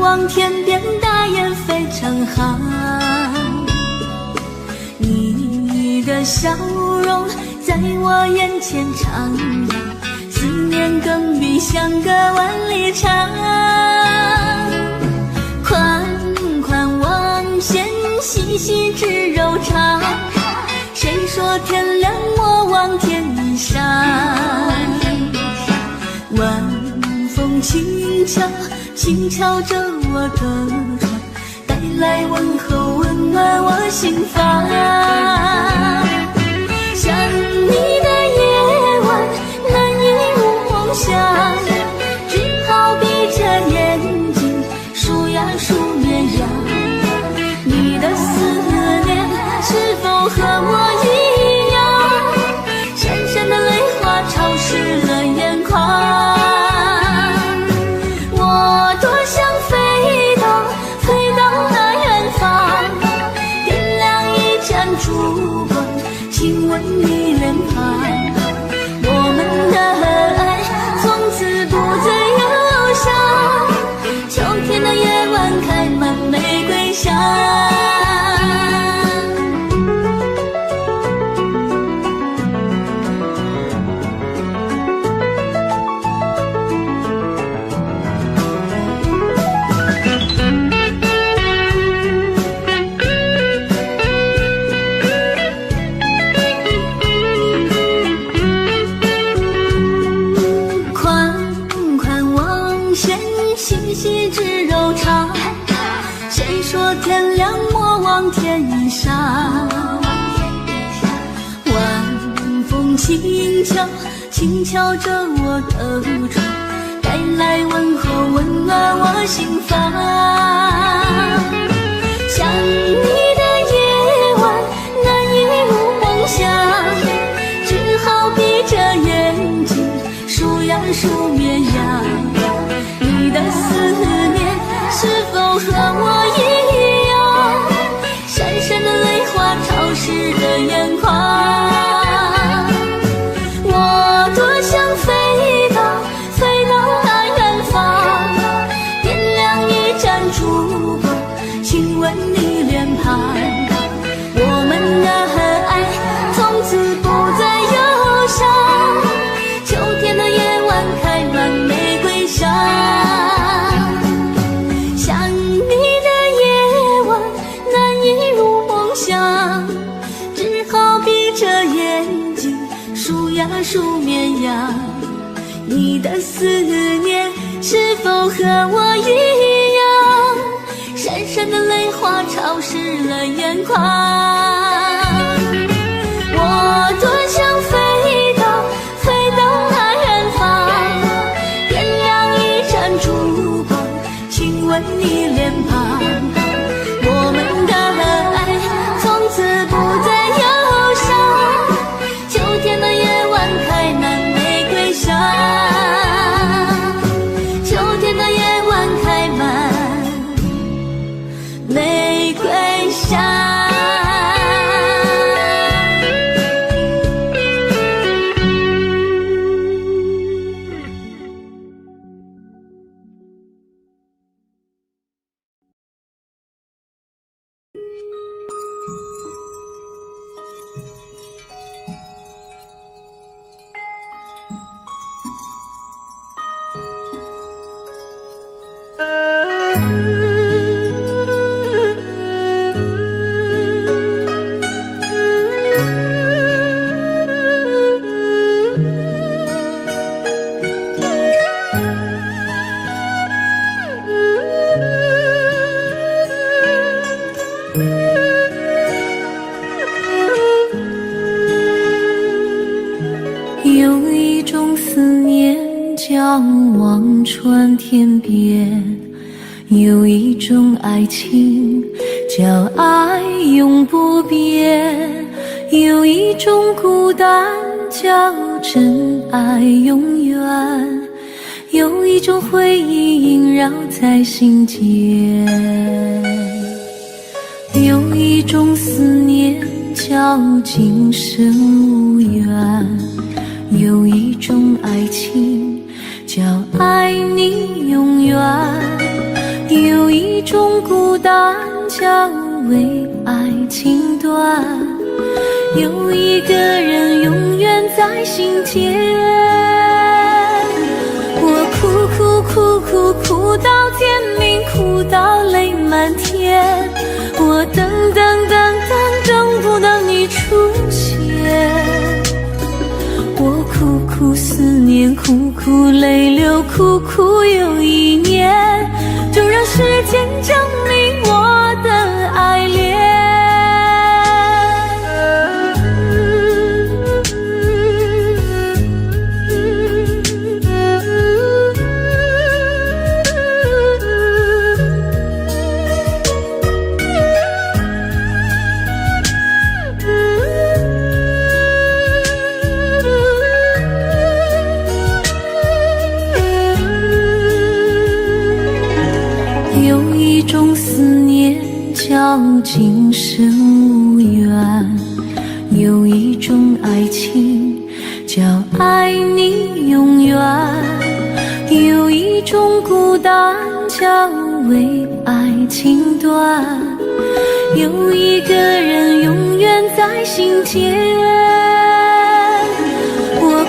望天边大雁飞成行，你的笑容在我眼前徜徉，思念更比相隔万里长。宽宽望线，细细织柔肠，谁说天亮莫忘天上？晚风轻敲轻敲着我的窗，带来问候温暖我心房。想你的夜晚难以入梦乡，只好闭着眼睛数呀数绵羊。你的思念是否和我一样，闪闪的泪花潮湿了眼眶。亲吻你脸庞，我们的爱从此不再忧伤。秋天的夜晚开满玫瑰香。晚风轻敲，轻敲着我的窗，带来问候，温暖我心房。想你的夜晚，难以入梦乡，只好闭着眼睛数呀数绵羊。你的思念是否和我一样，闪闪的泪花潮湿了眼眶。我多想飞到那远方，点亮一盏烛光，亲吻你脸庞。我们的爱从此不再忧伤，秋天的夜晚开满玫瑰香。想你的夜晚，难以入梦乡，只好闭着眼睛数呀数绵羊。你的思念是否和我一样，闪闪的泪花潮湿了眼眶。我多想飞到那远方，点亮一盏烛光，亲吻你脸庞。我们的爱从此不再忧伤，秋天的夜晚开满玫瑰香，秋天的夜晚开满玫瑰香。有一种思念叫望穿天边，有一种爱情叫爱永不变，有一种孤单叫真爱永远，有一种回忆萦绕在心间，有一种思念叫今生无缘，有一种爱情叫爱你永远，有一种孤单叫为爱情断，有一个人永远在心间。我哭到天明，哭到泪满天，我等不到你出现。我苦思念，苦泪流，苦又一年，就让时间证明我的爱恋。有一种思念叫今生无缘，有一种爱情叫爱你永远，有一种孤单叫为爱情断，有一个人永远在心间。我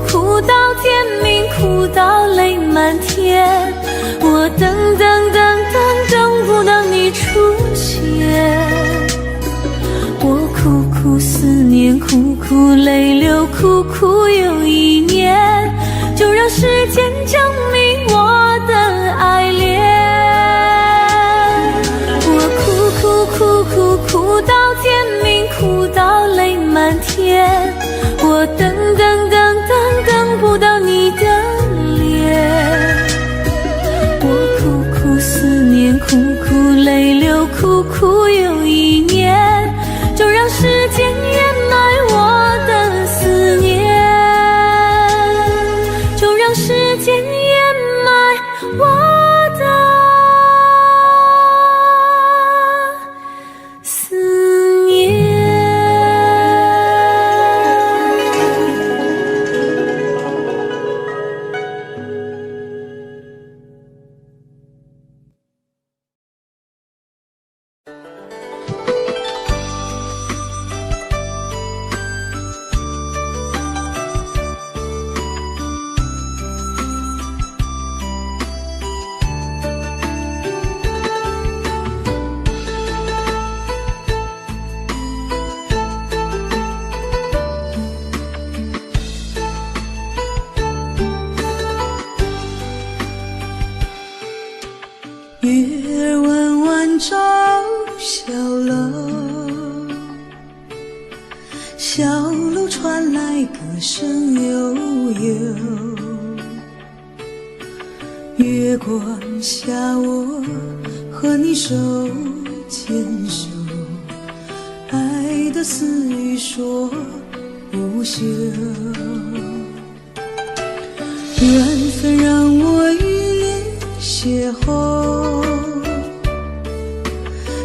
哭到天明，哭到泪满天，我等不到你出现。我苦思念，苦泪流，苦又一年，就让时间证明我的爱恋。我哭小路传来歌声悠悠，月光下我和你手牵手，爱的私语说不休。缘分让我与你邂逅，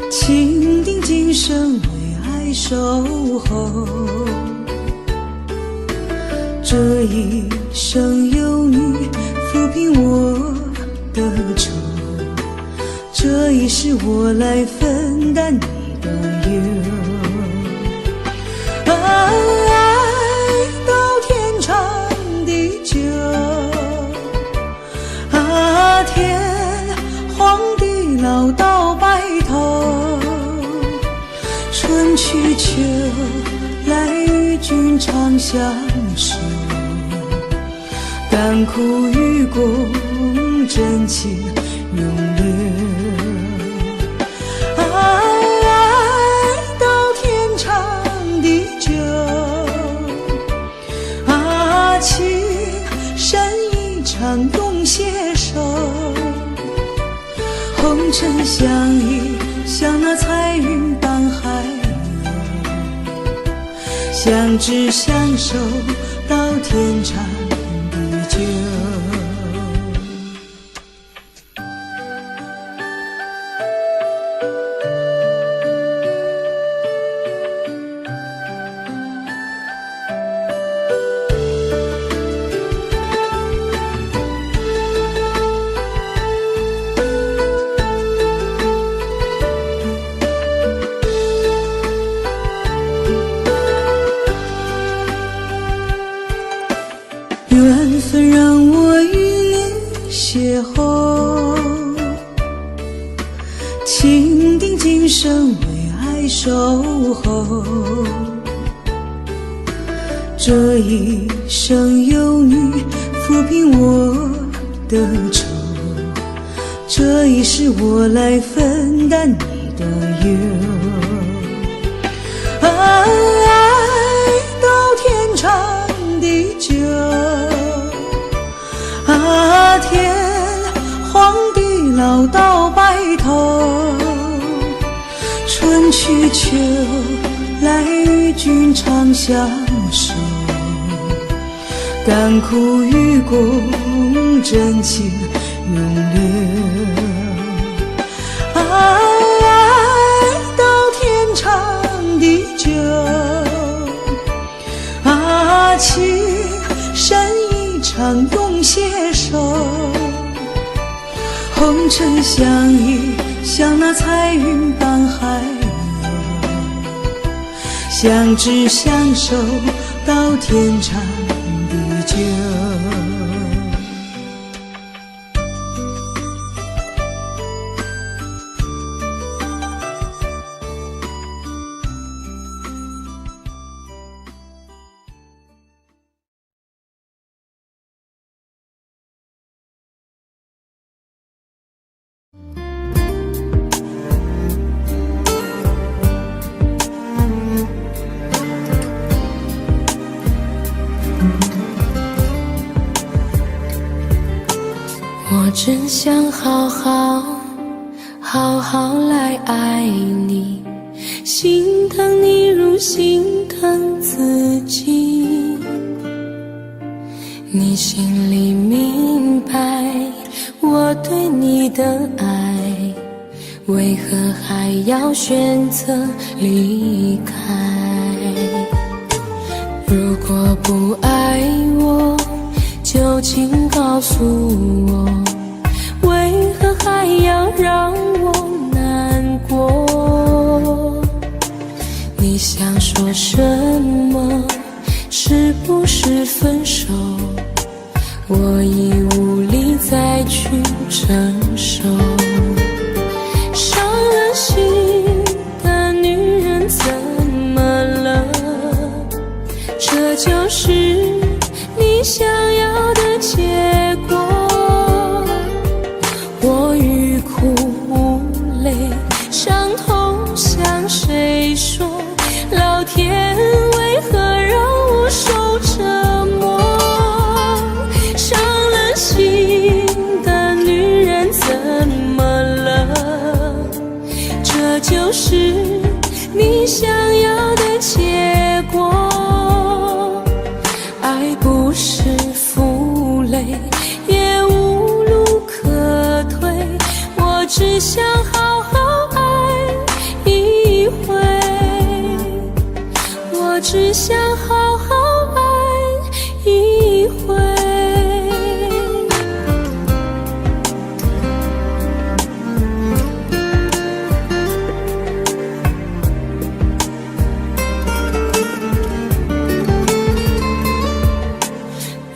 情定今生为爱守候。这一生有你抚平我的愁，这一世我来分担你的忧。爱到天长地久，天荒地老到白头，春去秋来与君长相守，甘苦与共，真情永留。爱到天长地久，情深一场永携手，红尘相依，像那彩云伴海流，相知相守到天长地久。缘分让我与你邂逅，情定今生为爱守候。这一生有你抚平我的愁，这一世我来分担你的忧。爱到天长地久，天荒地老到白头，春去秋来与君长相守，甘苦与共，真情永留。爱到天长地久，情深一场永携手，红尘相依，像那彩云伴海流，相知相守到天长地久。我真想好好来爱你，心疼你如心疼自己。你心里明白我对你的爱，为何还要选择离开？如果不爱我，就请告诉我，为何还要让我难过？你想说什么？是不是分手？我已无力再去承受。伤了心的女人怎么了？这就是你想要的结果。我欲哭无泪，伤痛向谁说？老天为何折磨。伤了心的女人怎么了？这就是你想要的结果。爱不是负累，也无路可退，我只想好好爱一回，我只想好好爱一回。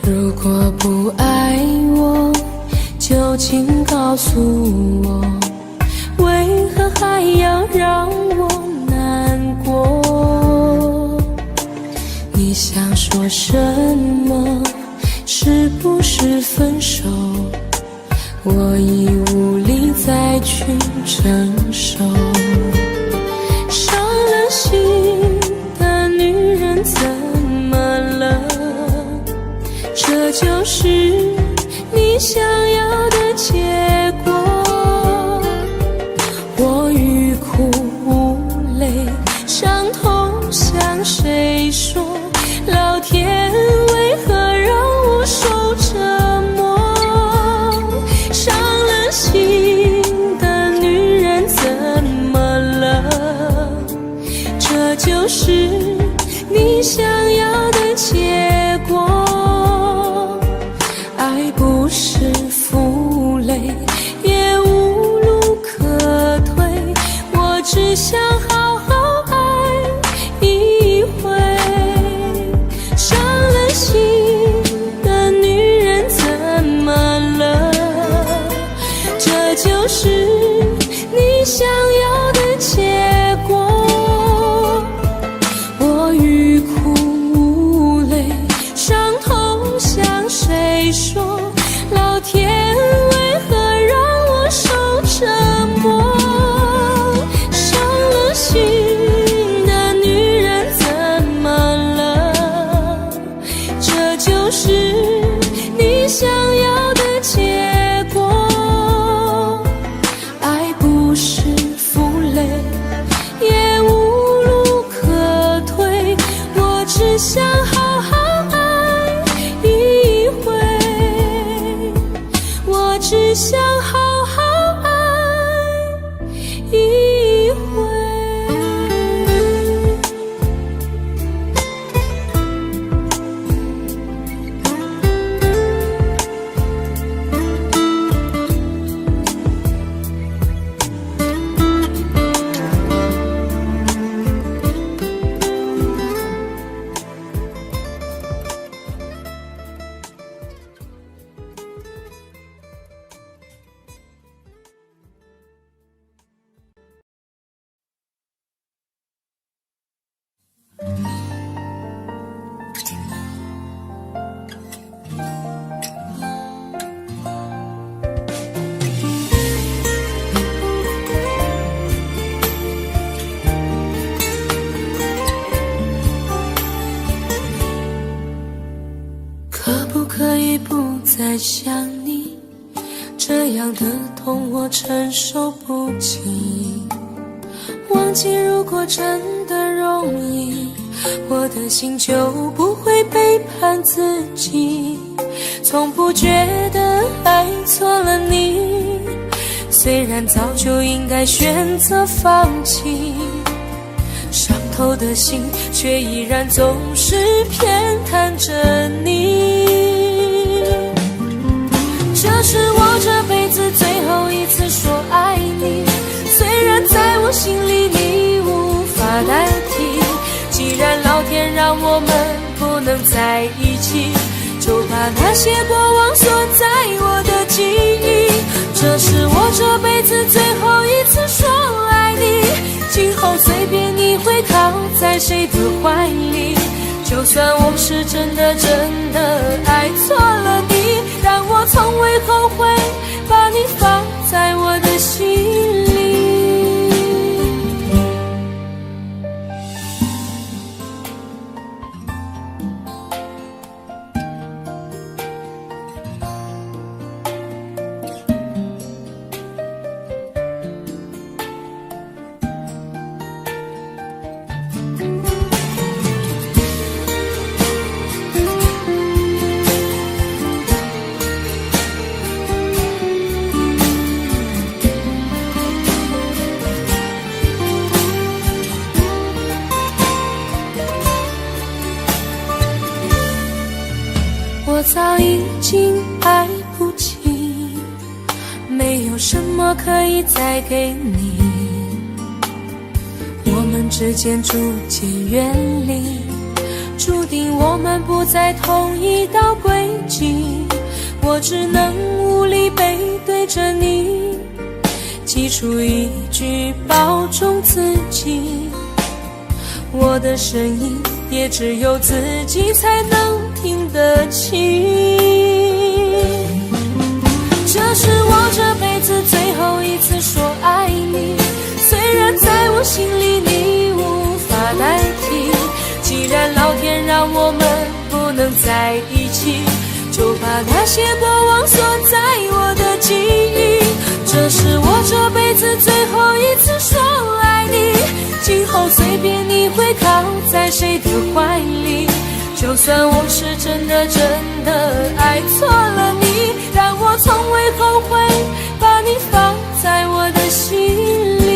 如果不爱我，就请告诉我，为何还要让我难过？你想说什么？是不是分手？我已无力再去承受。伤了心的女人怎么了？这就是你想要的结果。我欲哭无泪，伤痛向谁说？老天为何让我受折磨？伤了心的女人怎么了？这就是你想要的结果。爱不是负累，也无路可退，我只想好好爱一回。伤了心的女人怎么了？这就是你想要的结果。我欲哭无泪，伤痛向谁说？老天为何让我受折磨？伤了心的女人怎么了？这就是你想要的结果。爱不是负累，也无路可退，我只想好好爱一回，我只想好好爱一回。可不可以不再想你？这样的痛我承受不起。忘记如果真的容易，我的心就不会背叛自己。从不觉得爱错了你，虽然早就应该选择放弃，伤透的心却依然总是偏袒着你。这是我这辈子最后一次说爱你，虽然在我心里你无法代替。既然老天让我们不能在一起，就把那些过往锁在我的记忆。这是我这辈子最后一次说爱你，今后随便你会靠在谁的怀里。就算我是真的爱错了你，但我从未后悔把你放在我的心里。早已经来不及，没有什么可以再给你，我们之间逐渐远离，注定我们不在同一道轨迹，我只能无力背对着你，挤出一句保重自己，我的声音也只有自己才能听得清。这是我这辈子最后一次说爱你，虽然在我心里你无法代替，既然老天让我们不能在一起，就把那些过往锁在我的记忆。这是我这辈子最后一次说爱你，今后随便你会靠在谁的怀里，就算我是真的爱错了你，但我从未后悔把你放在我的心里。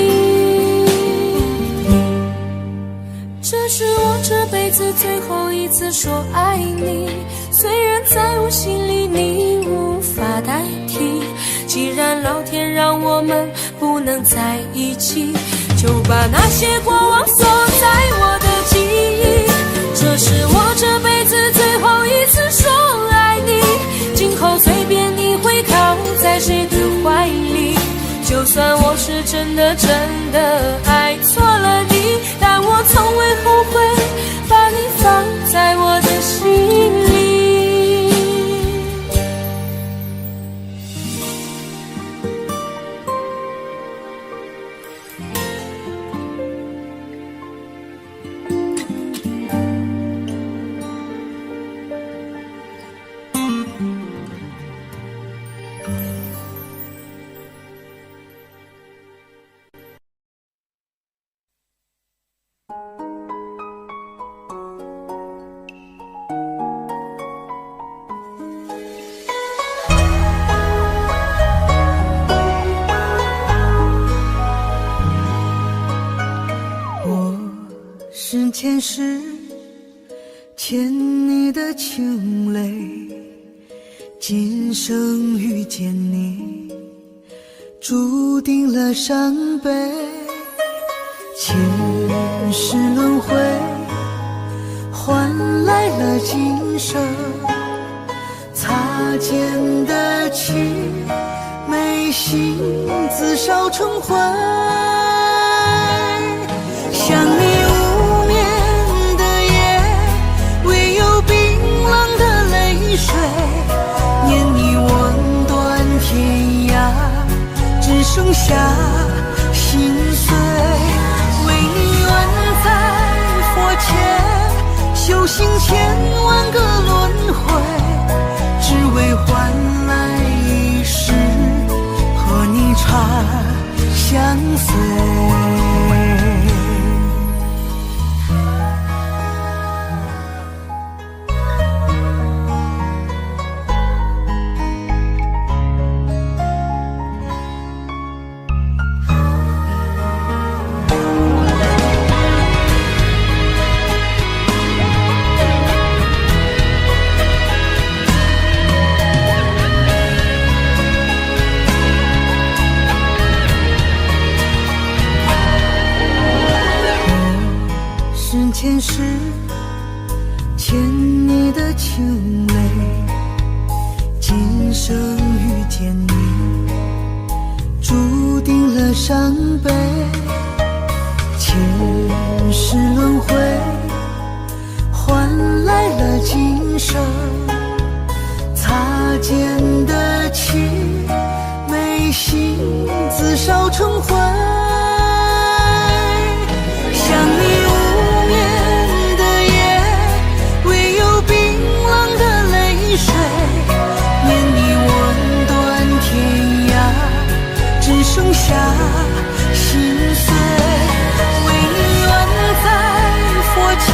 这是我这辈子最后一次说爱你，虽然在我心里你无法代替，既然老天让我们不能在一起，就把那些过往锁在我的记忆。这是我这辈子最后一次说爱你，今后随便你会靠在谁的怀里，就算我是真的爱错了你，但我从未后悔把你放在我的心里。前世欠你的情泪，今生遇见你，注定了伤悲。前世轮回，换来了今生擦肩的情，眉心自烧成灰。想你无眠的夜，唯有冰冷的泪水，念你望断天涯，只剩下心碎。为你愿在佛前修行千万个轮回，只为换来一世和你茶相随。前世欠你的情泪，今生遇见你，注定了伤悲。前世轮回，换来了今生擦肩的情，眉心自烧成灰。想你无眠的夜，唯有冰冷的泪水，念你望断天涯，只剩下心碎。为你愿在佛前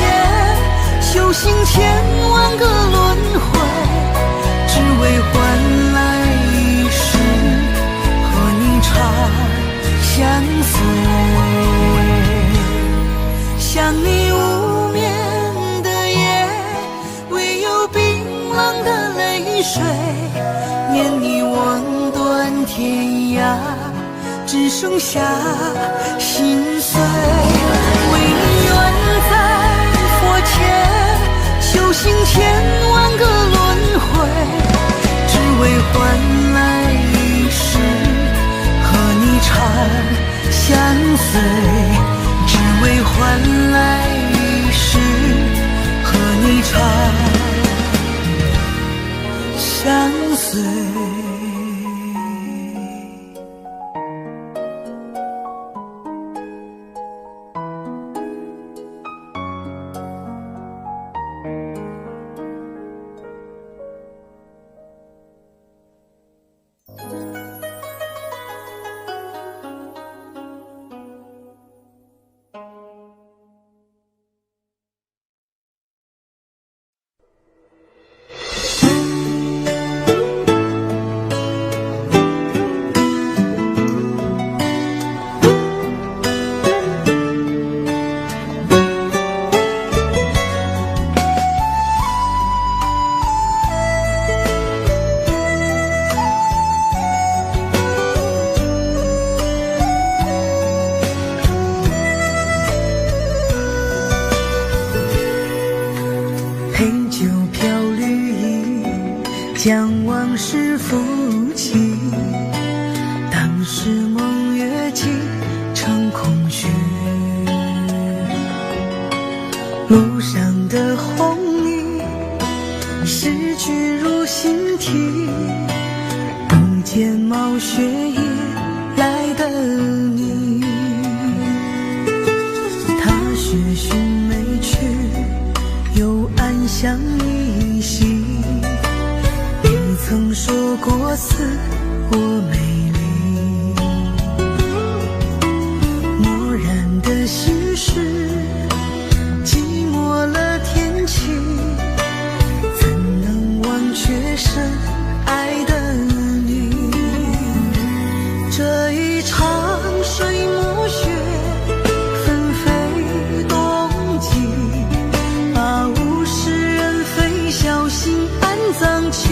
修行千万个轮回，只为换来一世和你茶相随。想你无眠的夜，唯有冰冷的泪水，念你望断天涯，只剩下心碎。为你愿在佛前修行千万个轮回，只为换来一世和你长相随，只为换来一世和你长相随。将往事浮起，当时梦越尽成空虚，路上的红泥逝去如新啼，不见冒雪夜来的你，他学寻没去，又暗香依稀，曾说过似我美丽，漠然的心事，寂寞了天气，怎能忘却深爱的你？这一场水墨雪纷飞冬季，把物是人非小心安葬起。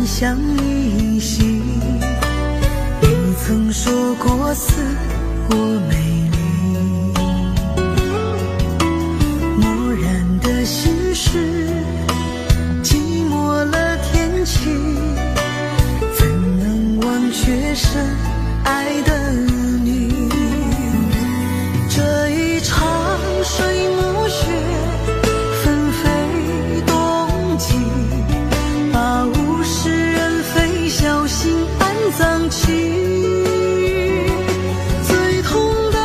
相依稀，你曾说过似我美丽，漠然的心事，寂寞了天气，怎能忘却深爱的你？这一场水墨雪纷飞冬季，把物是人非小心安葬起，最痛的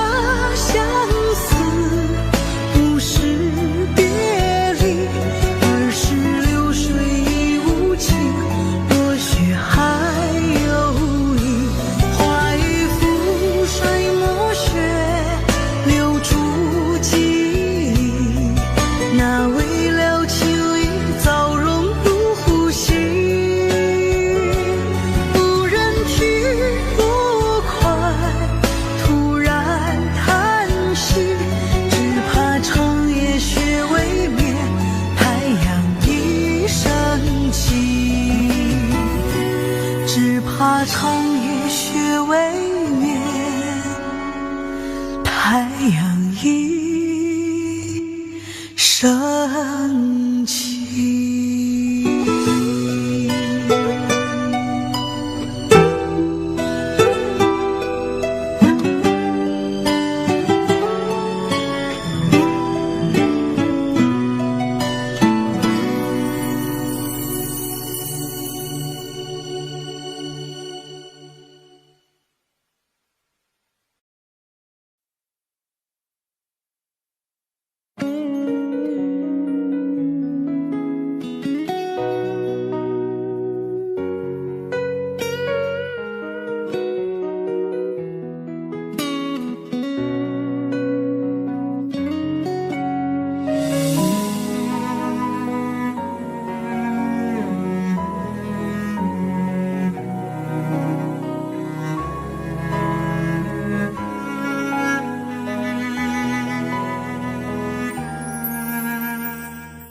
升起。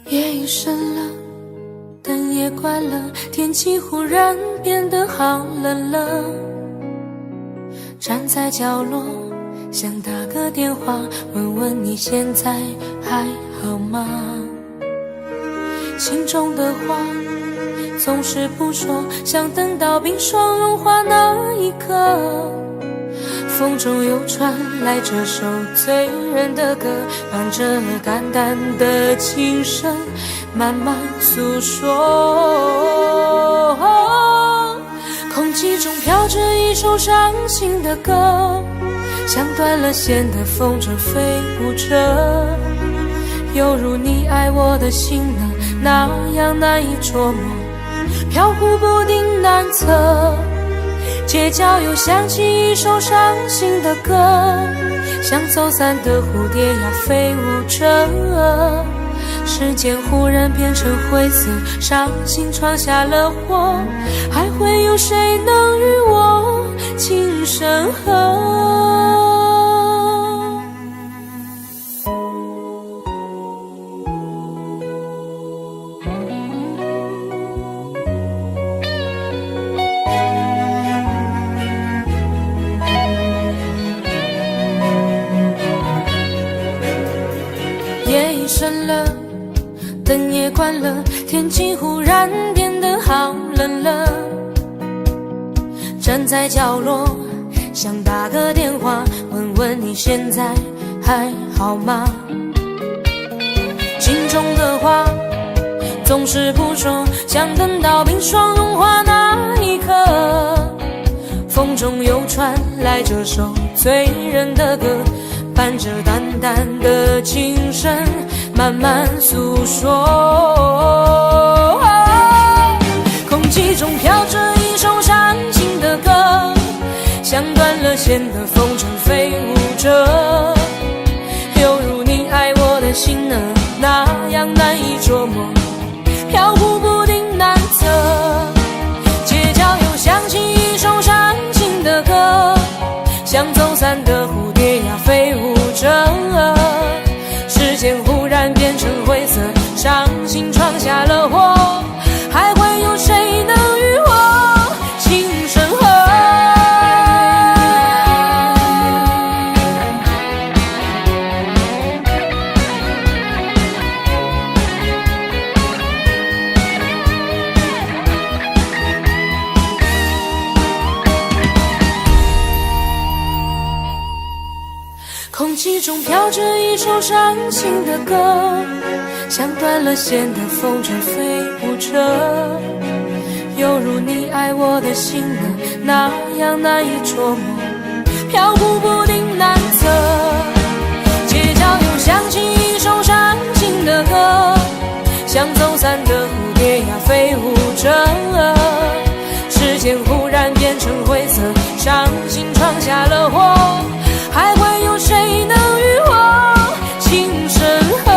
夜已深了，灯也关了，天气忽然变得好冷了。站在角落，想打个电话，问问你现在还好吗？心中的话总是不说，想等到冰霜融化那一刻。风中又传来这首醉人的歌，伴着淡淡的琴声，慢慢诉说。空气中飘着一首伤心的歌，像断了线的风筝飞舞着，犹如你爱我的心呢，那样难以捉摸，飘忽不定难测。街角又响起一首伤心的歌，像走散的蝴蝶呀飞舞着，时间忽然变成灰色，伤心闯下了祸，还会有谁能与我情深合？夜已深了，灯也关了，天气忽然变得好冷了。站在角落，想打个电话，问问你现在还好吗？心中的话总是不说，想等到冰霜融化那一刻。风中又传来这首醉人的歌，伴着淡淡的琴声，慢慢诉说。空气中飘着一首伤心的歌，像断了线的风筝飞舞着，犹如你爱我的心呢，那样难以捉摸，飘忽不定难测。街角又响起一首伤心的歌，像走散的蝴蝶呀飞舞着，时间忽然变成灰色，伤心闯下了祸，还会有谁能与我情深合？空气中飘着一首伤心的歌，像断了线的风筝飞舞着，犹如你爱我的心呢，那样难以捉摸，飘忽不定难测。街角又响起一首伤心的歌，像走散的蝴蝶呀飞舞着，时间忽然变成灰色，伤心闯下了祸，还会有谁能与我情深合？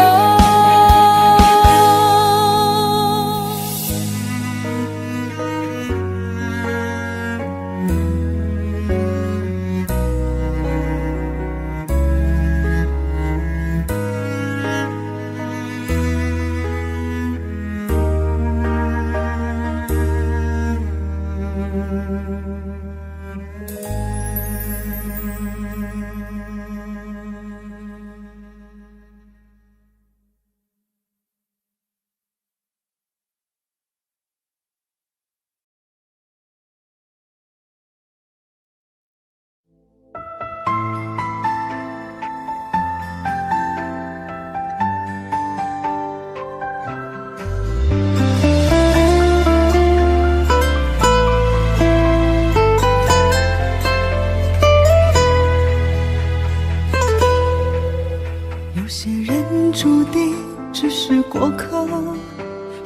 定只是过客，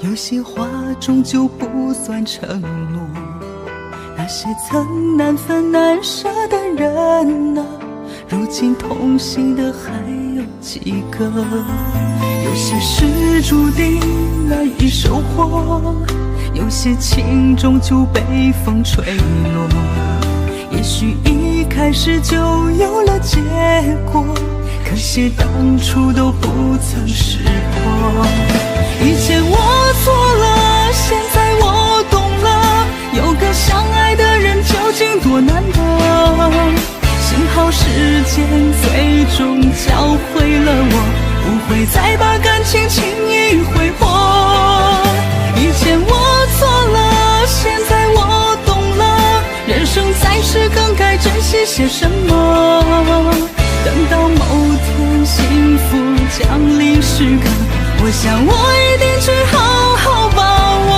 有些话终究不算承诺。那些曾难分难舍的人啊，如今同行的还有几个？有些事注定难以收获，有些情终究被风吹落。也许一开始就有了结果，可惜当初都不曾识破。以前我错了，现在我懂了，有个相爱的人究竟多难得。幸好时间最终教会了我，不会再把感情轻易挥霍。以前我错了，现在我懂了，人生在世更该珍惜些什么。等到某天幸福降临时刻，我想我一定去好好把握。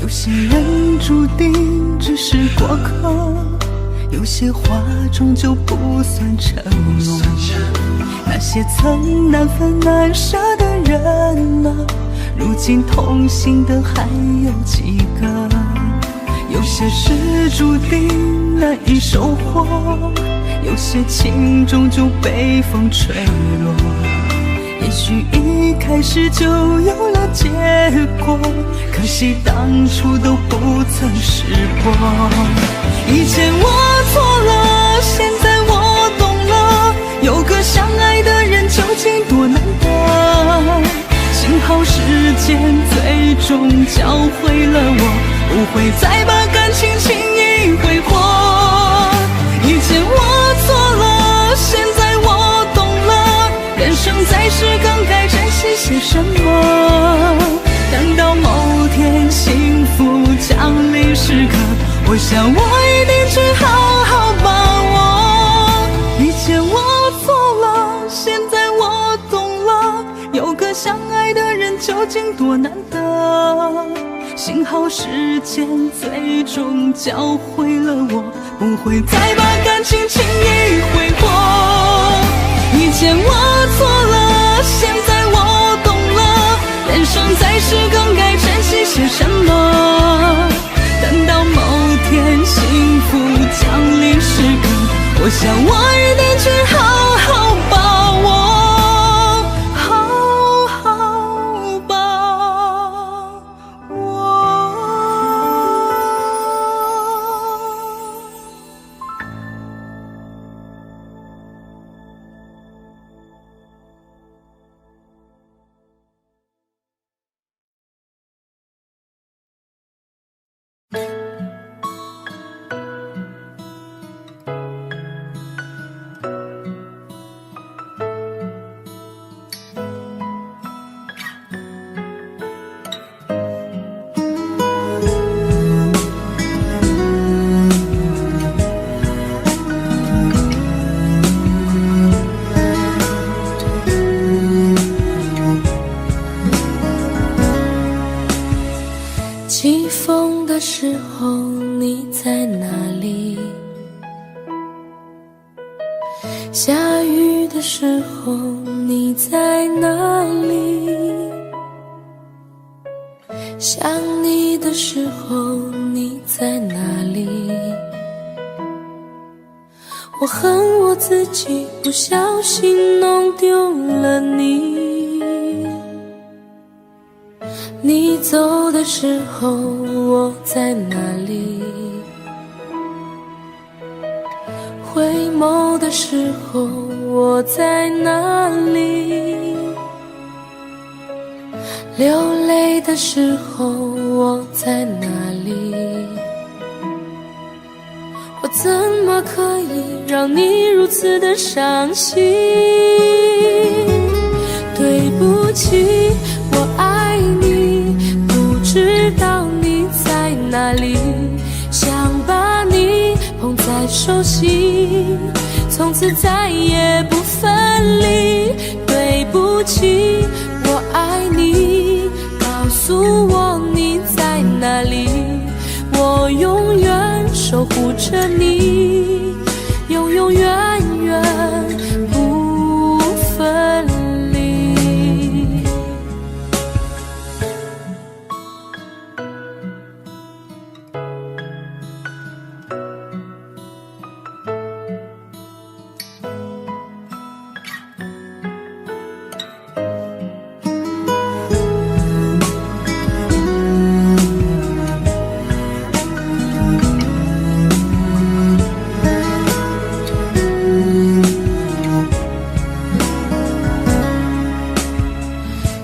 有些人注定只是过客，有些话终究不算承诺。那些曾难分难舍的人啊，如今同行的还有几个？有些事注定难以收获，有些情终究被风吹落。也许一开始就有了结果，可惜当初都不曾识破。以前我错了，现在我懂了，有个相爱的人究竟多难得。幸好时间最终教会了我，不会再把感情轻易挥霍。以前我错了，现在我懂了，人生在世更该珍惜些什么。等到某天幸福降临时刻，我想我一定去好好把握。以前我错了，现在我懂了，有个相爱的人究竟多难得。幸好时间最终教会了我，不会再把感情轻易挥霍。以前我错了，现在我懂了，人生在世更该珍惜些什么。等到某天幸福降临时刻，我想我一定去好好把握，好好把握。起风的时候你在哪里？下雨的时候你在哪里？想你的时候你在哪里？我恨我自己不小心弄丢了你。你走的时候我在哪里？回眸的时候我在哪里？流泪的时候我在哪里？我怎么可以让你如此的伤心？对不起，我爱你，不知道你在哪里，想把你捧在手心，从此再也不放分离。对不起，我爱你，告诉我你在哪里，我永远守护着你，永永远远不分离。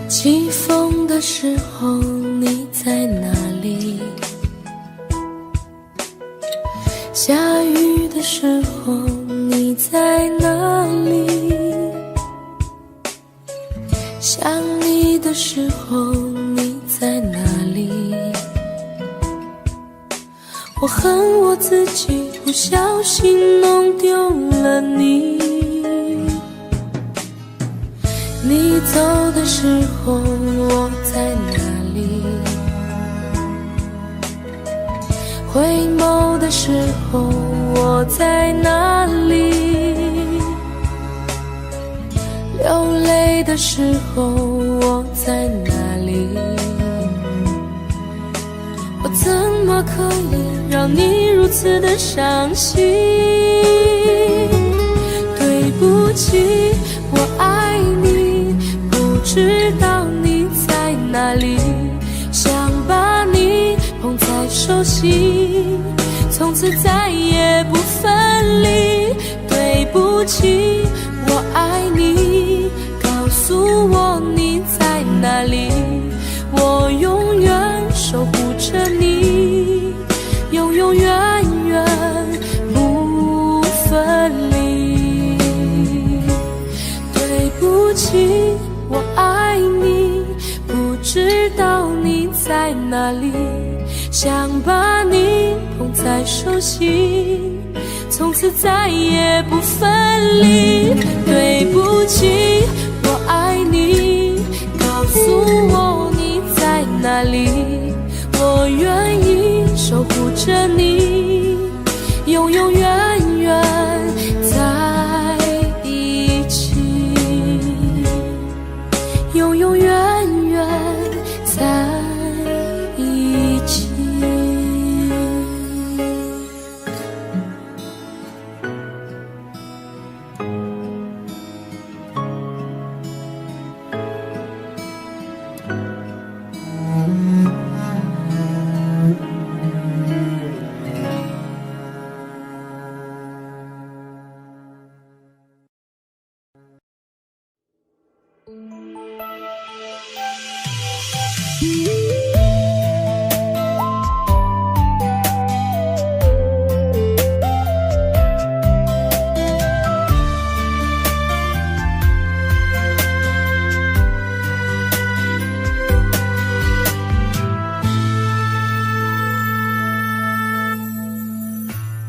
起风的时候你在哪里？下雨的时候你在哪里？想你的时候你在哪里？我恨我自己不小心弄丢了你。你走的时候我在哪里？回眸的时候我在哪里？流泪的时候我在哪里？我怎么可以让你如此的伤心？对不起，我爱你，不知道你在哪里，想把你捧在手心，从此再也不分离。对不起，我爱你，告诉我你在哪里，我永远守护着你，永永远远不分离。对不起，我爱你，不知道你在哪里，想把你捧在手心，从此再也不分离。对不起，我爱你，告诉我你在哪里，我愿意守护着你，永永远远在一起，永永远远在一起。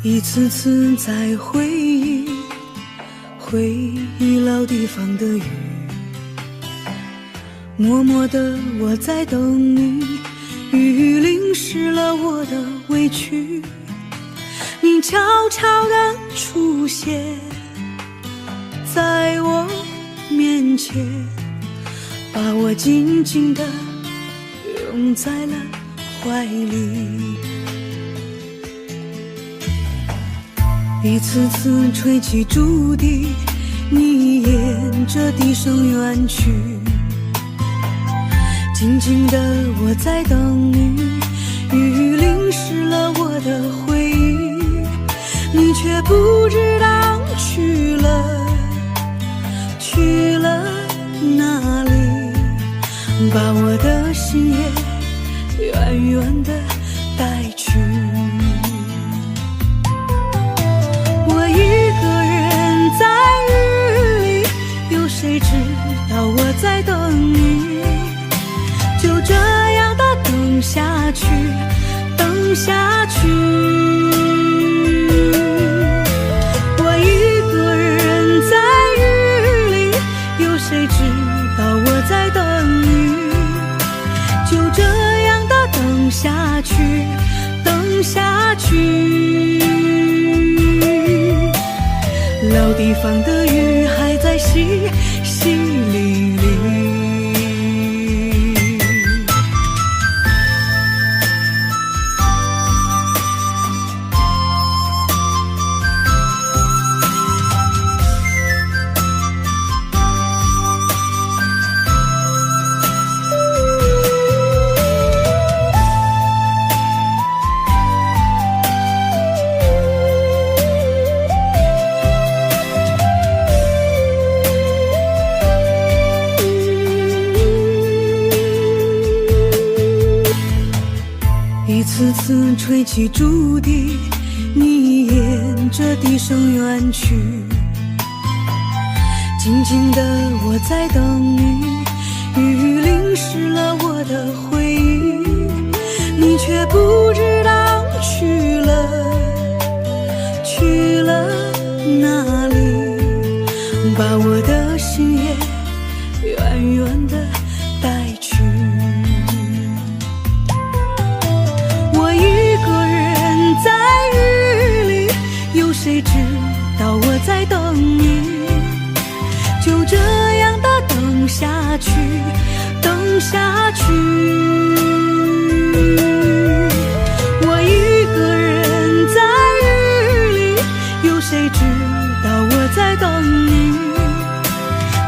一次次在回忆老地方的雨，默默的我在等你，雨淋湿了我的委屈，你悄悄地出现在我面前，把我紧紧地拥在了怀里。一次次吹起竹笛，你沿着笛声远去，静静的我在等你，雨淋湿了我的回忆，你却不知道去了哪里，把我的心也远远的带去。我一个人在雨里，有谁知道我在等你，就这样的等下去，等下去。我一个人在雨谁知道我在等你？就这样的等下去，等下去。老地方的雨还在淅淅沥沥。一次次吹起竹笛，你沿着笛声远去。静静的我在等你，雨淋湿了我的回忆，你却不知道去了哪里，把我的心也远远的带去。谁知道我在等你？就这样的等下去，等下去。我一个人在雨里，有谁知道我在等你？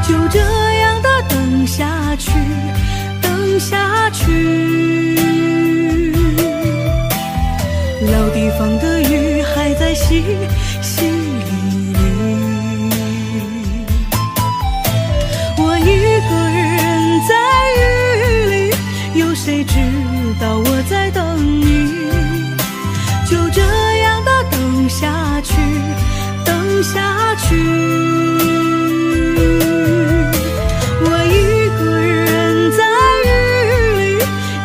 就这样的等下去，等下去。老地方的雨还在淅淅沥沥，我一个人在雨里，有谁知道我在等你？就这样的等下去，等下去。我一个人在雨里，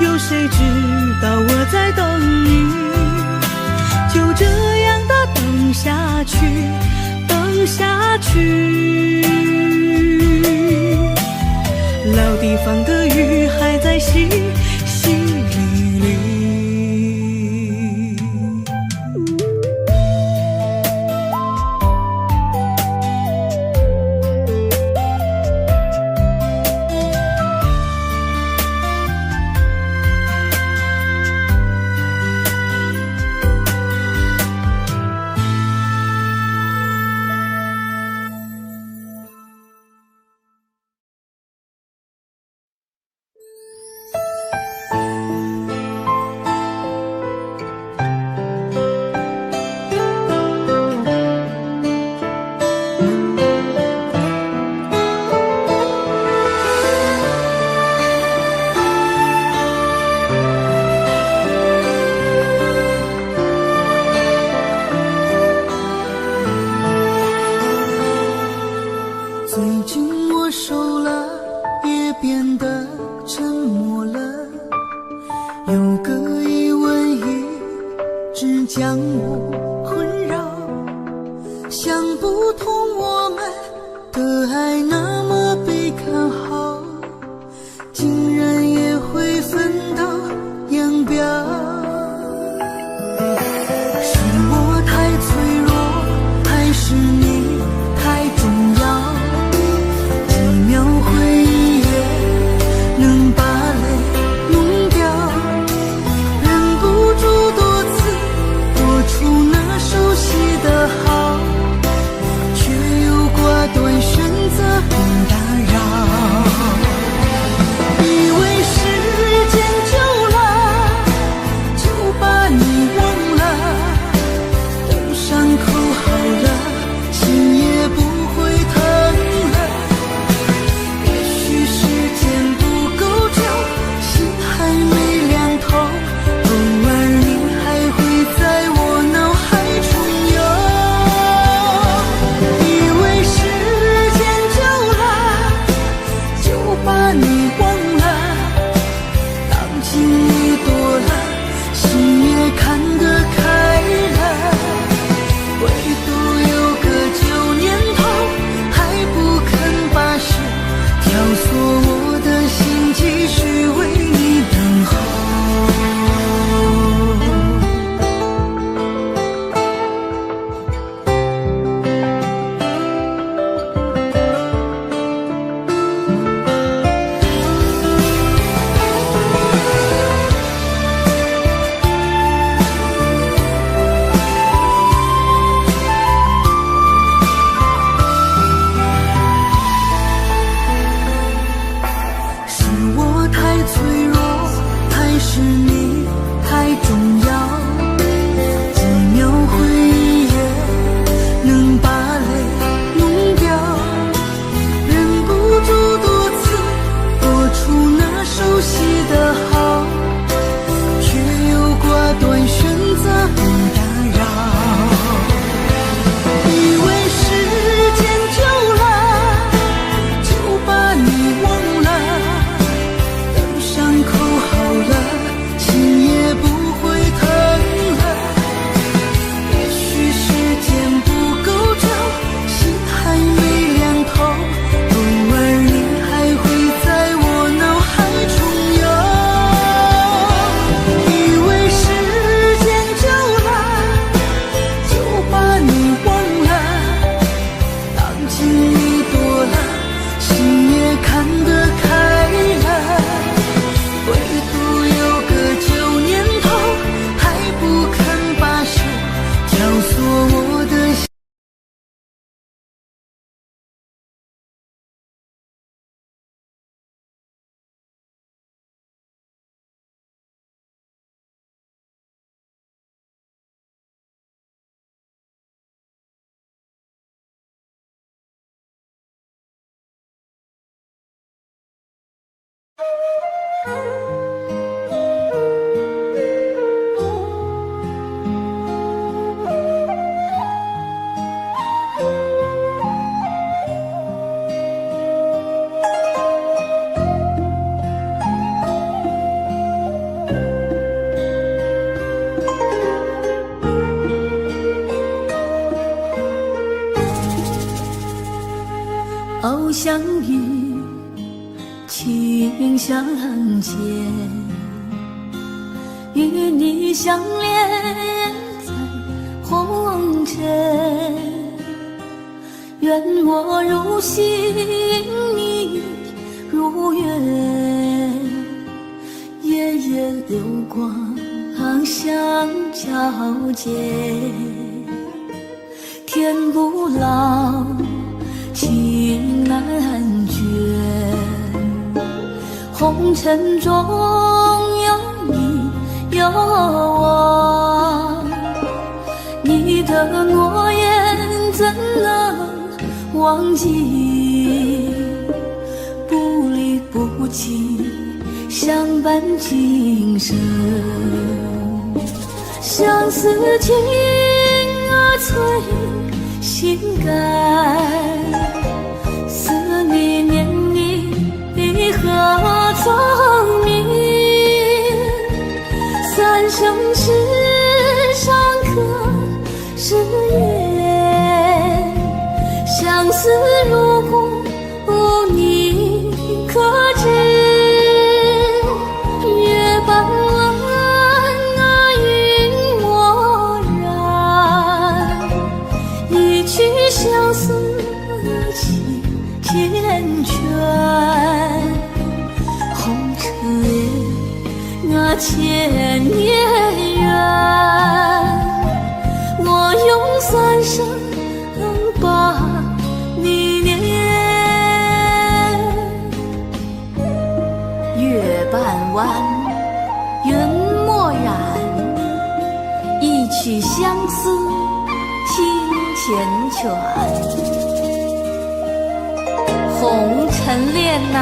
有谁知道我在等你？就这样的等下去，等下去。老地方的雨还在淅淅沥沥。将我困扰，想不通我们的爱那么被看好，竟然也会分道扬镳。是我太脆弱，还是你太重要？几秒回忆也能把泪弄掉，忍不住多次多出心也看得开来，唯独有个旧念头还不肯罢休，挑唆我的心。偶相遇，情相见，与你相恋在红尘。愿我如星，你如月，夜夜流光相交接。天不老，情难绝，红尘中有你有我，你的诺言怎能忘记？不离不弃，相伴今生。相思情催心肝，思你念你何曾明？三生石上刻誓言，相思如故你可知？月半弯云墨然，一曲相思情缱绻。红尘恋千年缘，我用三生把你念。月半弯，云墨染，一曲相思情缱绻。红尘恋呐，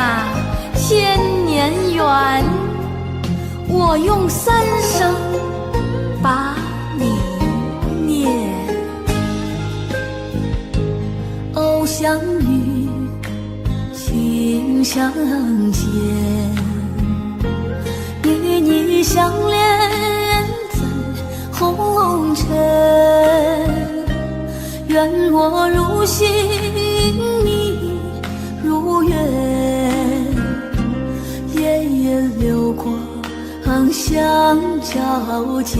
千年缘，我用三生把你念。偶相遇，情相见，与你相恋在红尘。愿我如星，你如月，夜夜流光相交接。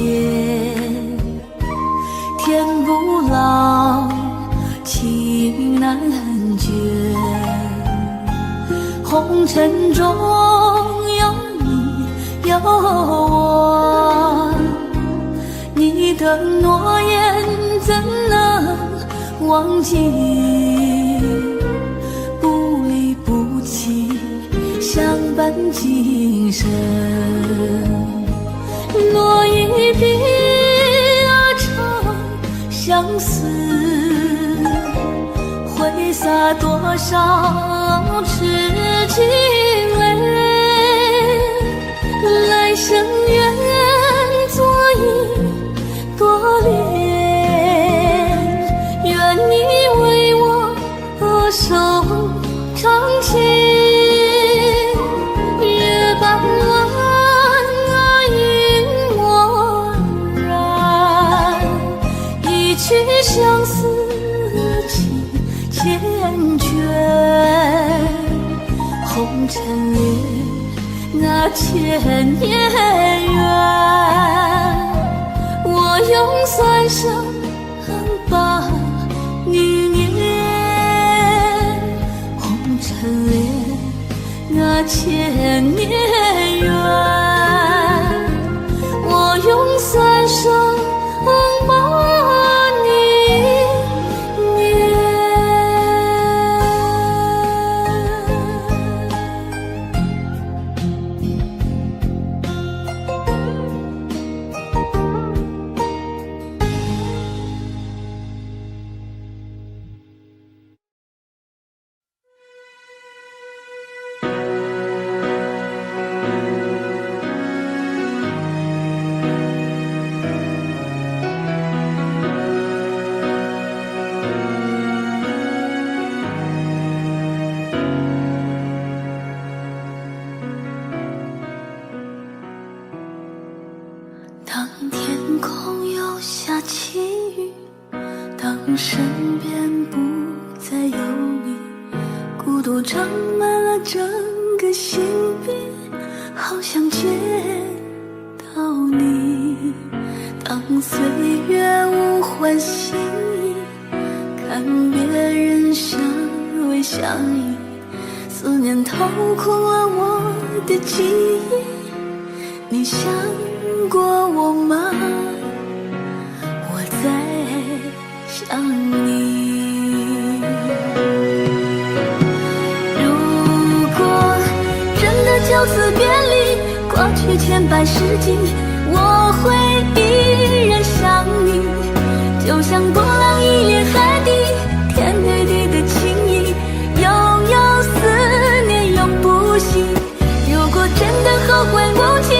天不老，情难绝，红尘中有你有我，你的诺言怎能忘记？不离不弃，相伴今生。落一笔长相思，挥洒多少痴情泪。来生愿做一朵莲，愿你为我守长情。月半弯云墨然，一曲相思情缱绻。红尘恋千年缘，我用三生把你念。红尘那千年缘，我用三生把你念。当天空又下起雨，当身边不再有你，孤独长满了整个心壁，好想见到你。当岁月无欢喜意，看别人相偎相依，思念掏空了我的记忆。你想过我吗？我在想你。如果真的就此别离，过去千百世纪，我会依然想你。就像波浪一连海底，天对地的情谊，悠悠思念永不息。如果真的后会无期，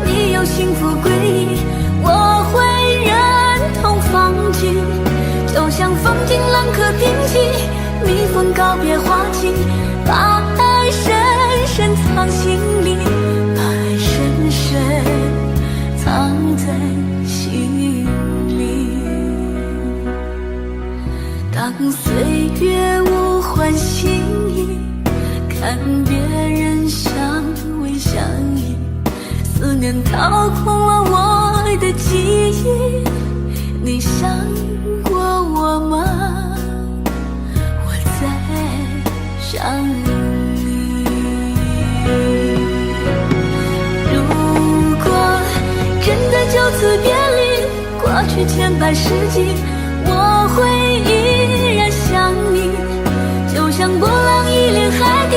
你有幸福归依，我会忍痛放弃。就像风景冷可平息，蜜蜂告别花期，把爱深深藏心里，把爱深深藏在心里。当岁月无欢喜意，看别人相偎相依，思念掏空了我的记忆。你想过我吗？我在想你。如果真的就此别离，过去千百世纪，我会依然想你。就像波浪一连海底，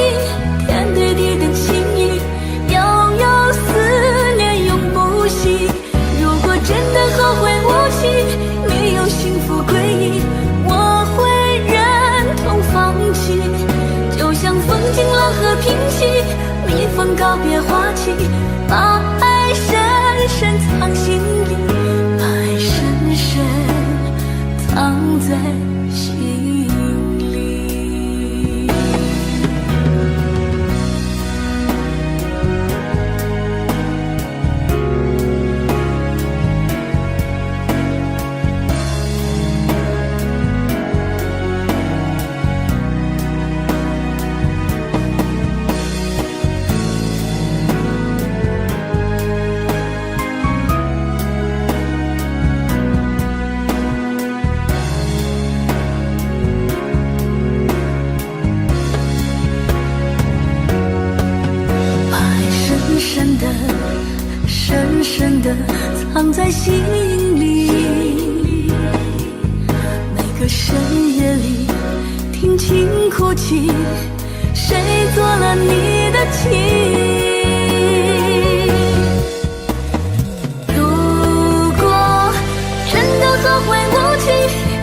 天对地的情谊，悠悠思念永不息。如果真的后会无期，没有幸福归依，我会忍痛放弃。就像风景冷和平息，蜜蜂告别花期，把爱深深藏心里，把爱深深藏在心里。深深地藏在心里，每个深夜里听情哭泣，谁做了你的情？如果真的后会无期，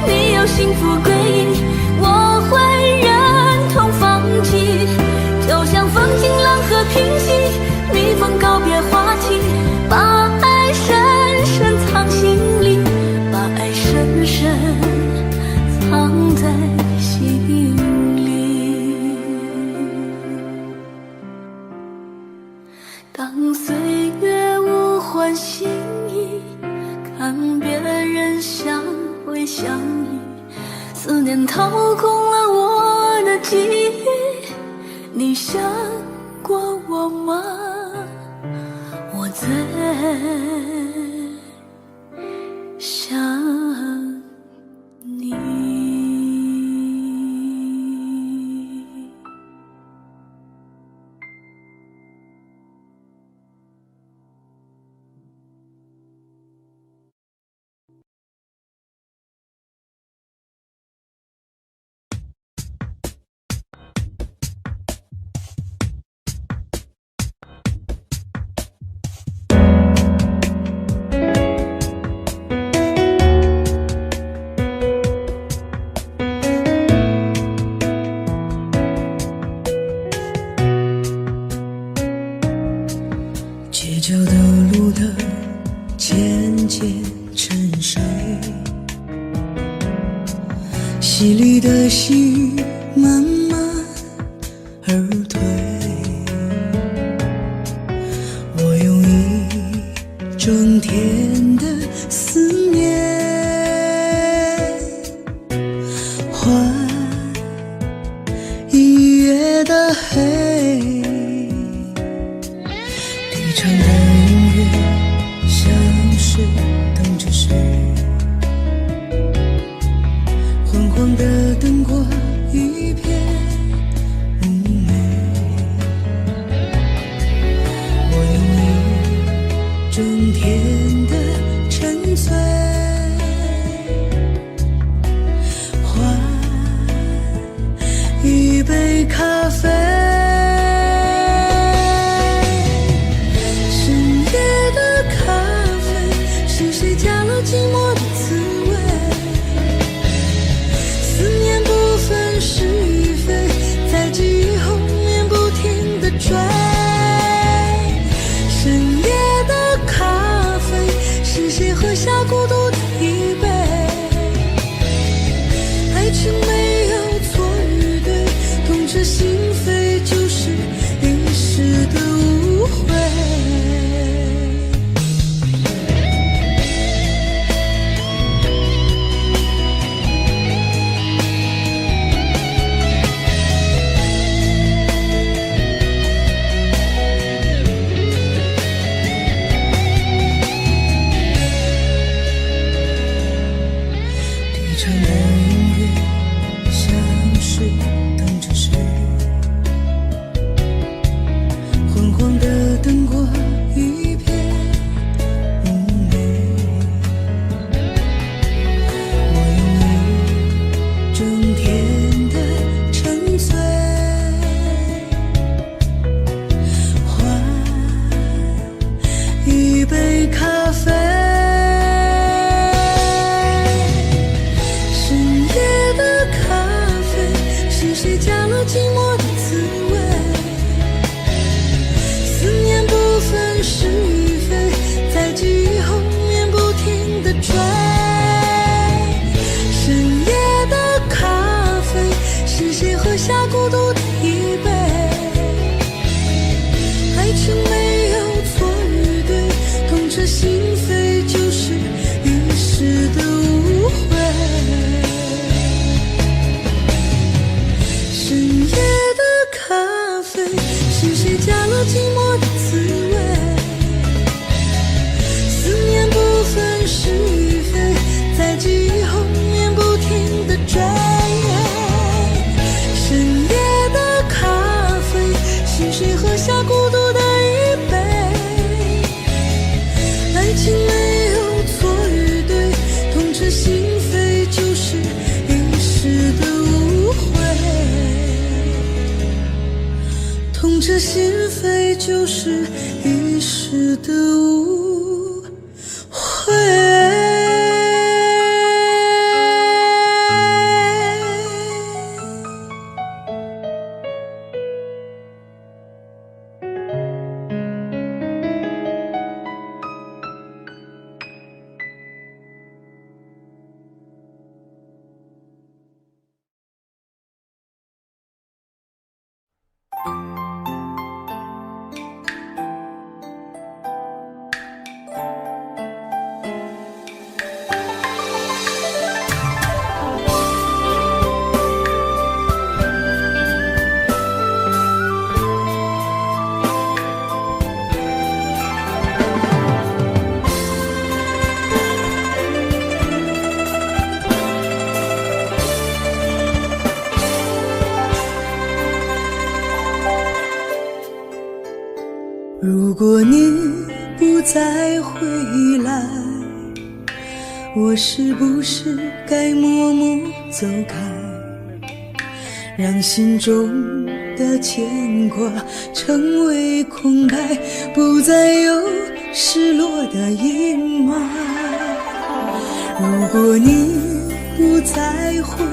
你有幸福归依，我会忍痛放弃。就像风景冷和平息，蜜蜂告别花期，把爱深深藏心里，把爱深深藏在心里。当岁月无欢喜意，看别人相偎相依，思念掏空了我的记忆。你想过我吗？我在想你。角的路的渐渐沉睡，淅沥的细雨慢慢而退，我用一整天的思念换一夜的黑，低唱的音乐像是等着谁，昏黄的灯光一片妩媚，我用一整天的沉醉换一杯咖啡，深夜的咖啡是谁加了寂寞的滋味，思念不分是与非，在记忆后面不停地追，深夜的咖啡是谁喝下孤独的一杯，爱情没有错与对，痛彻心扉就是一时的误会。低唱的音乐像是等着谁，昏黄的灯光一片妩媚，我用一整天的沉醉换一杯咖啡，深夜的咖啡是谁加了寂寞的滋味，思念不分是与非，在记忆后面不停地追，深夜的咖啡是谁喝下孤独的一杯，爱情没有错与对，痛彻心扉就是一时的误会，深夜的咖啡是谁加了寂寞的滋味，思念不分是与非，在记忆后面不停地追，深夜的咖啡是谁喝下孤独的一杯，爱情没有错与对，痛彻心扉就是一时的误会，痛彻心扉就是一时的误会。如果你不再回来，我是不是该默默走开，让心中的牵挂成为空白，不再有失落的阴霾。如果你不再回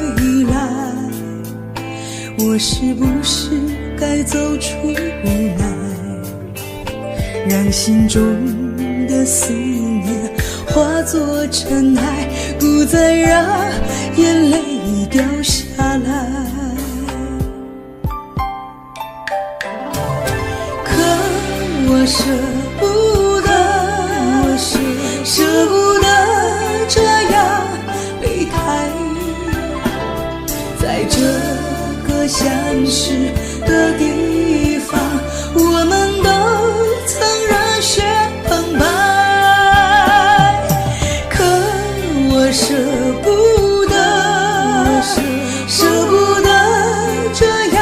来，我是不是该走出无奈，让心中的思念化作尘埃，不再让眼泪掉下来。可我舍不得，舍不得这样离开，在这个相识的地方，我们都曾热血澎湃。可我舍不得，舍不得这样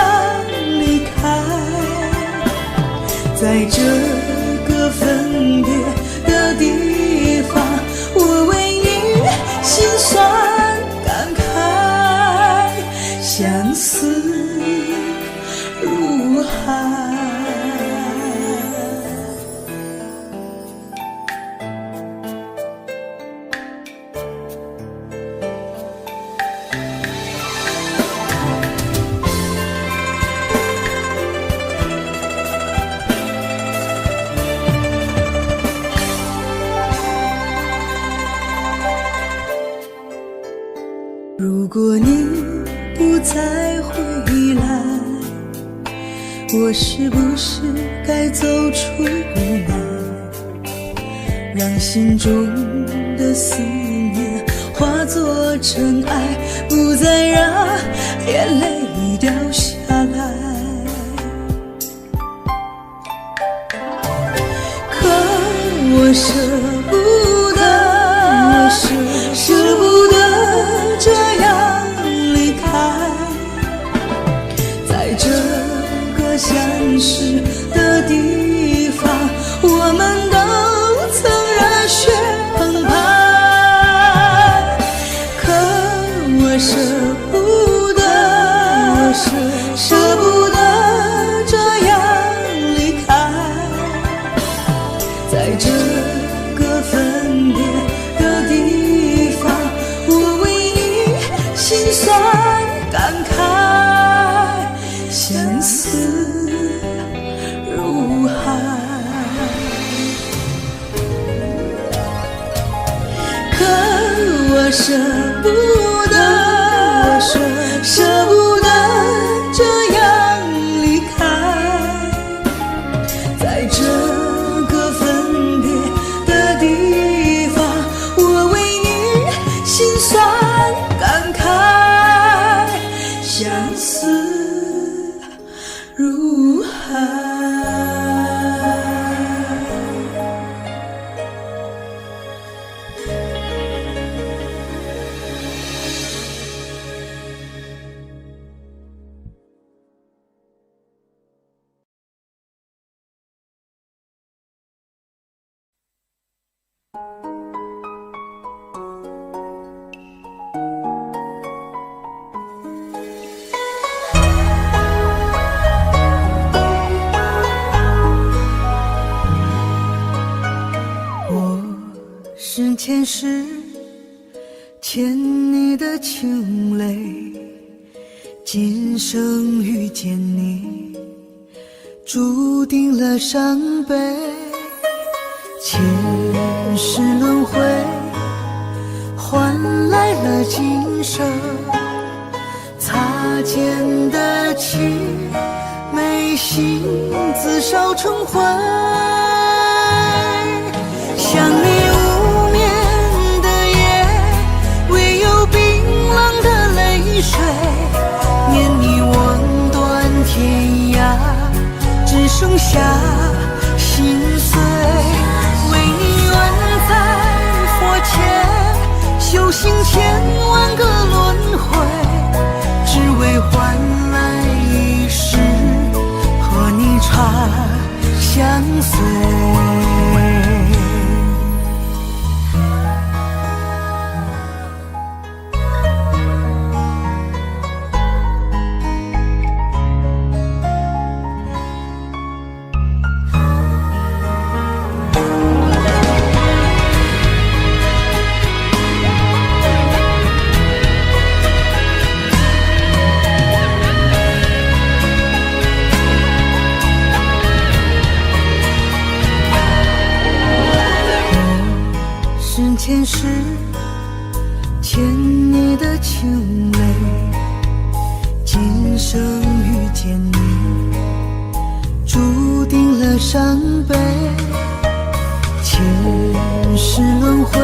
离开，在这个分别的地方，我为你心酸感慨，相思如海。如果你不再回来，我是不是该走出无奈，让心中的思念化作尘埃，不再让眼泪掉下来。可我舍不得，舍不得这样离开，在这个相识的地方，我们都曾热血澎湃。可我舍不得，舍不得这样离开，在这个分别的地方，我为你心酸感慨，相思如海。可我舍不得，舍不得这样离开，在这个分别的地方，我为你心酸感慨，相思如海。是前世欠你的情泪，今生遇见你，注定了伤悲。前世轮回，换来了今生擦肩的情，眉心自烧成灰。想你无眠的夜，唯有冰冷的泪水，念你望断天涯，只剩下心碎。为你愿在佛前修行千万个轮回，只为换来一世和你长相随。前世牵你的情泪，今生遇见你，注定了伤悲。前世轮回，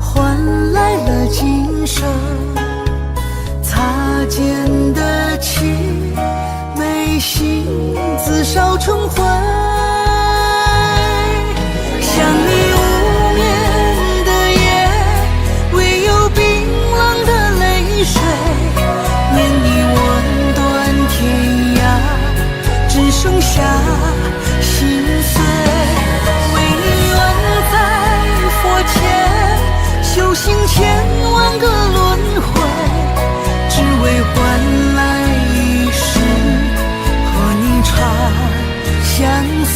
换来了今生擦肩的情，眉心自烧成灰。想你无眠的夜，唯有冰冷的泪水，念你吻断天涯，只剩下心碎。为你愿在佛前修行千万个轮回，只为换来一世和你长相随。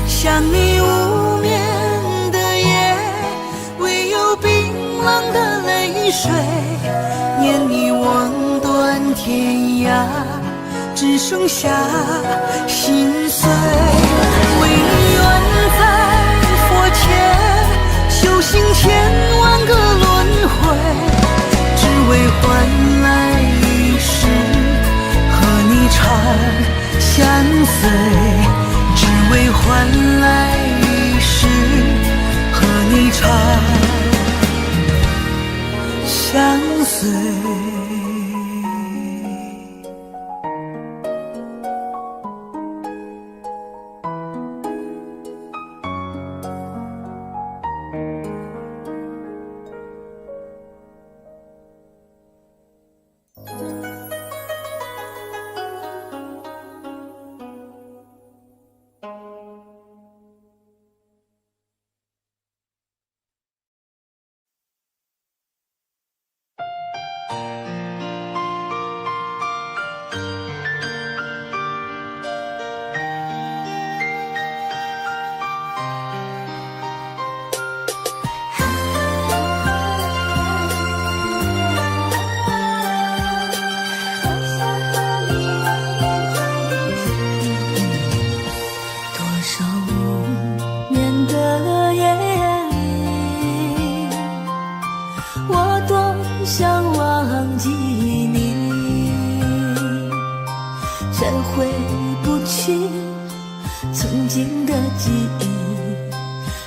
想你无眠的夜，唯有冰冷的泪水，念你吻断天涯，只剩下心碎。为你愿在佛前修行千万个轮回，只为换来一世和你长相随，只为换来一世和你长相随。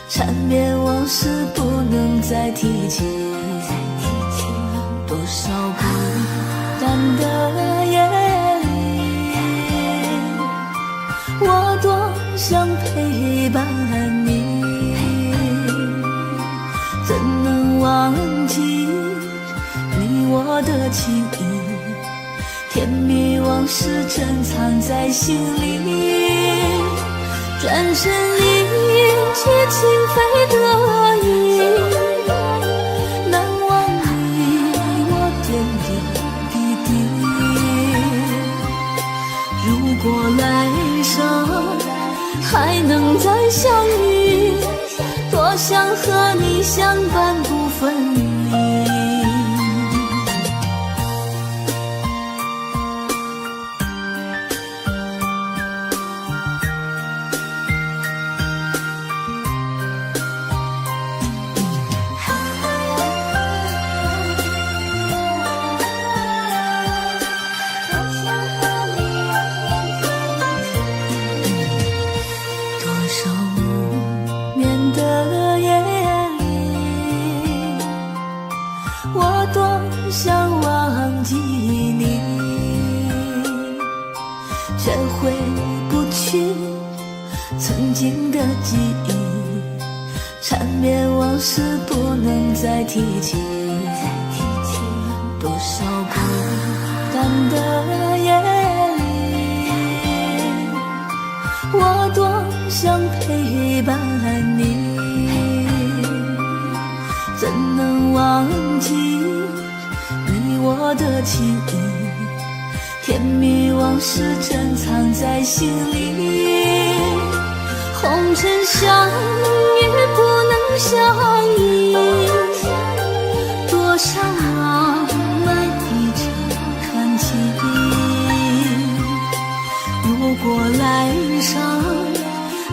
缠绵往事不能再提起，多少孤单的夜里，我多想陪伴你，怎能忘记你我的情谊，甜蜜往事珍藏在心里，转身一起情非得已，难忘你我点点滴滴。如果来生还能再相遇，多想和你相伴不分离。想忘记你，却回不去曾经的记忆，缠绵往事不能再提起，多少孤单的夜里，我多想陪伴你，怎能忘记我的情谊，甜蜜往事珍藏在心里，红尘相遇不能相依，多少浪漫一场传奇。如果来生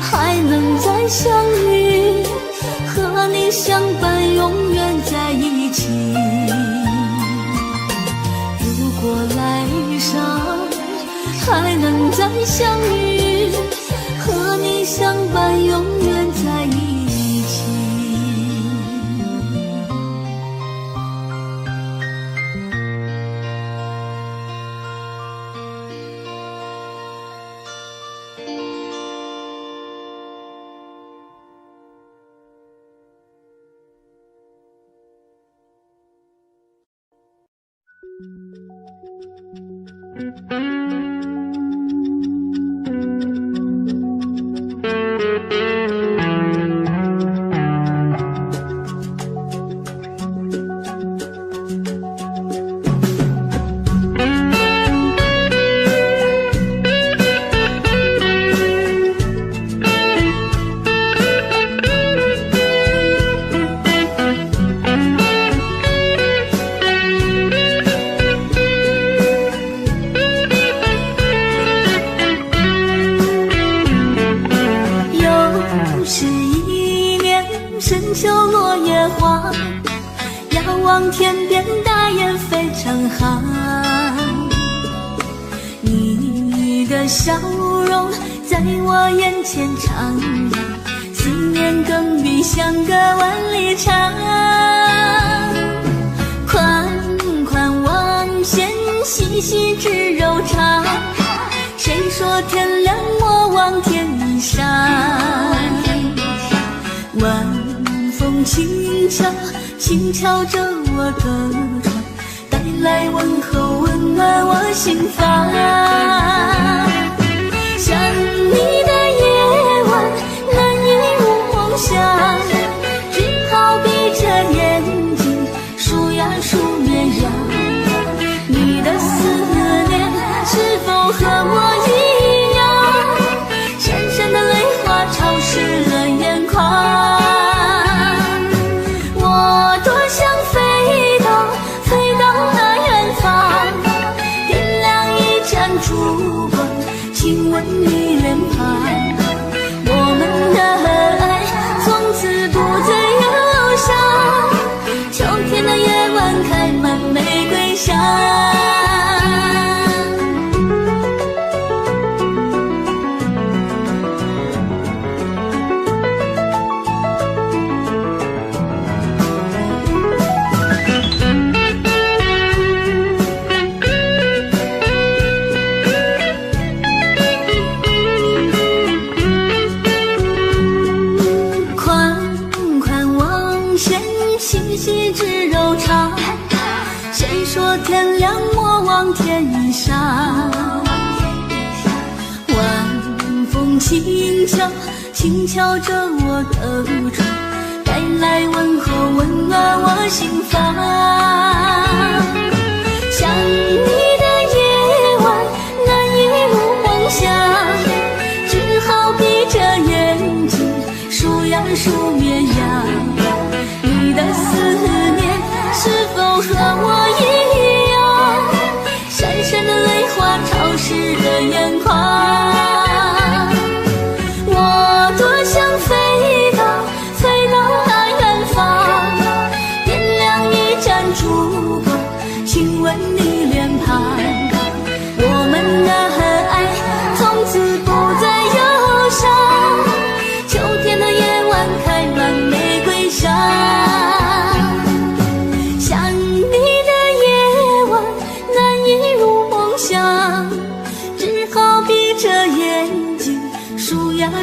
还能再相遇，和你相伴，永远在一起。如果来生还能再相遇，和你相伴，永远在一起。望天边大雁飞成行，你的笑容在我眼前徜徉，思念更比相隔万里长。款款望线，细细织柔肠，谁说天凉莫忘天上？晚风轻敲轻敲着我的窗，带来问候，温暖我心房。想你的夜晚，难以入梦乡，只好闭着眼睛数呀数绵羊。你的思念是否和我一样，深深的泪花潮湿了眼眶。烛光亲吻你脸庞，我们的爱从此不再忧伤。秋天的夜晚开满玫瑰香。细细织柔肠，谁说天凉莫忘天上？晚风轻敲轻敲着我的窗，带来问候，温暖我心房。想你的夜晚，难以入梦乡，只好闭着眼睛数呀数绵羊。你的思念是否和我一样，深深的泪花潮湿了眼眶。我多想飞到那远方，点亮一盏烛光，亲吻你脸庞。我们的爱从此不再忧伤，秋天的夜晚开满玫瑰香。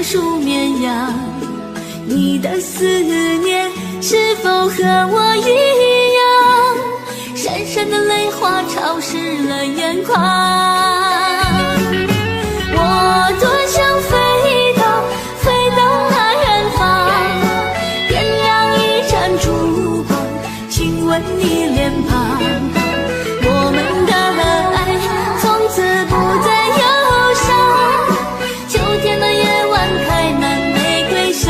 数绵羊，你的思念是否和我一样，深深的泪花潮湿了眼眶。我多想飞到那远方，点亮一盏烛光，亲吻你脸庞。我们的爱从此不再忧伤，秋天的夜晚开满玫瑰香，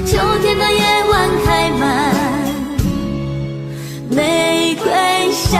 秋天的夜晚开满玫瑰香。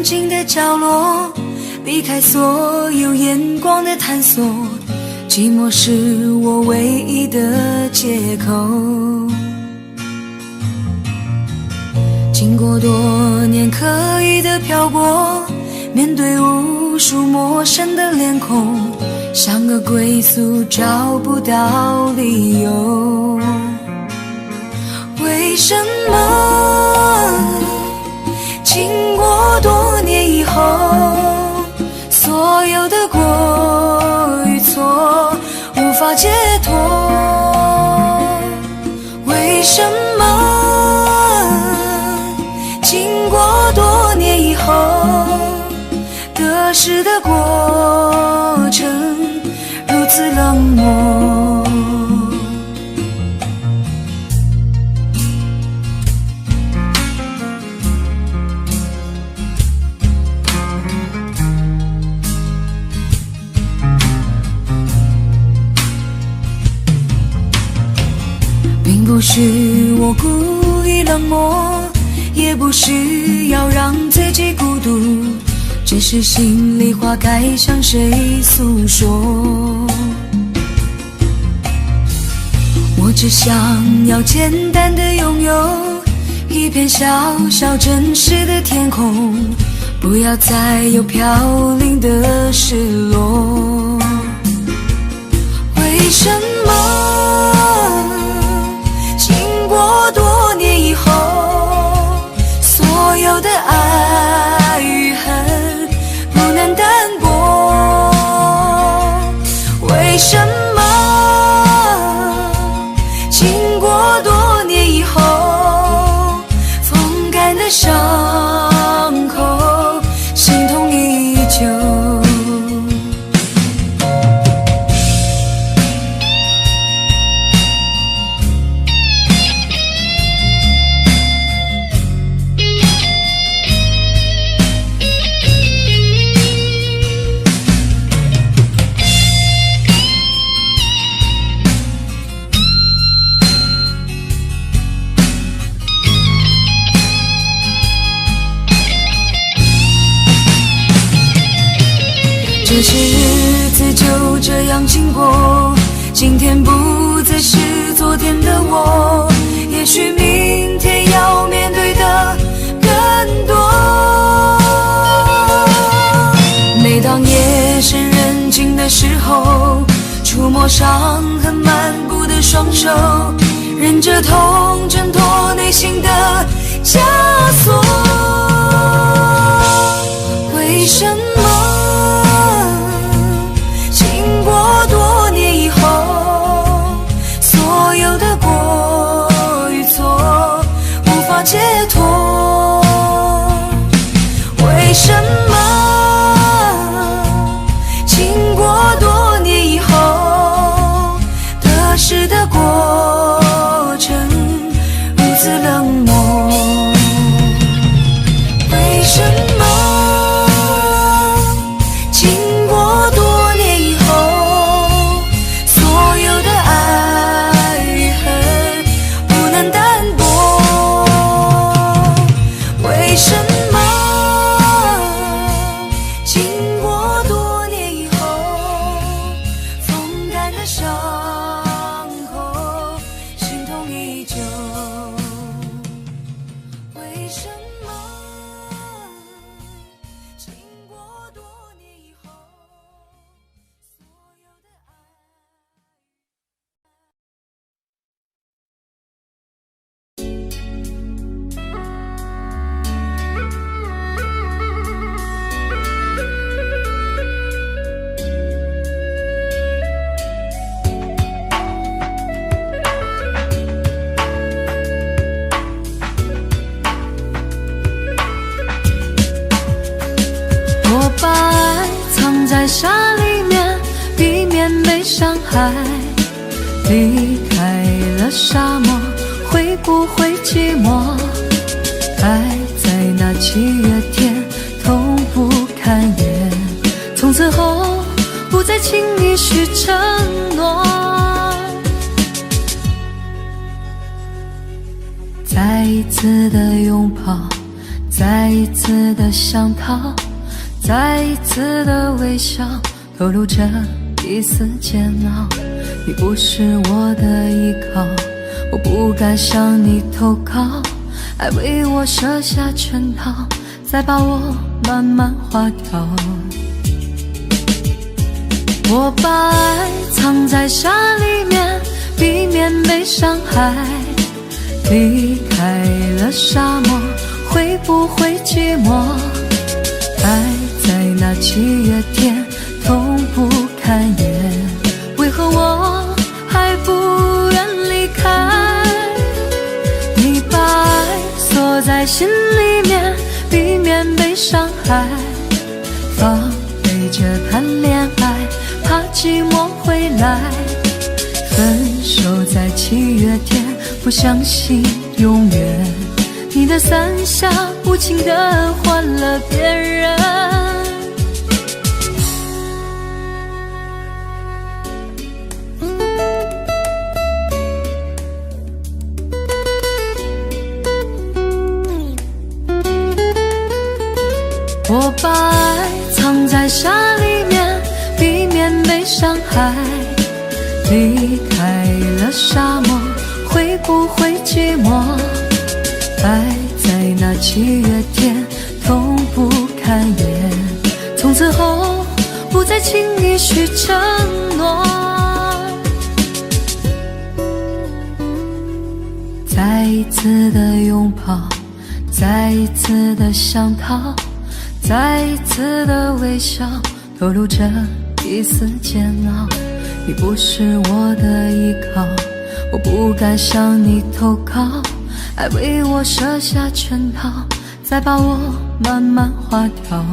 安静的角落，避开所有眼光的探索，寂寞是我唯一的借口。经过多年刻意的漂泊，面对无数陌生的脸孔，像个归宿找不到理由。为什么经过多年以后，所有的过与错无法解脱？为什么经过多年以后，得失的过程如此冷漠？并不是我故意冷漠，也不是要让自己孤独，只是心里话该向谁诉说。我只想要简单的拥有一片小小真实的天空，不要再有飘零的失落。为什么经过多年以后，所有的爱与恨不能淡薄？为什么经过多年以后，风干的伤口心痛依旧？这些日子就这样经过，今天不再是昨天的我，也许明天要面对的更多。每当夜深人静的时候，触摸伤痕漫步的双手，忍着痛挣脱内心的枷锁。为什么经过多年以后，所有的过与错无法解脱？为什么经过多年以后，得失的过程如此冷漠？为什么经过多年以后，所有的爱与恨不能淡薄？为什么经过多年以后，风干的伤口心痛依旧？为什么经过多年以后，所有的爱我把爱藏在沙里面，避免被伤害。离开了沙漠，会不会寂寞？爱在那7月天，痛不堪言。从此后，不再轻易许承诺。再一次的拥抱，再一次的的想逃，再一次的微笑，透露着一丝煎熬。你不是我的依靠，我不敢向你投靠，爱为我设下圈套，再把我慢慢划掉。我把爱藏在沙里面，避免被伤害。离开了沙漠，会不会寂寞？爱在那7月天，痛不堪言。为何我还不愿离开？你把爱锁在心里面，避免被伤害。防备着谈恋爱，怕寂寞会来。分手在7月天，不相信永远。你的伞下无情地换了别人。我把爱藏在沙里面，避免被伤害。离开了沙漠，会不会寂寞？爱在那7月天，痛不堪言。从此后，不再轻易许承诺。再一次的拥抱，再一次的想逃，再一次的微笑，透露着一丝煎熬。你不是我的依靠，我不敢向你投靠，爱为我设下圈套，再把我慢慢划掉。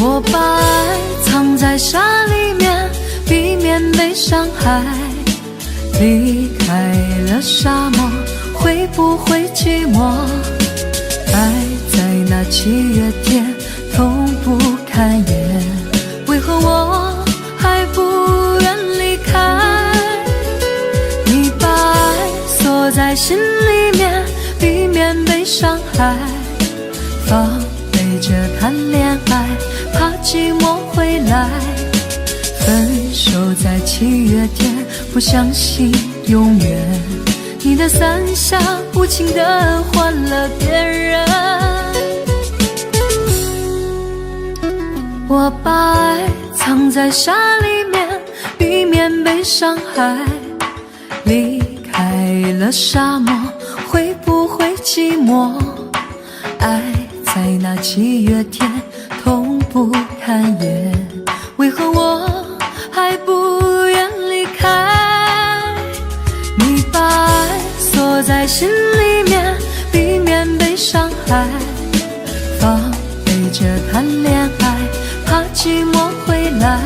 我把爱藏在沙里面，避免被伤害。离开了沙漠，会不会寂寞？爱在那7月天，痛不堪言。为何我还不愿离开？你把爱锁在心里面，避免被伤害。防备着谈恋爱，怕寂寞会来。分手在7月天，不相信永远。你的伞下无情地换了别人。我把爱藏在沙里面，避免被伤害。离开了沙漠，会不会寂寞？爱在那7月天，痛不堪言。为何我还不愿离开？你把爱锁在心里面，避免被伤害。防备着谈恋爱，怕寂寞会来。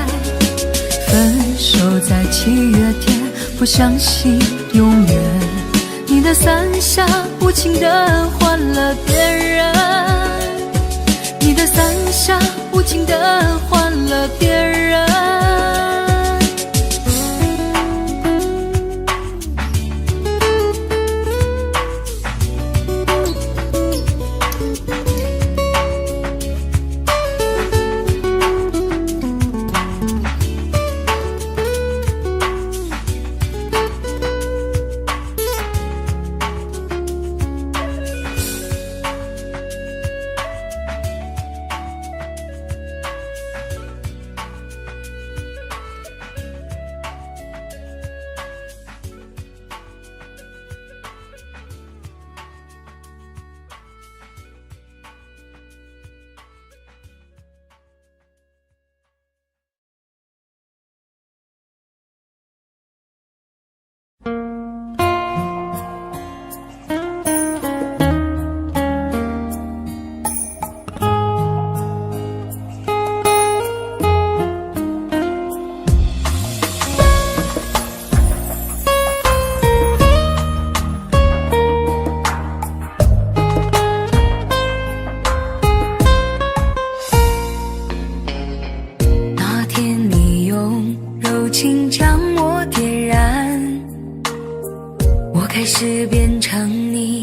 分手在7月天，不相信永远。你的伞下无情地换了别人。你的伞下无情地换了别人。开始变成你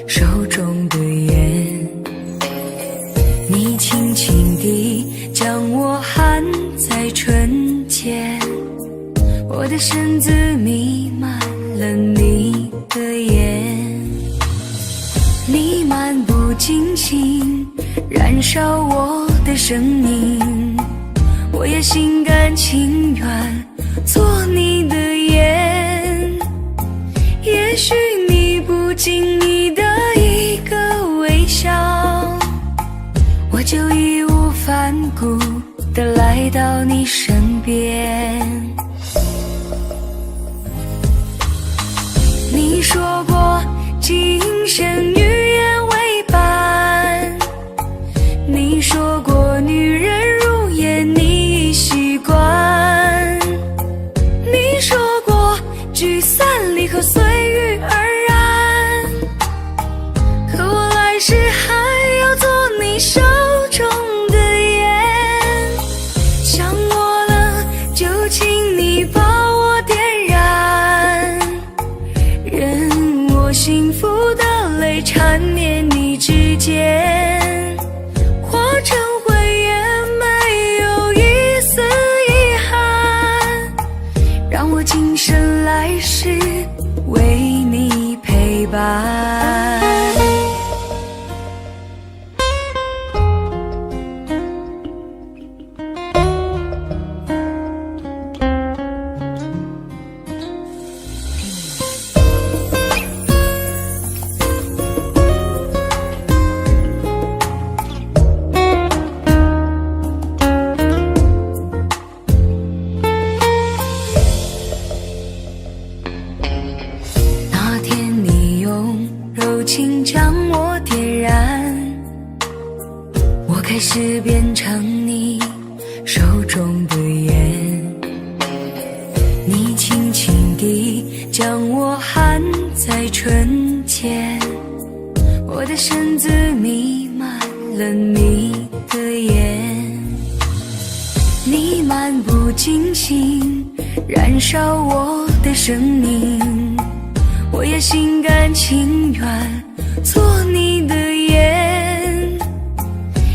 手中的烟，的身子弥漫了你的眼，你漫不经心燃烧我的生命，我也心甘情愿做你的烟。也许你不经意的一个微笑，我就义无反顾地来到你身边。你说过今生与愿为伴，你说过女人如烟你已习惯，你说过聚散离合随遇而安，可我来世还要做你手中的烟。想我了就请你把我点燃，任我幸福的泪缠绵你指尖，化成灰也没有一丝遗憾，让我今生来世为你陪伴。请将我点燃，我开始变成你手中的烟，你轻轻地将我含在唇间，我的身子弥漫了你的烟，你漫不经心燃烧我的生命，我也心甘情愿做你的烟。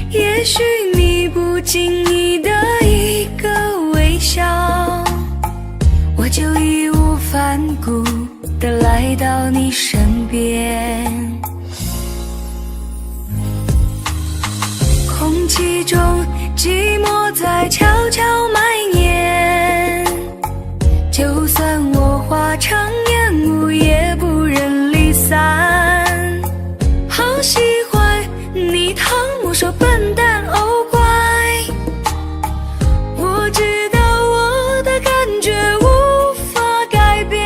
也许你不经意的一个微笑，我就义无反顾地来到你身边。空气中寂寞在悄悄蔓延，就算我化成烟雾也不忍离散。好喜欢你疼我说笨蛋哦乖，我知道我的感觉无法改变，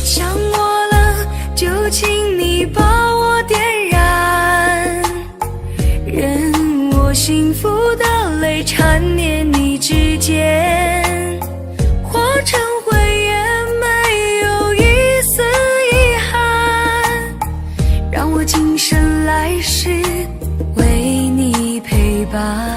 想我了就请你把我点燃，任我幸福的泪缠绵你指尖，化成灰也没有一丝遗憾，让我今生来世为你陪伴。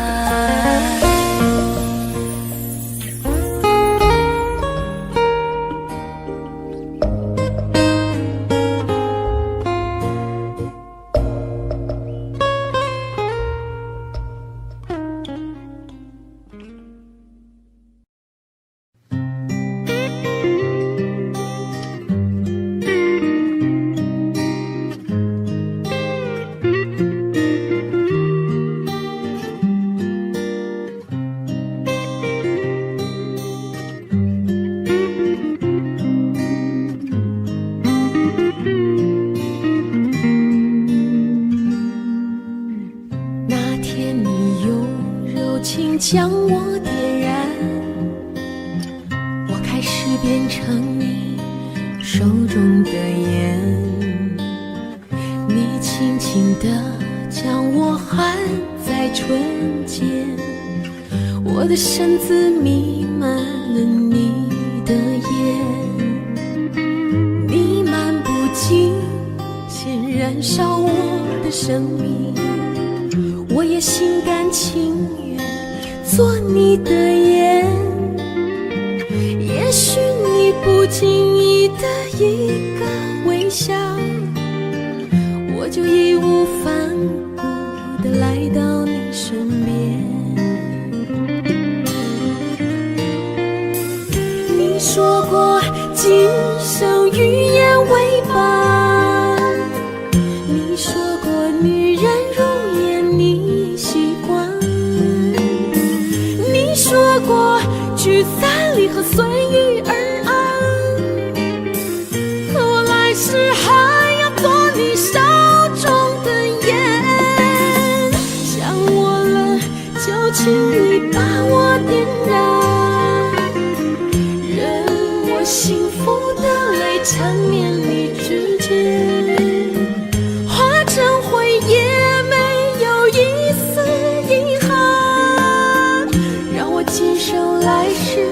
将我点燃，我开始变成你手中的烟，你轻轻地将我含在唇间，我的身子弥漫了你的烟，你漫不经心燃烧我的生命，我也心甘情愿做你的烟。也许你不经意的一个微笑，我就义无反顾地来到你身边。为何随遇而安？我来世还要做你手中的烟，想我了就请你把我点燃，任我幸福的泪缠绵你指尖，化成灰也没有一丝遗憾，让我今生来世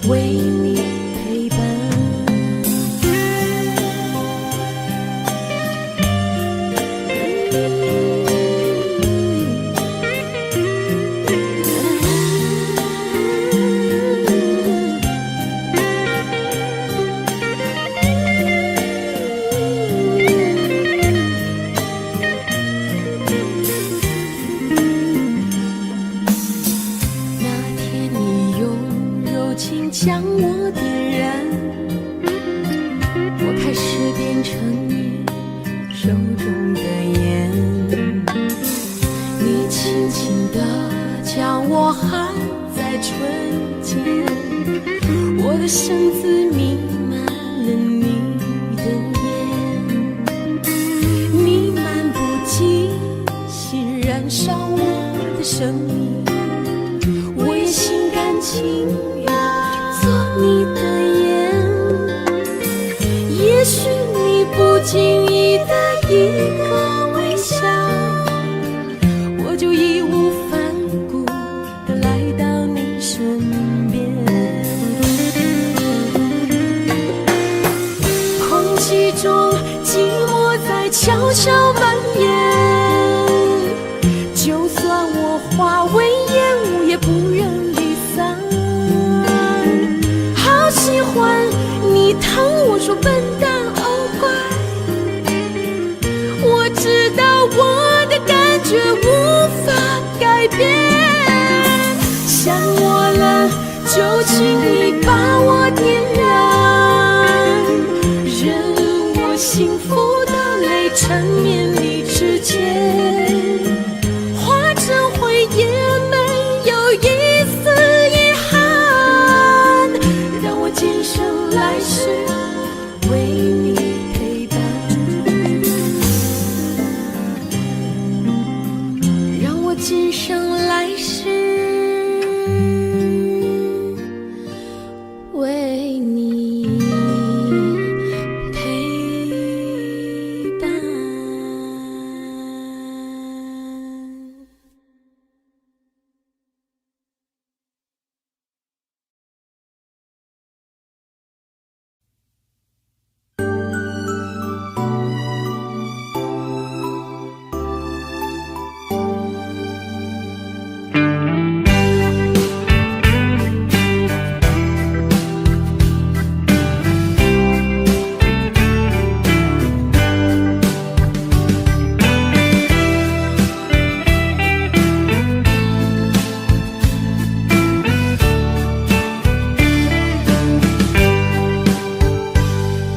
为你陪伴。那天你用柔情将我点燃，我开始变成你手中的烟，你轻轻地将我含在唇间，我的身子弥漫了你的烟，你漫不经心燃烧我的生命，我也心甘情愿做你的烟，也许你不经意的一个微笑，我就义无反顾地来到你身边，空气中寂寞在悄悄蔓延，就算我化为烟雾也不愿离散，好喜欢你疼我说笨蛋哦乖，我知道我的感觉无法改变，想我了就请你把我点燃，任我幸福的泪缠绵你指尖，化成灰也没有一丝遗憾，让我今生来世为你陪伴，让我今生来世为你陪伴。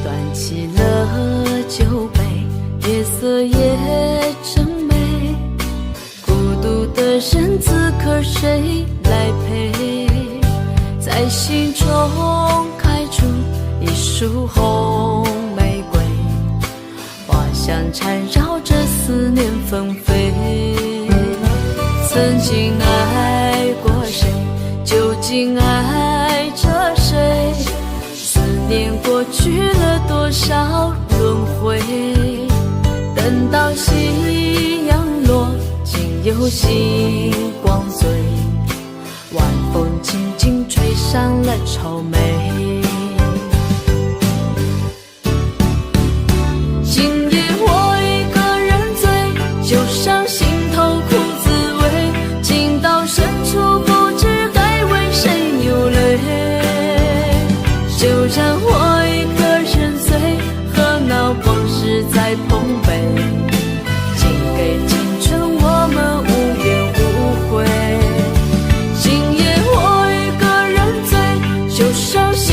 端起了酒杯，月色也真美，孤独的人此刻谁来陪？在心中开出一束红玫瑰，花香缠绕着思念纷飞。曾经爱过谁，究竟爱着谁？思念过去了多少轮回？等到夕阳落，竟有星光醉，晚风轻轻吹散了愁眉。今夜我一个人醉，就像心头苦滋味，情到深处不知该为谁流泪。就让我一个人醉，和那往事在碰杯，请给青春我们无怨无悔。今夜我一个人醉，就像心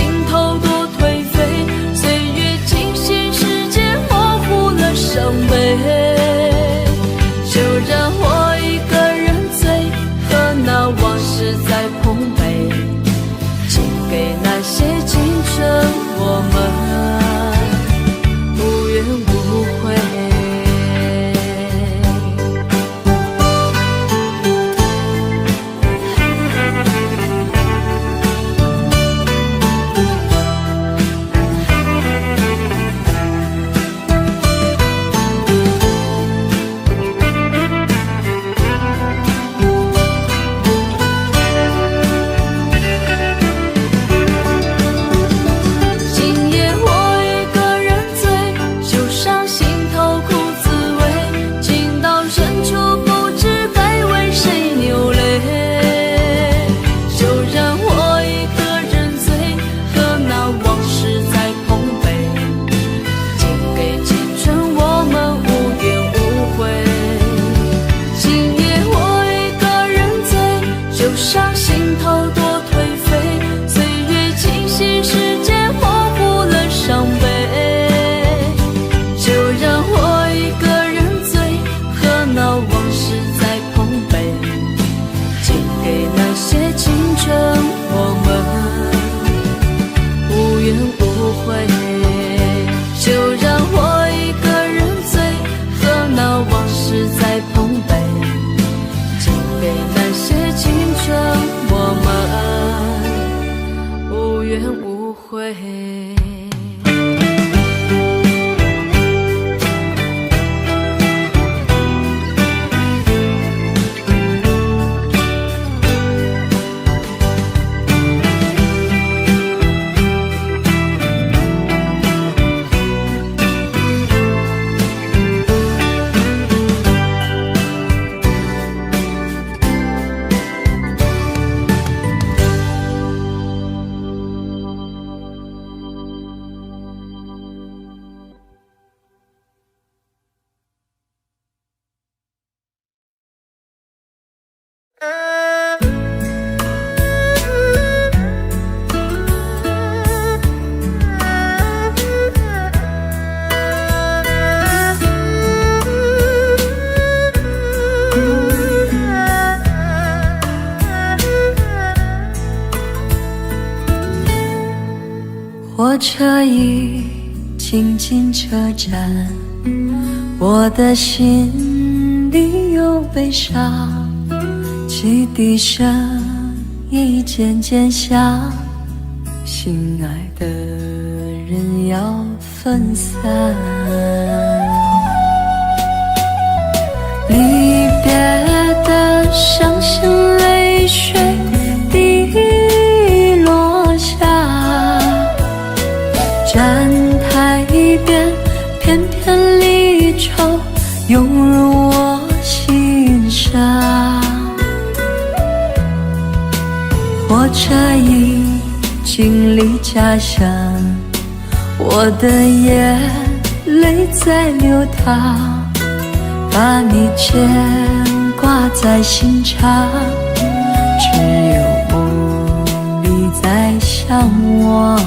火车已经进车站，我的心里有悲伤，汽笛声已渐渐响，心爱的人要分散。离别的伤心泪水滴落下，站台边片片离愁涌入我心上。火车已经离家乡，我的眼泪在流淌，把你牵挂在心上，只有梦里在向往。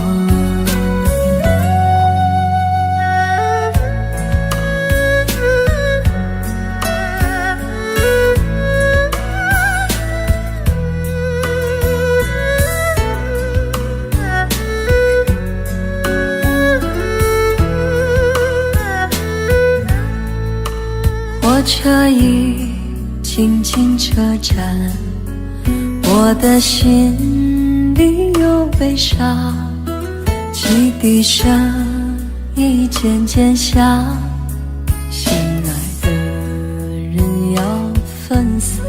火车已经进车站，我的心里有悲伤，汽笛声已渐渐响，心爱的人要分散。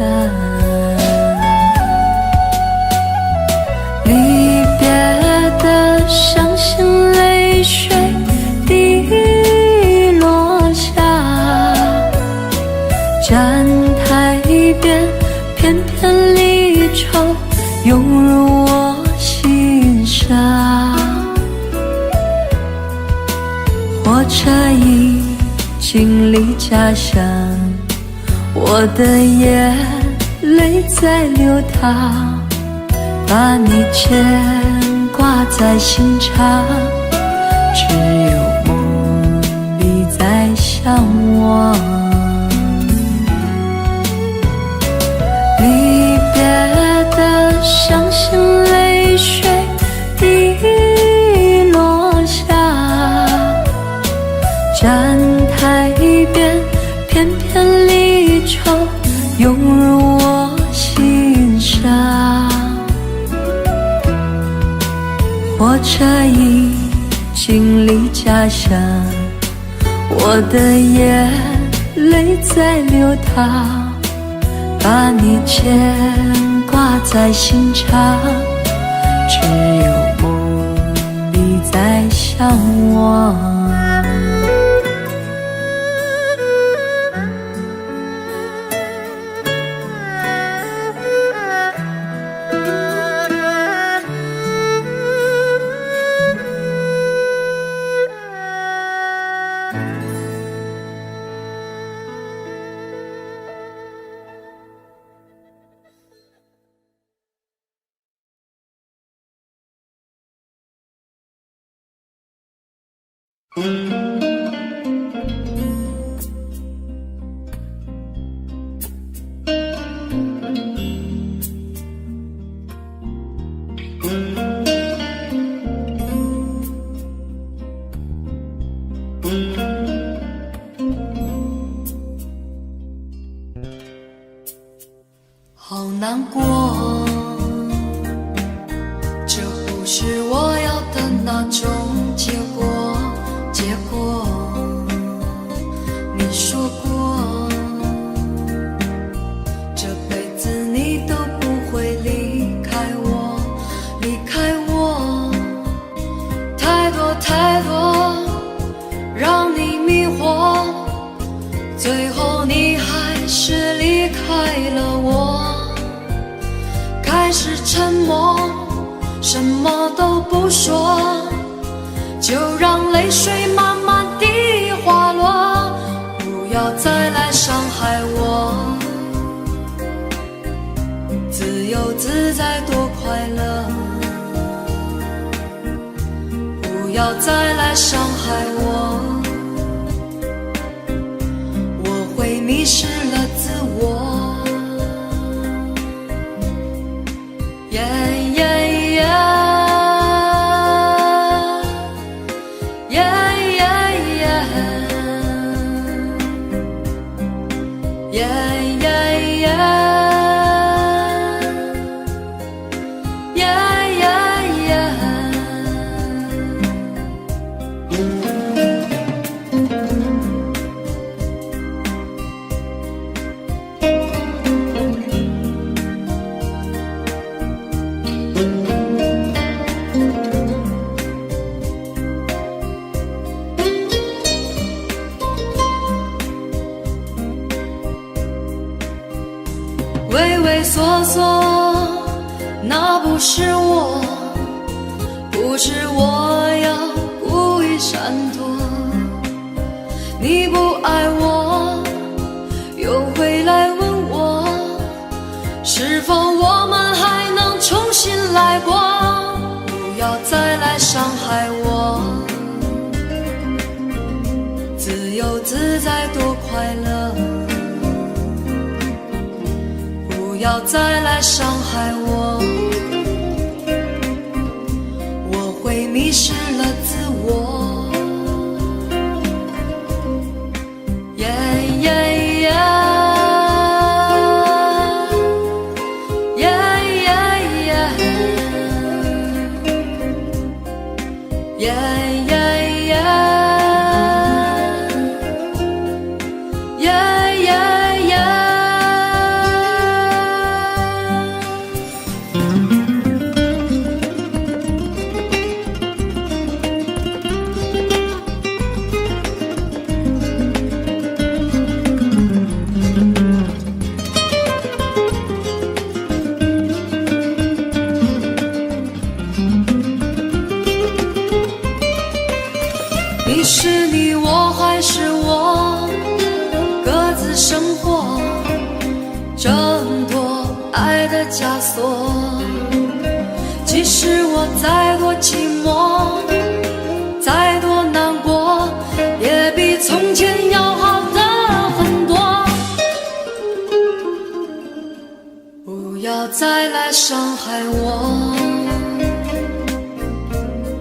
离别的伤心泪水滴落下，站台边片片离愁涌入我心上。火车已经离家乡，我的眼泪在流淌，把你牵挂在心上，只有梦里在向往。离别的伤心泪水滴落下，站台边片片离愁涌入我心上。火车已经离家乡，我的眼泪在流淌，把你牵挂在心上，只有梦里在向往。好难过，这不是我要的那种结果。你说过，这辈子你都不会离开我，太多太多让你迷惑，最后你还是离开了我。开始沉默，什么都不说，就让泪水慢慢地滑落，不要再来伤害我。自由自在多快乐，不要再来伤害我，我会迷失了自我。畏畏缩缩，那不是我，不是我要故意闪躲。你不爱我，又回来问我，是否我们还能重新来过？不要再来伤害我，自由自在多快乐。不要再来伤害我，我会迷失了自我。你是你，我还是我，各自生活，挣脱爱的枷锁。即使我再多寂寞，再多难过，也比从前要好的很多。不要再来伤害我，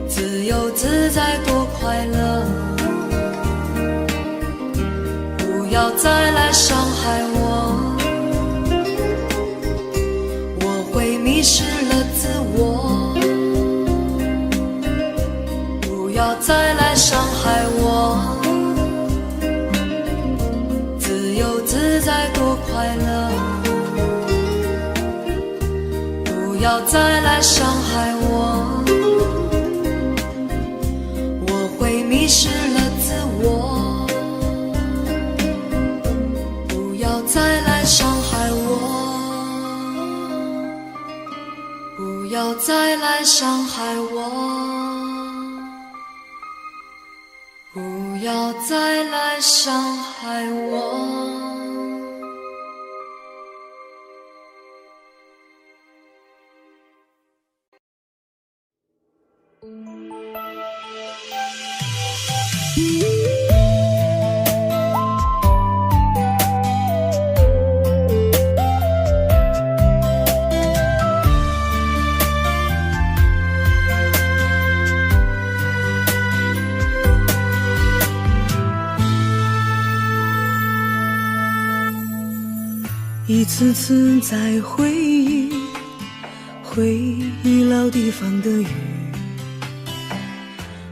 自由自在多快乐。不要再来伤害我，我会迷失了自我。不要再来伤害我，自由自在多快乐。不要再来伤害我，我会迷失了自我。不要再来伤害我，不要再来伤害我，不要再来伤害我。一次次在回忆老地方的雨，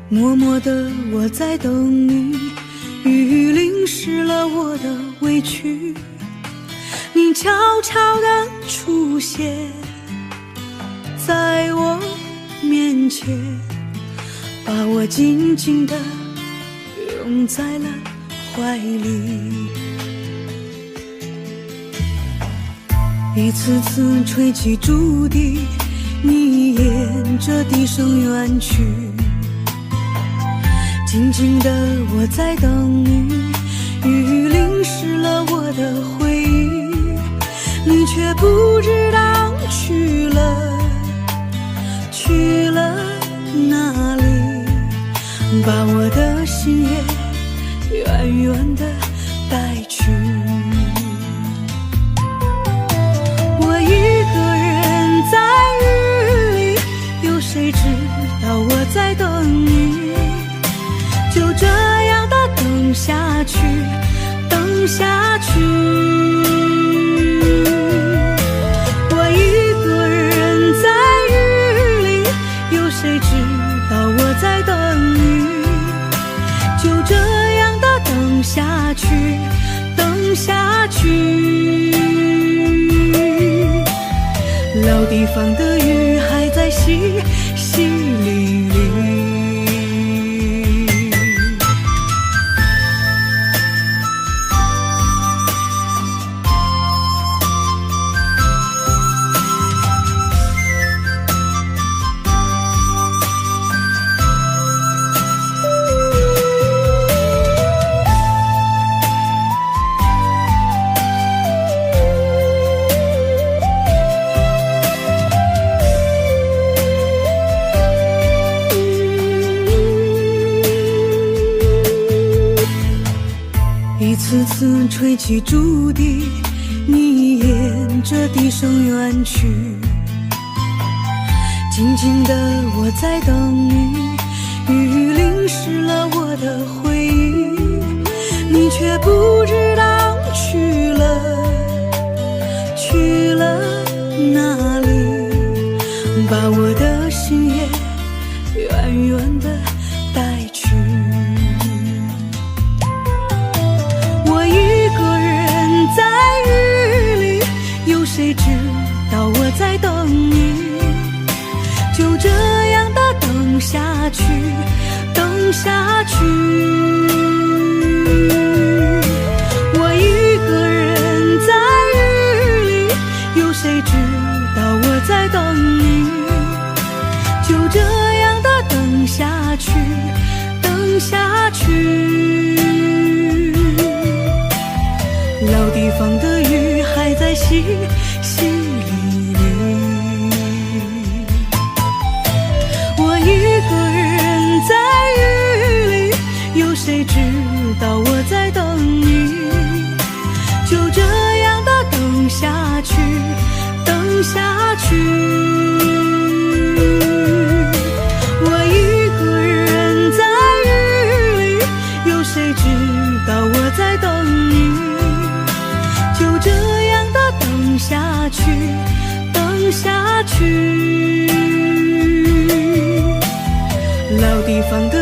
默默地我在等你，雨淋湿了我的委屈，你悄悄地出现在我面前，把我紧紧地拥在了怀里。一次次吹起竹笛，你沿着笛声远去，静静的我在等你，雨淋湿了我的回忆，你却不知道去了哪里，把我的心也远远地带去。谁知道我在等你，就这样的等下去，等下去。我一个人在雨里，有谁知道我在等你，就这样的等下去，等下去。老地方的雨还在淅淅沥沥，风吹起竹笛，你沿着笛声远去。静静的我在等你，雨淋湿了我的回忆，你却不知道去了哪里，把我的心也远远地带去。我一个人在雨里，有谁知道我在等你？就这样的等下去，等下去。我一个人在雨里，有谁知道我在等你？就这样的等下去，等下去。老地方的雨还在淅淅沥沥，我一个人在雨里，有谁知道我在等你？就这样的等下去，等下去。我一个人在雨里，有谁知道我在等你？就这样的等下去，等下去。老地方的